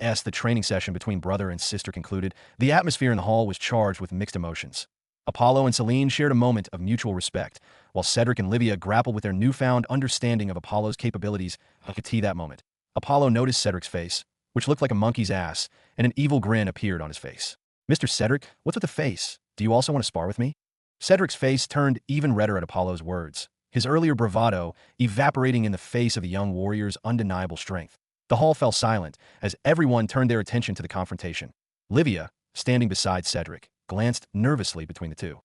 As the training session between brother and sister concluded, the atmosphere in the hall was charged with mixed emotions. Apollo and Celine shared a moment of mutual respect, while Cedric and Livia grappled with their newfound understanding of Apollo's capabilities. That moment, Apollo noticed Cedric's face, which looked like a monkey's ass, and an evil grin appeared on his face. Mr. Cedric, what's with the face? Do you also want to spar with me? Cedric's face turned even redder at Apollo's words, his earlier bravado evaporating in the face of the young warrior's undeniable strength. The hall fell silent as everyone turned their attention to the confrontation. Livia, standing beside Cedric, glanced nervously between the two.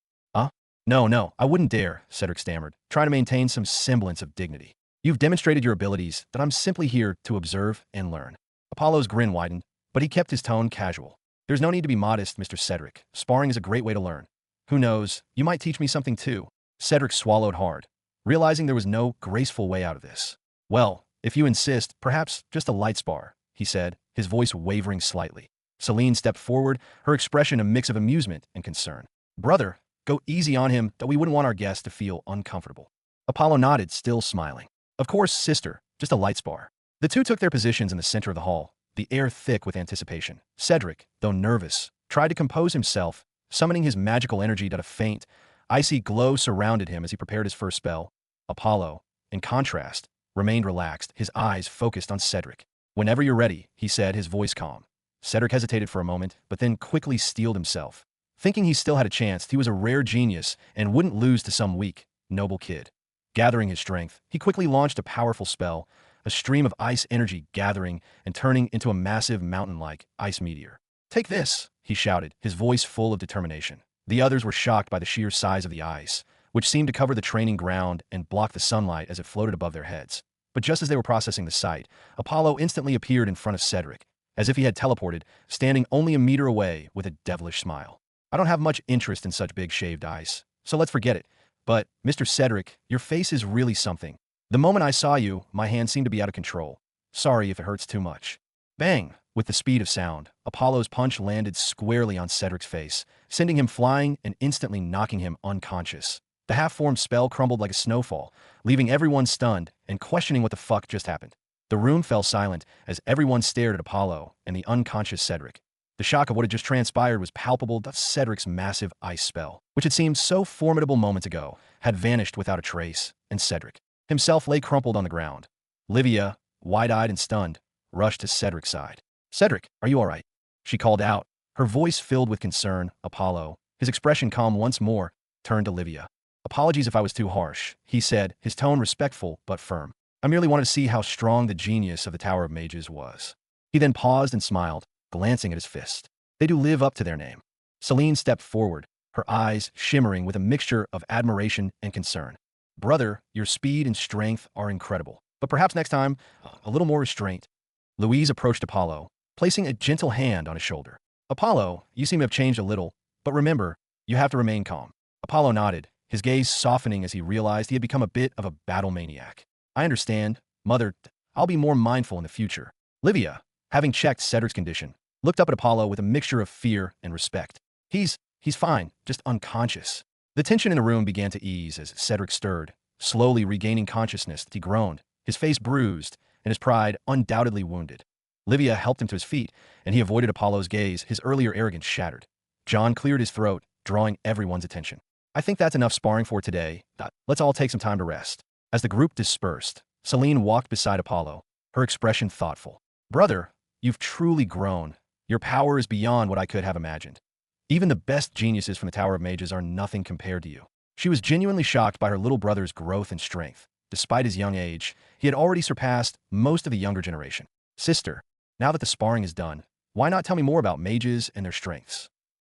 No, I wouldn't dare, Cedric stammered, trying to maintain some semblance of dignity. You've demonstrated your abilities, that I'm simply here to observe and learn. Apollo's grin widened, but he kept his tone casual. There's no need to be modest, Mr. Cedric. Sparring is a great way to learn. Who knows, you might teach me something too. Cedric swallowed hard, realizing there was no graceful way out of this. Well, if you insist, perhaps just a light spar, he said, his voice wavering slightly. Celine stepped forward, her expression a mix of amusement and concern. Brother, go easy on him, that we wouldn't want our guest to feel uncomfortable. Apollo nodded, still smiling. Of course, sister, just a light spar. The two took their positions in the center of the hall, the air thick with anticipation. Cedric, though nervous, tried to compose himself, summoning his magical energy. A faint, icy glow surrounded him as he prepared his first spell. Apollo, in contrast, remained relaxed, his eyes focused on Cedric. "Whenever you're ready," he said, his voice calm. Cedric hesitated for a moment, but then quickly steeled himself. Thinking he still had a chance, he was a rare genius and wouldn't lose to some weak, noble kid. Gathering his strength, he quickly launched a powerful spell, a stream of ice energy gathering and turning into a massive mountain-like ice meteor. "Take this," he shouted, his voice full of determination. The others were shocked by the sheer size of the ice, which seemed to cover the training ground and block the sunlight as it floated above their heads. But just as they were processing the sight, Apollo instantly appeared in front of Cedric, as if he had teleported, standing only a meter away with a devilish smile. "I don't have much interest in such big shaved ice, so let's forget it. But, Mr. Cedric, your face is really something. The moment I saw you, my hand seemed to be out of control. Sorry if it hurts too much." Bang! With the speed of sound, Apollo's punch landed squarely on Cedric's face, sending him flying and instantly knocking him unconscious. The half-formed spell crumbled like a snowfall, leaving everyone stunned and questioning what the fuck just happened. The room fell silent as everyone stared at Apollo and the unconscious Cedric. The shock of what had just transpired was palpable. Cedric's massive ice spell, which had seemed so formidable moments ago, had vanished without a trace, and Cedric himself lay crumpled on the ground. Livia, wide-eyed and stunned, rushed to Cedric's side. "Cedric, are you all right?" she called out, her voice filled with concern. Apollo, his expression calm once more, turned to Livia. "Apologies if I was too harsh," he said, his tone respectful but firm. "I merely wanted to see how strong the genius of the Tower of Mages was." He then paused and smiled, glancing at his fist. "They do live up to their name." Celine stepped forward, her eyes shimmering with a mixture of admiration and concern. "Brother, your speed and strength are incredible, but perhaps next time, a little more restraint." Louise approached Apollo, placing a gentle hand on his shoulder. "Apollo, you seem to have changed a little, but remember, you have to remain calm." Apollo nodded, his gaze softening as he realized he had become a bit of a battle maniac. "I understand, Mother. I'll be more mindful in the future." Livia, having checked Cedric's condition, looked up at Apollo with a mixture of fear and respect. He's fine, just unconscious." The tension in the room began to ease as Cedric stirred, slowly regaining consciousness. He groaned, his face bruised, and his pride undoubtedly wounded. Livia helped him to his feet, and he avoided Apollo's gaze, his earlier arrogance shattered. John cleared his throat, drawing everyone's attention. "I think that's enough sparring for today. Let's all take some time to rest." As the group dispersed, Celine walked beside Apollo, her expression thoughtful. "Brother, you've truly grown. Your power is beyond what I could have imagined. Even the best geniuses from the Tower of Mages are nothing compared to you." She was genuinely shocked by her little brother's growth and strength. Despite his young age, he had already surpassed most of the younger generation. "Sister, now that the sparring is done, why not tell me more about mages and their strengths?"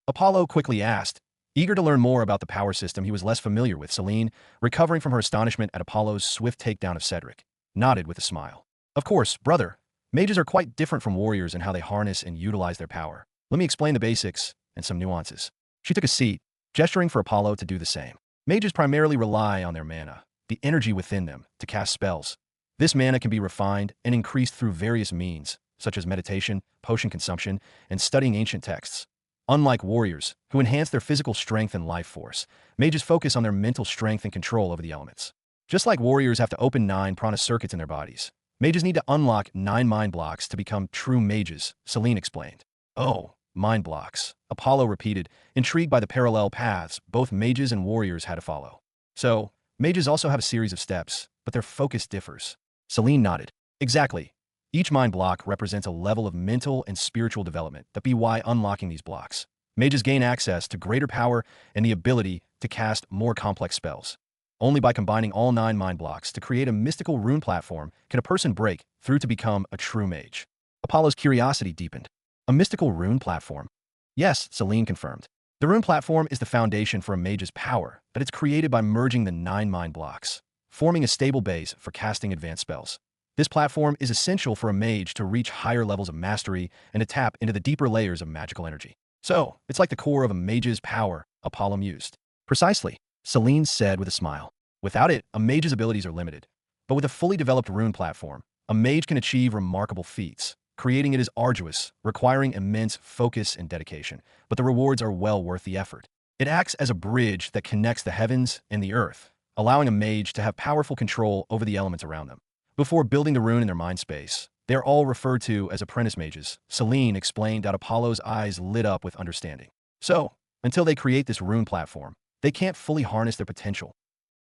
Apollo quickly asked, eager to learn more about the power system he was less familiar with. Celine, recovering from her astonishment at Apollo's swift takedown of Cedric, nodded with a smile. "Of course, brother. Mages are quite different from warriors in how they harness and utilize their power. Let me explain the basics and some nuances." She took a seat, gesturing for Apollo to do the same. Mages primarily rely on their mana, the energy within them, to cast spells. This mana can be refined and increased through various means, such as meditation, potion consumption, and studying ancient texts. Unlike warriors, who enhance their physical strength and life force, mages focus on their mental strength and control over the elements. Just like warriors have to open 9 prana circuits in their bodies, mages need to unlock 9 mind blocks to become true mages, Celine explained. "Oh, mind blocks," Apollo repeated, intrigued by the parallel paths both mages and warriors had to follow. "So, mages also have a series of steps, but their focus differs." Celine nodded. "Exactly. Each mind block represents a level of mental and spiritual development. That be why unlocking these blocks, mages gain access to greater power and the ability to cast more complex spells. Only by combining all 9 mind blocks to create a mystical rune platform can a person break through to become a true mage." Apollo's curiosity deepened. "A mystical rune platform?" "Yes," Celine confirmed. "The rune platform is the foundation for a mage's power, but it's created by merging the 9 mind blocks, forming a stable base for casting advanced spells. This platform is essential for a mage to reach higher levels of mastery and to tap into the deeper layers of magical energy. So, it's like the core of a mage's power," Apollo mused. "Precisely," Celine said with a smile. "Without it, a mage's abilities are limited. But with a fully developed rune platform, a mage can achieve remarkable feats. Creating it is arduous, requiring immense focus and dedication, but the rewards are well worth the effort. It acts as a bridge that connects the heavens and the earth, allowing a mage to have powerful control over the elements around them. Before building the rune in their mind space, they are all referred to as apprentice mages," Celine explained. Apollo's eyes lit up with understanding. "So, until they create this rune platform, they can't fully harness their potential."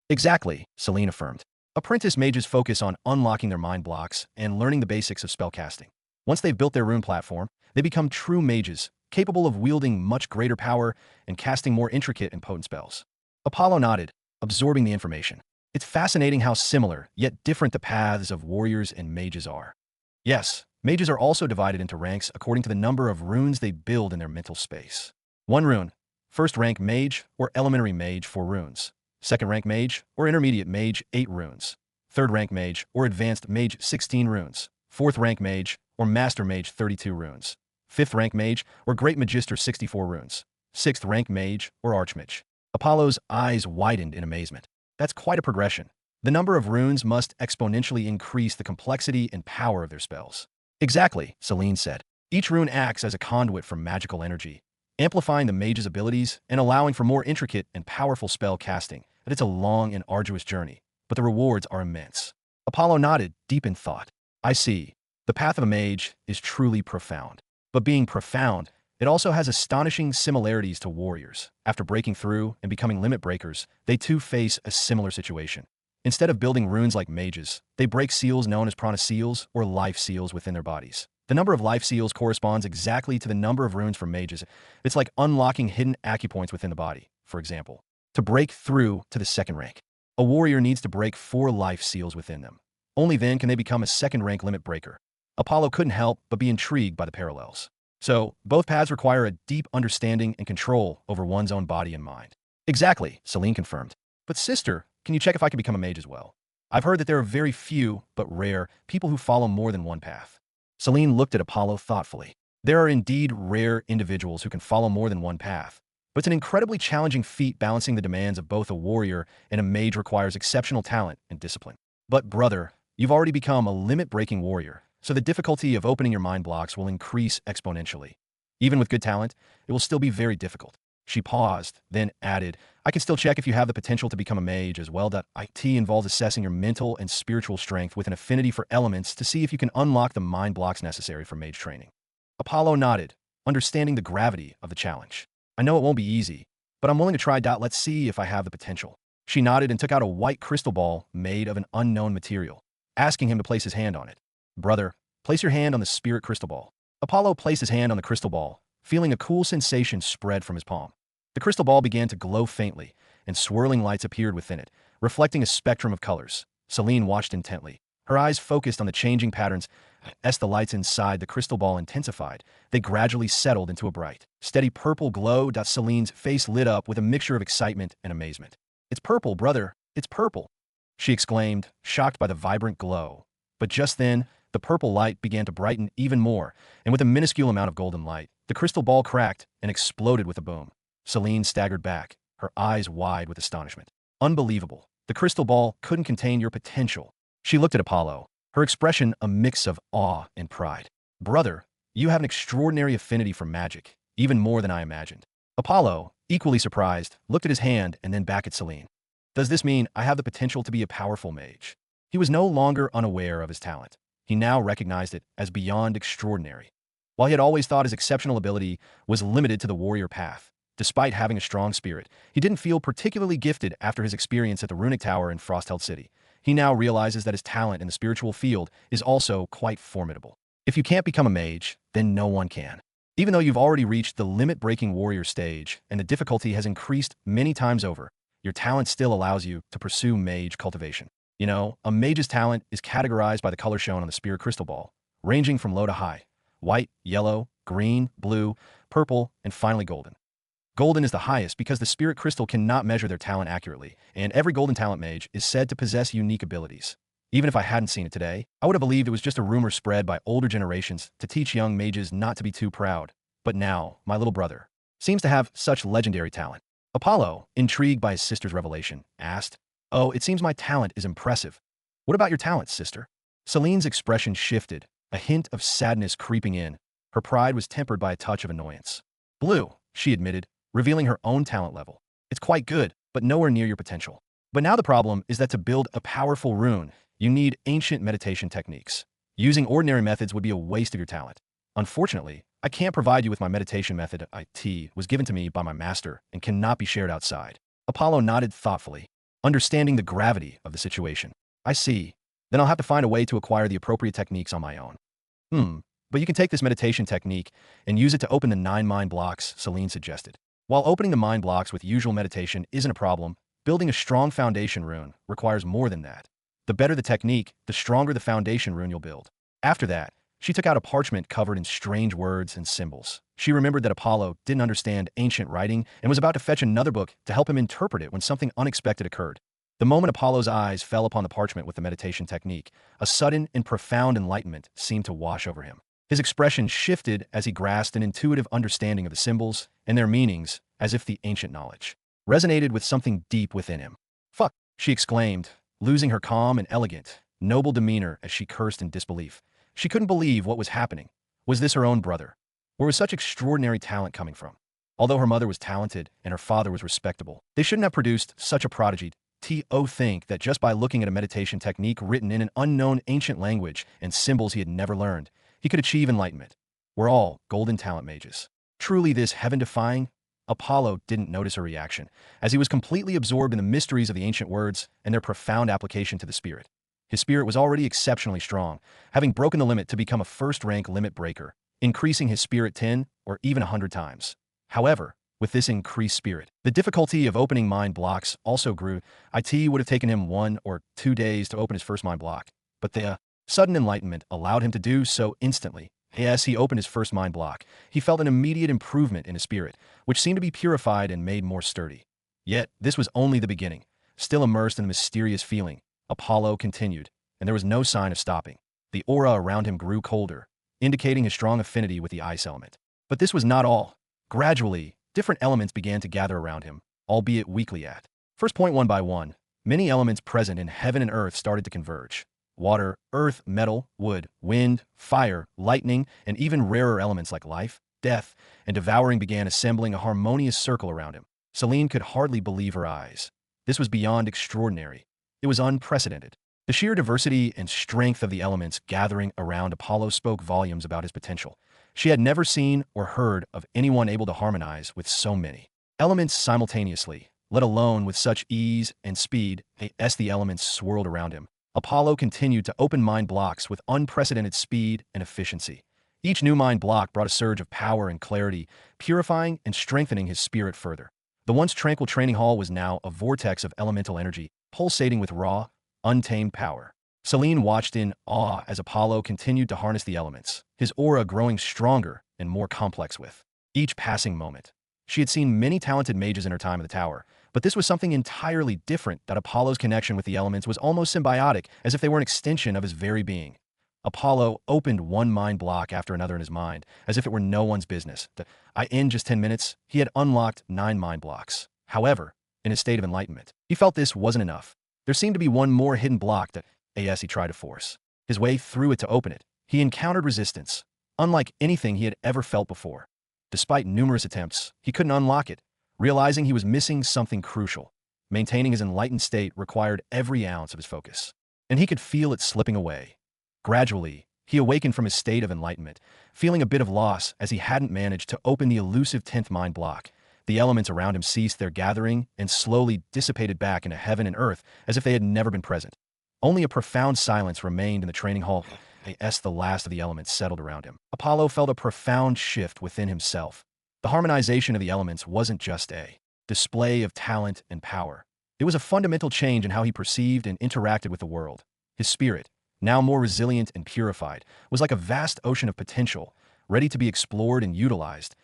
"Exactly," Celine affirmed. Apprentice mages focus on unlocking their mind blocks and learning the basics of spellcasting. Once they've built their rune platform, they become true mages, capable of wielding much greater power and casting more intricate and potent spells. Apollo nodded, absorbing the information. It's fascinating how similar, yet different the paths of warriors and mages are. Yes, mages are also divided into ranks according to the number of runes they build in their mental space. 1 rune, first rank mage or elementary mage 4 runes. Second rank mage or intermediate mage 8 runes. Third rank mage or advanced mage 16 runes. Fourth rank mage or master mage 32 runes. Fifth rank mage or great magister 64 runes. Sixth rank mage or archmage. Apollo's eyes widened in amazement. That's quite a progression. The number of runes must exponentially increase the complexity and power of their spells. Exactly, Celine said. Each rune acts as a conduit for magical energy, amplifying the mage's abilities and allowing for more intricate and powerful spell casting. And it's a long and arduous journey, but the rewards are immense. Apollo nodded, deep in thought. I see. The path of a mage is truly profound. But being profound, it also has astonishing similarities to warriors. After breaking through and becoming limit breakers, they too face a similar situation. Instead of building runes like mages, they break seals known as prana seals or life seals within their bodies. The number of life seals corresponds exactly to the number of runes for mages. It's like unlocking hidden acupoints within the body. For example, to break through to the second rank, a warrior needs to break 4 life seals within them. Only then can they become a second-rank limit breaker. Apollo couldn't help but be intrigued by the parallels. So, both paths require a deep understanding and control over one's own body and mind. Exactly, Celine confirmed. But sister, can you check if I can become a mage as well? I've heard that there are very few, but rare, people who follow more than one path. Celine looked at Apollo thoughtfully. There are indeed rare individuals who can follow more than one path, but it's an incredibly challenging feat. Balancing the demands of both a warrior and a mage requires exceptional talent and discipline. But brother, you've already become a limit-breaking warrior, so the difficulty of opening your mind blocks will increase exponentially. Even with good talent, it will still be very difficult. She paused, then added, I can still check if you have the potential to become a mage as well. It involves assessing your mental and spiritual strength with an affinity for elements to see if you can unlock the mind blocks necessary for mage training. Apollo nodded, understanding the gravity of the challenge. I know it won't be easy, but I'm willing to try. Let's see if I have the potential. She nodded and took out a white crystal ball made of an unknown material, asking him to place his hand on it. Brother, place your hand on the spirit crystal ball. Apollo placed his hand on the crystal ball, feeling a cool sensation spread from his palm. The crystal ball began to glow faintly, and swirling lights appeared within it, reflecting a spectrum of colors. Celine watched intently, her eyes focused on the changing patterns. As the lights inside the crystal ball intensified, they gradually settled into a bright, steady purple glow. Celine's face lit up with a mixture of excitement and amazement. It's purple, brother, it's purple, she exclaimed, shocked by the vibrant glow. But just then, the purple light began to brighten even more, and with a minuscule amount of golden light, the crystal ball cracked and exploded with a boom. Celine staggered back, her eyes wide with astonishment. Unbelievable. The crystal ball couldn't contain your potential. She looked at Apollo, her expression a mix of awe and pride. Brother, you have an extraordinary affinity for magic, even more than I imagined. Apollo, equally surprised, looked at his hand and then back at Celine. Does this mean I have the potential to be a powerful mage? He was no longer unaware of his talent. He now recognized it as beyond extraordinary. While he had always thought his exceptional ability was limited to the warrior path, despite having a strong spirit, he didn't feel particularly gifted after his experience at the Runic Tower in Frostheld City. He now realizes that his talent in the spiritual field is also quite formidable. If you can't become a mage, then no one can. Even though you've already reached the limit-breaking warrior stage and the difficulty has increased many times over, your talent still allows you to pursue mage cultivation. You know, a mage's talent is categorized by the color shown on the spirit crystal ball, ranging from low to high: white, yellow, green, blue, purple, and finally golden. Golden is the highest because the spirit crystal cannot measure their talent accurately, and every golden talent mage is said to possess unique abilities. Even if I hadn't seen it today, I would have believed it was just a rumor spread by older generations to teach young mages not to be too proud. But now, my little brother seems to have such legendary talent. Apollo, intrigued by his sister's revelation, asked, Oh, it seems my talent is impressive. What about your talent, sister? Celine's expression shifted, a hint of sadness creeping in. Her pride was tempered by a touch of annoyance. Blue, she admitted, revealing her own talent level. It's quite good, but nowhere near your potential. But now the problem is that to build a powerful rune, you need ancient meditation techniques. Using ordinary methods would be a waste of your talent. Unfortunately, I can't provide you with my meditation method. It was given to me by my master and cannot be shared outside. Apollo nodded thoughtfully, understanding the gravity of the situation. I see. Then I'll have to find a way to acquire the appropriate techniques on my own. But you can take this meditation technique and use it to open the 9 mind blocks, Celine suggested. While opening the mind blocks with usual meditation isn't a problem, building a strong foundation rune requires more than that. The better the technique, the stronger the foundation rune you'll build. After that, she took out a parchment covered in strange words and symbols. She remembered that Apollo didn't understand ancient writing and was about to fetch another book to help him interpret it when something unexpected occurred. The moment Apollo's eyes fell upon the parchment with the meditation technique, a sudden and profound enlightenment seemed to wash over him. His expression shifted as he grasped an intuitive understanding of the symbols and their meanings, as if the ancient knowledge resonated with something deep within him. Fuck, she exclaimed, losing her calm and elegant, noble demeanor as she cursed in disbelief. She couldn't believe what was happening. Was this her own brother? Where was such extraordinary talent coming from? Although her mother was talented and her father was respectable, they shouldn't have produced such a prodigy. To think that just by looking at a meditation technique written in an unknown ancient language and symbols he had never learned, he could achieve enlightenment. We're all golden talent mages. Truly this heaven-defying? Apollo didn't notice her reaction, as he was completely absorbed in the mysteries of the ancient words and their profound application to the spirit. His spirit was already exceptionally strong, having broken the limit to become a first-rank limit breaker, increasing his spirit 10 or even 100 times. However, with this increased spirit, the difficulty of opening mind blocks also grew. It would have taken him 1 or 2 days to open his first mind block, but the sudden enlightenment allowed him to do so instantly. As he opened his first mind block, he felt an immediate improvement in his spirit, which seemed to be purified and made more sturdy. Yet, this was only the beginning. Still immersed in the mysterious feeling, Apollo continued, and there was no sign of stopping. The aura around him grew colder, indicating his strong affinity with the ice element. But this was not all. Gradually, different elements began to gather around him, albeit weakly at first. One by one, many elements present in heaven and earth started to converge. Water, earth, metal, wood, wind, fire, lightning, and even rarer elements like life, death, and devouring began assembling a harmonious circle around him. Celine could hardly believe her eyes. This was beyond extraordinary. It was unprecedented. The sheer diversity and strength of the elements gathering around Apollo spoke volumes about his potential. She had never seen or heard of anyone able to harmonize with so many elements simultaneously, let alone with such ease and speed. As the elements swirled around him, Apollo continued to open mind blocks with unprecedented speed and efficiency. Each new mind block brought a surge of power and clarity, purifying and strengthening his spirit further. The once tranquil training hall was now a vortex of elemental energy, pulsating with raw, untamed power. Celine watched in awe as Apollo continued to harness the elements, his aura growing stronger and more complex with each passing moment. She had seen many talented mages in her time in the tower, but this was something entirely different. That Apollo's connection with the elements was almost symbiotic, as if they were an extension of his very being. Apollo opened one mind block after another in his mind, as if it were no one's business. In just 10 minutes, he had unlocked 9 mind blocks. However, in his state of enlightenment, he felt this wasn't enough. There seemed to be one more hidden block that, as he tried to force his way through it to open it, he encountered resistance, unlike anything he had ever felt before. Despite numerous attempts, he couldn't unlock it, realizing he was missing something crucial. Maintaining his enlightened state required every ounce of his focus, and he could feel it slipping away. Gradually, he awakened from his state of enlightenment, feeling a bit of loss as he hadn't managed to open the elusive 10th mind block. The elements around him ceased their gathering and slowly dissipated back into heaven and earth as if they had never been present. Only a profound silence remained in the training hall as the last of the elements settled around him. Apollo felt a profound shift within himself. The harmonization of the elements wasn't just a display of talent and power. It was a fundamental change in how he perceived and interacted with the world. His spirit, now more resilient and purified, was like a vast ocean of potential, ready to be explored and utilized.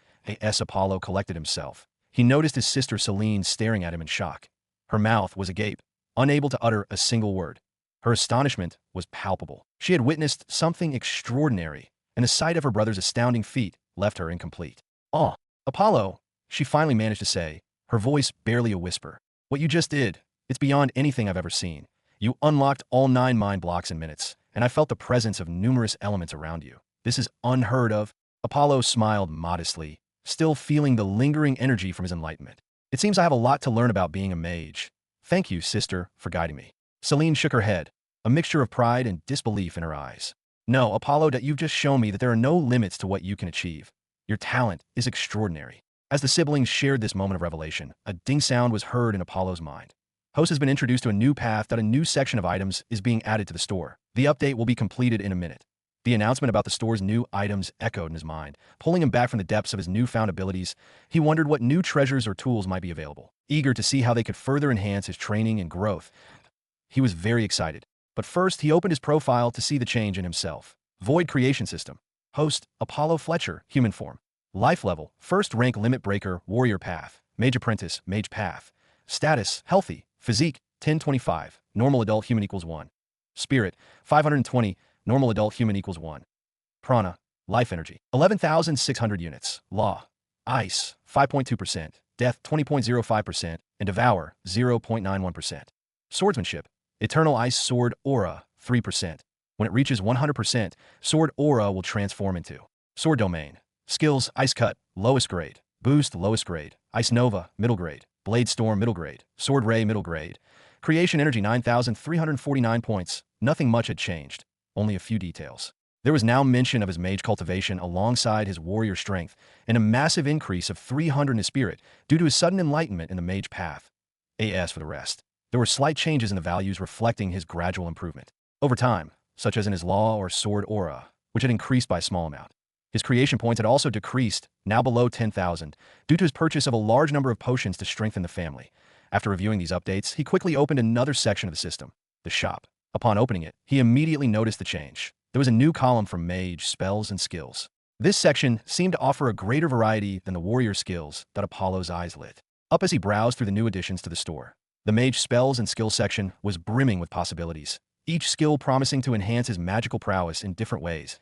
As Apollo collected himself, he noticed his sister Celine staring at him in shock. Her mouth was agape, unable to utter a single word. Her astonishment was palpable. She had witnessed something extraordinary, and the sight of her brother's astounding feat left her incomplete. "Oh, Apollo," she finally managed to say, her voice barely a whisper. "What you just did, it's beyond anything I've ever seen. You unlocked all 9 mind blocks in minutes, and I felt the presence of numerous elements around you. This is unheard of." Apollo smiled modestly, still feeling the lingering energy from his enlightenment. "It seems I have a lot to learn about being a mage. Thank you, sister, for guiding me." Celine shook her head, a mixture of pride and disbelief in her eyes. "No, Apollo, that you've just shown me that there are no limits to what you can achieve. Your talent is extraordinary." As the siblings shared this moment of revelation, a ding sound was heard in Apollo's mind. Host has been introduced to a new path that a new section of items is being added to the store. The update will be completed in a minute. The announcement about the store's new items echoed in his mind, pulling him back from the depths of his newfound abilities. He wondered what new treasures or tools might be available. Eager to see how they could further enhance his training and growth, he was very excited. But first, he opened his profile to see the change in himself. Void Creation System. Host, Apollo Fletcher, Human Form. Life Level, First Rank Limit Breaker, Warrior Path. Mage Apprentice, Mage Path. Status, Healthy. Physique, 1025. Normal Adult Human equals 1. Spirit, 520. Normal Adult Human equals 1. Prana, Life Energy, 11,600 units. Law, Ice, 5.2%. Death, 20.05%. And Devour, 0.91%. Swordsmanship, Eternal Ice Sword Aura, 3%. When it reaches 100%, Sword Aura will transform into Sword Domain. Skills, Ice Cut, lowest grade. Boost, lowest grade. Ice Nova, middle grade. Blade Storm, middle grade. Sword Ray, middle grade. Creation Energy, 9,349 points. Nothing much had changed, only a few details. There was now mention of his mage cultivation alongside his warrior strength, and a massive increase of 300 in his spirit due to his sudden enlightenment in the mage path. As for the rest, there were slight changes in the values reflecting his gradual improvement over time, such as in his law or sword aura, which had increased by a small amount. His creation points had also decreased, now below 10,000, due to his purchase of a large number of potions to strengthen the family. After reviewing these updates, he quickly opened another section of the system, the shop. Upon opening it, he immediately noticed the change. There was a new column for mage, spells, and skills. This section seemed to offer a greater variety than the warrior skills that Apollo's eyes lit up as he browsed through the new additions to the store. The mage spells and skills section was brimming with possibilities, each skill promising to enhance his magical prowess in different ways.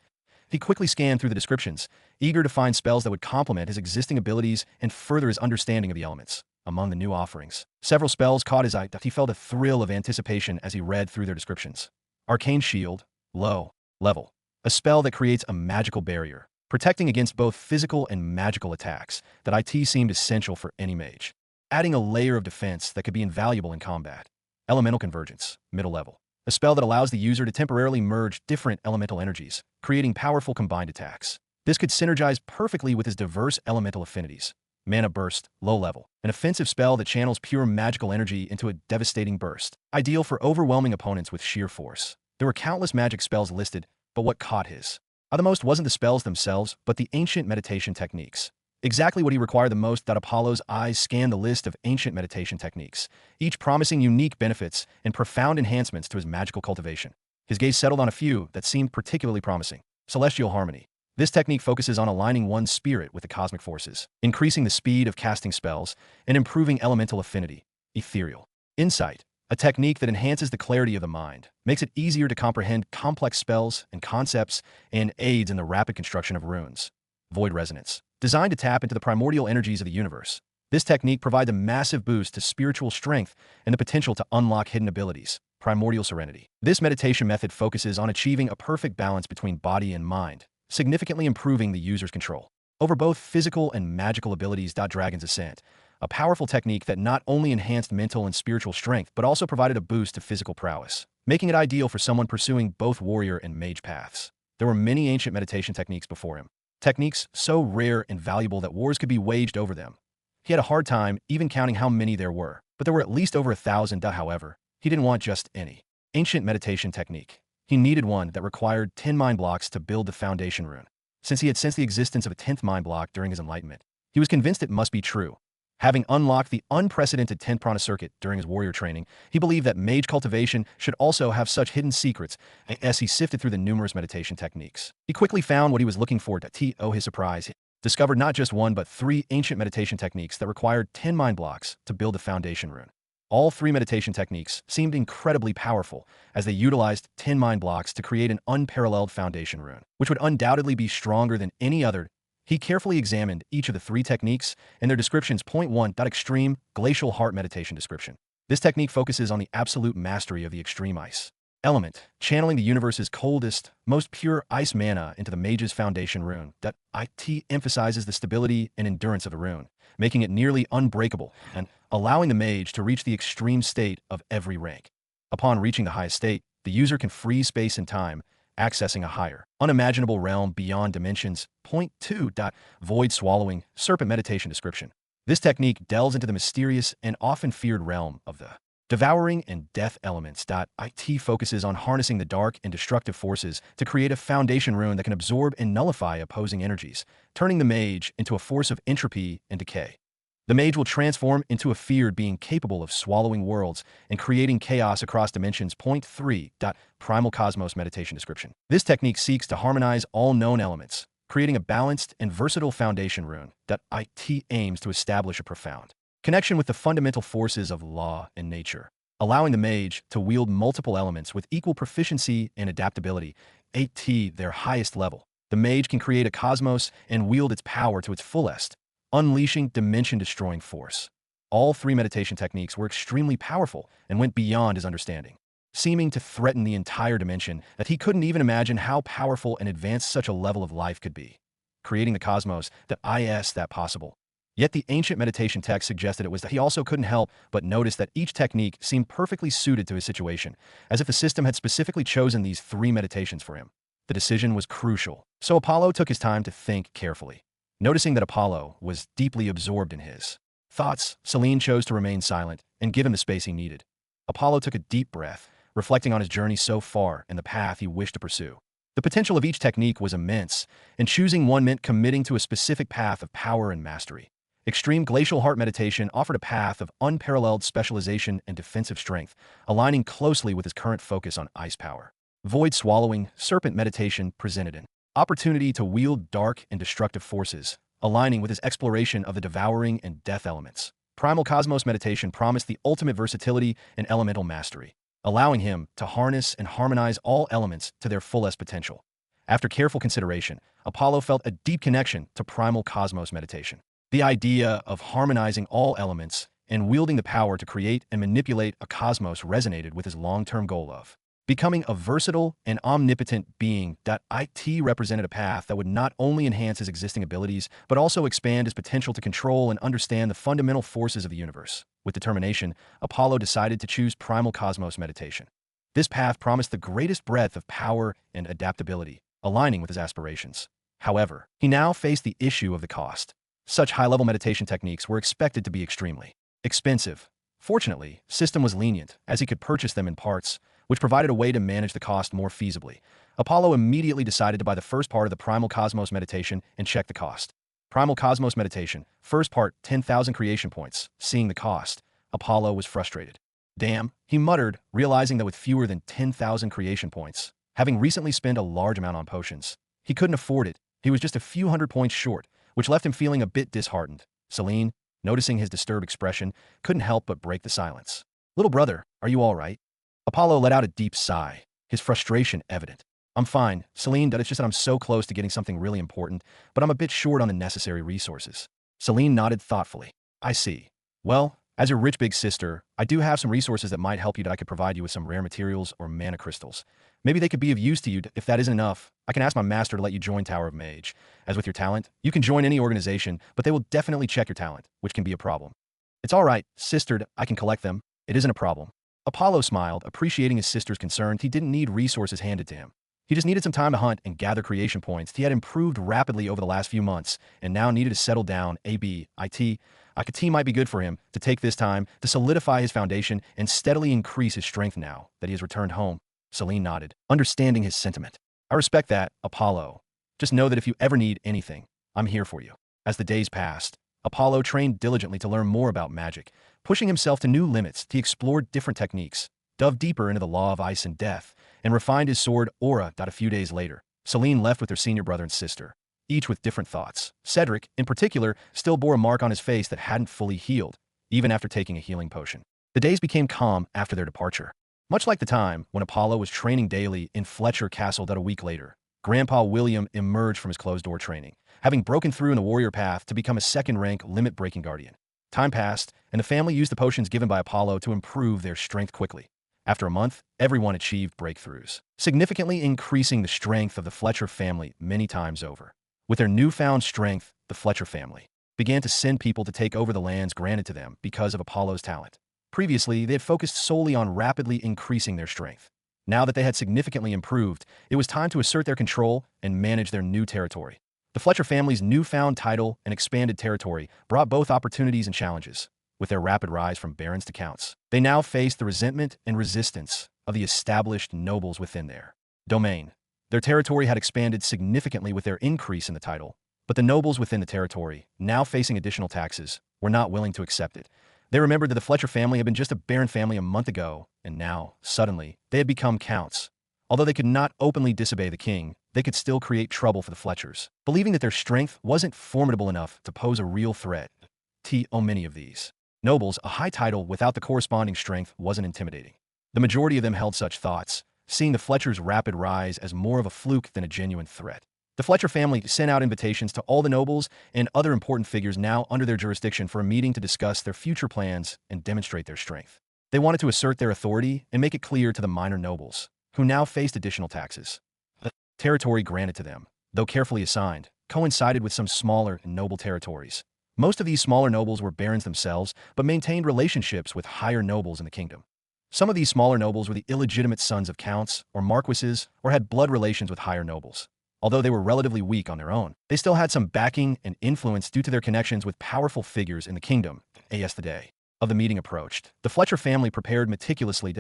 He quickly scanned through the descriptions, eager to find spells that would complement his existing abilities and further his understanding of the elements. Among the new offerings, several spells caught his eye that he felt a thrill of anticipation as he read through their descriptions. Arcane Shield, low level. A spell that creates a magical barrier, protecting against both physical and magical attacks that IT seemed essential for any mage, adding a layer of defense that could be invaluable in combat. Elemental Convergence, middle level. A spell that allows the user to temporarily merge different elemental energies, creating powerful combined attacks. This could synergize perfectly with his diverse elemental affinities. Mana Burst, low level. An offensive spell that channels pure magical energy into a devastating burst, ideal for overwhelming opponents with sheer force. There were countless magic spells listed, but what caught his eye the most wasn't the spells themselves, but the ancient meditation techniques. Exactly what he required the most, that Apollo's eyes scanned the list of ancient meditation techniques, each promising unique benefits and profound enhancements to his magical cultivation. His gaze settled on a few that seemed particularly promising. Celestial Harmony. This technique focuses on aligning one's spirit with the cosmic forces, increasing the speed of casting spells, and improving elemental affinity. Ethereal Insight. A technique that enhances the clarity of the mind, makes it easier to comprehend complex spells and concepts, and aids in the rapid construction of runes. Void Resonance. Designed to tap into the primordial energies of the universe, this technique provides a massive boost to spiritual strength and the potential to unlock hidden abilities. Primordial Serenity. This meditation method focuses on achieving a perfect balance between body and mind, significantly improving the user's control over both physical and magical abilities. Dragon's Ascent. A powerful technique that not only enhanced mental and spiritual strength, but also provided a boost to physical prowess, making it ideal for someone pursuing both warrior and mage paths. There were many ancient meditation techniques before him, techniques so rare and valuable that wars could be waged over them. He had a hard time even counting how many there were, but there were at least over 1,000. However, he didn't want just any ancient meditation technique. He needed one that required 10 mind blocks to build the foundation rune. Since he had sensed the existence of a 10th mind block during his enlightenment, he was convinced it must be true. Having unlocked the unprecedented 10th prana circuit during his warrior training, he believed that mage cultivation should also have such hidden secrets. As he sifted through the numerous meditation techniques, he quickly found what he was looking for. To his surprise, he discovered not just one but 3 ancient meditation techniques that required 10 mind blocks to build the foundation rune. All 3 meditation techniques seemed incredibly powerful, as they utilized 10 mind blocks to create an unparalleled foundation rune, which would undoubtedly be stronger than any other. He carefully examined each of the 3 techniques and their descriptions. Point 1. Extreme Glacial Heart Meditation Description. This technique focuses on the absolute mastery of the extreme ice element, channeling the universe's coldest, most pure ice mana into the mage's foundation rune. It emphasizes the stability and endurance of the rune, making it nearly unbreakable and allowing the mage to reach the extreme state of every rank. Upon reaching the highest state, the user can freeze space and time, accessing a higher, unimaginable realm beyond dimensions. Point 2. Void Swallowing Serpent Meditation Description. This technique delves into the mysterious and often feared realm of the Devouring and death elements. It focuses on harnessing the dark and destructive forces to create a foundation rune that can absorb and nullify opposing energies, turning the mage into a force of entropy and decay. The mage will transform into a feared being capable of swallowing worlds and creating chaos across dimensions. Point 3. Primal Cosmos Meditation Description. This technique seeks to harmonize all known elements, creating a balanced and versatile foundation rune. It aims to establish a profound connection with the fundamental forces of law and nature, allowing the mage to wield multiple elements with equal proficiency and adaptability. At their highest level, the mage can create a cosmos and wield its power to its fullest, unleashing dimension-destroying force. All three meditation techniques were extremely powerful and went beyond his understanding, seeming to threaten the entire dimension that he couldn't even imagine how powerful and advanced such a level of life could be. Creating the cosmos, that possible. Yet the ancient meditation text suggested it was that he also couldn't help but notice that each technique seemed perfectly suited to his situation, as if the system had specifically chosen these three meditations for him. The decision was crucial, so Apollo took his time to think carefully. Noticing that Apollo was deeply absorbed in his thoughts, Selene chose to remain silent and give him the space he needed. Apollo took a deep breath, reflecting on his journey so far and the path he wished to pursue. The potential of each technique was immense, and choosing one meant committing to a specific path of power and mastery. Extreme Glacial Heart Meditation offered a path of unparalleled specialization and defensive strength, aligning closely with his current focus on ice power. Void Swallowing Serpent Meditation presented an opportunity to wield dark and destructive forces, aligning with his exploration of the devouring and death elements. Primal Cosmos Meditation promised the ultimate versatility and elemental mastery, allowing him to harness and harmonize all elements to their fullest potential. After careful consideration, Apollo felt a deep connection to Primal Cosmos Meditation. The idea of harmonizing all elements and wielding the power to create and manipulate a cosmos resonated with his long-term goal of becoming a versatile and omnipotent being. It represented a path that would not only enhance his existing abilities, but also expand his potential to control and understand the fundamental forces of the universe. With determination, Apollo decided to choose Primal Cosmos Meditation. This path promised the greatest breadth of power and adaptability, aligning with his aspirations. However, he now faced the issue of the cost. Such high-level meditation techniques were expected to be extremely expensive. Fortunately, system was lenient, as he could purchase them in parts, which provided a way to manage the cost more feasibly. Apollo immediately decided to buy the first part of the Primal Cosmos Meditation and check the cost. Primal Cosmos Meditation, first part, 10,000 creation points. Seeing the cost, Apollo was frustrated. Damn, he muttered, realizing that with fewer than 10,000 creation points, having recently spent a large amount on potions, he couldn't afford it. He was just a few hundred points short, which left him feeling a bit disheartened. Selene, noticing his disturbed expression, couldn't help but break the silence. "Little brother, are you all right?" Apollo let out a deep sigh, his frustration evident. "I'm fine, Selene, it's just that I'm so close to getting something really important, but I'm a bit short on the necessary resources." Selene nodded thoughtfully. "I see. Well, as your rich big sister, I do have some resources that might help you. That I could provide you with some rare materials or mana crystals. Maybe they could be of use to you. If that isn't enough, I can ask my master to let you join Tower of Mage. As with your talent, you can join any organization, but they will definitely check your talent, which can be a problem." "It's all right, sister, I can collect them. It isn't a problem." Apollo smiled, appreciating his sister's concern. He didn't need resources handed to him. He just needed some time to hunt and gather creation points. He had improved rapidly over the last few months, and now needed to settle down. IT might be good for him to take this time to solidify his foundation and steadily increase his strength now that he has returned home. Selene nodded, understanding his sentiment. "I respect that, Apollo. Just know that if you ever need anything, I'm here for you." As the days passed, Apollo trained diligently to learn more about magic. Pushing himself to new limits, he explored different techniques, dove deeper into the law of ice and death, and refined his sword aura. A few days later, Selene left with her senior brother and sister, each with different thoughts. Cedric, in particular, still bore a mark on his face that hadn't fully healed, even after taking a healing potion. The days became calm after their departure. Much like the time when Apollo was training daily in Fletcher Castle. A week later, Grandpa William emerged from his closed-door training, having broken through in the warrior path to become a second-rank limit-breaking guardian. Time passed, and the family used the potions given by Apollo to improve their strength quickly. After a month, everyone achieved breakthroughs, significantly increasing the strength of the Fletcher family many times over. With their newfound strength, the Fletcher family began to send people to take over the lands granted to them because of Apollo's talent. Previously, they had focused solely on rapidly increasing their strength. Now that they had significantly improved, it was time to assert their control and manage their new territory. The Fletcher family's newfound title and expanded territory brought both opportunities and challenges. with their rapid rise from barons to counts. They now faced the resentment and resistance of the established nobles within their domain. Their territory had expanded significantly with their increase in the title, but the nobles within the territory, now facing additional taxes, were not willing to accept it. They remembered that the Fletcher family had been just a baron family a month ago, and now, suddenly, they had become counts. Although they could not openly disobey the king, they could still create trouble for the Fletchers, believing that their strength wasn't formidable enough to pose a real threat. Many of these nobles, a high title without the corresponding strength wasn't intimidating. The majority of them held such thoughts, seeing the Fletchers' rapid rise as more of a fluke than a genuine threat. The Fletcher family sent out invitations to all the nobles and other important figures now under their jurisdiction for a meeting to discuss their future plans and demonstrate their strength. They wanted to assert their authority and make it clear to the minor nobles, who now faced additional taxes. The territory granted to them, though carefully assigned, coincided with some smaller and noble territories. Most of these smaller nobles were barons themselves, but maintained relationships with higher nobles in the kingdom. Some of these smaller nobles were the illegitimate sons of counts or marquises or had blood relations with higher nobles. Although they were relatively weak on their own, they still had some backing and influence due to their connections with powerful figures in the kingdom. As the day of the meeting approached, the Fletcher family prepared meticulously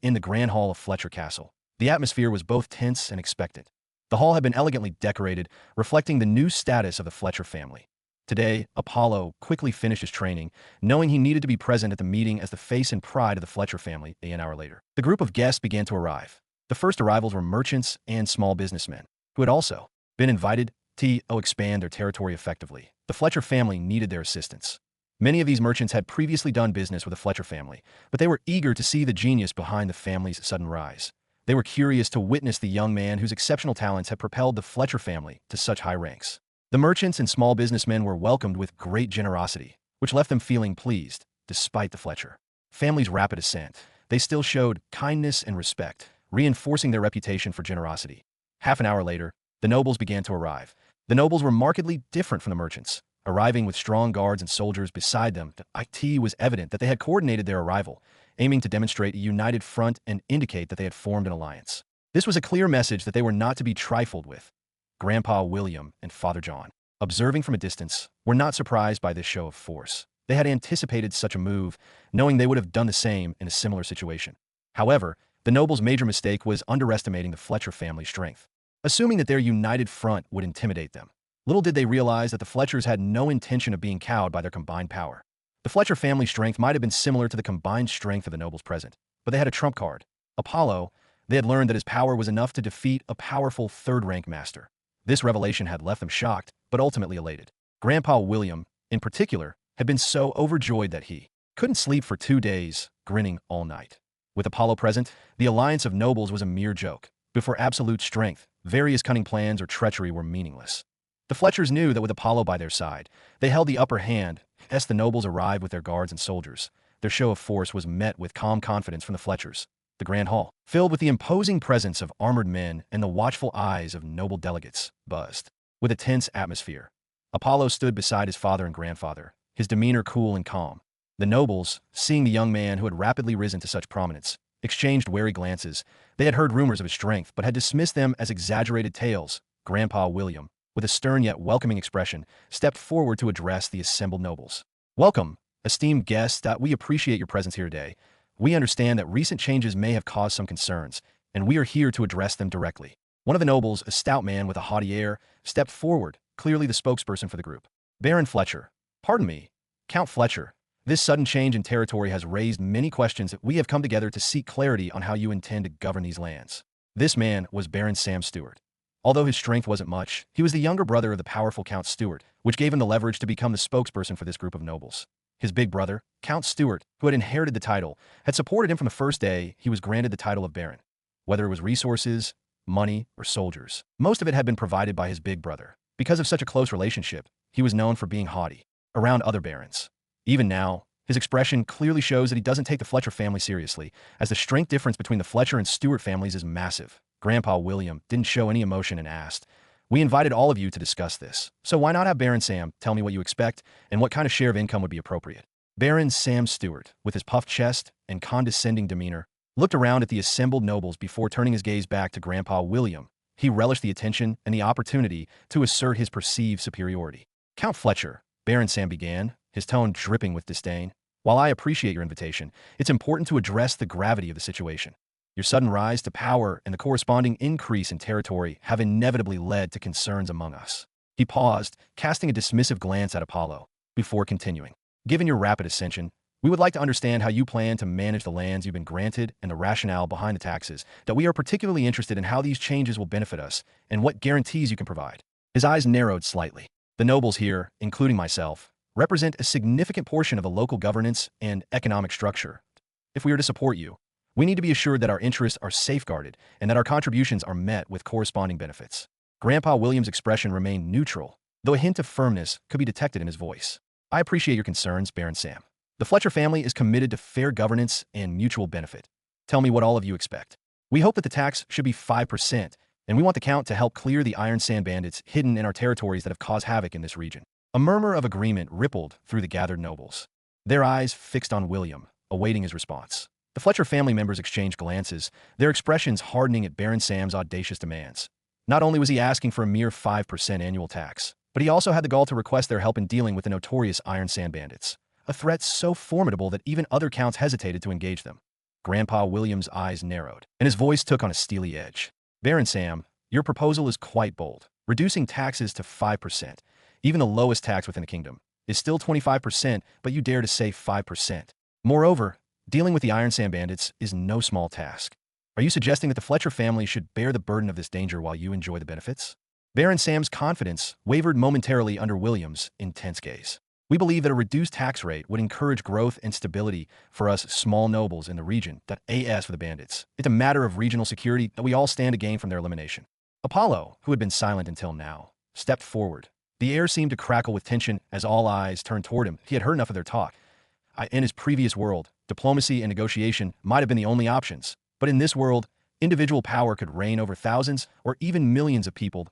in the grand hall of Fletcher Castle. The atmosphere was both tense and expectant. The hall had been elegantly decorated, reflecting the new status of the Fletcher family. Today, Apollo quickly finished his training, knowing he needed to be present at the meeting as the face and pride of the Fletcher family. An hour later, the group of guests began to arrive. The first arrivals were merchants and small businessmen, who had also been invited to expand their territory effectively. The Fletcher family needed their assistance. Many of these merchants had previously done business with the Fletcher family, but they were eager to see the genius behind the family's sudden rise. They were curious to witness the young man whose exceptional talents had propelled the Fletcher family to such high ranks. The merchants and small businessmen were welcomed with great generosity, which left them feeling pleased. Despite the Fletcher family's rapid ascent, they still showed kindness and respect, reinforcing their reputation for generosity. Half an hour later, the nobles began to arrive. The nobles were markedly different from the merchants, arriving with strong guards and soldiers beside them. It was evident that they had coordinated their arrival, aiming to demonstrate a united front and indicate that they had formed an alliance. This was a clear message that they were not to be trifled with. Grandpa William and Father John, observing from a distance, were not surprised by this show of force. They had anticipated such a move, knowing they would have done the same in a similar situation. However, the nobles' major mistake was underestimating the Fletcher family's strength, assuming that their united front would intimidate them. Little did they realize that the Fletchers had no intention of being cowed by their combined power. The Fletcher family's strength might have been similar to the combined strength of the nobles present, but they had a trump card. Apollo. They had learned that his power was enough to defeat a powerful third-rank master. This revelation had left them shocked, but ultimately elated. Grandpa William, in particular, had been so overjoyed that he couldn't sleep for 2 days, grinning all night. With Apollo present, the alliance of nobles was a mere joke. But for absolute strength, various cunning plans or treachery were meaningless. The Fletchers knew that with Apollo by their side, they held the upper hand. As the nobles arrived with their guards and soldiers, their show of force was met with calm confidence from the Fletchers. The grand hall, filled with the imposing presence of armored men and the watchful eyes of noble delegates, buzzed with a tense atmosphere. Apollo stood beside his father and grandfather, his demeanor cool and calm. The nobles, seeing the young man who had rapidly risen to such prominence, exchanged wary glances. They had heard rumors of his strength, but had dismissed them as exaggerated tales. Grandpa William, with a stern yet welcoming expression, stepped forward to address the assembled nobles. "Welcome, esteemed guests. We appreciate your presence here today. We understand that recent changes may have caused some concerns, and we are here to address them directly." One of the nobles, a stout man with a haughty air, stepped forward, clearly the spokesperson for the group. "Baron Fletcher." "Pardon me, Count Fletcher. This sudden change in territory has raised many questions. We have come together to seek clarity on how you intend to govern these lands." This man was Baron Sam Stewart. Although his strength wasn't much, he was the younger brother of the powerful Count Stewart, which gave him the leverage to become the spokesperson for this group of nobles. His big brother, Count Stewart, who had inherited the title, had supported him from the first day he was granted the title of Baron. Whether it was resources, money, or soldiers, most of it had been provided by his big brother. Because of such a close relationship, he was known for being haughty around other barons. Even now, his expression clearly shows that he doesn't take the Fletcher family seriously, as the strength difference between the Fletcher and Stewart families is massive. Grandpa William didn't show any emotion and asked, "We invited all of you to discuss this, so why not have Baron Sam tell me what you expect and what kind of share of income would be appropriate?" Baron Sam Stewart, with his puffed chest and condescending demeanor, looked around at the assembled nobles before turning his gaze back to Grandpa William. He relished the attention and the opportunity to assert his perceived superiority. "Count Fletcher," Baron Sam began, his tone dripping with disdain, While I appreciate your invitation, it's important to address the gravity of the situation. Your sudden rise to power and the corresponding increase in territory have inevitably led to concerns among us." He paused, casting a dismissive glance at Apollo, before continuing. "Given your rapid ascension, we would like to understand how you plan to manage the lands you've been granted and the rationale behind the taxes. That we are particularly interested in how these changes will benefit us and what guarantees you can provide." His eyes narrowed slightly. "The nobles here, including myself, represent a significant portion of the local governance and economic structure. If we are to support you, we need to be assured that our interests are safeguarded and that our contributions are met with corresponding benefits." Grandpa William's expression remained neutral, though a hint of firmness could be detected in his voice. "I appreciate your concerns, Baron Sam. The Fletcher family is committed to fair governance and mutual benefit. Tell me what all of you expect." "We hope that the tax should be 5%, and we want the Count to help clear the iron sand bandits hidden in our territories that have caused havoc in this region." A murmur of agreement rippled through the gathered nobles, their eyes fixed on William, awaiting his response. The Fletcher family members exchanged glances, their expressions hardening at Baron Sam's audacious demands. Not only was he asking for a mere 5% annual tax, but he also had the gall to request their help in dealing with the notorious iron sand bandits, a threat so formidable that even other counts hesitated to engage them. Grandpa William's eyes narrowed, and his voice took on a steely edge. "Baron Sam, your proposal is quite bold. Reducing taxes to 5%, even the lowest tax within the kingdom, is still 25%, but you dare to say 5%. Moreover, dealing with the iron sand bandits is no small task. Are you suggesting that the Fletcher family should bear the burden of this danger while you enjoy the benefits?" Baron Sam's confidence wavered momentarily under William's intense gaze. "We believe that a reduced tax rate would encourage growth and stability for us small nobles in the region. That as for the bandits, it's a matter of regional security that we all stand to gain from their elimination." Apollo, who had been silent until now, stepped forward. The air seemed to crackle with tension as all eyes turned toward him. He had heard enough of their talk. In his previous world, diplomacy and negotiation might have been the only options. But in this world, individual power could reign over thousands or even millions of people.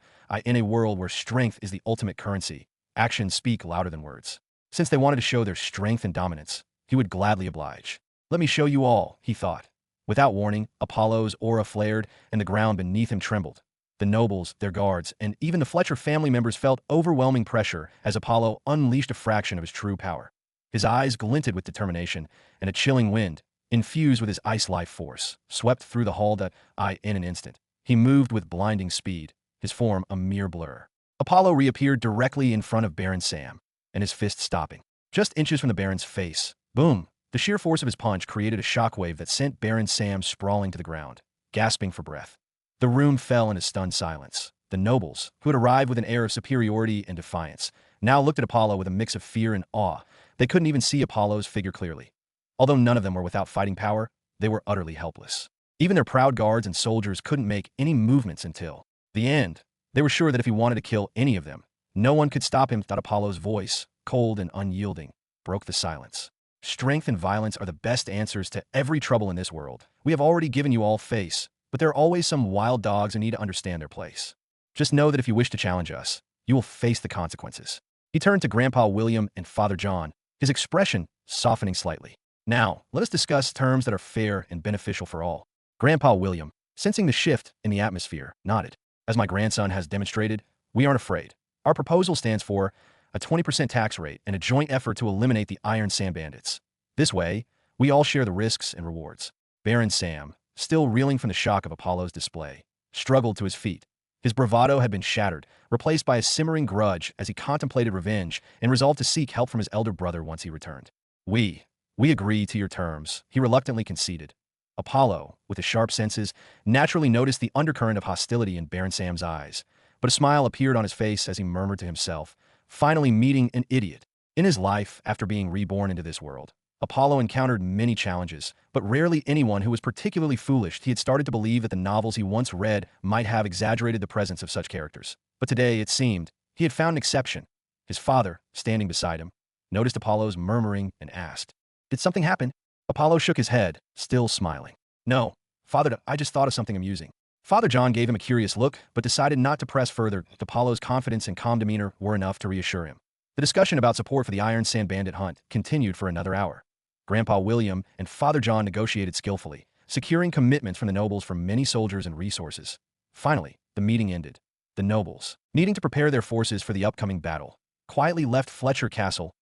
In a world where strength is the ultimate currency, actions speak louder than words. Since they wanted to show their strength and dominance, he would gladly oblige. "Let me show you all," he thought. Without warning, Apollo's aura flared and the ground beneath him trembled. The nobles, their guards, and even the Fletcher family members felt overwhelming pressure as Apollo unleashed a fraction of his true power. His eyes glinted with determination, and a chilling wind, infused with his ice life force, swept through the hall in an instant. He moved with blinding speed, his form a mere blur. Apollo reappeared directly in front of Baron Sam, and his fist stopping. Just inches from the Baron's face. Boom! The sheer force of his punch created a shockwave that sent Baron Sam sprawling to the ground, gasping for breath. The room fell in a stunned silence. The nobles, who had arrived with an air of superiority and defiance, now looked at Apollo with a mix of fear and awe. They couldn't even see Apollo's figure clearly. Although none of them were without fighting power, they were utterly helpless. Even their proud guards and soldiers couldn't make any movements until the end. They were sure that if he wanted to kill any of them, no one could stop him. Apollo's voice, cold and unyielding, broke the silence. "Strength and violence are the best answers to every trouble in this world. We have already given you all face, but there are always some wild dogs who need to understand their place. Just know that if you wish to challenge us, you will face the consequences." He turned to Grandpa William and Father John, his expression softening slightly. "Now, let us discuss terms that are fair and beneficial for all." Grandpa William, sensing the shift in the atmosphere, nodded. "As my grandson has demonstrated, we aren't afraid. Our proposal stands for a 20% tax rate and a joint effort to eliminate the iron sand bandits. This way, we all share the risks and rewards." Baron Sam, still reeling from the shock of Apollo's display, struggled to his feet. His bravado had been shattered, replaced by a simmering grudge as he contemplated revenge and resolved to seek help from his elder brother once he returned. We agree to your terms," he reluctantly conceded. Apollo, with his sharp senses, naturally noticed the undercurrent of hostility in Baron Sam's eyes, but a smile appeared on his face as he murmured to himself, "Finally meeting an idiot." In his life, after being reborn into this world, Apollo encountered many challenges, but rarely anyone who was particularly foolish. He had started to believe that the novels he once read might have exaggerated the presence of such characters. But today, it seemed, he had found an exception. His father, standing beside him, noticed Apollo's murmuring and asked, "Did something happen?" Apollo shook his head, still smiling. "No, Father, I just thought of something amusing." Father John gave him a curious look, but decided not to press further. Apollo's confidence and calm demeanor were enough to reassure him. The discussion about support for the iron sand bandit hunt continued for another hour. Grandpa William and Father John negotiated skillfully, securing commitments from the nobles for many soldiers and resources. Finally, the meeting ended. The nobles, needing to prepare their forces for the upcoming battle, quietly left Fletcher Castle.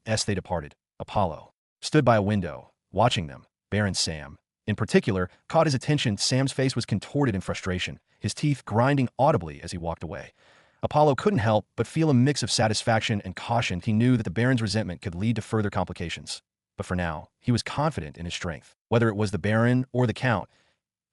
As they departed, Apollo, stood by a window, watching them. Baron Sam, in particular, caught his attention. Sam's face was contorted in frustration, his teeth grinding audibly as he walked away. Apollo couldn't help but feel a mix of satisfaction and caution. He knew that the Baron's resentment could lead to further complications. But for now, he was confident in his strength. Whether it was the Baron or the Count,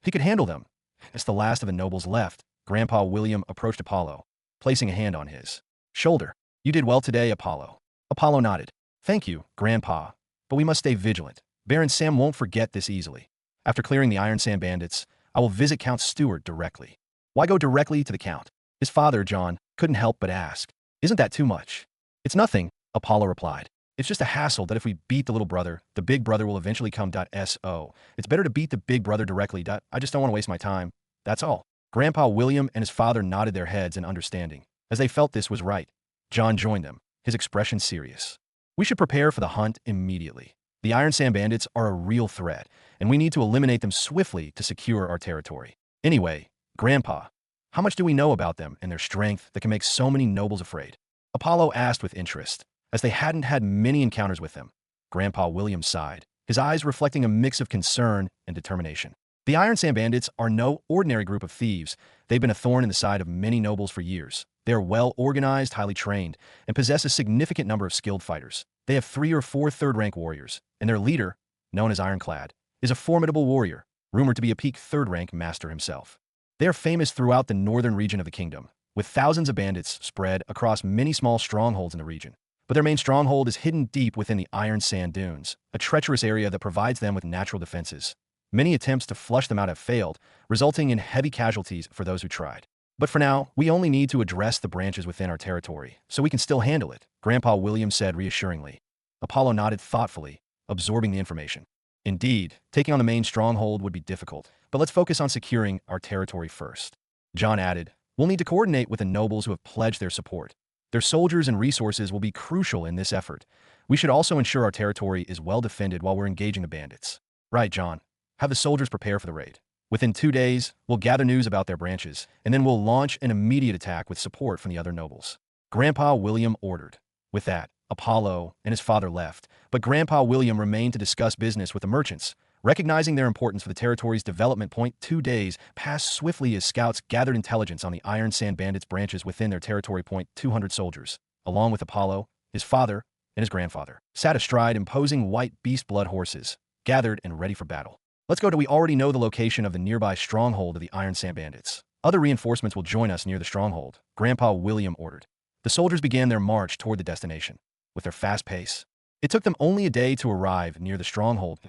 he could handle them. As the last of the nobles left, Grandpa William approached Apollo, placing a hand on his shoulder. "You did well today, Apollo." Apollo nodded. "Thank you, Grandpa. But we must stay vigilant. Baron Sam won't forget this easily. After clearing the Iron Sand bandits, I will visit Count Stewart directly." "Why go directly to the Count?" His father, John, couldn't help but ask. "Isn't that too much?" "It's nothing," Apollo replied. "It's just a hassle that if we beat the little brother, the big brother will eventually come. So it's better to beat the big brother directly. I just don't want to waste my time. That's all." Grandpa William and his father nodded their heads in understanding, as they felt this was right. John joined them, his expression serious. "We should prepare for the hunt immediately. The Iron Sand bandits are a real threat, and we need to eliminate them swiftly to secure our territory. Anyway, Grandpa, how much do we know about them and their strength that can make so many nobles afraid?" Apollo asked with interest, as they hadn't had many encounters with them. Grandpa William sighed, his eyes reflecting a mix of concern and determination. "The Iron Sand bandits are no ordinary group of thieves. They've been a thorn in the side of many nobles for years. They are well organized, highly trained, and possess a significant number of skilled fighters. They have 3 or 4 third-rank warriors, and their leader, known as Ironclad, is a formidable warrior, rumored to be a peak third-rank master himself. They are famous throughout the northern region of the kingdom, with thousands of bandits spread across many small strongholds in the region. But their main stronghold is hidden deep within the Iron Sand Dunes, a treacherous area that provides them with natural defenses. Many attempts to flush them out have failed, resulting in heavy casualties for those who tried. But for now, we only need to address the branches within our territory, so we can still handle it," Grandpa William said reassuringly. Apollo nodded thoughtfully, absorbing the information. "Indeed, taking on the main stronghold would be difficult, but let's focus on securing our territory first." John added, "We'll need to coordinate with the nobles who have pledged their support. Their soldiers and resources will be crucial in this effort. We should also ensure our territory is well defended while we're engaging the bandits." "Right, John. Have the soldiers prepare for the raid. Within 2 days, we'll gather news about their branches, and then we'll launch an immediate attack with support from the other nobles," Grandpa William ordered. With that, Apollo and his father left, but Grandpa William remained to discuss business with the merchants, recognizing their importance for the territory's development. 2 days passed swiftly as scouts gathered intelligence on the Iron Sand bandits' branches within their territory. 200 soldiers, along with Apollo, his father, and his grandfather, sat astride imposing white beast blood horses, gathered and ready for battle. "Let's go. We already know the location of the nearby stronghold of the Iron Sand bandits. Other reinforcements will join us near the stronghold," Grandpa William ordered. The soldiers began their march toward the destination. With their fast pace, it took them only a day to arrive near the stronghold.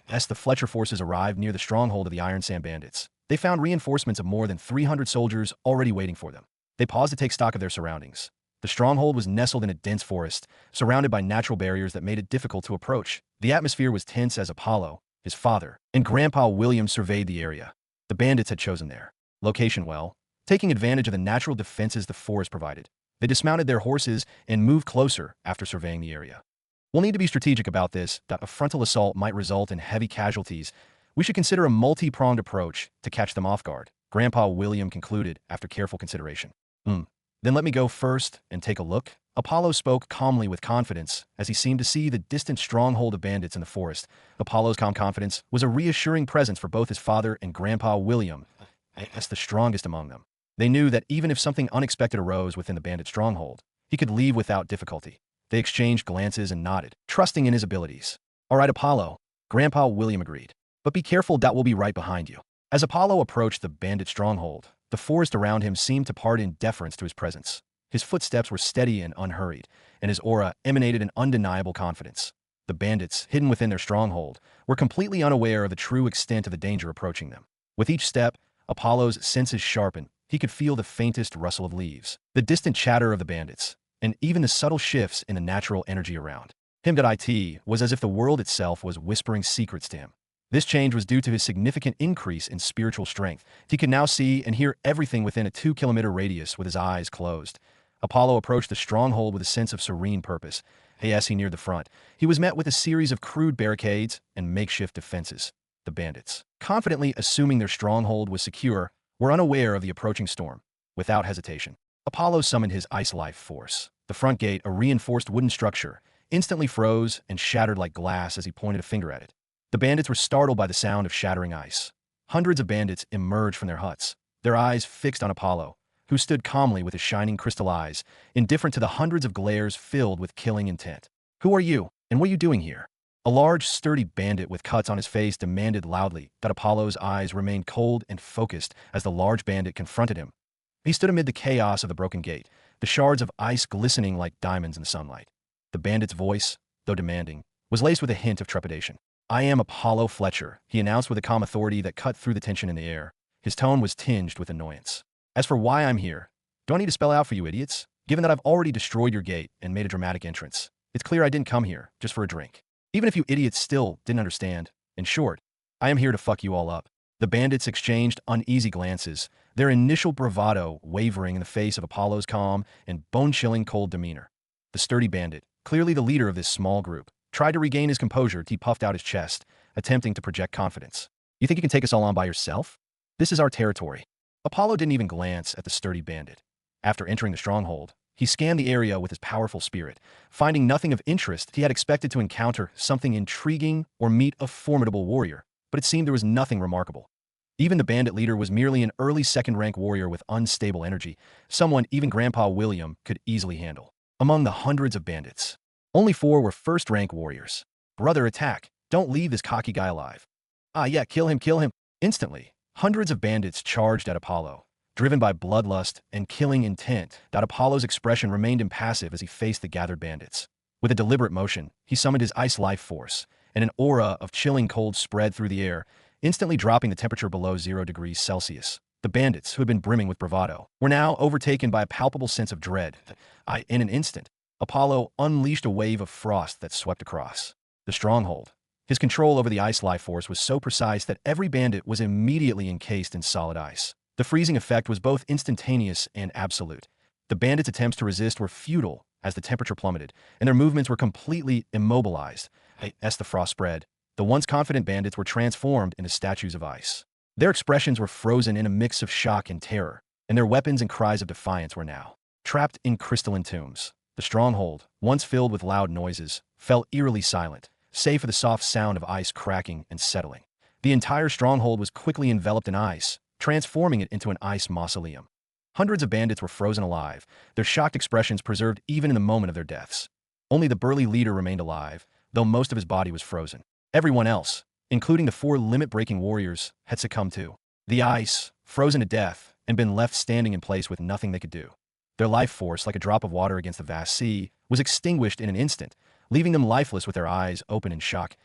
As the Fletcher forces arrived near the stronghold of the Iron Sand bandits, they found reinforcements of more than 300 soldiers already waiting for them. They paused to take stock of their surroundings. The stronghold was nestled in a dense forest, surrounded by natural barriers that made it difficult to approach. The atmosphere was tense as Apollo, his father, and Grandpa William surveyed the area. The bandits had chosen their location well, taking advantage of the natural defenses the forest provided. They dismounted their horses and moved closer after surveying the area. "We'll need to be strategic about this. A frontal assault might result in heavy casualties. We should consider a multi-pronged approach to catch them off guard," Grandpa William concluded after careful consideration. Then let me go first and take a look." Apollo spoke calmly with confidence as he seemed to see the distant stronghold of bandits in the forest. Apollo's calm confidence was a reassuring presence for both his father and Grandpa William, as the strongest among them. They knew that even if something unexpected arose within the bandit stronghold, he could leave without difficulty. They exchanged glances and nodded, trusting in his abilities. "All right, Apollo," Grandpa William agreed. "But be careful. We'll be right behind you." As Apollo approached the bandit stronghold, the forest around him seemed to part in deference to his presence. His footsteps were steady and unhurried, and his aura emanated an undeniable confidence. The bandits, hidden within their stronghold, were completely unaware of the true extent of the danger approaching them. With each step, Apollo's senses sharpened. He could feel the faintest rustle of leaves, the distant chatter of the bandits, and even the subtle shifts in the natural energy around him. It was as if the world itself was whispering secrets to him. This change was due to his significant increase in spiritual strength. He could now see and hear everything within a 2-kilometer radius with his eyes closed. Apollo approached the stronghold with a sense of serene purpose. As he neared the front, he was met with a series of crude barricades and makeshift defenses. The bandits, confidently assuming their stronghold was secure, were unaware of the approaching storm. Without hesitation, Apollo summoned his ice life force. The front gate, a reinforced wooden structure, instantly froze and shattered like glass as he pointed a finger at it. The bandits were startled by the sound of shattering ice. Hundreds of bandits emerged from their huts, their eyes fixed on Apollo, who stood calmly with his shining crystal eyes, indifferent to the hundreds of glares filled with killing intent. "Who are you, and what are you doing here?" A large, sturdy bandit with cuts on his face demanded loudly that Apollo's eyes remain cold and focused as the large bandit confronted him. He stood amid the chaos of the broken gate, the shards of ice glistening like diamonds in the sunlight. The bandit's voice, though demanding, was laced with a hint of trepidation. "I am Apollo Fletcher," he announced with a calm authority that cut through the tension in the air. His tone was tinged with annoyance. "As for why I'm here, do I need to spell out for you idiots? Given that I've already destroyed your gate and made a dramatic entrance, it's clear I didn't come here just for a drink. Even if you idiots still didn't understand, in short, I am here to fuck you all up." The bandits exchanged uneasy glances, their initial bravado wavering in the face of Apollo's calm and bone-chilling cold demeanor. The sturdy bandit, clearly the leader of this small group, tried to regain his composure as he puffed out his chest, attempting to project confidence. "You think you can take us all on by yourself? This is our territory." Apollo didn't even glance at the sturdy bandit. After entering the stronghold, he scanned the area with his powerful spirit. Finding nothing of interest, he had expected to encounter something intriguing or meet a formidable warrior, but it seemed there was nothing remarkable. Even the bandit leader was merely an early second-rank warrior with unstable energy, someone even Grandpa William could easily handle. Among the hundreds of bandits, only 4 were first-rank warriors. "Brother, attack! Don't leave this cocky guy alive." "Ah yeah, kill him, kill him!" Instantly, hundreds of bandits charged at Apollo, driven by bloodlust and killing intent. That Apollo's expression remained impassive as he faced the gathered bandits. With a deliberate motion, he summoned his ice life force, and an aura of chilling cold spread through the air, instantly dropping the temperature below 0 degrees Celsius. The bandits, who had been brimming with bravado, were now overtaken by a palpable sense of dread. In an instant, Apollo unleashed a wave of frost that swept across the stronghold. His control over the ice life force was so precise that every bandit was immediately encased in solid ice. The freezing effect was both instantaneous and absolute. The bandits' attempts to resist were futile as the temperature plummeted, and their movements were completely immobilized. As the frost spread, the once confident bandits were transformed into statues of ice. Their expressions were frozen in a mix of shock and terror, and their weapons and cries of defiance were now trapped in crystalline tombs. The stronghold, once filled with loud noises, fell eerily silent, save for the soft sound of ice cracking and settling. The entire stronghold was quickly enveloped in ice, transforming it into an ice mausoleum. Hundreds of bandits were frozen alive, their shocked expressions preserved even in the moment of their deaths. Only the burly leader remained alive, though most of his body was frozen. Everyone else, including the 4 limit-breaking warriors, had succumbed to the ice, frozen to death, and been left standing in place with nothing they could do. Their life force, like a drop of water against the vast sea, was extinguished in an instant, leaving them lifeless with their eyes open in shock.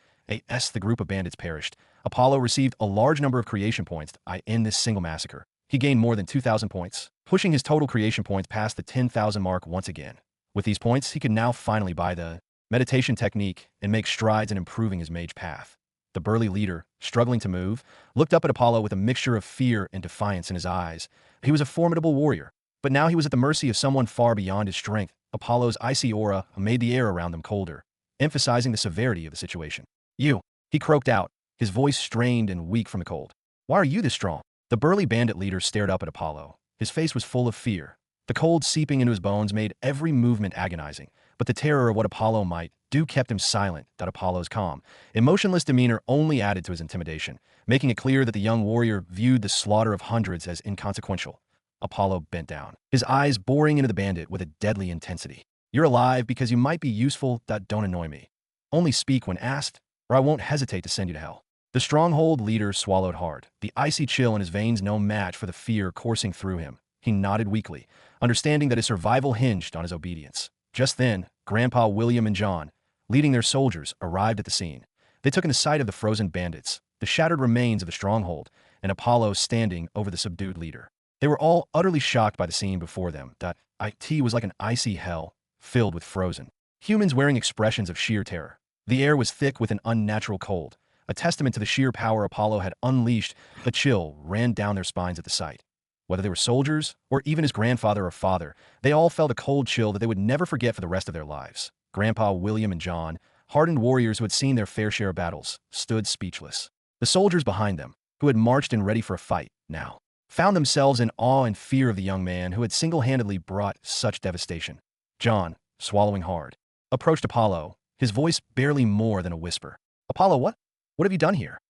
As the group of bandits perished, Apollo received a large number of creation points to end this single massacre. He gained more than 2,000 points, pushing his total creation points past the 10,000 mark once again. With these points, he could now finally buy the meditation technique and make strides in improving his mage path. The burly leader, struggling to move, looked up at Apollo with a mixture of fear and defiance in his eyes. He was a formidable warrior, but now he was at the mercy of someone far beyond his strength. Apollo's icy aura made the air around them colder, emphasizing the severity of the situation. "You," he croaked out, his voice strained and weak from the cold. "Why are you this strong?" The burly bandit leader stared up at Apollo. His face was full of fear. The cold seeping into his bones made every movement agonizing, but the terror of what Apollo might do kept him silent. Apollo's calm, emotionless demeanor only added to his intimidation, making it clear that the young warrior viewed the slaughter of hundreds as inconsequential. Apollo bent down, his eyes boring into the bandit with a deadly intensity. "You're alive because you might be useful. Don't annoy me. Only speak when asked, or I won't hesitate to send you to hell." The stronghold leader swallowed hard, the icy chill in his veins no match for the fear coursing through him. He nodded weakly, understanding that his survival hinged on his obedience. Just then, Grandpa William and John, leading their soldiers, arrived at the scene. They took in the sight of the frozen bandits, the shattered remains of the stronghold, and Apollo standing over the subdued leader. They were all utterly shocked by the scene before them. It was like an icy hell, filled with frozen humans wearing expressions of sheer terror. The air was thick with an unnatural cold, a testament to the sheer power Apollo had unleashed. A chill ran down their spines at the sight. Whether they were soldiers, or even his grandfather or father, they all felt a cold chill that they would never forget for the rest of their lives. Grandpa William and John, hardened warriors who had seen their fair share of battles, stood speechless. The soldiers behind them, who had marched in ready for a fight, now found themselves in awe and fear of the young man who had single-handedly brought such devastation. John, swallowing hard, approached Apollo, his voice barely more than a whisper. Apollo, what? What have you done here?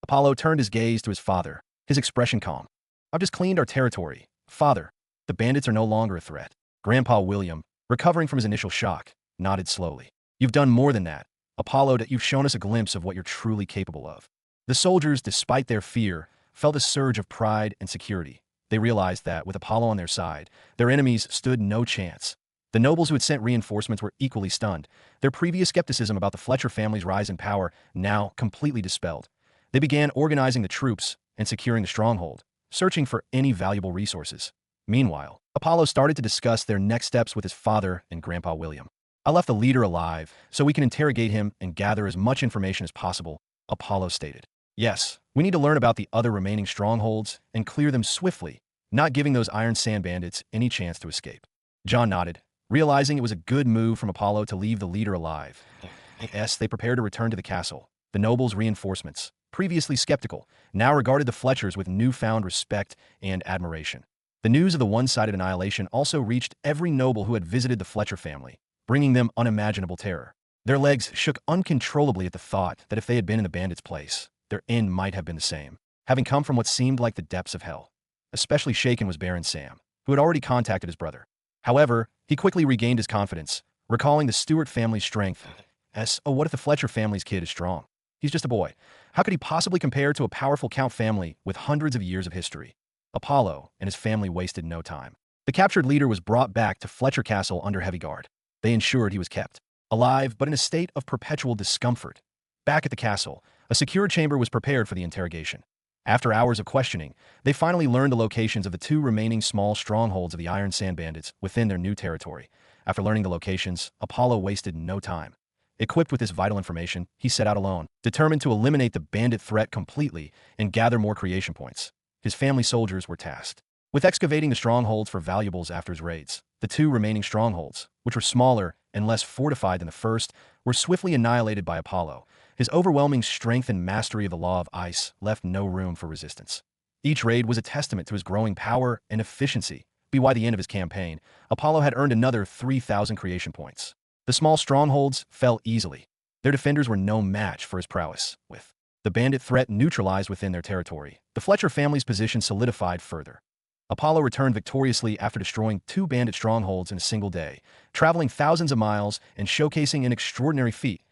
Apollo turned his gaze to his father, his expression calm. I've just cleaned our territory. Father, the bandits are no longer a threat. Grandpa William, recovering from his initial shock, nodded slowly. You've done more than that. Apollo, that you've shown us a glimpse of what you're truly capable of. The soldiers, despite their fear, felt a surge of pride and security. They realized that, with Apollo on their side, their enemies stood no chance. The nobles who had sent reinforcements were equally stunned, their previous skepticism about the Fletcher family's rise in power now completely dispelled. They began organizing the troops and securing the stronghold, searching for any valuable resources. Meanwhile, Apollo started to discuss their next steps with his father and Grandpa William. I left the leader alive so we can interrogate him and gather as much information as possible, Apollo stated. Yes, we need to learn about the other remaining strongholds and clear them swiftly, not giving those Iron Sand bandits any chance to escape. John nodded, realizing it was a good move from Apollo to leave the leader alive. Yes, they prepared to return to the castle. The nobles' reinforcements, previously skeptical, now regarded the Fletchers with newfound respect and admiration. The news of the one-sided annihilation also reached every noble who had visited the Fletcher family, bringing them unimaginable terror. Their legs shook uncontrollably at the thought that if they had been in the bandits' place, their end might have been the same, having come from what seemed like the depths of hell. Especially shaken was Baron Sam, who had already contacted his brother. However, he quickly regained his confidence, recalling the Stewart family's strength. Oh, what if the Fletcher family's kid is strong? He's just a boy. How could he possibly compare to a powerful Count family with hundreds of years of history? Apollo and his family wasted no time. The captured leader was brought back to Fletcher Castle under heavy guard. They ensured he was kept alive, but in a state of perpetual discomfort. Back at the castle, a secure chamber was prepared for the interrogation. After hours of questioning, they finally learned the locations of the two remaining small strongholds of the Iron Sand bandits within their new territory. After learning the locations, Apollo wasted no time. Equipped with this vital information, he set out alone, determined to eliminate the bandit threat completely and gather more creation points. His family soldiers were tasked with excavating the strongholds for valuables after his raids. The two remaining strongholds, which were smaller and less fortified than the first, were swiftly annihilated by Apollo. His overwhelming strength and mastery of the law of ice left no room for resistance. Each raid was a testament to his growing power and efficiency. By the end of his campaign, Apollo had earned another 3,000 creation points. The small strongholds fell easily. Their defenders were no match for his prowess. With the bandit threat neutralized within their territory, the Fletcher family's position solidified further. Apollo returned victoriously after destroying two bandit strongholds in a single day, traveling thousands of miles and showcasing an extraordinary feat.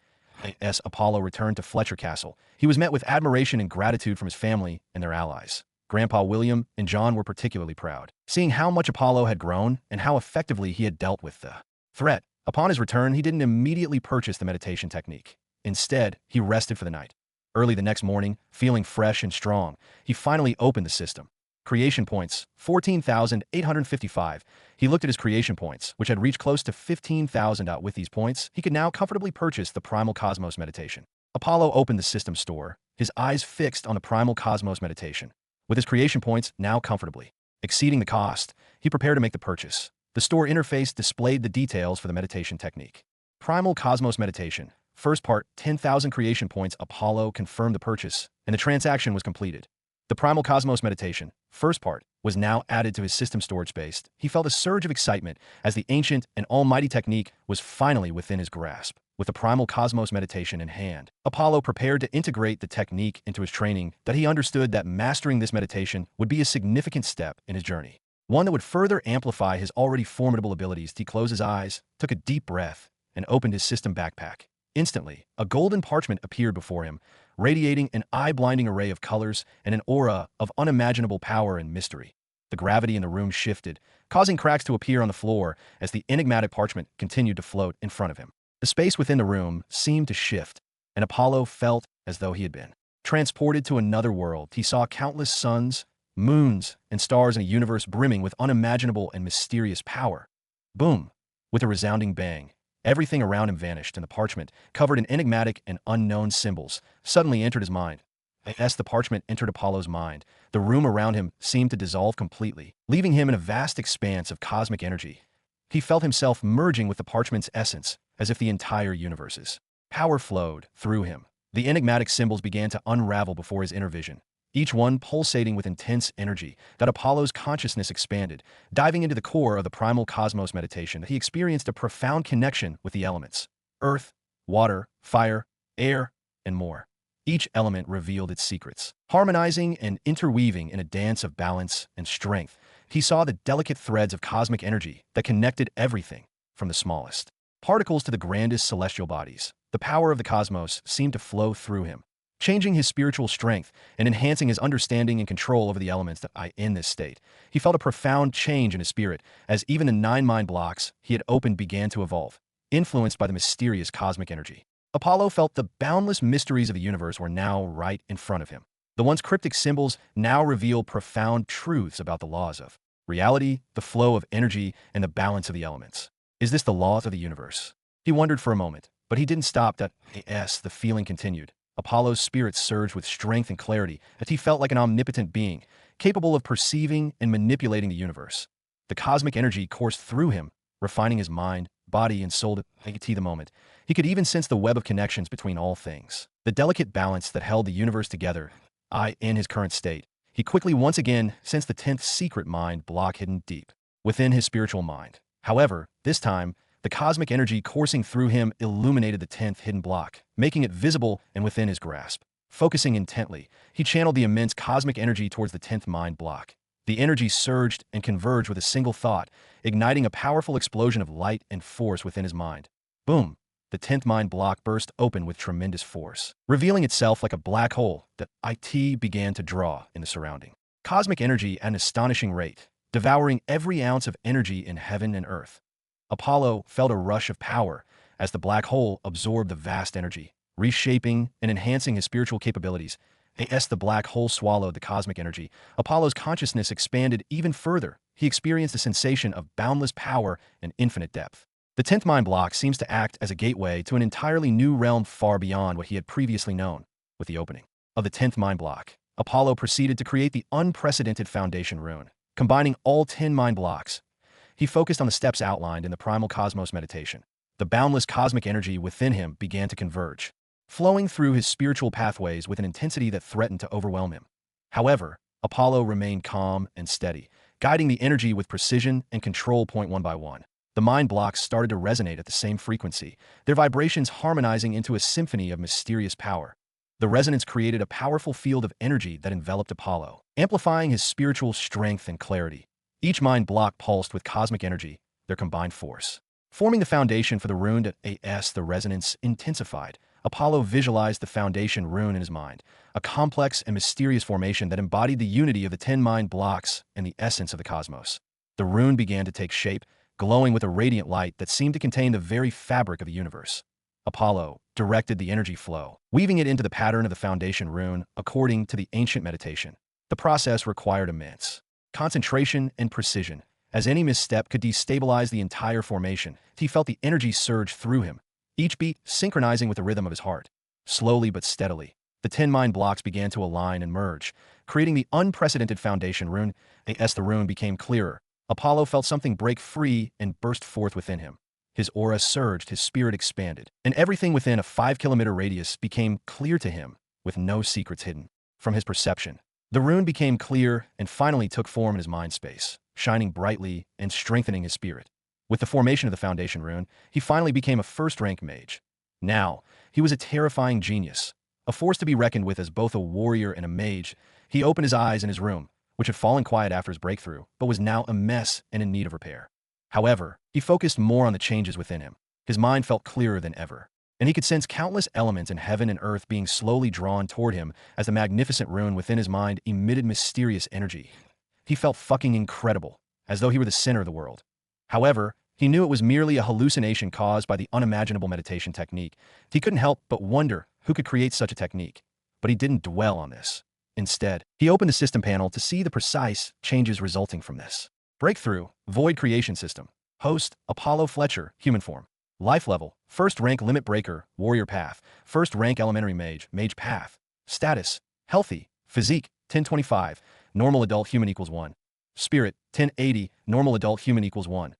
As Apollo returned to Fletcher Castle, he was met with admiration and gratitude from his family and their allies. Grandpa William and John were particularly proud, seeing how much Apollo had grown and how effectively he had dealt with the threat. Upon his return, he didn't immediately purchase the meditation technique. Instead, he rested for the night. Early the next morning, feeling fresh and strong, he finally opened the system. Creation points, 14,855. He looked at his creation points, which had reached close to 15,000. With these points, he could now comfortably purchase the Primal Cosmos Meditation. Apollo opened the system store, his eyes fixed on the Primal Cosmos Meditation. With his creation points now comfortably exceeding the cost, he prepared to make the purchase. The store interface displayed the details for the meditation technique. Primal Cosmos Meditation. First part, 10,000 creation points. Apollo confirmed the purchase, and the transaction was completed. The Primal Cosmos Meditation, first part, was now added to his system storage space. He felt a surge of excitement as the ancient and almighty technique was finally within his grasp. With the Primal Cosmos Meditation in hand, Apollo prepared to integrate the technique into his training. That he understood that mastering this meditation would be a significant step in his journey, one that would further amplify his already formidable abilities. He closed his eyes, took a deep breath, and opened his system backpack. Instantly, a golden parchment appeared before him, radiating an eye-blinding array of colors and an aura of unimaginable power and mystery. The gravity in the room shifted, causing cracks to appear on the floor as the enigmatic parchment continued to float in front of him. The space within the room seemed to shift, and Apollo felt as though he had been transported to another world. He saw countless suns, moons, and stars in a universe brimming with unimaginable and mysterious power. Boom! With a resounding bang, everything around him vanished, and the parchment, covered in enigmatic and unknown symbols, suddenly entered his mind. As the parchment entered Apollo's mind, the room around him seemed to dissolve completely, leaving him in a vast expanse of cosmic energy. He felt himself merging with the parchment's essence, as if the entire universe's power flowed through him. The enigmatic symbols began to unravel before his inner vision. each one pulsating with intense energy, that Apollo's consciousness expanded. Diving into the core of the primal cosmos meditation, he experienced a profound connection with the elements: earth, water, fire, air, and more. Each element revealed its secrets. Harmonizing and interweaving in a dance of balance and strength, he saw the delicate threads of cosmic energy that connected everything, from the smallest particles to the grandest celestial bodies. The power of the cosmos seemed to flow through him, changing his spiritual strength and enhancing his understanding and control over the elements. In this state, he felt a profound change in his spirit, as even the 9 mind blocks he had opened began to evolve, influenced by the mysterious cosmic energy. Apollo felt the boundless mysteries of the universe were now right in front of him. The once cryptic symbols now reveal profound truths about the laws of reality, the flow of energy, and the balance of the elements. Is this the laws of the universe? He wondered for a moment, but he didn't stop. The feeling continued. Apollo's spirit surged with strength and clarity, as he felt like an omnipotent being, capable of perceiving and manipulating the universe. The cosmic energy coursed through him, refining his mind, body, and soul to the moment. He could even sense the web of connections between all things, the delicate balance that held the universe together. In his current state, he quickly once again sensed the 10th secret mind block hidden deep within his spiritual mind. However, this time, the cosmic energy coursing through him illuminated the 10th hidden block, making it visible and within his grasp. Focusing intently, he channeled the immense cosmic energy towards the 10th mind block. The energy surged and converged with a single thought, igniting a powerful explosion of light and force within his mind. Boom! The 10th mind block burst open with tremendous force, revealing itself like a black hole that began to draw in the surrounding cosmic energy at an astonishing rate, devouring every ounce of energy in heaven and earth. Apollo felt a rush of power as the black hole absorbed the vast energy, reshaping and enhancing his spiritual capabilities. As the black hole swallowed the cosmic energy, Apollo's consciousness expanded even further. He experienced a sensation of boundless power and infinite depth. The 10th mind block seems to act as a gateway to an entirely new realm far beyond what he had previously known. With the opening of the 10th mind block, Apollo proceeded to create the unprecedented foundation rune. Combining all 10 mind blocks, he focused on the steps outlined in the primal cosmos meditation. The boundless cosmic energy within him began to converge, flowing through his spiritual pathways with an intensity that threatened to overwhelm him. However, Apollo remained calm and steady, guiding the energy with precision and control. One by one, the mind blocks started to resonate at the same frequency, their vibrations harmonizing into a symphony of mysterious power. The resonance created a powerful field of energy that enveloped Apollo, amplifying his spiritual strength and clarity. Each mind block pulsed with cosmic energy, their combined force, forming the foundation for the rune. As the resonance intensified, Apollo visualized the foundation rune in his mind, a complex and mysterious formation that embodied the unity of the 10 mind blocks and the essence of the cosmos. The rune began to take shape, glowing with a radiant light that seemed to contain the very fabric of the universe. Apollo directed the energy flow, weaving it into the pattern of the foundation rune according to the ancient meditation. The process required immense concentration and precision, as any misstep could destabilize the entire formation. He felt the energy surge through him, each beat synchronizing with the rhythm of his heart. Slowly but steadily, the 10 mind blocks began to align and merge, creating the unprecedented foundation rune. As the rune became clearer, Apollo felt something break free and burst forth within him. His aura surged, his spirit expanded, and everything within a 5-kilometer radius became clear to him, with no secrets hidden from his perception. The rune became clear and finally took form in his mind space, shining brightly and strengthening his spirit. With the formation of the foundation rune, he finally became a first-rank mage. Now, he was a terrifying genius, a force to be reckoned with as both a warrior and a mage. He opened his eyes in his room, which had fallen quiet after his breakthrough, but was now a mess and in need of repair. However, he focused more on the changes within him. His mind felt clearer than ever, and he could sense countless elements in heaven and earth being slowly drawn toward him as the magnificent rune within his mind emitted mysterious energy. He felt fucking incredible, as though he were the center of the world. However, he knew it was merely a hallucination caused by the unimaginable meditation technique. He couldn't help but wonder who could create such a technique, but he didn't dwell on this. Instead, he opened the system panel to see the precise changes resulting from this. Breakthrough, Void Creation System. Host, Apollo Fletcher, Human Form. Life Level, First Rank Limit Breaker, Warrior Path. First Rank Elementary Mage, Mage Path. Status, Healthy. Physique, 1025. Normal Adult Human equals 1. Spirit, 1080. Normal Adult Human equals 1.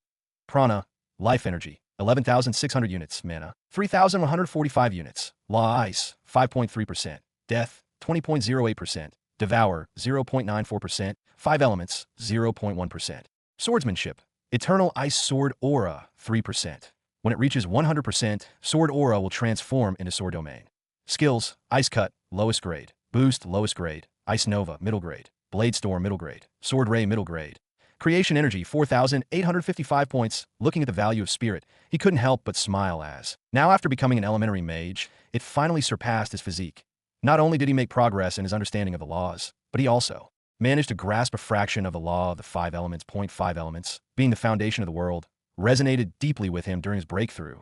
Prana, Life Energy, 11,600 units. Mana, 3,145 units. Law Ice, 5.3%. Death, 20.08%. Devour, 0.94%. 5 elements, 0.1%. Swordsmanship, eternal ice sword aura, 3%. When it reaches 100%, sword aura will transform into sword domain. Skills, ice cut, lowest grade. Boost, lowest grade. Ice nova, middle grade. Blade storm, middle grade. Sword ray, middle grade. Creation energy, 4,855 points. Looking at the value of spirit, he couldn't help but smile as, now after becoming an elementary mage, it finally surpassed his physique. Not only did he make progress in his understanding of the laws, but he also managed to grasp a fraction of the law of the 5 elements. 5 elements, being the foundation of the world, resonated deeply with him during his breakthrough.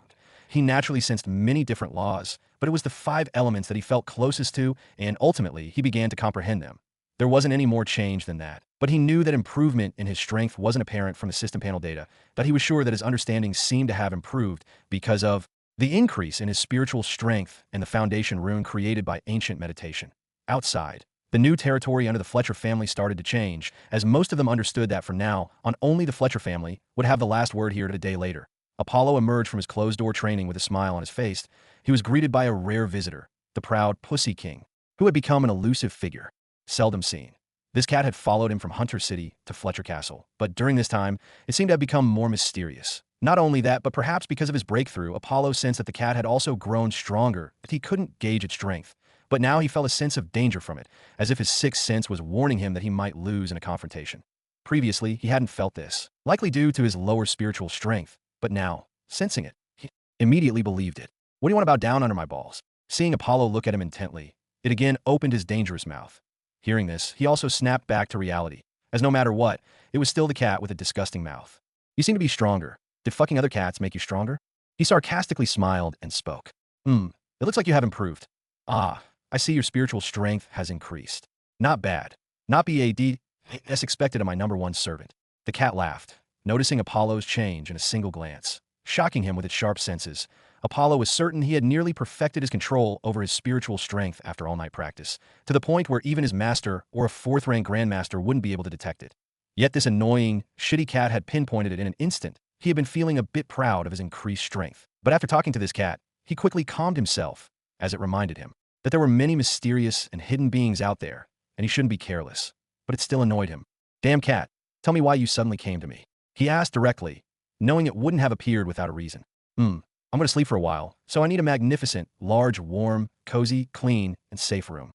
He naturally sensed many different laws, but it was the 5 elements that he felt closest to, and ultimately he began to comprehend them. There wasn't any more change than that, but he knew that improvement in his strength wasn't apparent from the system panel data, that he was sure that his understanding seemed to have improved because of the increase in his spiritual strength and the foundation rune created by ancient meditation. Outside, the new territory under the Fletcher family started to change, as most of them understood that from now on only the Fletcher family would have the last word here a day later. Apollo emerged from his closed-door training with a smile on his face. He was greeted by a rare visitor, the proud Pussy King, who had become an elusive figure, seldom seen. This cat had followed him from Hunter City to Fletcher Castle, but during this time, it seemed to have become more mysterious. Not only that, but perhaps because of his breakthrough, Apollo sensed that the cat had also grown stronger, that he couldn't gauge its strength. But now he felt a sense of danger from it, as if his sixth sense was warning him that he might lose in a confrontation. Previously, he hadn't felt this, likely due to his lower spiritual strength, but now, sensing it, he immediately believed it. What do you want about down under my balls? Seeing Apollo look at him intently, it again opened his dangerous mouth. Hearing this, he also snapped back to reality, as no matter what, it was still the cat with a disgusting mouth. You seem to be stronger. Did fucking other cats make you stronger? He sarcastically smiled and spoke. It looks like you have improved. Ah, I see your spiritual strength has increased. Not bad. Not bad, as expected of my number one servant. The cat laughed, noticing Apollo's change in a single glance. Shocking him with its sharp senses, Apollo was certain he had nearly perfected his control over his spiritual strength after all-night practice, to the point where even his master or a 4th-rank grandmaster wouldn't be able to detect it. Yet this annoying, shitty cat had pinpointed it in an instant. He had been feeling a bit proud of his increased strength. But after talking to this cat, he quickly calmed himself, as it reminded him that there were many mysterious and hidden beings out there, and he shouldn't be careless. But it still annoyed him. Damn cat, tell me why you suddenly came to me. He asked directly, knowing it wouldn't have appeared without a reason. I'm going to sleep for a while, so I need a magnificent, large, warm, cozy, clean, and safe room.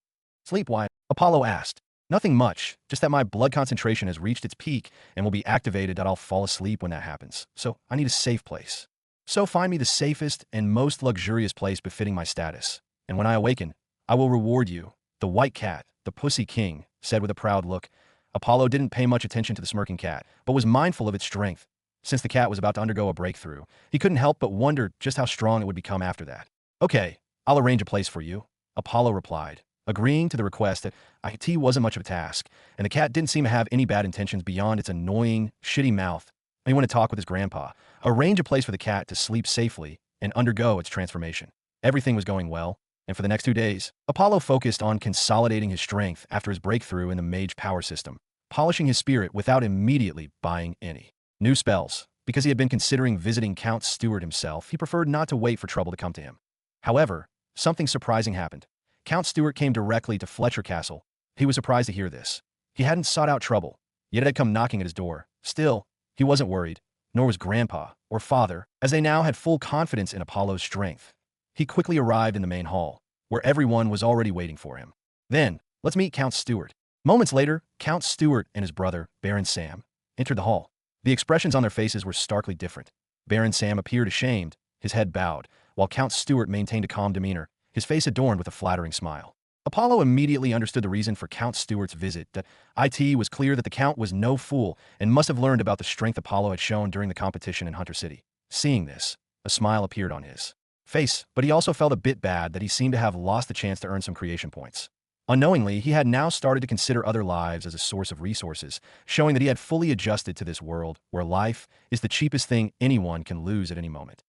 Sleep why? Apollo asked. Nothing much, just that my blood concentration has reached its peak and will be activated that I'll fall asleep when that happens. So I need a safe place. So find me the safest and most luxurious place befitting my status. And when I awaken, I will reward you. The white cat, the Pussy King, said with a proud look. Apollo didn't pay much attention to the smirking cat, but was mindful of its strength. Since the cat was about to undergo a breakthrough, he couldn't help but wonder just how strong it would become after that. Okay, I'll arrange a place for you, Apollo replied, agreeing to the request that IT wasn't much of a task, and the cat didn't seem to have any bad intentions beyond its annoying, shitty mouth. He wanted to talk with his grandpa, arrange a place for the cat to sleep safely and undergo its transformation. Everything was going well, and for the next 2 days, Apollo focused on consolidating his strength after his breakthrough in the mage power system, polishing his spirit without immediately buying any new spells. Because he had been considering visiting Count Stewart himself, he preferred not to wait for trouble to come to him. However, something surprising happened. Count Stewart came directly to Fletcher Castle. He was surprised to hear this. He hadn't sought out trouble, yet it had come knocking at his door. Still, he wasn't worried, nor was Grandpa or Father, as they now had full confidence in Apollo's strength. He quickly arrived in the main hall, where everyone was already waiting for him. Then, let's meet Count Stewart. Moments later, Count Stewart and his brother, Baron Sam, entered the hall. The expressions on their faces were starkly different. Baron Sam appeared ashamed, his head bowed, while Count Stewart maintained a calm demeanor, his face adorned with a flattering smile. Apollo immediately understood the reason for Count Stewart's visit. That it was clear that the Count was no fool and must have learned about the strength Apollo had shown during the competition in Hunter City. Seeing this, a smile appeared on his face, but he also felt a bit bad that he seemed to have lost the chance to earn some creation points. Unknowingly, he had now started to consider other lives as a source of resources, showing that he had fully adjusted to this world where life is the cheapest thing anyone can lose at any moment.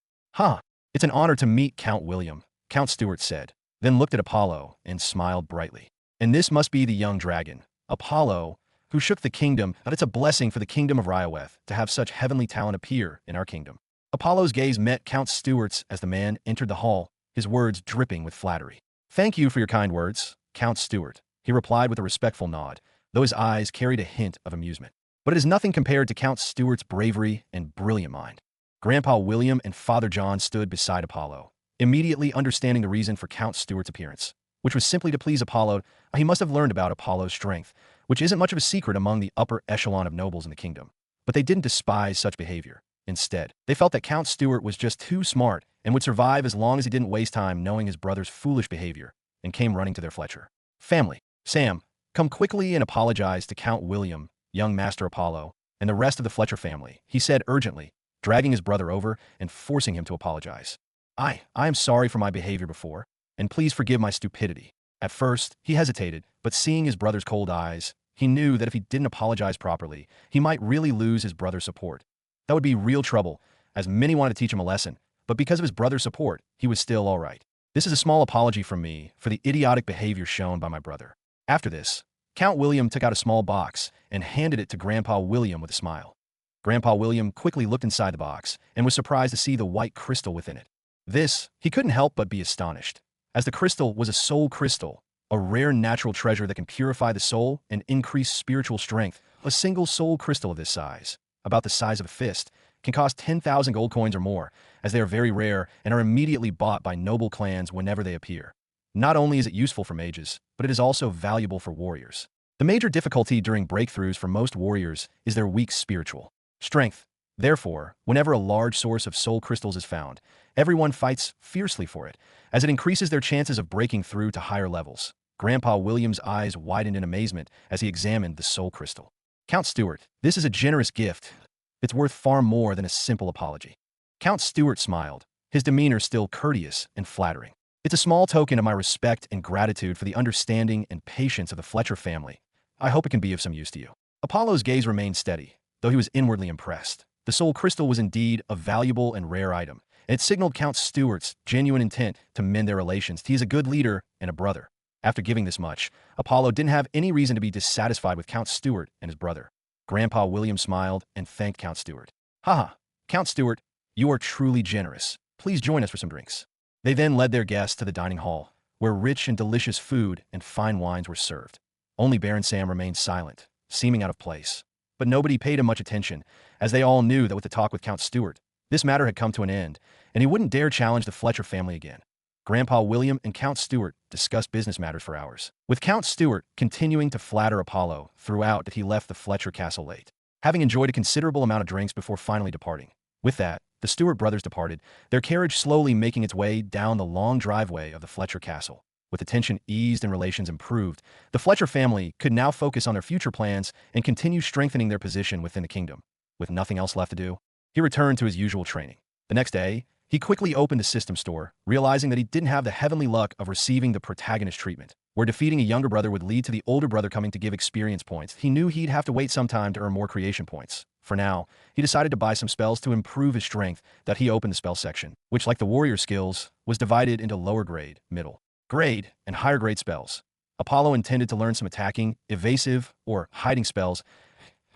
It's an honor to meet Count William, Count Stewart said, then looked at Apollo and smiled brightly. And this must be the young dragon, Apollo, who shook the kingdom, and it's a blessing for the kingdom of Ryoweth to have such heavenly talent appear in our kingdom. Apollo's gaze met Count Stewart's as the man entered the hall, his words dripping with flattery. Thank you for your kind words, Count Stewart, he replied with a respectful nod, though his eyes carried a hint of amusement. But it is nothing compared to Count Stuart's bravery and brilliant mind. Grandpa William and Father John stood beside Apollo, immediately understanding the reason for Count Stuart's appearance, which was simply to please Apollo. He must have learned about Apollo's strength, which isn't much of a secret among the upper echelon of nobles in the kingdom. But they didn't despise such behavior. Instead, they felt that Count Stuart was just too smart and would survive as long as he didn't waste time knowing his brother's foolish behavior, and came running to their Fletcher family. Sam, come quickly and apologize to Count William, young Master Apollo, and the rest of the Fletcher family, he said urgently, dragging his brother over and forcing him to apologize. I am sorry for my behavior before, and please forgive my stupidity. At first, he hesitated, but seeing his brother's cold eyes, he knew that if he didn't apologize properly, he might really lose his brother's support. That would be real trouble, as many wanted to teach him a lesson, but because of his brother's support, he was still all right. This is a small apology from me for the idiotic behavior shown by my brother. After this, Count William took out a small box and handed it to Grandpa William with a smile. Grandpa William quickly looked inside the box and was surprised to see the white crystal within it. This, he couldn't help but be astonished, as the crystal was a soul crystal, a rare natural treasure that can purify the soul and increase spiritual strength. A single soul crystal of this size, about the size of a fist, can cost 10,000 gold coins or more, as they are very rare and are immediately bought by noble clans whenever they appear. Not only is it useful for mages, but it is also valuable for warriors. The major difficulty during breakthroughs for most warriors is their weak spiritual strength. Therefore, whenever a large source of soul crystals is found, everyone fights fiercely for it, as it increases their chances of breaking through to higher levels. Grandpa William's eyes widened in amazement as he examined the soul crystal. Count Stuart, this is a generous gift. It's worth far more than a simple apology. Count Stuart smiled, his demeanor still courteous and flattering. It's a small token of my respect and gratitude for the understanding and patience of the Fletcher family. I hope it can be of some use to you. Apollo's gaze remained steady, though he was inwardly impressed. The soul crystal was indeed a valuable and rare item, and it signaled Count Stuart's genuine intent to mend their relations. He is a good leader and a brother. After giving this much, Apollo didn't have any reason to be dissatisfied with Count Stuart and his brother. Grandpa William smiled and thanked Count Stuart. Haha, Count Stuart, you are truly generous. Please join us for some drinks. They then led their guests to the dining hall, where rich and delicious food and fine wines were served. Only Baron Sam remained silent, seeming out of place. But nobody paid him much attention, as they all knew that with the talk with Count Stuart, this matter had come to an end, and he wouldn't dare challenge the Fletcher family again. Grandpa William and Count Stuart discussed business matters for hours, with Count Stuart continuing to flatter Apollo throughout that he left the Fletcher castle late, having enjoyed a considerable amount of drinks before finally departing. With that, the Stuart brothers departed, their carriage slowly making its way down the long driveway of the Fletcher castle. With the tension eased and relations improved, the Fletcher family could now focus on their future plans and continue strengthening their position within the kingdom. With nothing else left to do, he returned to his usual training. The next day, he quickly opened the system store, realizing that he didn't have the heavenly luck of receiving the protagonist treatment, where defeating a younger brother would lead to the older brother coming to give experience points. He knew he'd have to wait some time to earn more creation points. For now, he decided to buy some spells to improve his strength. That he opened the spell section, which, like the warrior skills, was divided into lower grade, middle grade, and higher grade spells. Apollo intended to learn some attacking, evasive, or hiding spells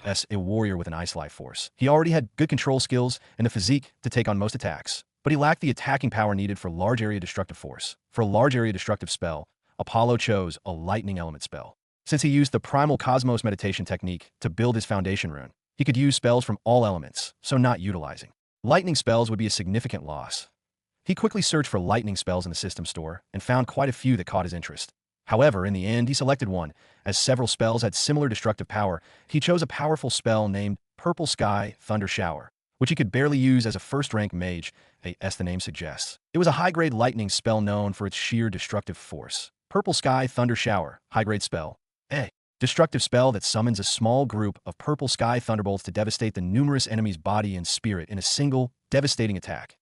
as a warrior with an ice life force. He already had good control skills and the physique to take on most attacks, but he lacked the attacking power needed for large area destructive force. For a large area destructive spell, Apollo chose a lightning element spell. Since he used the primal cosmos meditation technique to build his foundation rune, he could use spells from all elements, so not utilizing lightning spells would be a significant loss. He quickly searched for lightning spells in the system store and found quite a few that caught his interest. However, in the end, he selected one, as several spells had similar destructive power. He chose a powerful spell named Purple Sky Thunder Shower, which he could barely use as a first-rank mage, as the name suggests. It was a high-grade lightning spell known for its sheer destructive force. Purple Sky Thunder Shower, high-grade spell. A destructive spell that summons a small group of purple sky thunderbolts to devastate the numerous enemy's body and spirit in a single, devastating attack.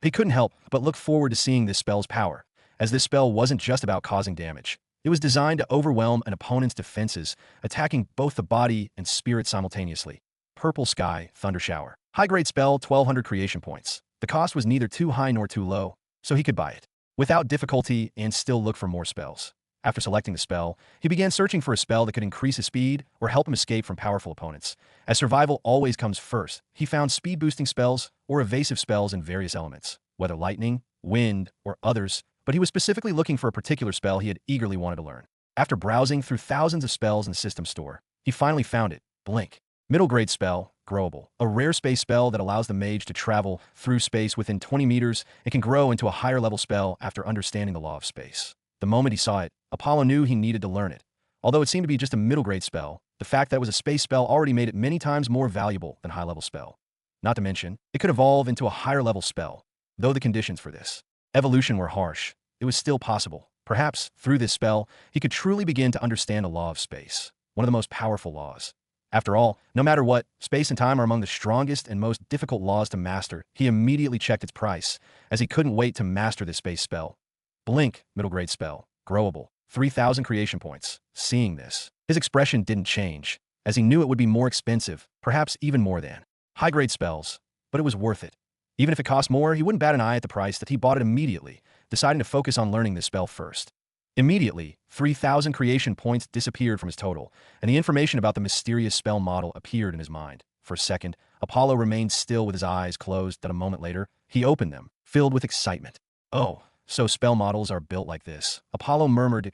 He couldn't help but look forward to seeing this spell's power, as this spell wasn't just about causing damage. It was designed to overwhelm an opponent's defenses, attacking both the body and spirit simultaneously. Purple Sky Thunder Shower. High-grade spell, 1,200 creation points. The cost was neither too high nor too low, so he could buy it without difficulty and still look for more spells. After selecting the spell, he began searching for a spell that could increase his speed or help him escape from powerful opponents. As survival always comes first, he found speed-boosting spells or evasive spells in various elements, whether lightning, wind, or others, but he was specifically looking for a particular spell he had eagerly wanted to learn. After browsing through thousands of spells in the system store, he finally found it, Blink. Middle grade spell, growable. A rare space spell that allows the mage to travel through space within 20 meters and can grow into a higher level spell after understanding the law of space. The moment he saw it, Apollo knew he needed to learn it. Although it seemed to be just a middle grade spell, the fact that it was a space spell already made it many times more valuable than high level spell. Not to mention, it could evolve into a higher level spell. Though the conditions for this evolution were harsh, it was still possible. Perhaps, through this spell, he could truly begin to understand a law of space, one of the most powerful laws. After all, no matter what, space and time are among the strongest and most difficult laws to master. He immediately checked its price, as he couldn't wait to master this space spell. Blink, middle grade spell, growable, 3,000 creation points. Seeing this, his expression didn't change, as he knew it would be more expensive, perhaps even more than high grade spells, but it was worth it. Even if it cost more, he wouldn't bat an eye at the price that he bought it immediately, deciding to focus on learning this spell first. Immediately, 3,000 creation points disappeared from his total, and the information about the mysterious spell model appeared in his mind. For a second, Apollo remained still with his eyes closed, but a moment later, he opened them, filled with excitement. Oh, so spell models are built like this, Apollo murmured.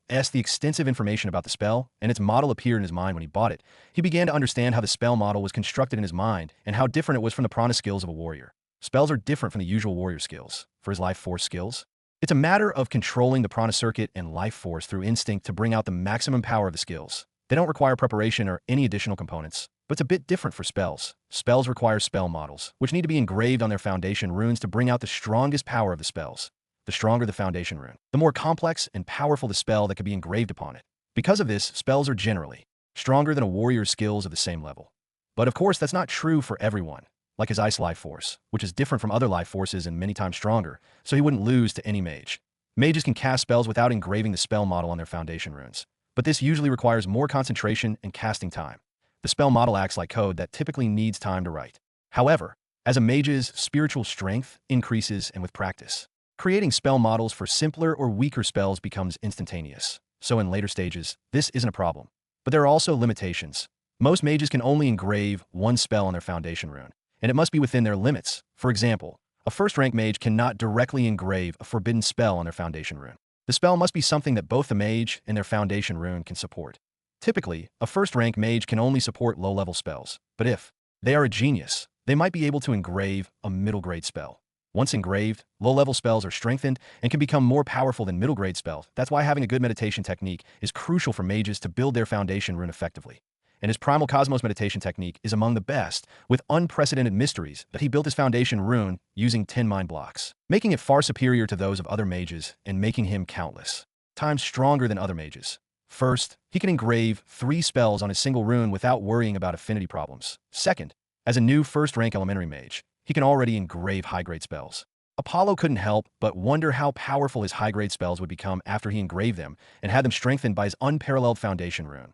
As the extensive information about the spell and its model appeared in his mind when he bought it, he began to understand how the spell model was constructed in his mind and how different it was from the prana skills of a warrior. Spells are different from the usual warrior skills. For his life force skills, it's a matter of controlling the prana circuit and life force through instinct to bring out the maximum power of the skills. They don't require preparation or any additional components, but it's a bit different for spells. Spells require spell models, which need to be engraved on their foundation runes to bring out the strongest power of the spells. The stronger the foundation rune, the more complex and powerful the spell that can be engraved upon it. Because of this, spells are generally stronger than a warrior's skills of the same level. But of course, that's not true for everyone. Like his ice life force, which is different from other life forces and many times stronger, so he wouldn't lose to any mage. Mages can cast spells without engraving the spell model on their foundation runes, but this usually requires more concentration and casting time. The spell model acts like code that typically needs time to write. However, as a mage's spiritual strength increases and with practice, creating spell models for simpler or weaker spells becomes instantaneous. So in later stages, this isn't a problem. But there are also limitations. Most mages can only engrave one spell on their foundation rune, and it must be within their limits. For example, a first-rank mage cannot directly engrave a forbidden spell on their foundation rune. The spell must be something that both the mage and their foundation rune can support. Typically, a first-rank mage can only support low-level spells, but if they are a genius, they might be able to engrave a middle-grade spell. Once engraved, low-level spells are strengthened and can become more powerful than middle-grade spells. That's why having a good meditation technique is crucial for mages to build their foundation rune effectively. And his Primal Cosmos meditation technique is among the best, with unprecedented mysteries that he built his foundation rune using 10 mind blocks, making it far superior to those of other mages and making him countless times stronger than other mages. First, he can engrave 3 spells on a single rune without worrying about affinity problems. Second, as a new first-rank elementary mage, he can already engrave high-grade spells. Apollo couldn't help but wonder how powerful his high-grade spells would become after he engraved them and had them strengthened by his unparalleled foundation rune.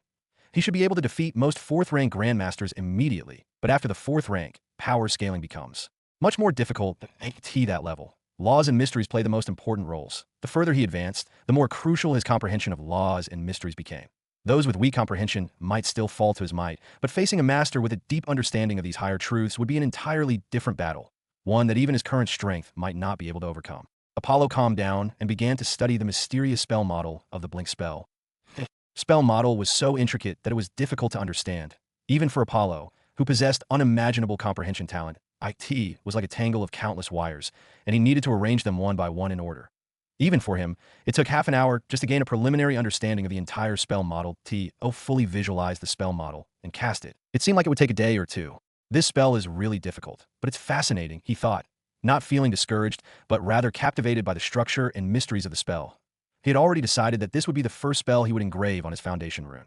He should be able to defeat most 4th-rank grandmasters immediately, but after the 4th rank, power scaling becomes much more difficult at that level. Laws and mysteries play the most important roles. The further he advanced, the more crucial his comprehension of laws and mysteries became. Those with weak comprehension might still fall to his might, but facing a master with a deep understanding of these higher truths would be an entirely different battle, one that even his current strength might not be able to overcome. Apollo calmed down and began to study the mysterious spell model of the Blink spell. Spell model was so intricate that it was difficult to understand. Even for Apollo, who possessed unimaginable comprehension talent, IT was like a tangle of countless wires, and he needed to arrange them one by one in order. Even for him, it took half an hour just to gain a preliminary understanding of the entire spell model. Fully visualize the spell model and cast it. It seemed like it would take a day or two. This spell is really difficult, but it's fascinating, he thought, not feeling discouraged, but rather captivated by the structure and mysteries of the spell. He had already decided that this would be the first spell he would engrave on his foundation rune.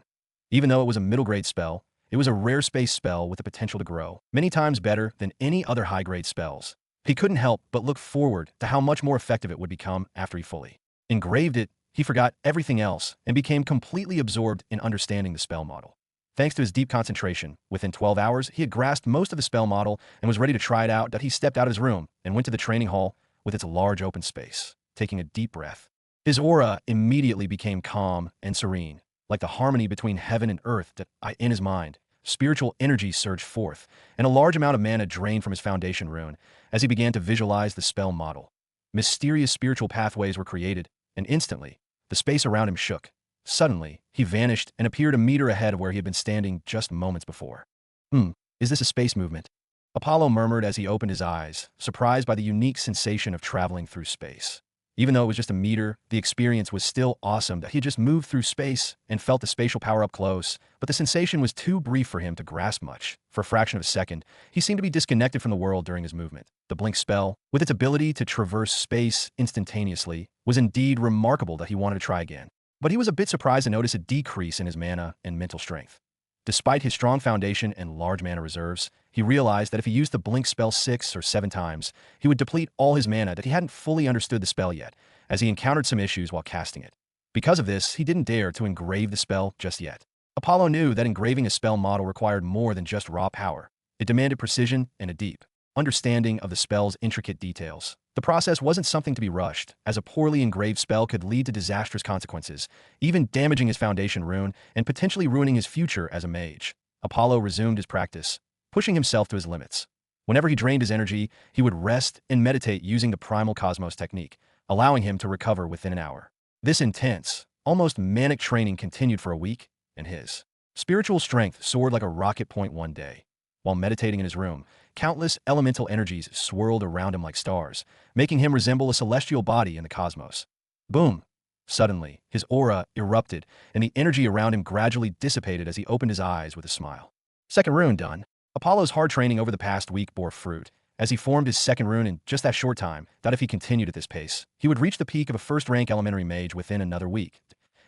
Even though it was a middle-grade spell, it was a rare space spell with the potential to grow many times better than any other high-grade spells. He couldn't help but look forward to how much more effective it would become after he fully engraved it. He forgot everything else and became completely absorbed in understanding the spell model. Thanks to his deep concentration, within 12 hours, he had grasped most of the spell model and was ready to try it out. That he stepped out of his room and went to the training hall with its large open space, taking a deep breath. His aura immediately became calm and serene, like the harmony between heaven and earth. In his mind, spiritual energy surged forth, and a large amount of mana drained from his foundation rune as he began to visualize the spell model. Mysterious spiritual pathways were created, and instantly, the space around him shook. Suddenly, he vanished and appeared a meter ahead of where he had been standing just moments before. Hmm, is this a space movement? Apollo murmured as he opened his eyes, surprised by the unique sensation of traveling through space. Even though it was just a meter, the experience was still awesome that he had just moved through space and felt the spatial power up close, but the sensation was too brief for him to grasp much. For a fraction of a second, he seemed to be disconnected from the world during his movement. The blink spell, with its ability to traverse space instantaneously, was indeed remarkable that he wanted to try again. But he was a bit surprised to notice a decrease in his mana and mental strength. Despite his strong foundation and large mana reserves, he realized that if he used the blink spell 6 or 7 times, he would deplete all his mana, that he hadn't fully understood the spell yet, as he encountered some issues while casting it. Because of this, he didn't dare to engrave the spell just yet. Apollo knew that engraving a spell model required more than just raw power. It demanded precision and a deep understanding of the spell's intricate details. The process wasn't something to be rushed, as a poorly engraved spell could lead to disastrous consequences, even damaging his foundation rune and potentially ruining his future as a mage. Apollo resumed his practice, pushing himself to his limits. Whenever he drained his energy, he would rest and meditate using the primal cosmos technique, allowing him to recover within an hour. This intense, almost manic training continued for a week, and his spiritual strength soared like a rocket point one day. While meditating in his room, countless elemental energies swirled around him like stars, making him resemble a celestial body in the cosmos. Boom! Suddenly, his aura erupted, and the energy around him gradually dissipated as he opened his eyes with a smile. Second rune done. Apollo's hard training over the past week bore fruit, as he formed his second rune in just that short time, that if he continued at this pace, he would reach the peak of a first-rank elementary mage within another week.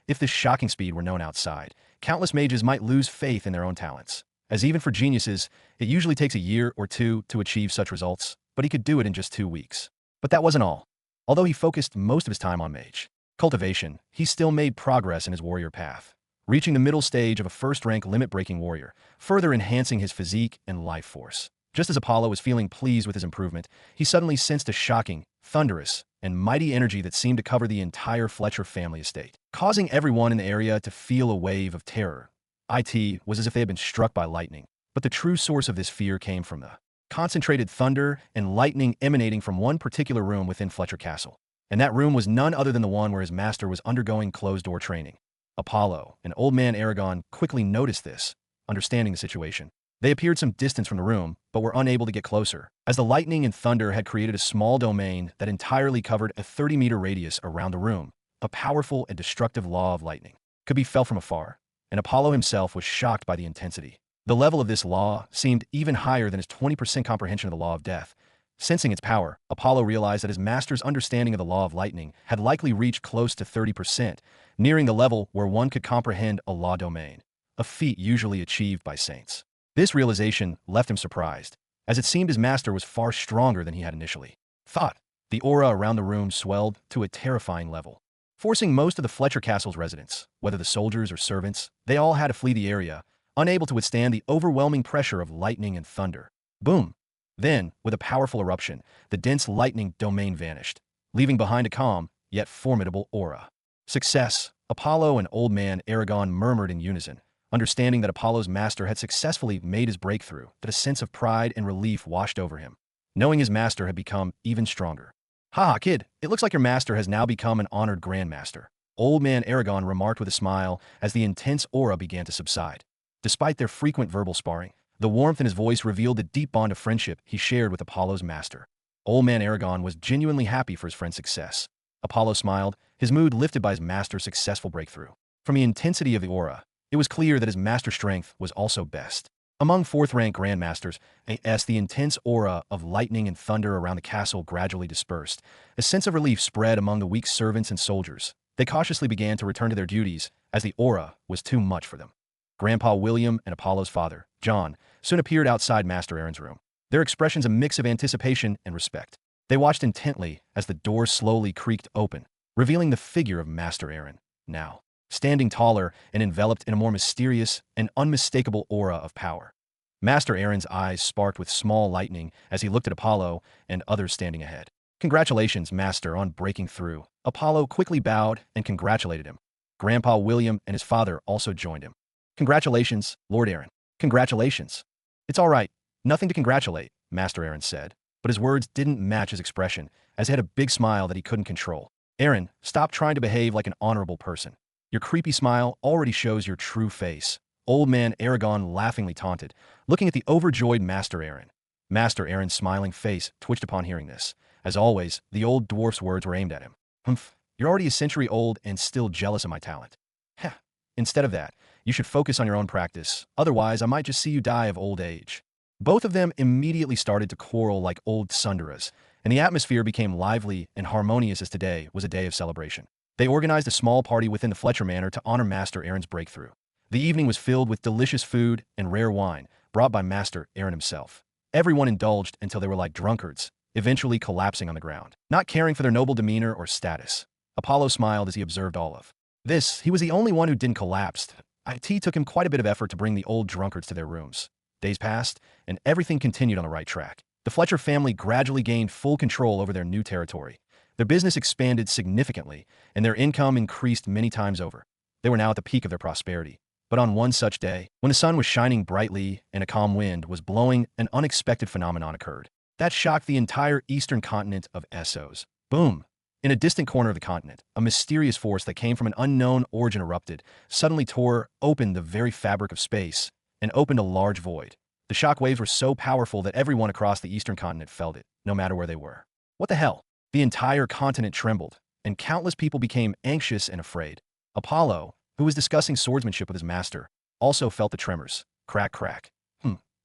If this shocking speed were known outside, countless mages might lose faith in their own talents. As even for geniuses, it usually takes a year or two to achieve such results, but he could do it in just 2 weeks. But that wasn't all. Although he focused most of his time on mage cultivation, he still made progress in his warrior path, reaching the middle stage of a first-rank limit-breaking warrior, further enhancing his physique and life force. Just as Apollo was feeling pleased with his improvement, he suddenly sensed a shocking, thunderous, and mighty energy that seemed to cover the entire Fletcher family estate, causing everyone in the area to feel a wave of terror. It was as if they had been struck by lightning, but the true source of this fear came from the concentrated thunder and lightning emanating from one particular room within Fletcher Castle. And that room was none other than the one where his master was undergoing closed-door training. Apollo and Old Man Aragon quickly noticed this, understanding the situation. They appeared some distance from the room, but were unable to get closer, as the lightning and thunder had created a small domain that entirely covered a 30-meter radius around the room. A powerful and destructive law of lightning could be felt from afar, and Apollo himself was shocked by the intensity. The level of this law seemed even higher than his 20% comprehension of the law of death. Sensing its power, Apollo realized that his master's understanding of the law of lightning had likely reached close to 30%, nearing the level where one could comprehend a law domain, a feat usually achieved by saints. This realization left him surprised, as it seemed his master was far stronger than he had initially thought. The aura around the room swelled to a terrifying level, forcing most of the Fletcher Castle's residents, whether the soldiers or servants, they all had to flee the area, unable to withstand the overwhelming pressure of lightning and thunder. Boom! Then, with a powerful eruption, the dense lightning domain vanished, leaving behind a calm, yet formidable aura. Success! Apollo and Old Man Aragon murmured in unison, understanding that Apollo's master had successfully made his breakthrough, that a sense of pride and relief washed over him, knowing his master had become even stronger. "Ha, kid, it looks like your master has now become an honored grandmaster," Old Man Aragon remarked with a smile as the intense aura began to subside. Despite their frequent verbal sparring, the warmth in his voice revealed the deep bond of friendship he shared with Apollo's master. Old Man Aragon was genuinely happy for his friend's success. Apollo smiled, his mood lifted by his master's successful breakthrough. From the intensity of the aura, it was clear that his master strength was also best. Among fourth-rank grandmasters, as the intense aura of lightning and thunder around the castle gradually dispersed, a sense of relief spread among the weak servants and soldiers. They cautiously began to return to their duties, as the aura was too much for them. Grandpa William and Apollo's father, John, soon appeared outside Master Aaron's room, their expressions a mix of anticipation and respect. They watched intently as the door slowly creaked open, revealing the figure of Master Aaron, now standing taller and enveloped in a more mysterious and unmistakable aura of power. Master Aaron's eyes sparked with small lightning as he looked at Apollo and others standing ahead. "Congratulations, Master, on breaking through." Apollo quickly bowed and congratulated him. Grandpa William and his father also joined him. "Congratulations, Lord Aaron. Congratulations." "It's all right. Nothing to congratulate," Master Aaron said, but his words didn't match his expression, as he had a big smile that he couldn't control. "Aaron, stop trying to behave like an honorable person. Your creepy smile already shows your true face. Old man Aragon laughingly taunted, looking at the overjoyed Master Aaron. Master Aaron's smiling face twitched upon hearing this. As always, the old dwarf's words were aimed at him. Humph, you're already a century old and still jealous of my talent. Heh. Instead of that, you should focus on your own practice. Otherwise, I might just see you die of old age. Both of them immediately started to quarrel like old sunderas, and the atmosphere became lively and harmonious as today was a day of celebration. They organized a small party within the Fletcher Manor to honor Master Aaron's breakthrough. The evening was filled with delicious food and rare wine brought by Master Aaron himself. Everyone indulged until they were like drunkards, eventually collapsing on the ground, not caring for their noble demeanor or status. Apollo smiled as he observed all of this. He was the only one who didn't collapse. It took him quite a bit of effort to bring the old drunkards to their rooms. Days passed, and everything continued on the right track. The Fletcher family gradually gained full control over their new territory. Their business expanded significantly, and their income increased many times over. They were now at the peak of their prosperity. But on one such day, when the sun was shining brightly and a calm wind was blowing, an unexpected phenomenon occurred. That shocked the entire eastern continent of Essos. Boom! In a distant corner of the continent, a mysterious force that came from an unknown origin erupted, suddenly tore open the very fabric of space, and opened a large void. The shock waves were so powerful that everyone across the eastern continent felt it, no matter where they were. What the hell? The entire continent trembled, and countless people became anxious and afraid. Apollo, who was discussing swordsmanship with his master, also felt the tremors. Crack, crack.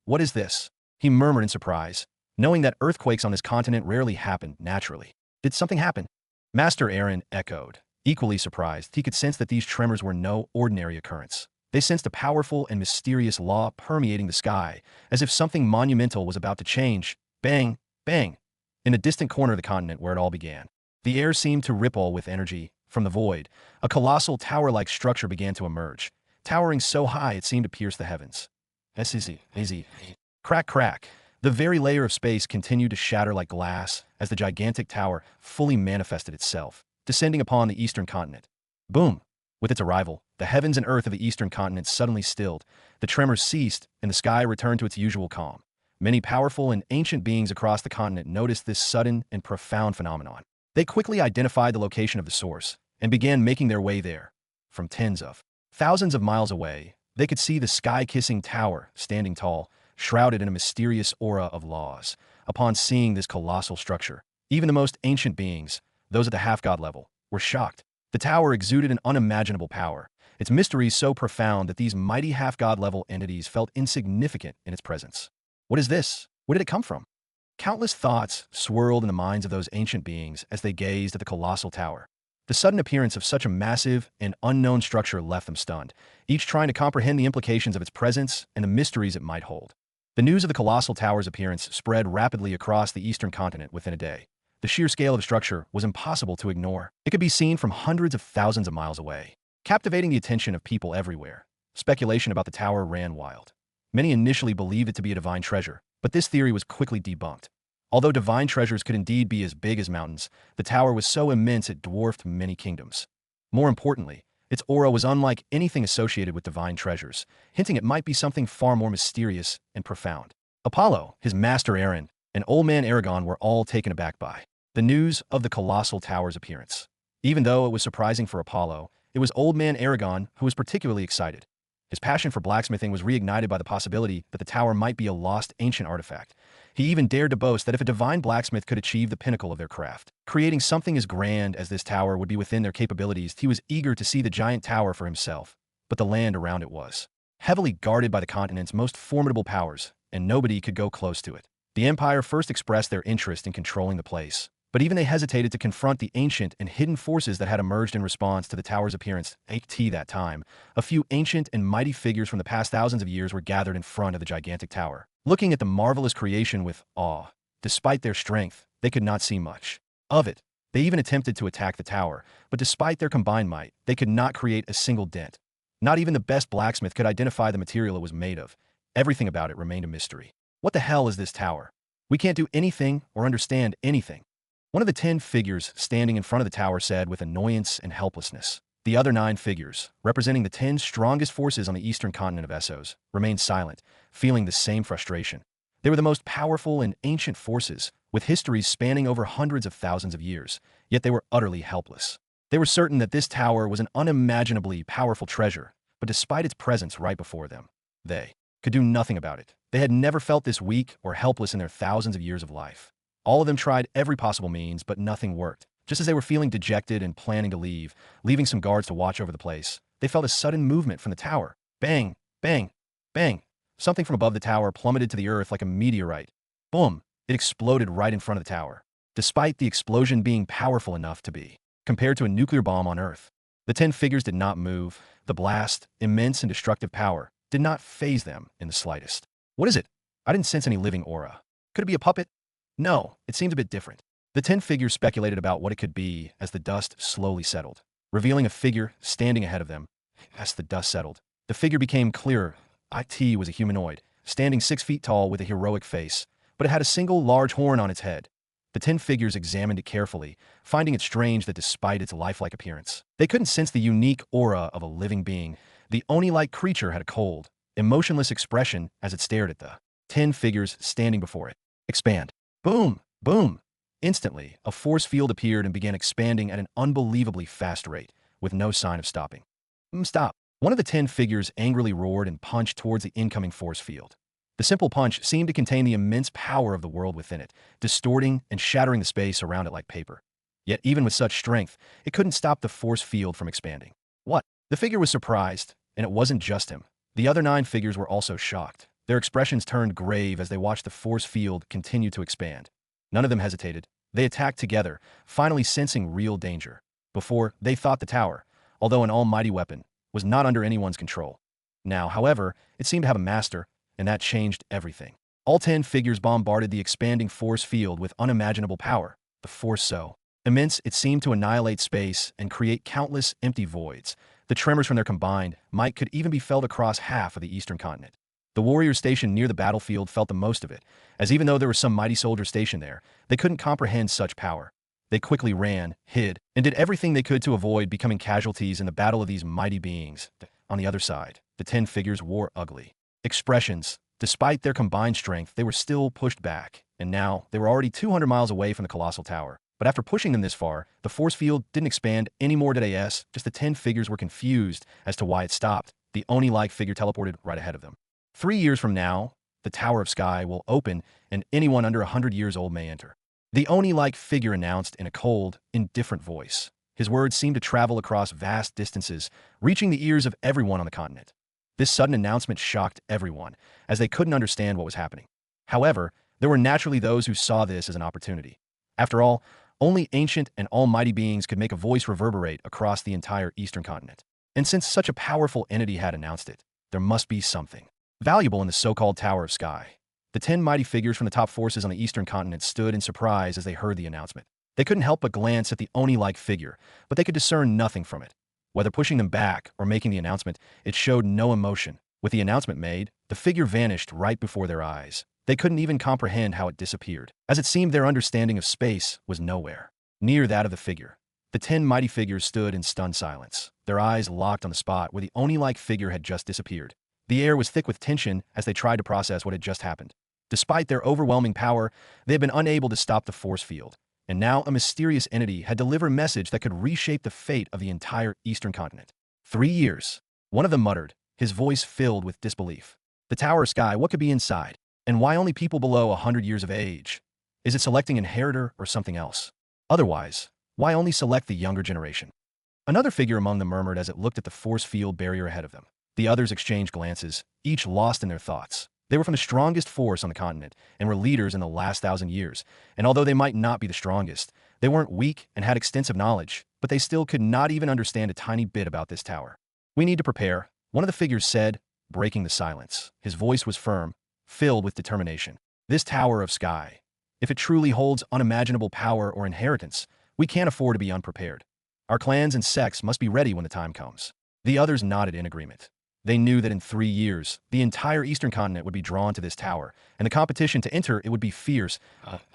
What is this? He murmured in surprise, knowing that earthquakes on this continent rarely happened naturally. Did something happen? Master Aaron echoed, equally surprised. He could sense that these tremors were no ordinary occurrence. They sensed a powerful and mysterious law permeating the sky, as if something monumental was about to change. Bang, bang. In a distant corner of the continent where it all began, the air seemed to ripple with energy. From the void, a colossal tower-like structure began to emerge, towering so high it seemed to pierce the heavens. Easy. Crack, crack. The very layer of space continued to shatter like glass as the gigantic tower fully manifested itself, descending upon the eastern continent. Boom! With its arrival, the heavens and earth of the eastern continent suddenly stilled, the tremors ceased, and the sky returned to its usual calm. Many powerful and ancient beings across the continent noticed this sudden and profound phenomenon. They quickly identified the location of the source and began making their way there. From tens of thousands of miles away, they could see the sky-kissing tower standing tall, shrouded in a mysterious aura of laws. Upon seeing this colossal structure, even the most ancient beings, those at the half-god level, were shocked. The tower exuded an unimaginable power, its mysteries so profound that these mighty half-god level entities felt insignificant in its presence. What is this? Where did it come from? Countless thoughts swirled in the minds of those ancient beings as they gazed at the colossal tower. The sudden appearance of such a massive and unknown structure left them stunned, each trying to comprehend the implications of its presence and the mysteries it might hold. The news of the colossal tower's appearance spread rapidly across the eastern continent within a day. The sheer scale of the structure was impossible to ignore. It could be seen from hundreds of thousands of miles away, captivating the attention of people everywhere. Speculation about the tower ran wild. Many initially believed it to be a divine treasure, but this theory was quickly debunked. Although divine treasures could indeed be as big as mountains, the tower was so immense it dwarfed many kingdoms. More importantly, its aura was unlike anything associated with divine treasures, hinting it might be something far more mysterious and profound. Apollo, his master Aaron, and old man Aragon were all taken aback by the news of the colossal tower's appearance. Even though it was surprising for Apollo, it was old man Aragon who was particularly excited. His passion for blacksmithing was reignited by the possibility that the tower might be a lost ancient artifact. He even dared to boast that if a divine blacksmith could achieve the pinnacle of their craft, creating something as grand as this tower would be within their capabilities, he was eager to see the giant tower for himself. But the land around it was heavily guarded by the continent's most formidable powers, and nobody could go close to it. The Empire first expressed their interest in controlling the place, but even they hesitated to confront the ancient and hidden forces that had emerged in response to the tower's appearance. At that time, a few ancient and mighty figures from the past thousands of years were gathered in front of the gigantic tower, looking at the marvelous creation with awe. Despite their strength, they could not see much of it. They even attempted to attack the tower, but despite their combined might, they could not create a single dent. Not even the best blacksmith could identify the material it was made of. Everything about it remained a mystery. What the hell is this tower? We can't do anything or understand anything. One of the 10 figures standing in front of the tower said with annoyance and helplessness. The other 9 figures, representing the 10 strongest forces on the eastern continent of Essos, remained silent, feeling the same frustration. They were the most powerful and ancient forces, with histories spanning over hundreds of thousands of years, yet they were utterly helpless. They were certain that this tower was an unimaginably powerful treasure, but despite its presence right before them, they could do nothing about it. They had never felt this weak or helpless in their thousands of years of life. All of them tried every possible means, but nothing worked. Just as they were feeling dejected and planning to leave, leaving some guards to watch over the place, they felt a sudden movement from the tower. Bang, bang, bang. Something from above the tower plummeted to the earth like a meteorite. Boom! It exploded right in front of the tower. Despite the explosion being powerful enough to be compared to a nuclear bomb on Earth, the 10 figures did not move. The blast, immense and destructive power, did not faze them in the slightest. What is it? I didn't sense any living aura. Could it be a puppet? No, it seemed a bit different. The 10 figures speculated about what it could be as the dust slowly settled, revealing a figure standing ahead of them. As the dust settled, the figure became clearer. It was a humanoid, standing 6 feet tall with a heroic face, but it had a single large horn on its head. The 10 figures examined it carefully, finding it strange that despite its lifelike appearance, they couldn't sense the unique aura of a living being. The Oni-like creature had a cold, emotionless expression as it stared at the 10 figures standing before it. Expand. Boom! Boom! Instantly, a force field appeared and began expanding at an unbelievably fast rate, with no sign of stopping. Stop! One of the 10 figures angrily roared and punched towards the incoming force field. The simple punch seemed to contain the immense power of the world within it, distorting and shattering the space around it like paper. Yet even with such strength, it couldn't stop the force field from expanding. What? The figure was surprised, and it wasn't just him. The other 9 figures were also shocked. Their expressions turned grave as they watched the force field continue to expand. None of them hesitated. They attacked together, finally sensing real danger. Before, they thought the tower, although an almighty weapon, was not under anyone's control. Now, however, it seemed to have a master, and that changed everything. All 10 figures bombarded the expanding force field with unimaginable power. The force so immense it seemed to annihilate space and create countless empty voids. The tremors from their combined might could even be felt across half of the eastern continent. The warriors stationed near the battlefield felt the most of it, as even though there were some mighty soldiers stationed there, they couldn't comprehend such power. They quickly ran, hid, and did everything they could to avoid becoming casualties in the battle of these mighty beings. On the other side, the 10 figures wore ugly expressions. Despite their combined strength, they were still pushed back, and now they were already 200 miles away from the colossal tower. But after pushing them this far, the force field didn't expand any more today. Just the 10 figures were confused as to why it stopped. The Oni-like figure teleported right ahead of them. 3 years from now, the Tower of Sky will open, and anyone under 100 years old may enter. The Oni-like figure announced in a cold, indifferent voice. His words seemed to travel across vast distances, reaching the ears of everyone on the continent. This sudden announcement shocked everyone, as they couldn't understand what was happening. However, there were naturally those who saw this as an opportunity. After all, only ancient and almighty beings could make a voice reverberate across the entire eastern continent. And since such a powerful entity had announced it, there must be something valuable in the so-called Tower of Sky. The 10 mighty figures from the top forces on the eastern continent stood in surprise as they heard the announcement. They couldn't help but glance at the Oni-like figure, but they could discern nothing from it. Whether pushing them back or making the announcement, it showed no emotion. With the announcement made, the figure vanished right before their eyes. They couldn't even comprehend how it disappeared, as it seemed their understanding of space was nowhere near that of the figure. The 10 mighty figures stood in stunned silence, their eyes locked on the spot where the Oni-like figure had just disappeared. The air was thick with tension as they tried to process what had just happened. Despite their overwhelming power, they had been unable to stop the force field, and now a mysterious entity had delivered a message that could reshape the fate of the entire eastern continent. 3 years. One of them muttered, his voice filled with disbelief. The Tower of Sky, what could be inside? And why only people below 100 years of age? Is it selecting inheritor or something else? Otherwise, why only select the younger generation? Another figure among them murmured as it looked at the force field barrier ahead of them. The others exchanged glances, each lost in their thoughts. They were from the strongest force on the continent and were leaders in the last 1,000 years, and although they might not be the strongest, they weren't weak and had extensive knowledge, but they still could not even understand a tiny bit about this tower. We need to prepare, one of the figures said, breaking the silence. His voice was firm, filled with determination. This Tower of Sky, if it truly holds unimaginable power or inheritance, we can't afford to be unprepared. Our clans and sects must be ready when the time comes. The others nodded in agreement. They knew that in 3 years, the entire eastern continent would be drawn to this tower, and the competition to enter it would be fierce,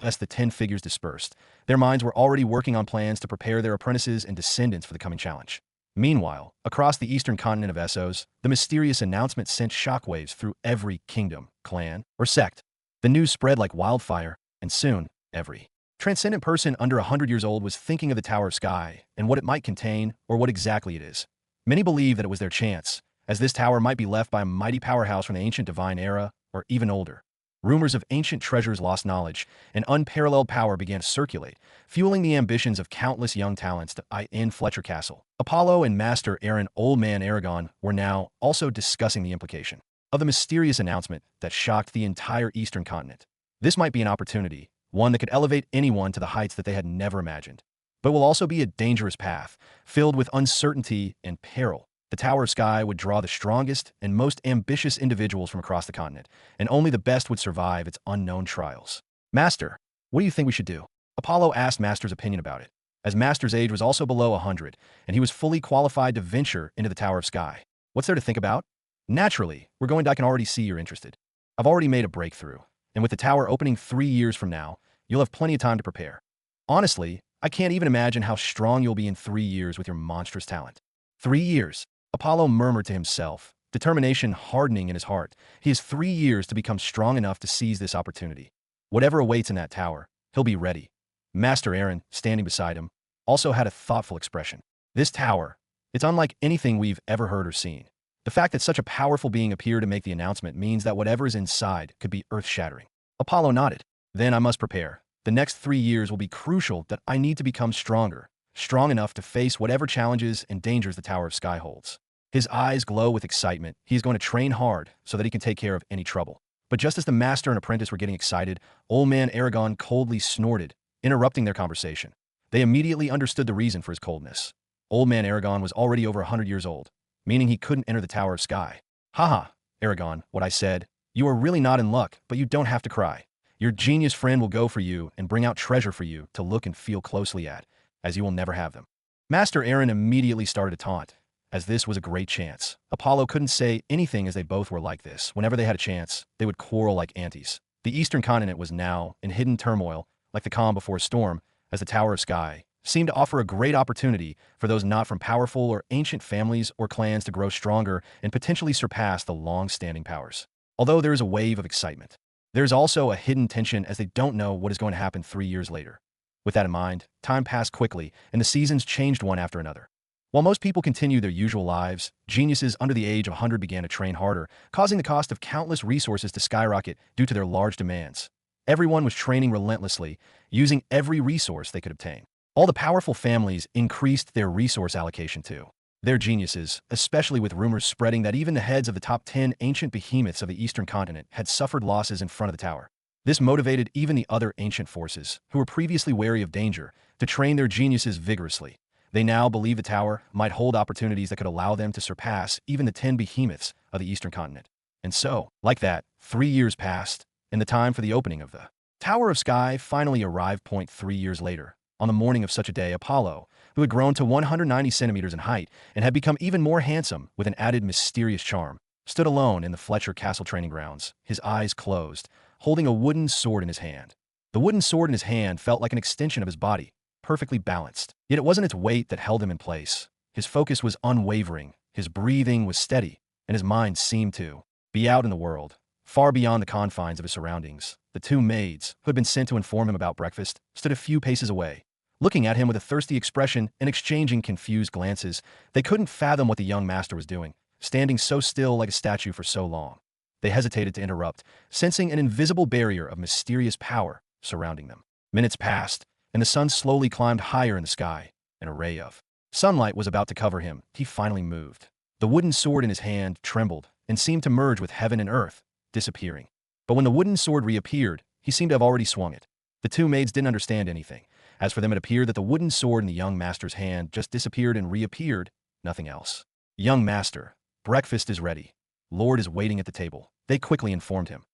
as the 10 figures dispersed. Their minds were already working on plans to prepare their apprentices and descendants for the coming challenge. Meanwhile, across the eastern continent of Essos, the mysterious announcement sent shockwaves through every kingdom, clan, or sect. The news spread like wildfire, and soon, every Transcendent person under 100 years old was thinking of the Tower of Sky and what it might contain or what exactly it is. Many believe that it was their chance, as this tower might be left by a mighty powerhouse from the ancient divine era or even older. Rumors of ancient treasures, lost knowledge, and unparalleled power began to circulate, fueling the ambitions of countless young talents to in Fletcher Castle. Apollo and Master Aaron, Old Man Aragon, were now also discussing the implication of the mysterious announcement that shocked the entire eastern continent. This might be an opportunity, one that could elevate anyone to the heights that they had never imagined, but will also be a dangerous path, filled with uncertainty and peril. The Tower of Sky would draw the strongest and most ambitious individuals from across the continent, and only the best would survive its unknown trials. Master, what do you think we should do? Apollo asked Master's opinion about it, as Master's age was also below 100, and he was fully qualified to venture into the Tower of Sky. What's there to think about? Naturally, I can already see you're interested. I've already made a breakthrough, and with the tower opening 3 years from now, you'll have plenty of time to prepare. Honestly, I can't even imagine how strong you'll be in 3 years with your monstrous talent. 3 years, Apollo murmured to himself, determination hardening in his heart. He has 3 years to become strong enough to seize this opportunity. Whatever awaits in that tower, he'll be ready. Master Aaron, standing beside him, also had a thoughtful expression. This tower, it's unlike anything we've ever heard or seen. The fact that such a powerful being appeared to make the announcement means that whatever is inside could be earth-shattering. Apollo nodded. Then I must prepare. The next 3 years will be crucial, that I need to become stronger, strong enough to face whatever challenges and dangers the Tower of Sky holds. His eyes glow with excitement. He is going to train hard so that he can take care of any trouble. But just as the master and apprentice were getting excited, Old Man Aragon coldly snorted, interrupting their conversation. They immediately understood the reason for his coldness. Old Man Aragon was already over 100 years old, meaning he couldn't enter the Tower of Sky. Haha, Aragon, what I said. You are really not in luck, but you don't have to cry. Your genius friend will go for you and bring out treasure for you to look and feel closely at, as you will never have them. Master Aaron immediately started to taunt, as this was a great chance. Apollo couldn't say anything, as they both were like this. Whenever they had a chance, they would quarrel like antes. The eastern continent was now in hidden turmoil, like the calm before a storm, as the Tower of Sky seemed to offer a great opportunity for those not from powerful or ancient families or clans to grow stronger and potentially surpass the long-standing powers. Although there is a wave of excitement, there is also a hidden tension, as they don't know what is going to happen 3 years later. With that in mind, time passed quickly, and the seasons changed one after another. While most people continued their usual lives, geniuses under the age of 100 began to train harder, causing the cost of countless resources to skyrocket due to their large demands. Everyone was training relentlessly, using every resource they could obtain. All the powerful families increased their resource allocation too. Their geniuses, especially with rumors spreading that even the heads of the top 10 ancient behemoths of the eastern continent had suffered losses in front of the tower. This motivated even the other ancient forces, who were previously wary of danger, to train their geniuses vigorously. They now believed the tower might hold opportunities that could allow them to surpass even the 10 behemoths of the eastern continent. And so, like that, 3 years passed, and the time for the opening of the Tower of Sky finally arrived. 3 years later, on the morning of such a day, Apollo, who had grown to 190 centimeters in height and had become even more handsome with an added mysterious charm, stood alone in the Fletcher Castle training grounds, his eyes closed, holding a wooden sword in his hand. The wooden sword in his hand felt like an extension of his body, perfectly balanced. Yet it wasn't its weight that held him in place. His focus was unwavering, his breathing was steady, and his mind seemed to be out in the world, far beyond the confines of his surroundings. The 2 maids, who had been sent to inform him about breakfast, stood a few paces away, looking at him with a thirsty expression and exchanging confused glances. They couldn't fathom what the young master was doing, standing so still like a statue for so long. They hesitated to interrupt, sensing an invisible barrier of mysterious power surrounding them. Minutes passed, and the sun slowly climbed higher in the sky. An array of sunlight was about to cover him. He finally moved. The wooden sword in his hand trembled and seemed to merge with heaven and earth, disappearing. But when the wooden sword reappeared, he seemed to have already swung it. The 2 maids didn't understand anything. As for them, it appeared that the wooden sword in the young master's hand just disappeared and reappeared, nothing else. Young master, breakfast is ready. Lord is waiting at the table, they quickly informed him.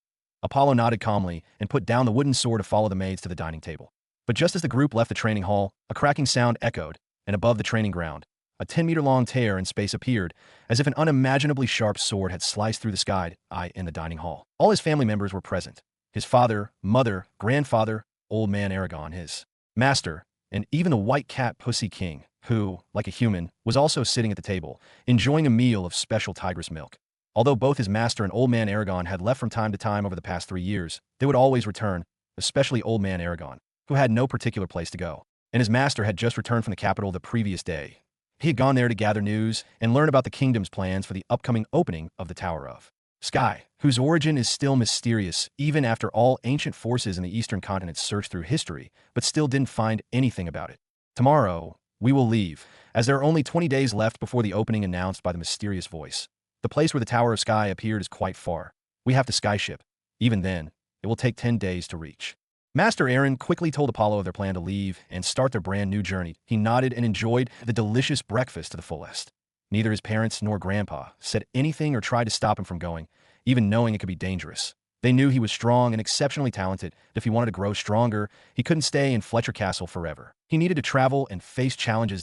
Apollo nodded calmly and put down the wooden sword to follow the maids to the dining table. But just as the group left the training hall, a cracking sound echoed, and above the training ground, a 10-meter-long tear in space appeared, as if an unimaginably sharp sword had sliced through the sky in the dining hall. All his family members were present. His father, mother, grandfather, Old Man Aragon, his master, and even the white cat Pussy King, who, like a human, was also sitting at the table, enjoying a meal of special tigress milk. Although both his master and Old Man Aragon had left from time to time over the past 3 years, they would always return, especially Old Man Aragon. who had no particular place to go, and his master had just returned from the capital the previous day. He had gone there to gather news and learn about the kingdom's plans for the upcoming opening of the Tower of Sky, whose origin is still mysterious even after all ancient forces in the eastern continent searched through history, but still didn't find anything about it. Tomorrow, we will leave, as there are only 20 days left before the opening announced by the mysterious voice. The place where the Tower of Sky appeared is quite far. We have to skyship. Even then, it will take 10 days to reach. Master Aaron quickly told Apollo of their plan to leave and start their brand new journey. He nodded and enjoyed the delicious breakfast to the fullest. Neither his parents nor Grandpa said anything or tried to stop him from going, even knowing it could be dangerous. They knew he was strong and exceptionally talented, but if he wanted to grow stronger, he couldn't stay in Fletcher Castle forever. He needed to travel and face challenges.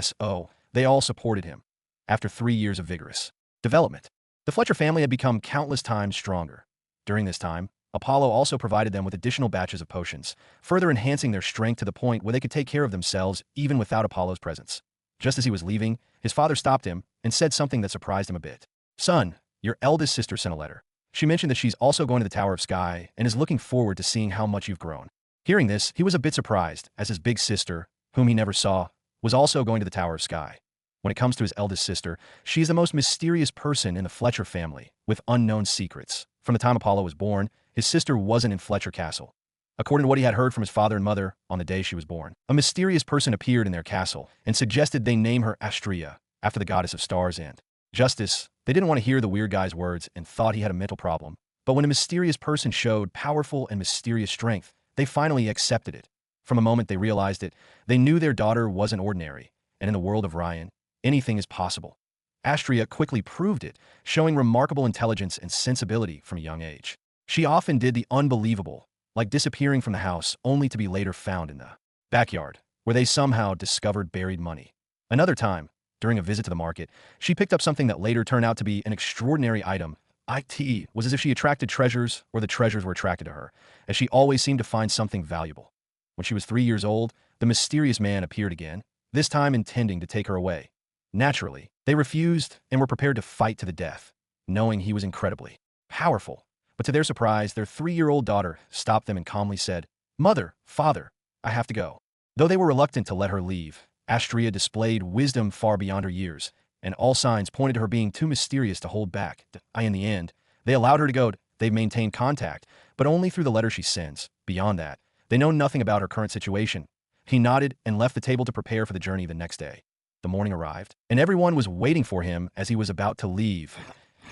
So they all supported him. After 3 years of vigorous development, the Fletcher family had become countless times stronger. During this time, Apollo also provided them with additional batches of potions, further enhancing their strength to the point where they could take care of themselves even without Apollo's presence. Just as he was leaving, his father stopped him and said something that surprised him a bit. "Son, your eldest sister sent a letter. She mentioned that she's also going to the Tower of Sky and is looking forward to seeing how much you've grown." Hearing this, he was a bit surprised, as his big sister, whom he never saw, was also going to the Tower of Sky. When it comes to his eldest sister, she is the most mysterious person in the Fletcher family, with unknown secrets. From the time Apollo was born, his sister wasn't in Fletcher Castle. According to what he had heard from his father and mother on the day she was born, a mysterious person appeared in their castle and suggested they name her Astrea, after the goddess of stars and justice. They didn't want to hear the weird guy's words and thought he had a mental problem. But when a mysterious person showed powerful and mysterious strength, they finally accepted it. From a moment they realized it, they knew their daughter wasn't ordinary, and in the world of Ryan, anything is possible. Astrea quickly proved it, showing remarkable intelligence and sensibility from a young age. She often did the unbelievable, like disappearing from the house only to be later found in the backyard, where they somehow discovered buried money. Another time, during a visit to the market, she picked up something that later turned out to be an extraordinary item. It was as if she attracted treasures or the treasures were attracted to her, as she always seemed to find something valuable. When she was 3 years old, the mysterious man appeared again, this time intending to take her away. Naturally, they refused and were prepared to fight to the death, knowing he was incredibly powerful. But to their surprise, their 3-year-old daughter stopped them and calmly said, "Mother, father, I have to go." Though they were reluctant to let her leave, Astrea displayed wisdom far beyond her years, and all signs pointed to her being too mysterious to hold back. In the end, they allowed her to go. They've maintained contact, but only through the letter she sends. Beyond that, they know nothing about her current situation. He nodded and left the table to prepare for the journey the next day. The morning arrived, and everyone was waiting for him as he was about to leave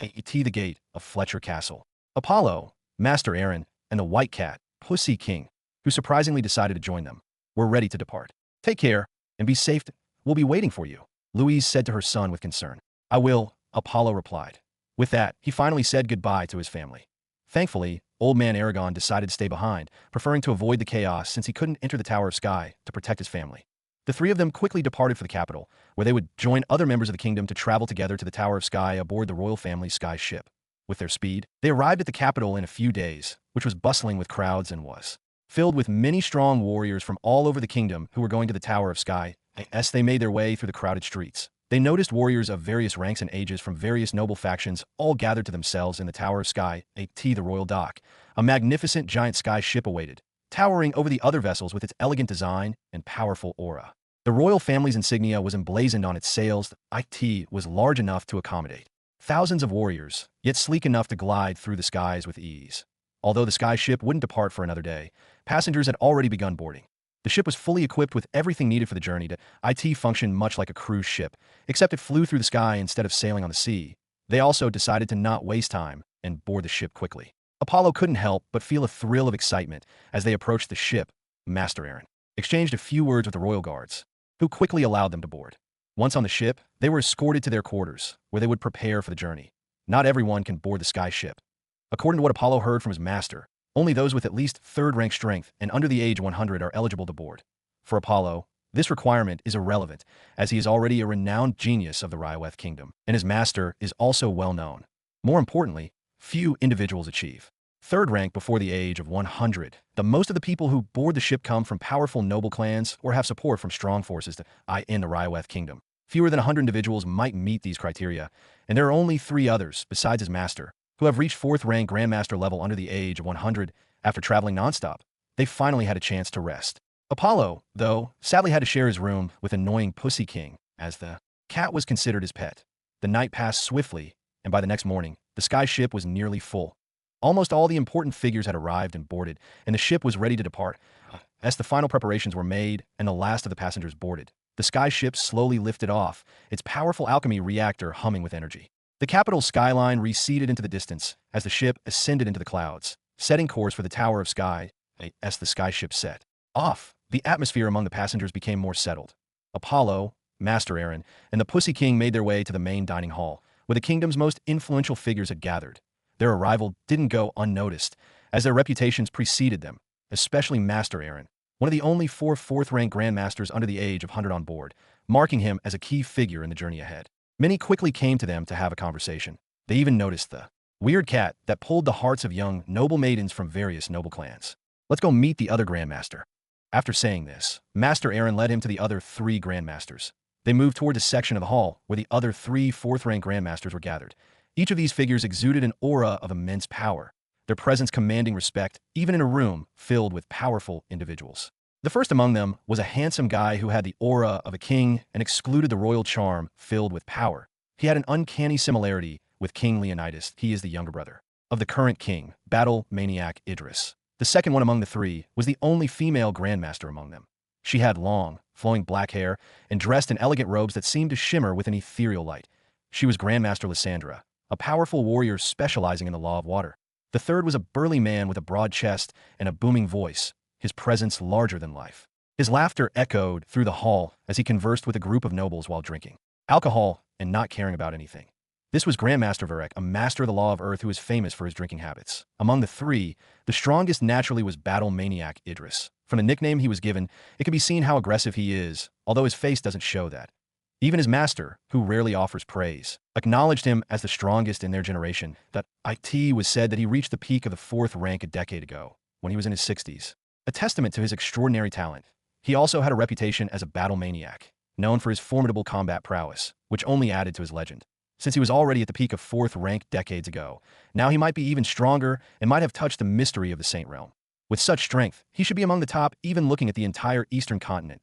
the gate of Fletcher Castle. Apollo, Master Aaron, and the White Cat, Pussy King, who surprisingly decided to join them, were ready to depart. "Take care, and be safe. We'll be waiting for you," Louise said to her son with concern. "I will," Apollo replied. With that, he finally said goodbye to his family. Thankfully, Old Man Aragon decided to stay behind, preferring to avoid the chaos since he couldn't enter the Tower of Sky to protect his family. The three of them quickly departed for the capital, where they would join other members of the kingdom to travel together to the Tower of Sky aboard the royal family's sky ship. With their speed, they arrived at the capital in a few days, which was bustling with crowds and was filled with many strong warriors from all over the kingdom who were going to the Tower of Sky. As they made their way through the crowded streets, they noticed warriors of various ranks and ages from various noble factions all gathered to themselves in the Tower of Sky, the royal dock. A magnificent giant sky ship awaited, towering over the other vessels with its elegant design and powerful aura. The royal family's insignia was emblazoned on its sails. It was large enough to accommodate thousands of warriors, yet sleek enough to glide through the skies with ease. Although the sky ship wouldn't depart for another day, passengers had already begun boarding. The ship was fully equipped with everything needed for the journey. It functioned much like a cruise ship, except it flew through the sky instead of sailing on the sea. They also decided to not waste time and board the ship quickly. Apollo couldn't help but feel a thrill of excitement as they approached the ship. Master Aaron exchanged a few words with the royal guards, who quickly allowed them to board. Once on the ship, they were escorted to their quarters, where they would prepare for the journey. Not everyone can board the sky ship. According to what Apollo heard from his master, only those with at least third-rank strength and under the age of 100 are eligible to board. For Apollo, this requirement is irrelevant, as he is already a renowned genius of the Ryaweth Kingdom, and his master is also well known. More importantly, few individuals achieve third rank before the age of 100. Most of the people who board the ship come from powerful noble clans or have support from strong forces in the Ryaweth Kingdom. Fewer than 100 individuals might meet these criteria, and there are only 3 others, besides his master, who have reached 4th rank Grandmaster level under the age of 100 after traveling nonstop. they finally had a chance to rest. Apollo, though, sadly had to share his room with annoying Pussy King, as the cat was considered his pet. The night passed swiftly, and by the next morning, the sky ship was nearly full. Almost all the important figures had arrived and boarded, and the ship was ready to depart. As the final preparations were made and the last of the passengers boarded, the sky ship slowly lifted off, its powerful alchemy reactor humming with energy. The capital skyline receded into the distance as the ship ascended into the clouds, setting course for the Tower of Sky. As the sky ship set off, the atmosphere among the passengers became more settled. Apollo, Master Aaron, and the Pussy King made their way to the main dining hall, where the kingdom's most influential figures had gathered. Their arrival didn't go unnoticed, as their reputations preceded them, especially Master Aaron, one of the only four fourth-rank grandmasters under the age of 100 on board, marking him as a key figure in the journey ahead. Many quickly came to them to have a conversation. They even noticed the weird cat that pulled the hearts of young, noble maidens from various noble clans. Let's go meet the other grandmaster. After saying this, Master Aaron led him to the other three grandmasters. They moved toward the section of the hall where the other three fourth-rank grandmasters were gathered. Each of these figures exuded an aura of immense power, their presence commanding respect even in a room filled with powerful individuals. The first among them was a handsome guy who had the aura of a king and excluded the royal charm filled with power. He had an uncanny similarity with King Leonidas. He is the younger brother of the current king, battle maniac Idris. The second one among the three was the only female grandmaster among them. She had long, flowing black hair and dressed in elegant robes that seemed to shimmer with an ethereal light. She was Grandmaster Lysandra, a powerful warrior specializing in the law of water. The third was a burly man with a broad chest and a booming voice, his presence larger than life. His laughter echoed through the hall as he conversed with a group of nobles while drinking alcohol and not caring about anything. This was Grandmaster Varek, a master of the law of earth who is famous for his drinking habits. Among the three, the strongest naturally was battle maniac Idris. From the nickname he was given, it can be seen how aggressive he is, although his face doesn't show that. Even his master, who rarely offers praise, acknowledged him as the strongest in their generation. That it was said that he reached the peak of the fourth rank a decade ago, when he was in his 60s. A testament to his extraordinary talent. He also had a reputation as a battle maniac, known for his formidable combat prowess, which only added to his legend. Since he was already at the peak of fourth rank decades ago, now he might be even stronger and might have touched the mystery of the Saint Realm. With such strength, he should be among the top even looking at the entire eastern continent.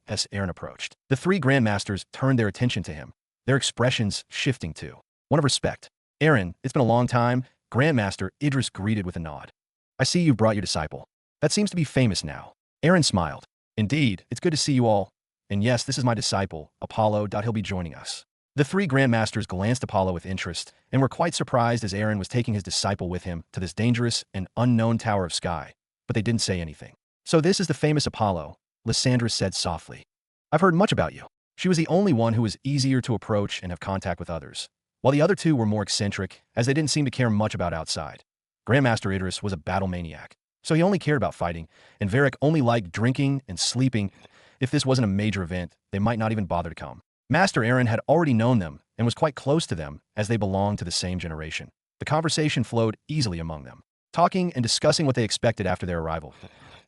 As Aaron approached, the three grandmasters turned their attention to him, their expressions shifting to one of respect. Aaron, it's been a long time. Grandmaster Idris greeted with a nod. I see you've brought your disciple. That seems to be famous now. Aaron smiled. Indeed, it's good to see you all. And yes, this is my disciple, Apollo. He'll be joining us. The three grandmasters glanced at Apollo with interest and were quite surprised as Aaron was taking his disciple with him to this dangerous and unknown Tower of Sky, but they didn't say anything. So this is the famous Apollo, Lysandra said softly. I've heard much about you. She was the only one who was easier to approach and have contact with others, while the other two were more eccentric, as they didn't seem to care much about outside. Grandmaster Idris was a battle maniac, so he only cared about fighting, and Varek only liked drinking and sleeping. If this wasn't a major event, they might not even bother to come. Master Aaron had already known them and was quite close to them as they belonged to the same generation. The conversation flowed easily among them, talking and discussing what they expected after their arrival.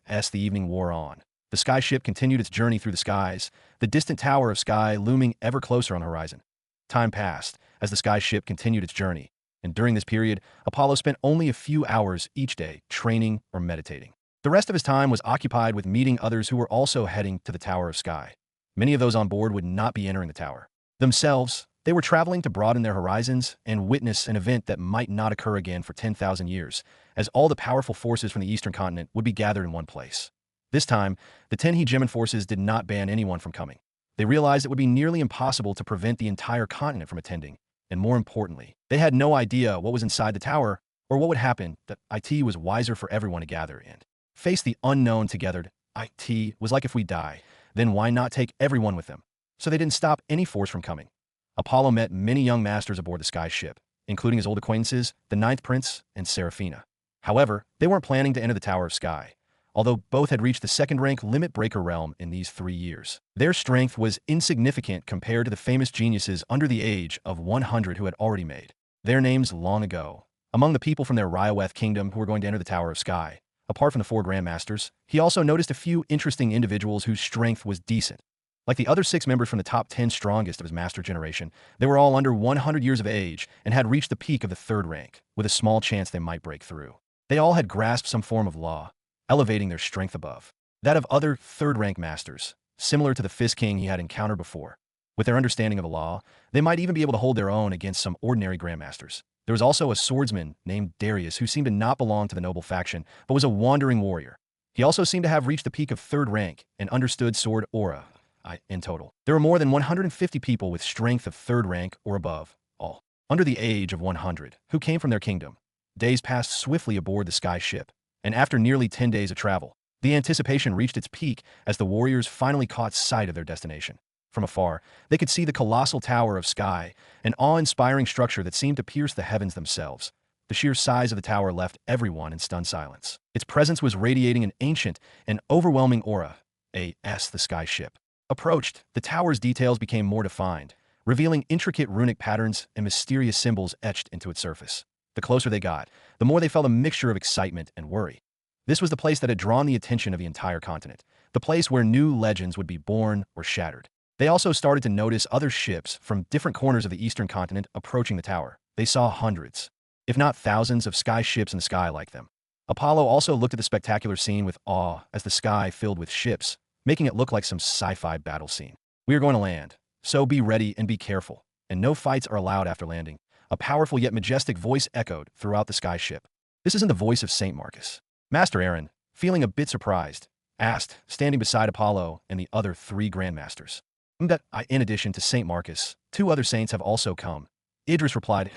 As the evening wore on, the sky ship continued its journey through the skies, the distant Tower of Sky looming ever closer on the horizon. Time passed as the sky ship continued its journey, and during this period, Apollo spent only a few hours each day training or meditating. The rest of his time was occupied with meeting others who were also heading to the Tower of Sky. Many of those on board would not be entering the tower. Themselves, they were traveling to broaden their horizons and witness an event that might not occur again for 10,000 years, as all the powerful forces from the eastern continent would be gathered in one place. This time, the 10 hegemon forces did not ban anyone from coming. They realized it would be nearly impossible to prevent the entire continent from attending, and more importantly, they had no idea what was inside the tower or what would happen. That it was wiser for everyone to gather and face the unknown together. It was like, if we die, then why not take everyone with them? So they didn't stop any force from coming. Apollo met many young masters aboard the sky ship, including his old acquaintances, the Ninth Prince and Seraphina. However, they weren't planning to enter the Tower of Sky, although both had reached the second-rank limit breaker realm in these 3 years. Their strength was insignificant compared to the famous geniuses under the age of 100 who had already made their names long ago. Among the people from their Ryoweth kingdom who were going to enter the Tower of Sky, apart from the 4 grandmasters, he also noticed a few interesting individuals whose strength was decent. Like the other 6 members from the top 10 strongest of his master generation, they were all under 100 years of age and had reached the peak of the 3rd rank, with a small chance they might break through. They all had grasped some form of law. elevating their strength above that of other third-rank masters, similar to the Fist King he had encountered before. With their understanding of the law, they might even be able to hold their own against some ordinary grandmasters. There was also a swordsman named Darius who seemed to not belong to the noble faction, but was a wandering warrior. He also seemed to have reached the peak of third rank and understood sword aura. In total, there were more than 150 people with strength of third rank or above, all under the age of 100, who came from their kingdom. Days passed swiftly aboard the sky ship, and after nearly 10 days of travel, the anticipation reached its peak as the warriors finally caught sight of their destination. From afar, they could see the colossal tower of sky, an awe-inspiring structure that seemed to pierce the heavens themselves. The sheer size of the tower left everyone in stunned silence. Its presence was radiating an ancient and overwhelming aura. The sky ship approached, the tower's details became more defined, revealing intricate runic patterns and mysterious symbols etched into its surface. The closer they got, the more they felt a mixture of excitement and worry. This was the place that had drawn the attention of the entire continent, the place where new legends would be born or shattered. They also started to notice other ships from different corners of the eastern continent approaching the tower. They saw hundreds, if not thousands, of sky ships in the sky like them. Apollo also looked at the spectacular scene with awe as the sky filled with ships, making it look like some sci-fi battle scene. "We are going to land, so be ready and be careful, and no fights are allowed after landing," a powerful yet majestic voice echoed throughout the sky ship. "This isn't the voice of St. Marcus?" Master Aaron, feeling a bit surprised, asked, standing beside Apollo and the other three grandmasters. In addition to St. Marcus, two other saints have also come." Idris replied,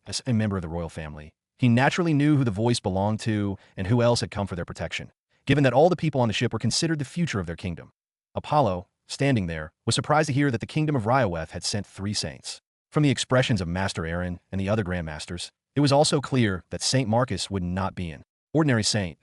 as a member of the royal family. He naturally knew who the voice belonged to and who else had come for their protection, given that all the people on the ship were considered the future of their kingdom. Apollo, standing there, was surprised to hear that the kingdom of Ryaweth had sent 3 saints. From the expressions of Master Aaron and the other grandmasters, it was also clear that St. Marcus would not be an ordinary saint.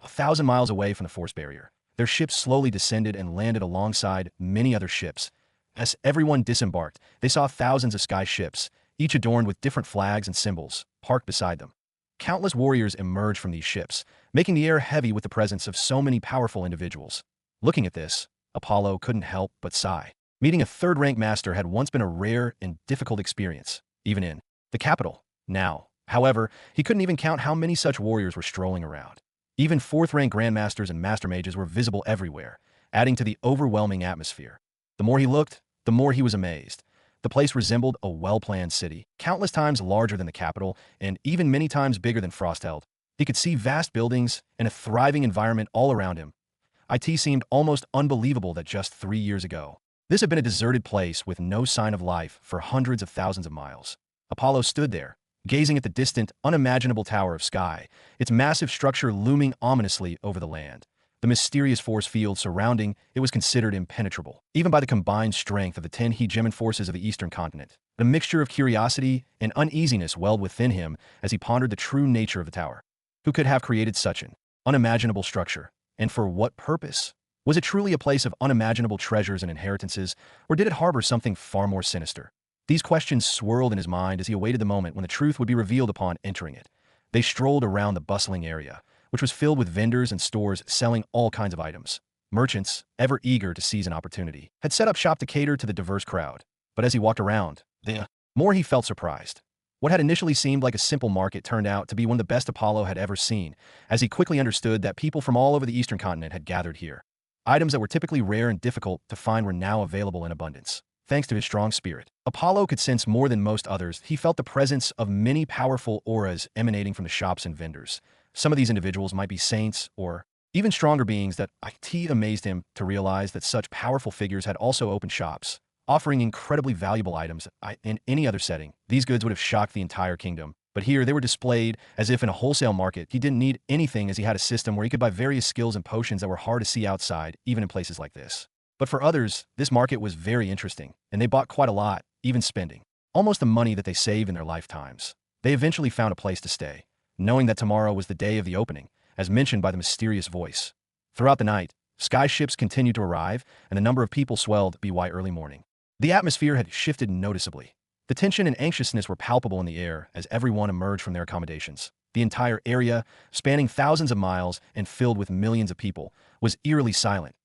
1,000 miles away from the force barrier, their ship slowly descended and landed alongside many other ships. As everyone disembarked, they saw thousands of sky ships, each adorned with different flags and symbols, parked beside them. Countless warriors emerged from these ships, making the air heavy with the presence of so many powerful individuals. Looking at this, Apollo couldn't help but sigh. Meeting a third-rank master had once been a rare and difficult experience, even in the capital. Now, however, he couldn't even count how many such warriors were strolling around. Even fourth-rank grandmasters and master mages were visible everywhere, adding to the overwhelming atmosphere. The more he looked, the more he was amazed. The place resembled a well-planned city, countless times larger than the capital, and even many times bigger than Frostheld. He could see vast buildings and a thriving environment all around him. It seemed almost unbelievable that just 3 years ago, this had been a deserted place with no sign of life for hundreds of thousands of miles. Apollo stood there, gazing at the distant, unimaginable tower of sky, its massive structure looming ominously over the land. The mysterious force field surrounding it was considered impenetrable, even by the combined strength of the 10 hegemon forces of the eastern continent. A mixture of curiosity and uneasiness welled within him as he pondered the true nature of the tower. Who could have created such an unimaginable structure? And for what purpose? Was it truly a place of unimaginable treasures and inheritances, or did it harbor something far more sinister? These questions swirled in his mind as he awaited the moment when the truth would be revealed upon entering it. They strolled around the bustling area, which was filled with vendors and stores selling all kinds of items. Merchants, ever eager to seize an opportunity, had set up shop to cater to the diverse crowd. But as he walked around, the more he felt surprised. What had initially seemed like a simple market turned out to be one of the best Apollo had ever seen, as he quickly understood that people from all over the eastern continent had gathered here. Items that were typically rare and difficult to find were now available in abundance. Thanks to his strong spirit, Apollo could sense more than most others. He felt the presence of many powerful auras emanating from the shops and vendors. Some of these individuals might be saints or even stronger beings that it amazed him to realize that such powerful figures had also opened shops, offering incredibly valuable items. In any other setting, these goods would have shocked the entire kingdom. But here they were displayed as if in a wholesale market. He didn't need anything as he had a system where he could buy various skills and potions that were hard to see outside, even in places like this. But for others, this market was very interesting, and they bought quite a lot, even spending almost the money that they save in their lifetimes. They eventually found a place to stay, knowing that tomorrow was the day of the opening, as mentioned by the mysterious voice. Throughout the night, sky ships continued to arrive, and the number of people swelled by early morning. The atmosphere had shifted noticeably. The tension and anxiousness were palpable in the air as everyone emerged from their accommodations. The entire area, spanning thousands of miles and filled with millions of people, was eerily silent.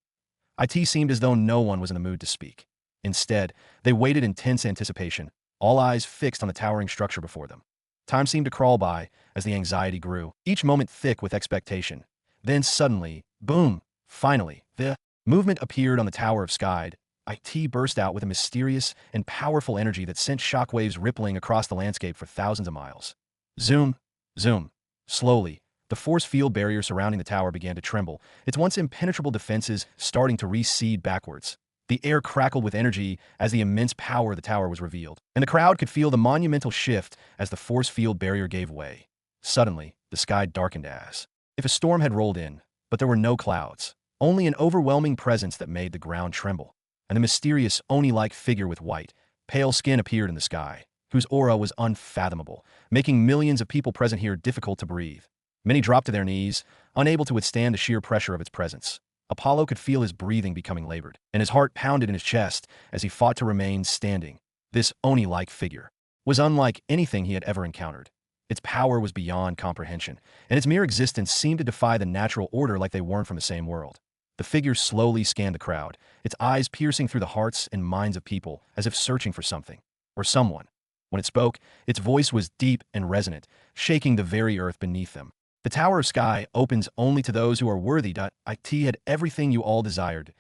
It seemed as though no one was in the mood to speak. Instead, they waited in tense anticipation, all eyes fixed on the towering structure before them. Time seemed to crawl by as the anxiety grew, each moment thick with expectation. Then suddenly, boom, finally, the movement appeared on the tower of sky. It burst out with a mysterious and powerful energy that sent shockwaves rippling across the landscape for thousands of miles. Zoom, zoom. Slowly, the force field barrier surrounding the tower began to tremble, its once impenetrable defenses starting to recede backwards. The air crackled with energy as the immense power of the tower was revealed, and the crowd could feel the monumental shift as the force field barrier gave way. Suddenly, the sky darkened as if a storm had rolled in, but there were no clouds, only an overwhelming presence that made the ground tremble. And a mysterious Oni-like figure with white, pale skin appeared in the sky, whose aura was unfathomable, making millions of people present here difficult to breathe. Many dropped to their knees, unable to withstand the sheer pressure of its presence. Apollo could feel his breathing becoming labored, and his heart pounded in his chest as he fought to remain standing. This Oni-like figure was unlike anything he had ever encountered. Its power was beyond comprehension, and its mere existence seemed to defy the natural order like they weren't from the same world. The figure slowly scanned the crowd, its eyes piercing through the hearts and minds of people as if searching for something, or someone. When it spoke, its voice was deep and resonant, shaking the very earth beneath them. The Tower of Sky opens only to those who are worthy. It had everything you all desired.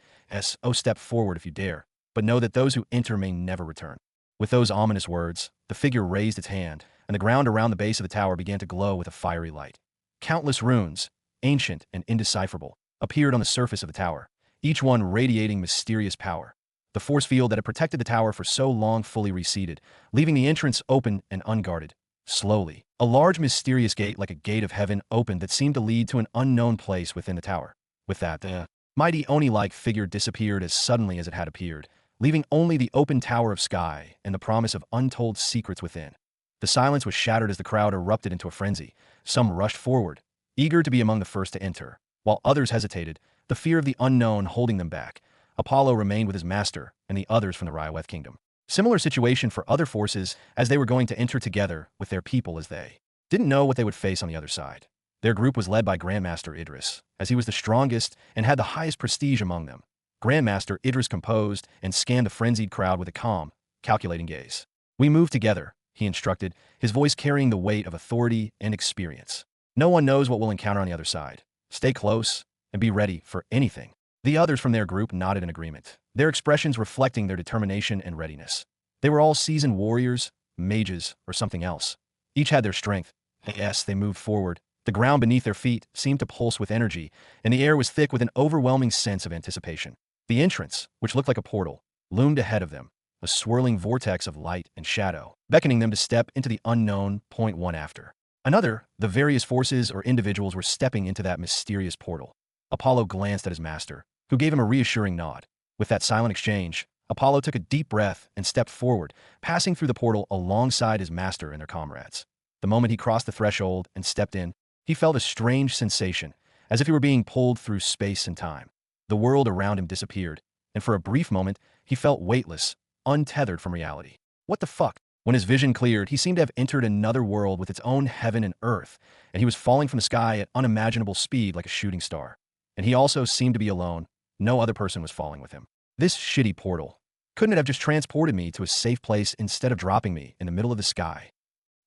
Step forward if you dare, but know that those who enter may never return. With those ominous words, the figure raised its hand, and the ground around the base of the tower began to glow with a fiery light. Countless runes, ancient and indecipherable, appeared on the surface of the tower, each one radiating mysterious power. The force field that had protected the tower for so long fully receded, leaving the entrance open and unguarded. Slowly, a large mysterious gate like a gate of heaven opened that seemed to lead to an unknown place within the tower. With that, the mighty Oni-like figure disappeared as suddenly as it had appeared, leaving only the open tower of sky and the promise of untold secrets within. The silence was shattered as the crowd erupted into a frenzy. Some rushed forward, eager to be among the first to enter, while others hesitated, the fear of the unknown holding them back. Apollo remained with his master and the others from the Ryaweth kingdom. Similar situation for other forces as they were going to enter together with their people as they didn't know what they would face on the other side. Their group was led by Grandmaster Idris, as he was the strongest and had the highest prestige among them. Grandmaster Idris composed and scanned the frenzied crowd with a calm, calculating gaze. "We move together," he instructed, his voice carrying the weight of authority and experience. "No one knows what we'll encounter on the other side. Stay close and be ready for anything." The others from their group nodded in agreement, their expressions reflecting their determination and readiness. They were all seasoned warriors, mages, or something else. Each had their strength. Yes, they moved forward. The ground beneath their feet seemed to pulse with energy, and the air was thick with an overwhelming sense of anticipation. The entrance, which looked like a portal, loomed ahead of them, a swirling vortex of light and shadow, beckoning them to step into the unknown. One after another, the various forces or individuals were stepping into that mysterious portal. Apollo glanced at his master, who gave him a reassuring nod. With that silent exchange, Apollo took a deep breath and stepped forward, passing through the portal alongside his master and their comrades. The moment he crossed the threshold and stepped in, he felt a strange sensation, as if he were being pulled through space and time. The world around him disappeared, and for a brief moment, he felt weightless, untethered from reality. What the fuck? When his vision cleared, he seemed to have entered another world with its own heaven and earth, and he was falling from the sky at unimaginable speed like a shooting star. And he also seemed to be alone. No other person was falling with him. This shitty portal. Couldn't it have just transported me to a safe place instead of dropping me in the middle of the sky?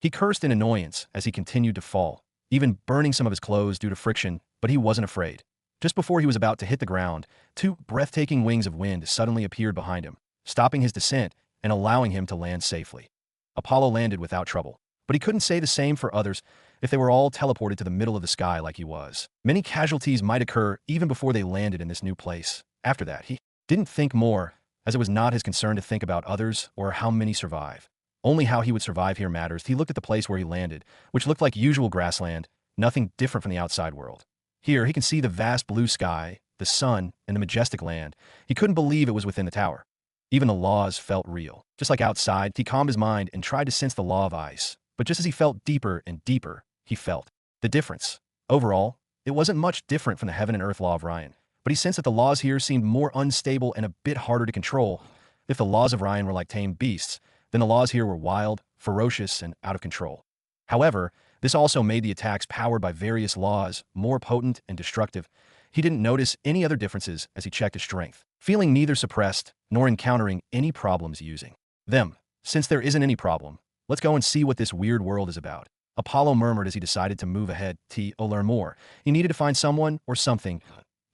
He cursed in annoyance as he continued to fall, even burning some of his clothes due to friction, but he wasn't afraid. Just before he was about to hit the ground, two breathtaking wings of wind suddenly appeared behind him, stopping his descent and allowing him to land safely. Apollo landed without trouble, but he couldn't say the same for others if they were all teleported to the middle of the sky like he was. Many casualties might occur even before they landed in this new place. After that, he didn't think more, as it was not his concern to think about others or how many survive. Only how he would survive here matters. He looked at the place where he landed, which looked like usual grassland, nothing different from the outside world. Here, he can see the vast blue sky, the sun, and the majestic land. He couldn't believe it was within the tower. Even the laws felt real. Just like outside, he calmed his mind and tried to sense the law of ice. But just as he felt deeper and deeper, he felt the difference. Overall, it wasn't much different from the heaven and earth law of Ryan, but he sensed that the laws here seemed more unstable and a bit harder to control. If the laws of Ryan were like tame beasts, then the laws here were wild, ferocious, and out of control. However, this also made the attacks powered by various laws more potent and destructive. He didn't notice any other differences as he checked his strength, feeling neither suppressed nor encountering any problems using them. Since there isn't any problem, let's go and see what this weird world is about. Apollo murmured as he decided to move ahead to learn more. He needed to find someone or something.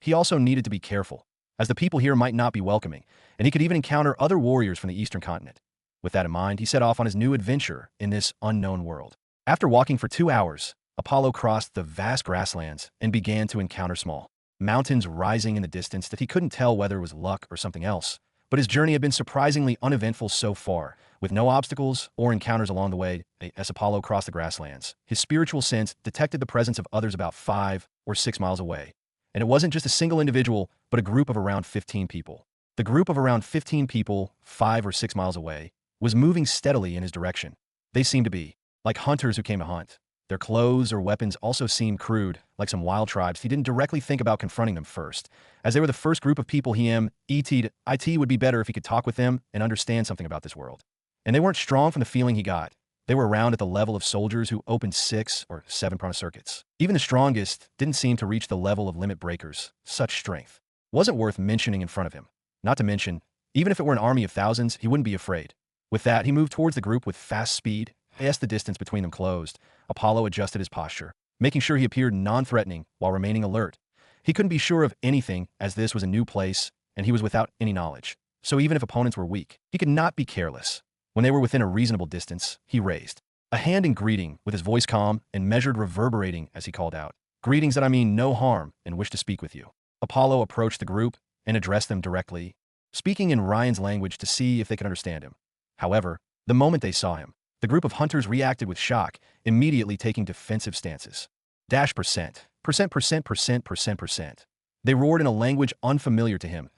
He also needed to be careful, as the people here might not be welcoming, and he could even encounter other warriors from the eastern continent. With that in mind, he set off on his new adventure in this unknown world. After walking for 2 hours, Apollo crossed the vast grasslands and began to encounter small mountains rising in the distance that he couldn't tell whether it was luck or something else. But his journey had been surprisingly uneventful so far, with no obstacles or encounters along the way. As Apollo crossed the grasslands, his spiritual sense detected the presence of others about 5 or 6 miles away. And it wasn't just a single individual, but a group of around 15 people. The group of around 15 people, 5 or 6 miles away, was moving steadily in his direction. They seemed to be like hunters who came to hunt. Their clothes or weapons also seemed crude, like some wild tribes. He didn't directly think about confronting them first, as they were the first group of people it would be better if he could talk with them and understand something about this world. And they weren't strong from the feeling he got. They were around at the level of soldiers who opened 6 or 7 prana circuits. Even the strongest didn't seem to reach the level of limit breakers. Such strength wasn't worth mentioning in front of him. Not to mention, even if it were an army of thousands, he wouldn't be afraid. With that, he moved towards the group with fast speed. As the distance between them closed, Apollo adjusted his posture, making sure he appeared non-threatening while remaining alert. He couldn't be sure of anything, as this was a new place and he was without any knowledge. So even if opponents were weak, he could not be careless. When they were within a reasonable distance, he raised a hand in greeting, with his voice calm and measured, reverberating as he called out, "Greetings that I mean no harm and wish to speak with you." Apollo approached the group and addressed them directly, speaking in Ryan's language to see if they could understand him. However, the moment they saw him, the group of hunters reacted with shock, immediately taking defensive stances. Percent. They roared in a language unfamiliar to him,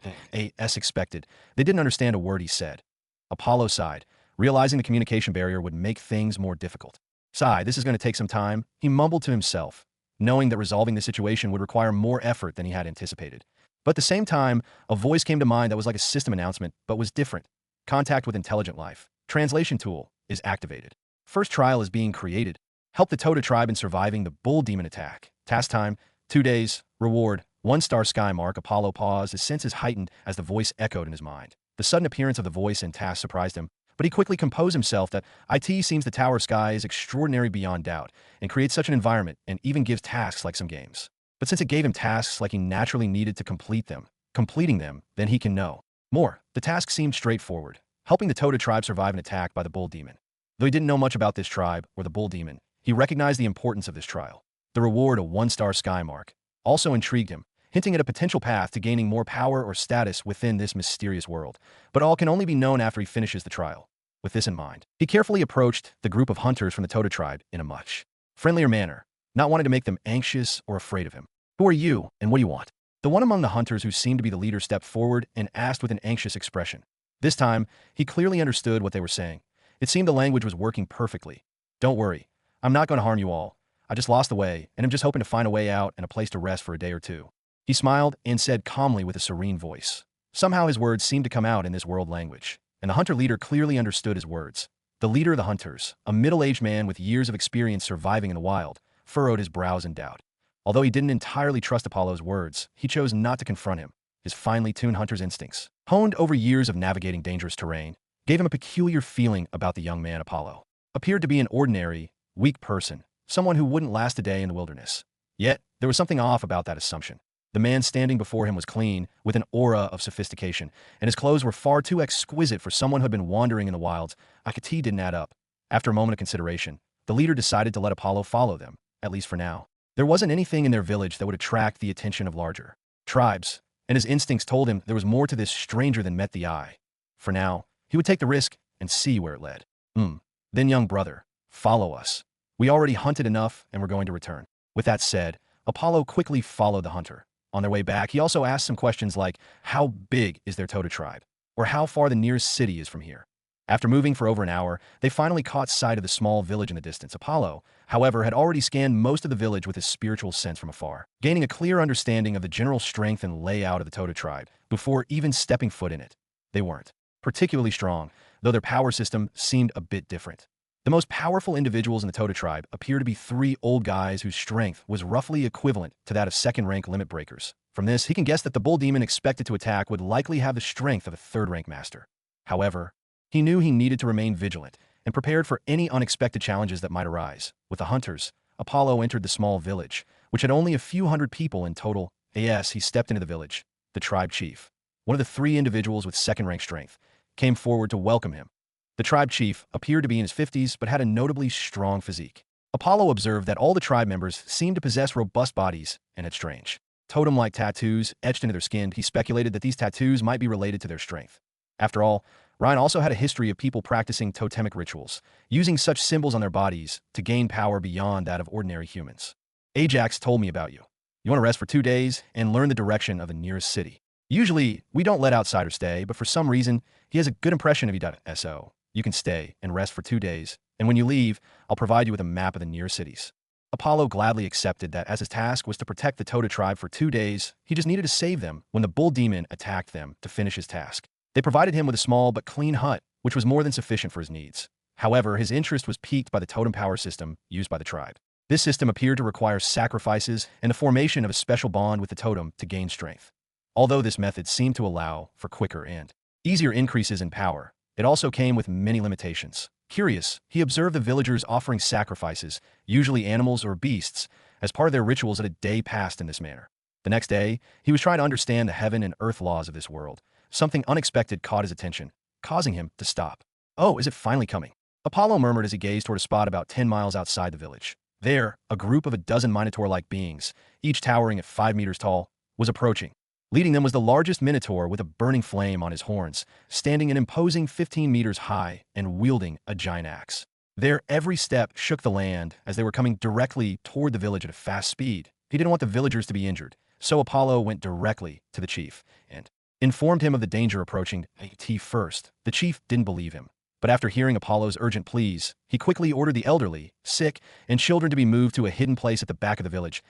as expected. They didn't understand a word he said. Apollo sighed, realizing the communication barrier would make things more difficult. This is going to take some time, he mumbled to himself, knowing that resolving the situation would require more effort than he had anticipated. But at the same time, a voice came to mind that was like a system announcement, but was different. Contact with intelligent life. Translation tool is activated. First trial is being created. Help the Toda tribe in surviving the bull demon attack. Task time, 2 days. Reward, 1-star sky mark. Apollo paused, his senses heightened as the voice echoed in his mind. The sudden appearance of the voice and task surprised him, but he quickly composed himself that it seems the tower sky is extraordinary beyond doubt, and creates such an environment and even gives tasks like some games. But since it gave him tasks like he naturally needed to complete them, completing them, then he can know more. The task seemed straightforward, helping the Toda tribe survive an attack by the bull demon. Though he didn't know much about this tribe or the bull demon, he recognized the importance of this trial. The reward, a 1-star sky mark, also intrigued him, hinting at a potential path to gaining more power or status within this mysterious world. But all can only be known after he finishes the trial. With this in mind, he carefully approached the group of hunters from the Toda tribe in a much friendlier manner, not wanting to make them anxious or afraid of him. "Who are you, and what do you want?" The one among the hunters who seemed to be the leader stepped forward and asked with an anxious expression. This time, he clearly understood what they were saying. It seemed the language was working perfectly. "Don't worry. I'm not going to harm you all. I just lost the way, and I'm just hoping to find a way out and a place to rest for a day or two." He smiled and said calmly with a serene voice. Somehow his words seemed to come out in this world language, and the hunter leader clearly understood his words. The leader of the hunters, a middle-aged man with years of experience surviving in the wild, furrowed his brows in doubt. Although he didn't entirely trust Apollo's words, he chose not to confront him. His finely tuned hunter's instincts, honed over years of navigating dangerous terrain, gave him a peculiar feeling about the young man. Apollo appeared to be an ordinary, weak person, someone who wouldn't last a day in the wilderness. Yet, there was something off about that assumption. The man standing before him was clean, with an aura of sophistication, and his clothes were far too exquisite for someone who had been wandering in the wilds. Akati didn't add up. After a moment of consideration, the leader decided to let Apollo follow them, at least for now. There wasn't anything in their village that would attract the attention of larger tribes, and his instincts told him there was more to this stranger than met the eye. For now, he would take the risk and see where it led. Then, young brother, follow us. We already hunted enough, and we're going to return." With that said, Apollo quickly followed the hunter. On their way back, he also asked some questions like, how big is their Toda tribe? Or how far the nearest city is from here? After moving for over an hour, they finally caught sight of the small village in the distance. Apollo, however, had already scanned most of the village with his spiritual sense from afar, gaining a clear understanding of the general strength and layout of the Toda tribe before even stepping foot in it. They weren't particularly strong, though their power system seemed a bit different. The most powerful individuals in the Toda tribe appear to be 3 old guys whose strength was roughly equivalent to that of second-rank limit breakers. From this, he can guess that the bull demon expected to attack would likely have the strength of a third-rank master. However, he knew he needed to remain vigilant and prepared for any unexpected challenges that might arise. With the hunters, Apollo entered the small village, which had only a few hundred people in total. As he stepped into the village, the tribe chief, one of the three individuals with second-rank strength, came forward to welcome him. The tribe chief appeared to be in his 50s but had a notably strong physique. Apollo observed that all the tribe members seemed to possess robust bodies and had strange, totem-like tattoos etched into their skin. He speculated that these tattoos might be related to their strength. After all, Ryan also had a history of people practicing totemic rituals, using such symbols on their bodies to gain power beyond that of ordinary humans. Ajax told me about you. You want to rest for 2 days and learn the direction of the nearest city. Usually, we don't let outsiders stay, but for some reason, he has a good impression of you. So, you can stay and rest for 2 days, and when you leave, I'll provide you with a map of the nearest cities. Apollo gladly accepted that as his task was to protect the Tota tribe for 2 days, he just needed to save them when the bull demon attacked them to finish his task. They provided him with a small but clean hut, which was more than sufficient for his needs. However, his interest was piqued by the totem power system used by the tribe. This system appeared to require sacrifices and the formation of a special bond with the totem to gain strength. Although this method seemed to allow for quicker and easier increases in power, it also came with many limitations. Curious, he observed the villagers offering sacrifices, usually animals or beasts, as part of their rituals. At a day passed in this manner. The next day, he was trying to understand the heaven and earth laws of this world. Something unexpected caught his attention, causing him to stop. Oh, is it finally coming? Apollo murmured as he gazed toward a spot about 10 miles outside the village. There, a group of a dozen minotaur-like beings, each towering at 5 meters tall, was approaching. Leading them was the largest minotaur with a burning flame on his horns, standing an imposing 15 meters high and wielding a giant axe. Their every step shook the land as they were coming directly toward the village at a fast speed. He didn't want the villagers to be injured, so Apollo went directly to the chief and informed him of the danger approaching. First, the chief didn't believe him. But after hearing Apollo's urgent pleas, he quickly ordered the elderly, sick, and children to be moved to a hidden place at the back of the village.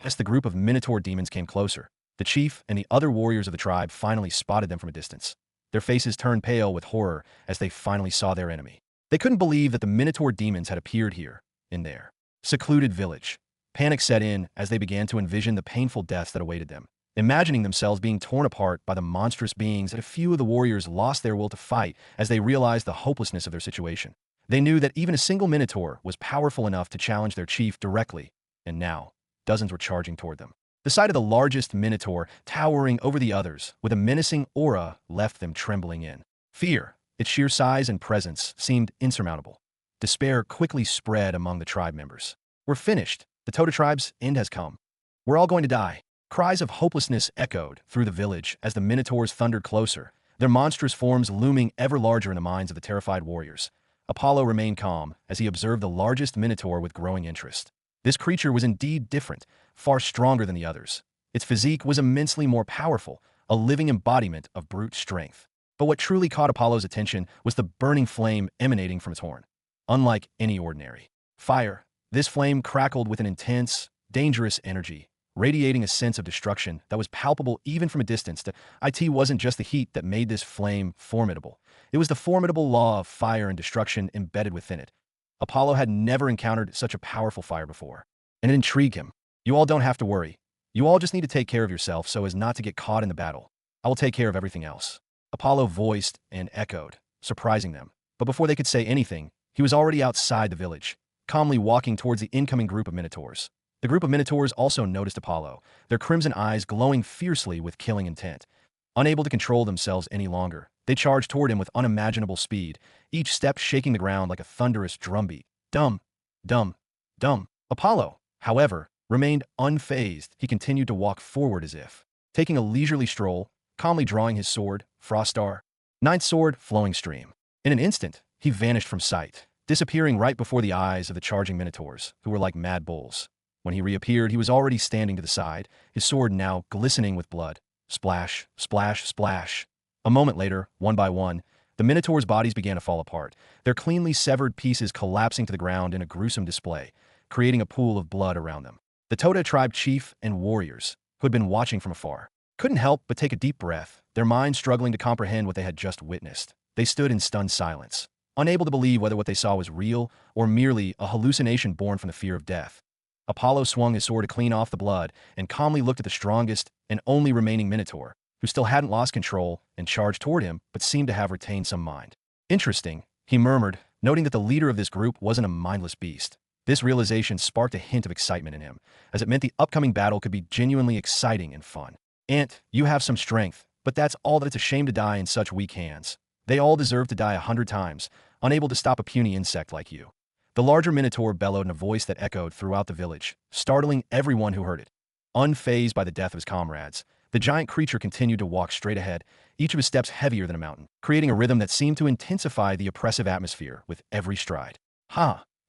As the group of minotaur demons came closer, the chief and the other warriors of the tribe finally spotted them from a distance. Their faces turned pale with horror as they finally saw their enemy. They couldn't believe that the minotaur demons had appeared here, in their secluded village. Panic set in as they began to envision the painful deaths that awaited them. Imagining themselves being torn apart by the monstrous beings, that a few of the warriors lost their will to fight as they realized the hopelessness of their situation. They knew that even a single minotaur was powerful enough to challenge their chief directly, and now, dozens were charging toward them. The sight of the largest minotaur towering over the others with a menacing aura left them trembling in fear. Its sheer size and presence seemed insurmountable. Despair quickly spread among the tribe members. We're finished. The Tota tribe's end has come. We're all going to die. Cries of hopelessness echoed through the village as the minotaurs thundered closer, their monstrous forms looming ever larger in the minds of the terrified warriors. Apollo remained calm as he observed the largest minotaur with growing interest. This creature was indeed different, far stronger than the others. Its physique was immensely more powerful, a living embodiment of brute strength. But what truly caught Apollo's attention was the burning flame emanating from its horn. Unlike any ordinary fire, this flame crackled with an intense, dangerous energy, radiating a sense of destruction that was palpable even from a distance. It wasn't just the heat that made this flame formidable. It was the formidable law of fire and destruction embedded within it. Apollo had never encountered such a powerful fire before, and it intrigued him. You all don't have to worry. You all just need to take care of yourself so as not to get caught in the battle. I will take care of everything else. Apollo voiced and echoed, surprising them. But before they could say anything, he was already outside the village, calmly walking towards the incoming group of minotaurs. The group of minotaurs also noticed Apollo, their crimson eyes glowing fiercely with killing intent. Unable to control themselves any longer, they charged toward him with unimaginable speed, each step shaking the ground like a thunderous drumbeat. Dum, dum, dum. Apollo, however, remained unfazed. He continued to walk forward as if taking a leisurely stroll, calmly drawing his sword, Froststar, ninth sword, flowing stream. In an instant, he vanished from sight, disappearing right before the eyes of the charging minotaurs, who were like mad bulls. When he reappeared, he was already standing to the side, his sword now glistening with blood. Splash, splash, splash. A moment later, one by one, the minotaurs' bodies began to fall apart, their cleanly severed pieces collapsing to the ground in a gruesome display, creating a pool of blood around them. The Tota tribe chief and warriors, who had been watching from afar, couldn't help but take a deep breath, their minds struggling to comprehend what they had just witnessed. They stood in stunned silence, unable to believe whether what they saw was real or merely a hallucination born from the fear of death. Apollo swung his sword to clean off the blood and calmly looked at the strongest and only remaining minotaur, who still hadn't lost control and charged toward him but seemed to have retained some mind. Interesting, he murmured, noting that the leader of this group wasn't a mindless beast. This realization sparked a hint of excitement in him, as it meant the upcoming battle could be genuinely exciting and fun. Ant, you have some strength, but that's all that it's a shame to die in such weak hands. They all deserve to die 100 times, unable to stop a puny insect like you. The larger Minotaur bellowed in a voice that echoed throughout the village, startling everyone who heard it. Unfazed by the death of his comrades, the giant creature continued to walk straight ahead, each of his steps heavier than a mountain, creating a rhythm that seemed to intensify the oppressive atmosphere with every stride.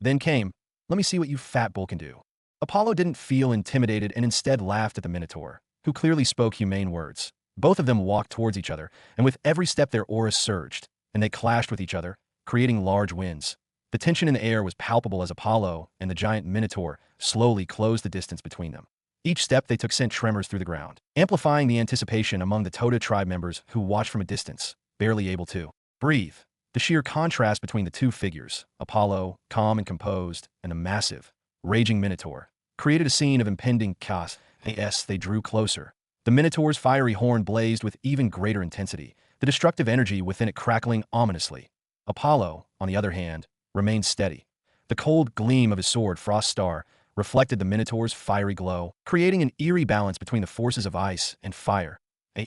Then came, let me see what you fat bull can do. Apollo didn't feel intimidated and instead laughed at the Minotaur, who clearly spoke humane words. Both of them walked towards each other, and with every step their auras surged, and they clashed with each other, creating large winds. The tension in the air was palpable as Apollo and the giant Minotaur slowly closed the distance between them. Each step they took sent tremors through the ground, amplifying the anticipation among the Toda tribe members who watched from a distance, barely able to breathe. The sheer contrast between the two figures, Apollo, calm and composed, and the massive, raging Minotaur, created a scene of impending chaos. As they drew closer, the Minotaur's fiery horn blazed with even greater intensity, the destructive energy within it crackling ominously. Apollo, on the other hand, remained steady. The cold gleam of his sword, Frost Star, reflected the Minotaur's fiery glow, creating an eerie balance between the forces of ice and fire.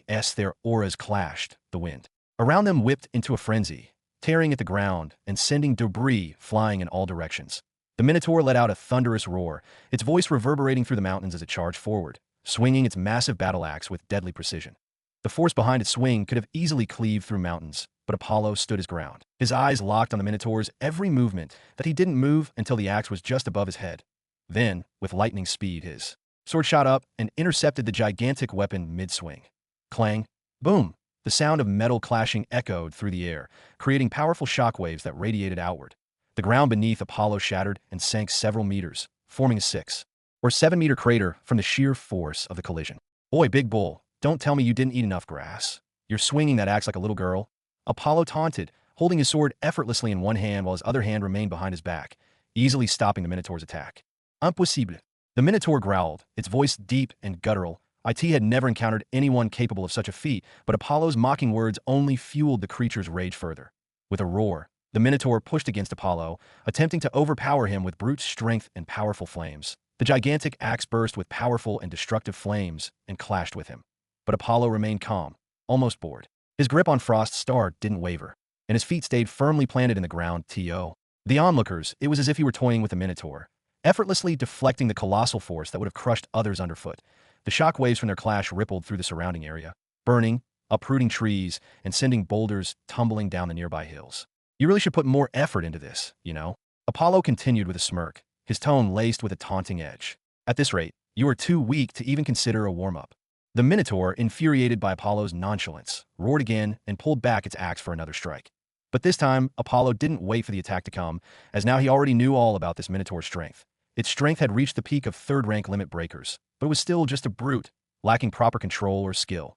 As their auras clashed, the wind around them whipped into a frenzy, tearing at the ground and sending debris flying in all directions. The Minotaur let out a thunderous roar, its voice reverberating through the mountains as it charged forward, swinging its massive battle axe with deadly precision. The force behind its swing could have easily cleaved through mountains, but Apollo stood his ground, his eyes locked on the Minotaur's every movement that he didn't move until the axe was just above his head. Then, with lightning speed, his sword shot up and intercepted the gigantic weapon mid-swing. Clang! Boom! The sound of metal clashing echoed through the air, creating powerful shockwaves that radiated outward. The ground beneath Apollo shattered and sank several meters, forming a 6 or 7 meter crater from the sheer force of the collision. Oi, big bull, don't tell me you didn't eat enough grass. You're swinging that axe like a little girl. Apollo taunted, holding his sword effortlessly in one hand while his other hand remained behind his back, easily stopping the Minotaur's attack. Impossible. The Minotaur growled, its voice deep and guttural. IT had never encountered anyone capable of such a feat, but Apollo's mocking words only fueled the creature's rage further. With a roar, the Minotaur pushed against Apollo, attempting to overpower him with brute strength and powerful flames. The gigantic axe burst with powerful and destructive flames and clashed with him. But Apollo remained calm, almost bored. His grip on Frost Star didn't waver, and his feet stayed firmly planted in the ground. The onlookers, it was as if he were toying with the Minotaur, effortlessly deflecting the colossal force that would have crushed others underfoot. The shock waves from their clash rippled through the surrounding area, burning, uprooting trees, and sending boulders tumbling down the nearby hills. You really should put more effort into this, you know? Apollo continued with a smirk, his tone laced with a taunting edge. At this rate, you are too weak to even consider a warm-up. The Minotaur, infuriated by Apollo's nonchalance, roared again and pulled back its axe for another strike. But this time, Apollo didn't wait for the attack to come, as now he already knew all about this Minotaur's strength. Its strength had reached the peak of third-rank limit breakers, but it was still just a brute, lacking proper control or skill.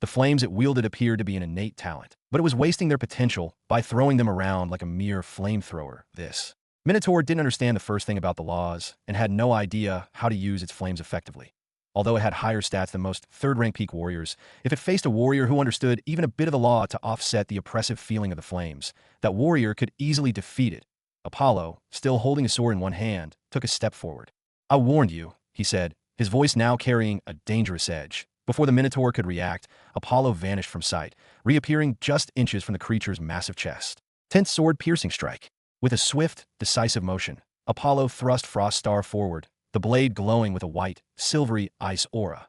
The flames it wielded appeared to be an innate talent, but it was wasting their potential by throwing them around like a mere flamethrower. This Minotaur didn't understand the first thing about the laws and had no idea how to use its flames effectively. Although it had higher stats than most third-rank peak warriors, if it faced a warrior who understood even a bit of the law to offset the oppressive feeling of the flames, that warrior could easily defeat it. Apollo, still holding a sword in one hand, took a step forward. I warned you, he said, his voice now carrying a dangerous edge. Before the Minotaur could react, Apollo vanished from sight, reappearing just inches from the creature's massive chest. 10th sword-piercing strike. With a swift, decisive motion, Apollo thrust Frost Star forward, the blade glowing with a white, silvery ice aura.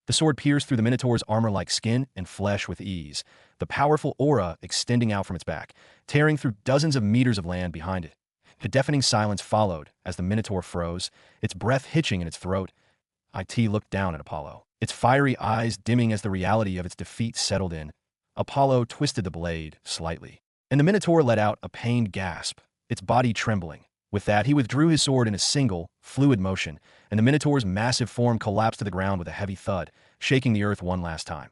The sword pierced through the Minotaur's armor like skin and flesh with ease, the powerful aura extending out from its back, tearing through dozens of meters of land behind it. A deafening silence followed as the Minotaur froze, its breath hitching in its throat. IT looked down at Apollo, its fiery eyes dimming as the reality of its defeat settled in. Apollo twisted the blade slightly, and the Minotaur let out a pained gasp, its body trembling. With that, he withdrew his sword in a single, fluid motion, and the Minotaur's massive form collapsed to the ground with a heavy thud, shaking the earth one last time.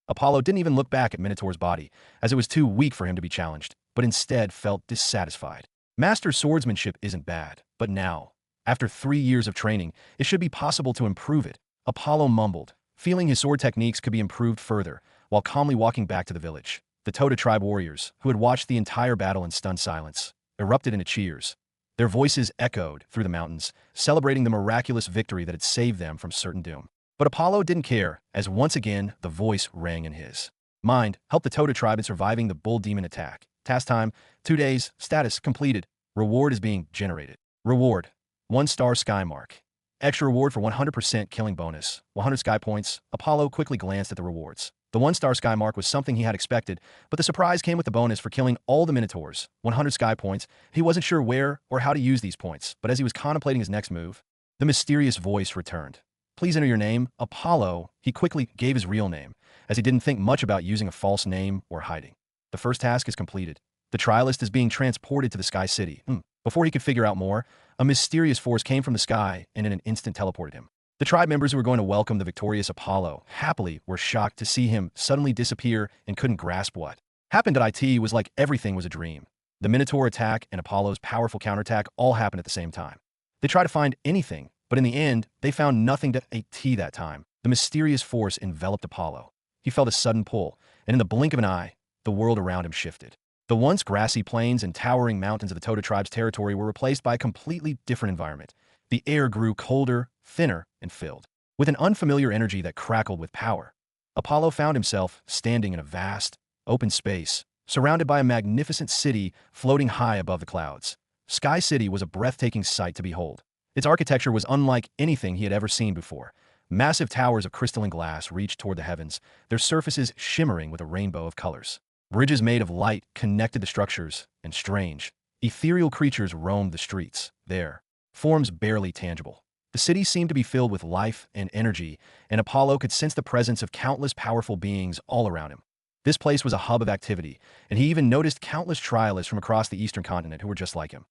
Apollo didn't even look back at Minotaur's body, as it was too weak for him to be challenged, but instead felt dissatisfied. Master swordsmanship isn't bad, but now, after 3 years of training, it should be possible to improve it. Apollo mumbled, feeling his sword techniques could be improved further, while calmly walking back to the village. The Toda tribe warriors, who had watched the entire battle in stunned silence, erupted into cheers. Their voices echoed through the mountains, celebrating the miraculous victory that had saved them from certain doom. But Apollo didn't care, as once again the voice rang in his mind. Help the Tota tribe in surviving the bull demon attack. Task time, 2 days, status completed. Reward is being generated. Reward, 1-star sky mark. Extra reward for 100% killing bonus, 100 sky points. Apollo quickly glanced at the rewards. The 1-star sky mark was something he had expected, but the surprise came with the bonus for killing all the Minotaurs, 100 sky points. He wasn't sure where or how to use these points, but as he was contemplating his next move, the mysterious voice returned. Please enter your name, Apollo. He quickly gave his real name, as he didn't think much about using a false name or hiding. The first task is completed. The trialist is being transported to the Sky City. Before he could figure out more, a mysterious force came from the sky and in an instant teleported him. The tribe members who were going to welcome the victorious Apollo happily were shocked to see him suddenly disappear and couldn't grasp what happened at IT was like everything was a dream. The Minotaur attack and Apollo's powerful counterattack all happened at the same time. They tried to find anything, but in the end, they found nothing to AT that time. The mysterious force enveloped Apollo. He felt a sudden pull, and in the blink of an eye, the world around him shifted. The once grassy plains and towering mountains of the Tota tribe's territory were replaced by a completely different environment. The air grew colder, thinner, and filled with an unfamiliar energy that crackled with power. Apollo found himself standing in a vast, open space, surrounded by a magnificent city floating high above the clouds. Sky City was a breathtaking sight to behold. Its architecture was unlike anything he had ever seen before. Massive towers of crystalline glass reached toward the heavens, their surfaces shimmering with a rainbow of colors. Bridges made of light connected the structures, and strange, ethereal creatures roamed the streets, their forms barely tangible. The city seemed to be filled with life and energy, and Apollo could sense the presence of countless powerful beings all around him. This place was a hub of activity, and he even noticed countless trialists from across the eastern continent who were just like him.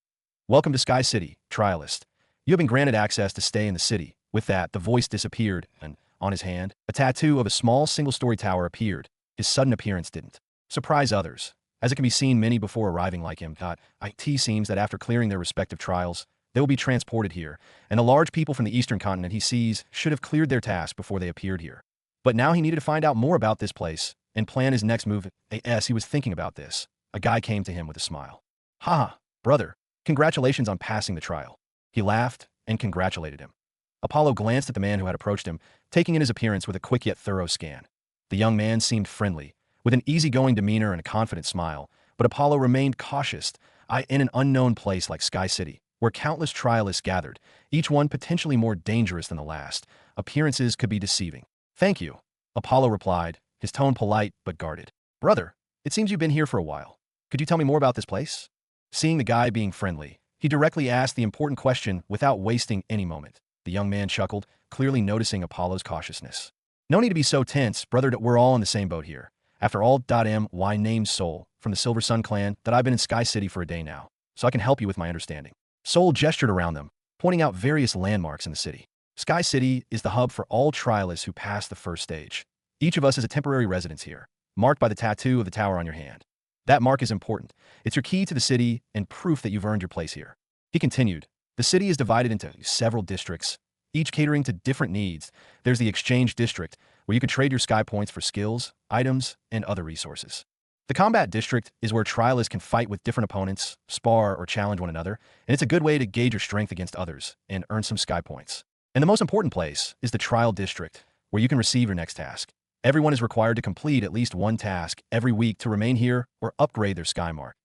Welcome to Sky City, trialist. You have been granted access to stay in the city. With that, the voice disappeared, and on his hand, a tattoo of a small single-story tower appeared. His sudden appearance didn't surprise others, as it can be seen many before arriving like him. It seems that after clearing their respective trials, they will be transported here, and the large people from the eastern continent he sees should have cleared their task before they appeared here. But now he needed to find out more about this place and plan his next move. As he was thinking about this, a guy came to him with a smile. "Ha, brother, congratulations on passing the trial." He laughed and congratulated him. Apollo glanced at the man who had approached him, taking in his appearance with a quick yet thorough scan. The young man seemed friendly, with an easygoing demeanor and a confident smile, but Apollo remained cautious. In an unknown place like Sky City, where countless trialists gathered, each one potentially more dangerous than the last, appearances could be deceiving. "Thank you," Apollo replied, his tone polite but guarded. "Brother, it seems you've been here for a while. Could you tell me more about this place?" Seeing the guy being friendly, he directly asked the important question without wasting any moment. The young man chuckled, clearly noticing Apollo's cautiousness. "No need to be so tense, brother. We're all in the same boat here. After all, my name's Soul, from the Silver Sun clan, that I've been in Sky City for a day now, so I can help you with my understanding." Soul gestured around them, pointing out various landmarks in the city. Sky City is the hub for all trialists who pass the first stage. Each of us is a temporary residence here, marked by the tattoo of the tower on your hand. That mark is important. It's your key to the city and proof that you've earned your place here. He continued, the city is divided into several districts, each catering to different needs. There's the Exchange District, where you can trade your sky points for skills, items, and other resources. The Combat District is where trialists can fight with different opponents, spar, or challenge one another, and it's a good way to gauge your strength against others and earn some sky points. And the most important place is the Trial District, where you can receive your next task. Everyone is required to complete at least one task every week to remain here or upgrade their sky mark.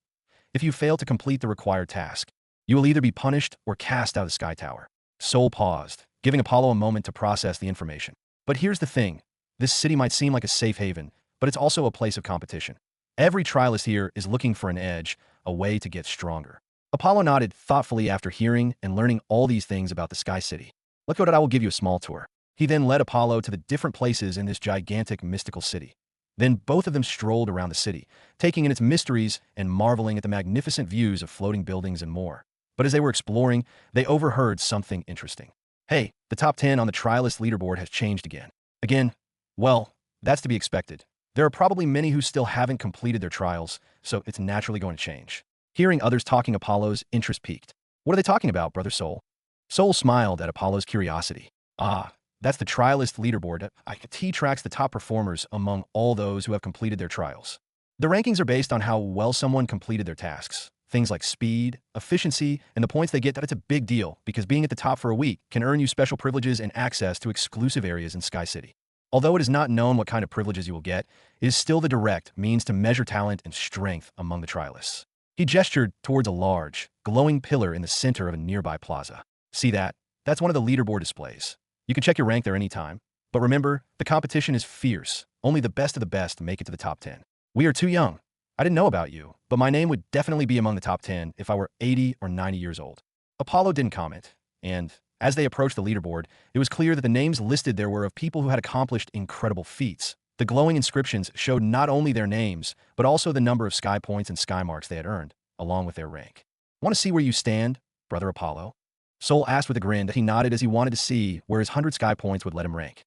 If you fail to complete the required task, you will either be punished or cast out of the sky tower. Soul paused, giving Apollo a moment to process the information. But here's the thing. This city might seem like a safe haven, but it's also a place of competition. Every trialist here is looking for an edge, a way to get stronger. Apollo nodded thoughtfully after hearing and learning all these things about the Sky City. "Let's go. I will give you a small tour." He then led Apollo to the different places in this gigantic mystical city. Then both of them strolled around the city, taking in its mysteries and marveling at the magnificent views of floating buildings and more. But as they were exploring, they overheard something interesting. "Hey, the top 10 on the trialist leaderboard has changed again." "Again?" "Well, that's to be expected. There are probably many who still haven't completed their trials, so it's naturally going to change." Hearing others talking, Apollo's interest peaked. "What are they talking about, Brother Soul?" Soul smiled at Apollo's curiosity. "Ah, that's the trialist leaderboard. It tracks the top performers among all those who have completed their trials. The rankings are based on how well someone completed their tasks. things like speed, efficiency, and the points they get. That it's a big deal because being at the top for a week can earn you special privileges and access to exclusive areas in Sky City. Although it is not known what kind of privileges you will get, it is still the direct means to measure talent and strength among the trialists. He gestured towards a large, glowing pillar in the center of a nearby plaza. See that? That's one of the leaderboard displays. You can check your rank there anytime. But remember, the competition is fierce. Only the best of the best make it to the top 10. We are too young. I didn't know about you, but my name would definitely be among the top 10 if I were 80 or 90 years old. Apollo didn't comment, and as they approached the leaderboard, it was clear that the names listed there were of people who had accomplished incredible feats. The glowing inscriptions showed not only their names, but also the number of sky points and sky marks they had earned, along with their rank. Want to see where you stand, Brother Apollo? Sol asked with a grin that he nodded as he wanted to see where his 100 sky points would let him rank.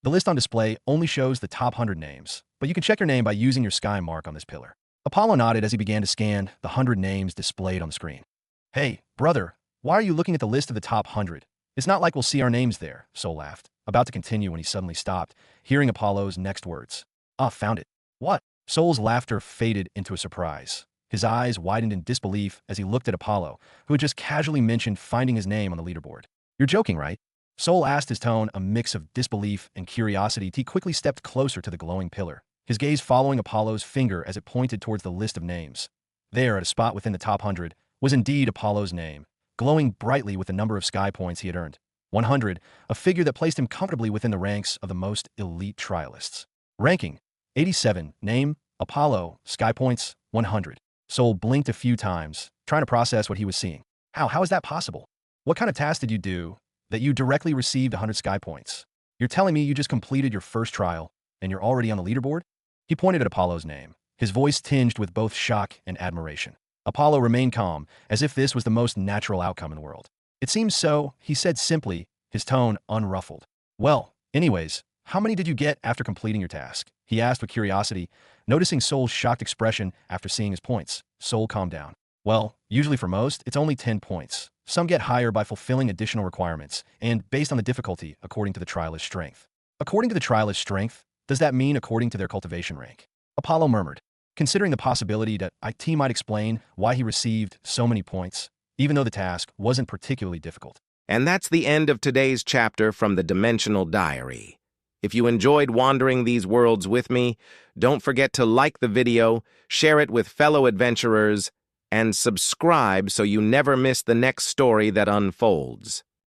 The list on display only shows the top 100 names, but you can check your name by using your sky mark on this pillar. Apollo nodded as he began to scan the 100 names displayed on the screen. Hey, brother, why are you looking at the list of the top 100? It's not like we'll see our names there, Sol laughed, about to continue when he suddenly stopped, hearing Apollo's next words. Ah, found it. What? Sol's laughter faded into a surprise. His eyes widened in disbelief as he looked at Apollo, who had just casually mentioned finding his name on the leaderboard. You're joking, right? Sol asked, his tone a mix of disbelief and curiosity. He quickly stepped closer to the glowing pillar, his gaze following Apollo's finger as it pointed towards the list of names. There, at a spot within the top 100, was indeed Apollo's name, glowing brightly with the number of sky points he had earned. 100, a figure that placed him comfortably within the ranks of the most elite trialists. Ranking, 87. Name, Apollo. Sky points, 100. Sol blinked a few times, trying to process what he was seeing. How is that possible? What kind of task did you do that you directly received 100 sky points? You're telling me you just completed your first trial, and you're already on the leaderboard? He pointed at Apollo's name, his voice tinged with both shock and admiration. Apollo remained calm, as if this was the most natural outcome in the world. It seems so, he said simply, his tone unruffled. Well, anyways, how many did you get after completing your task? He asked with curiosity, noticing Sol's shocked expression after seeing his points. Sol calmed down. Well, usually for most, it's only 10 points. Some get higher by fulfilling additional requirements, and based on the difficulty, according to the trialist's strength. According to the trialist's strength, does that mean according to their cultivation rank? Apollo murmured, considering the possibility that IT might explain why he received so many points, even though the task wasn't particularly difficult. And that's the end of today's chapter from the Dimensional Diary. If you enjoyed wandering these worlds with me, don't forget to like the video, share it with fellow adventurers, and subscribe so you never miss the next story that unfolds.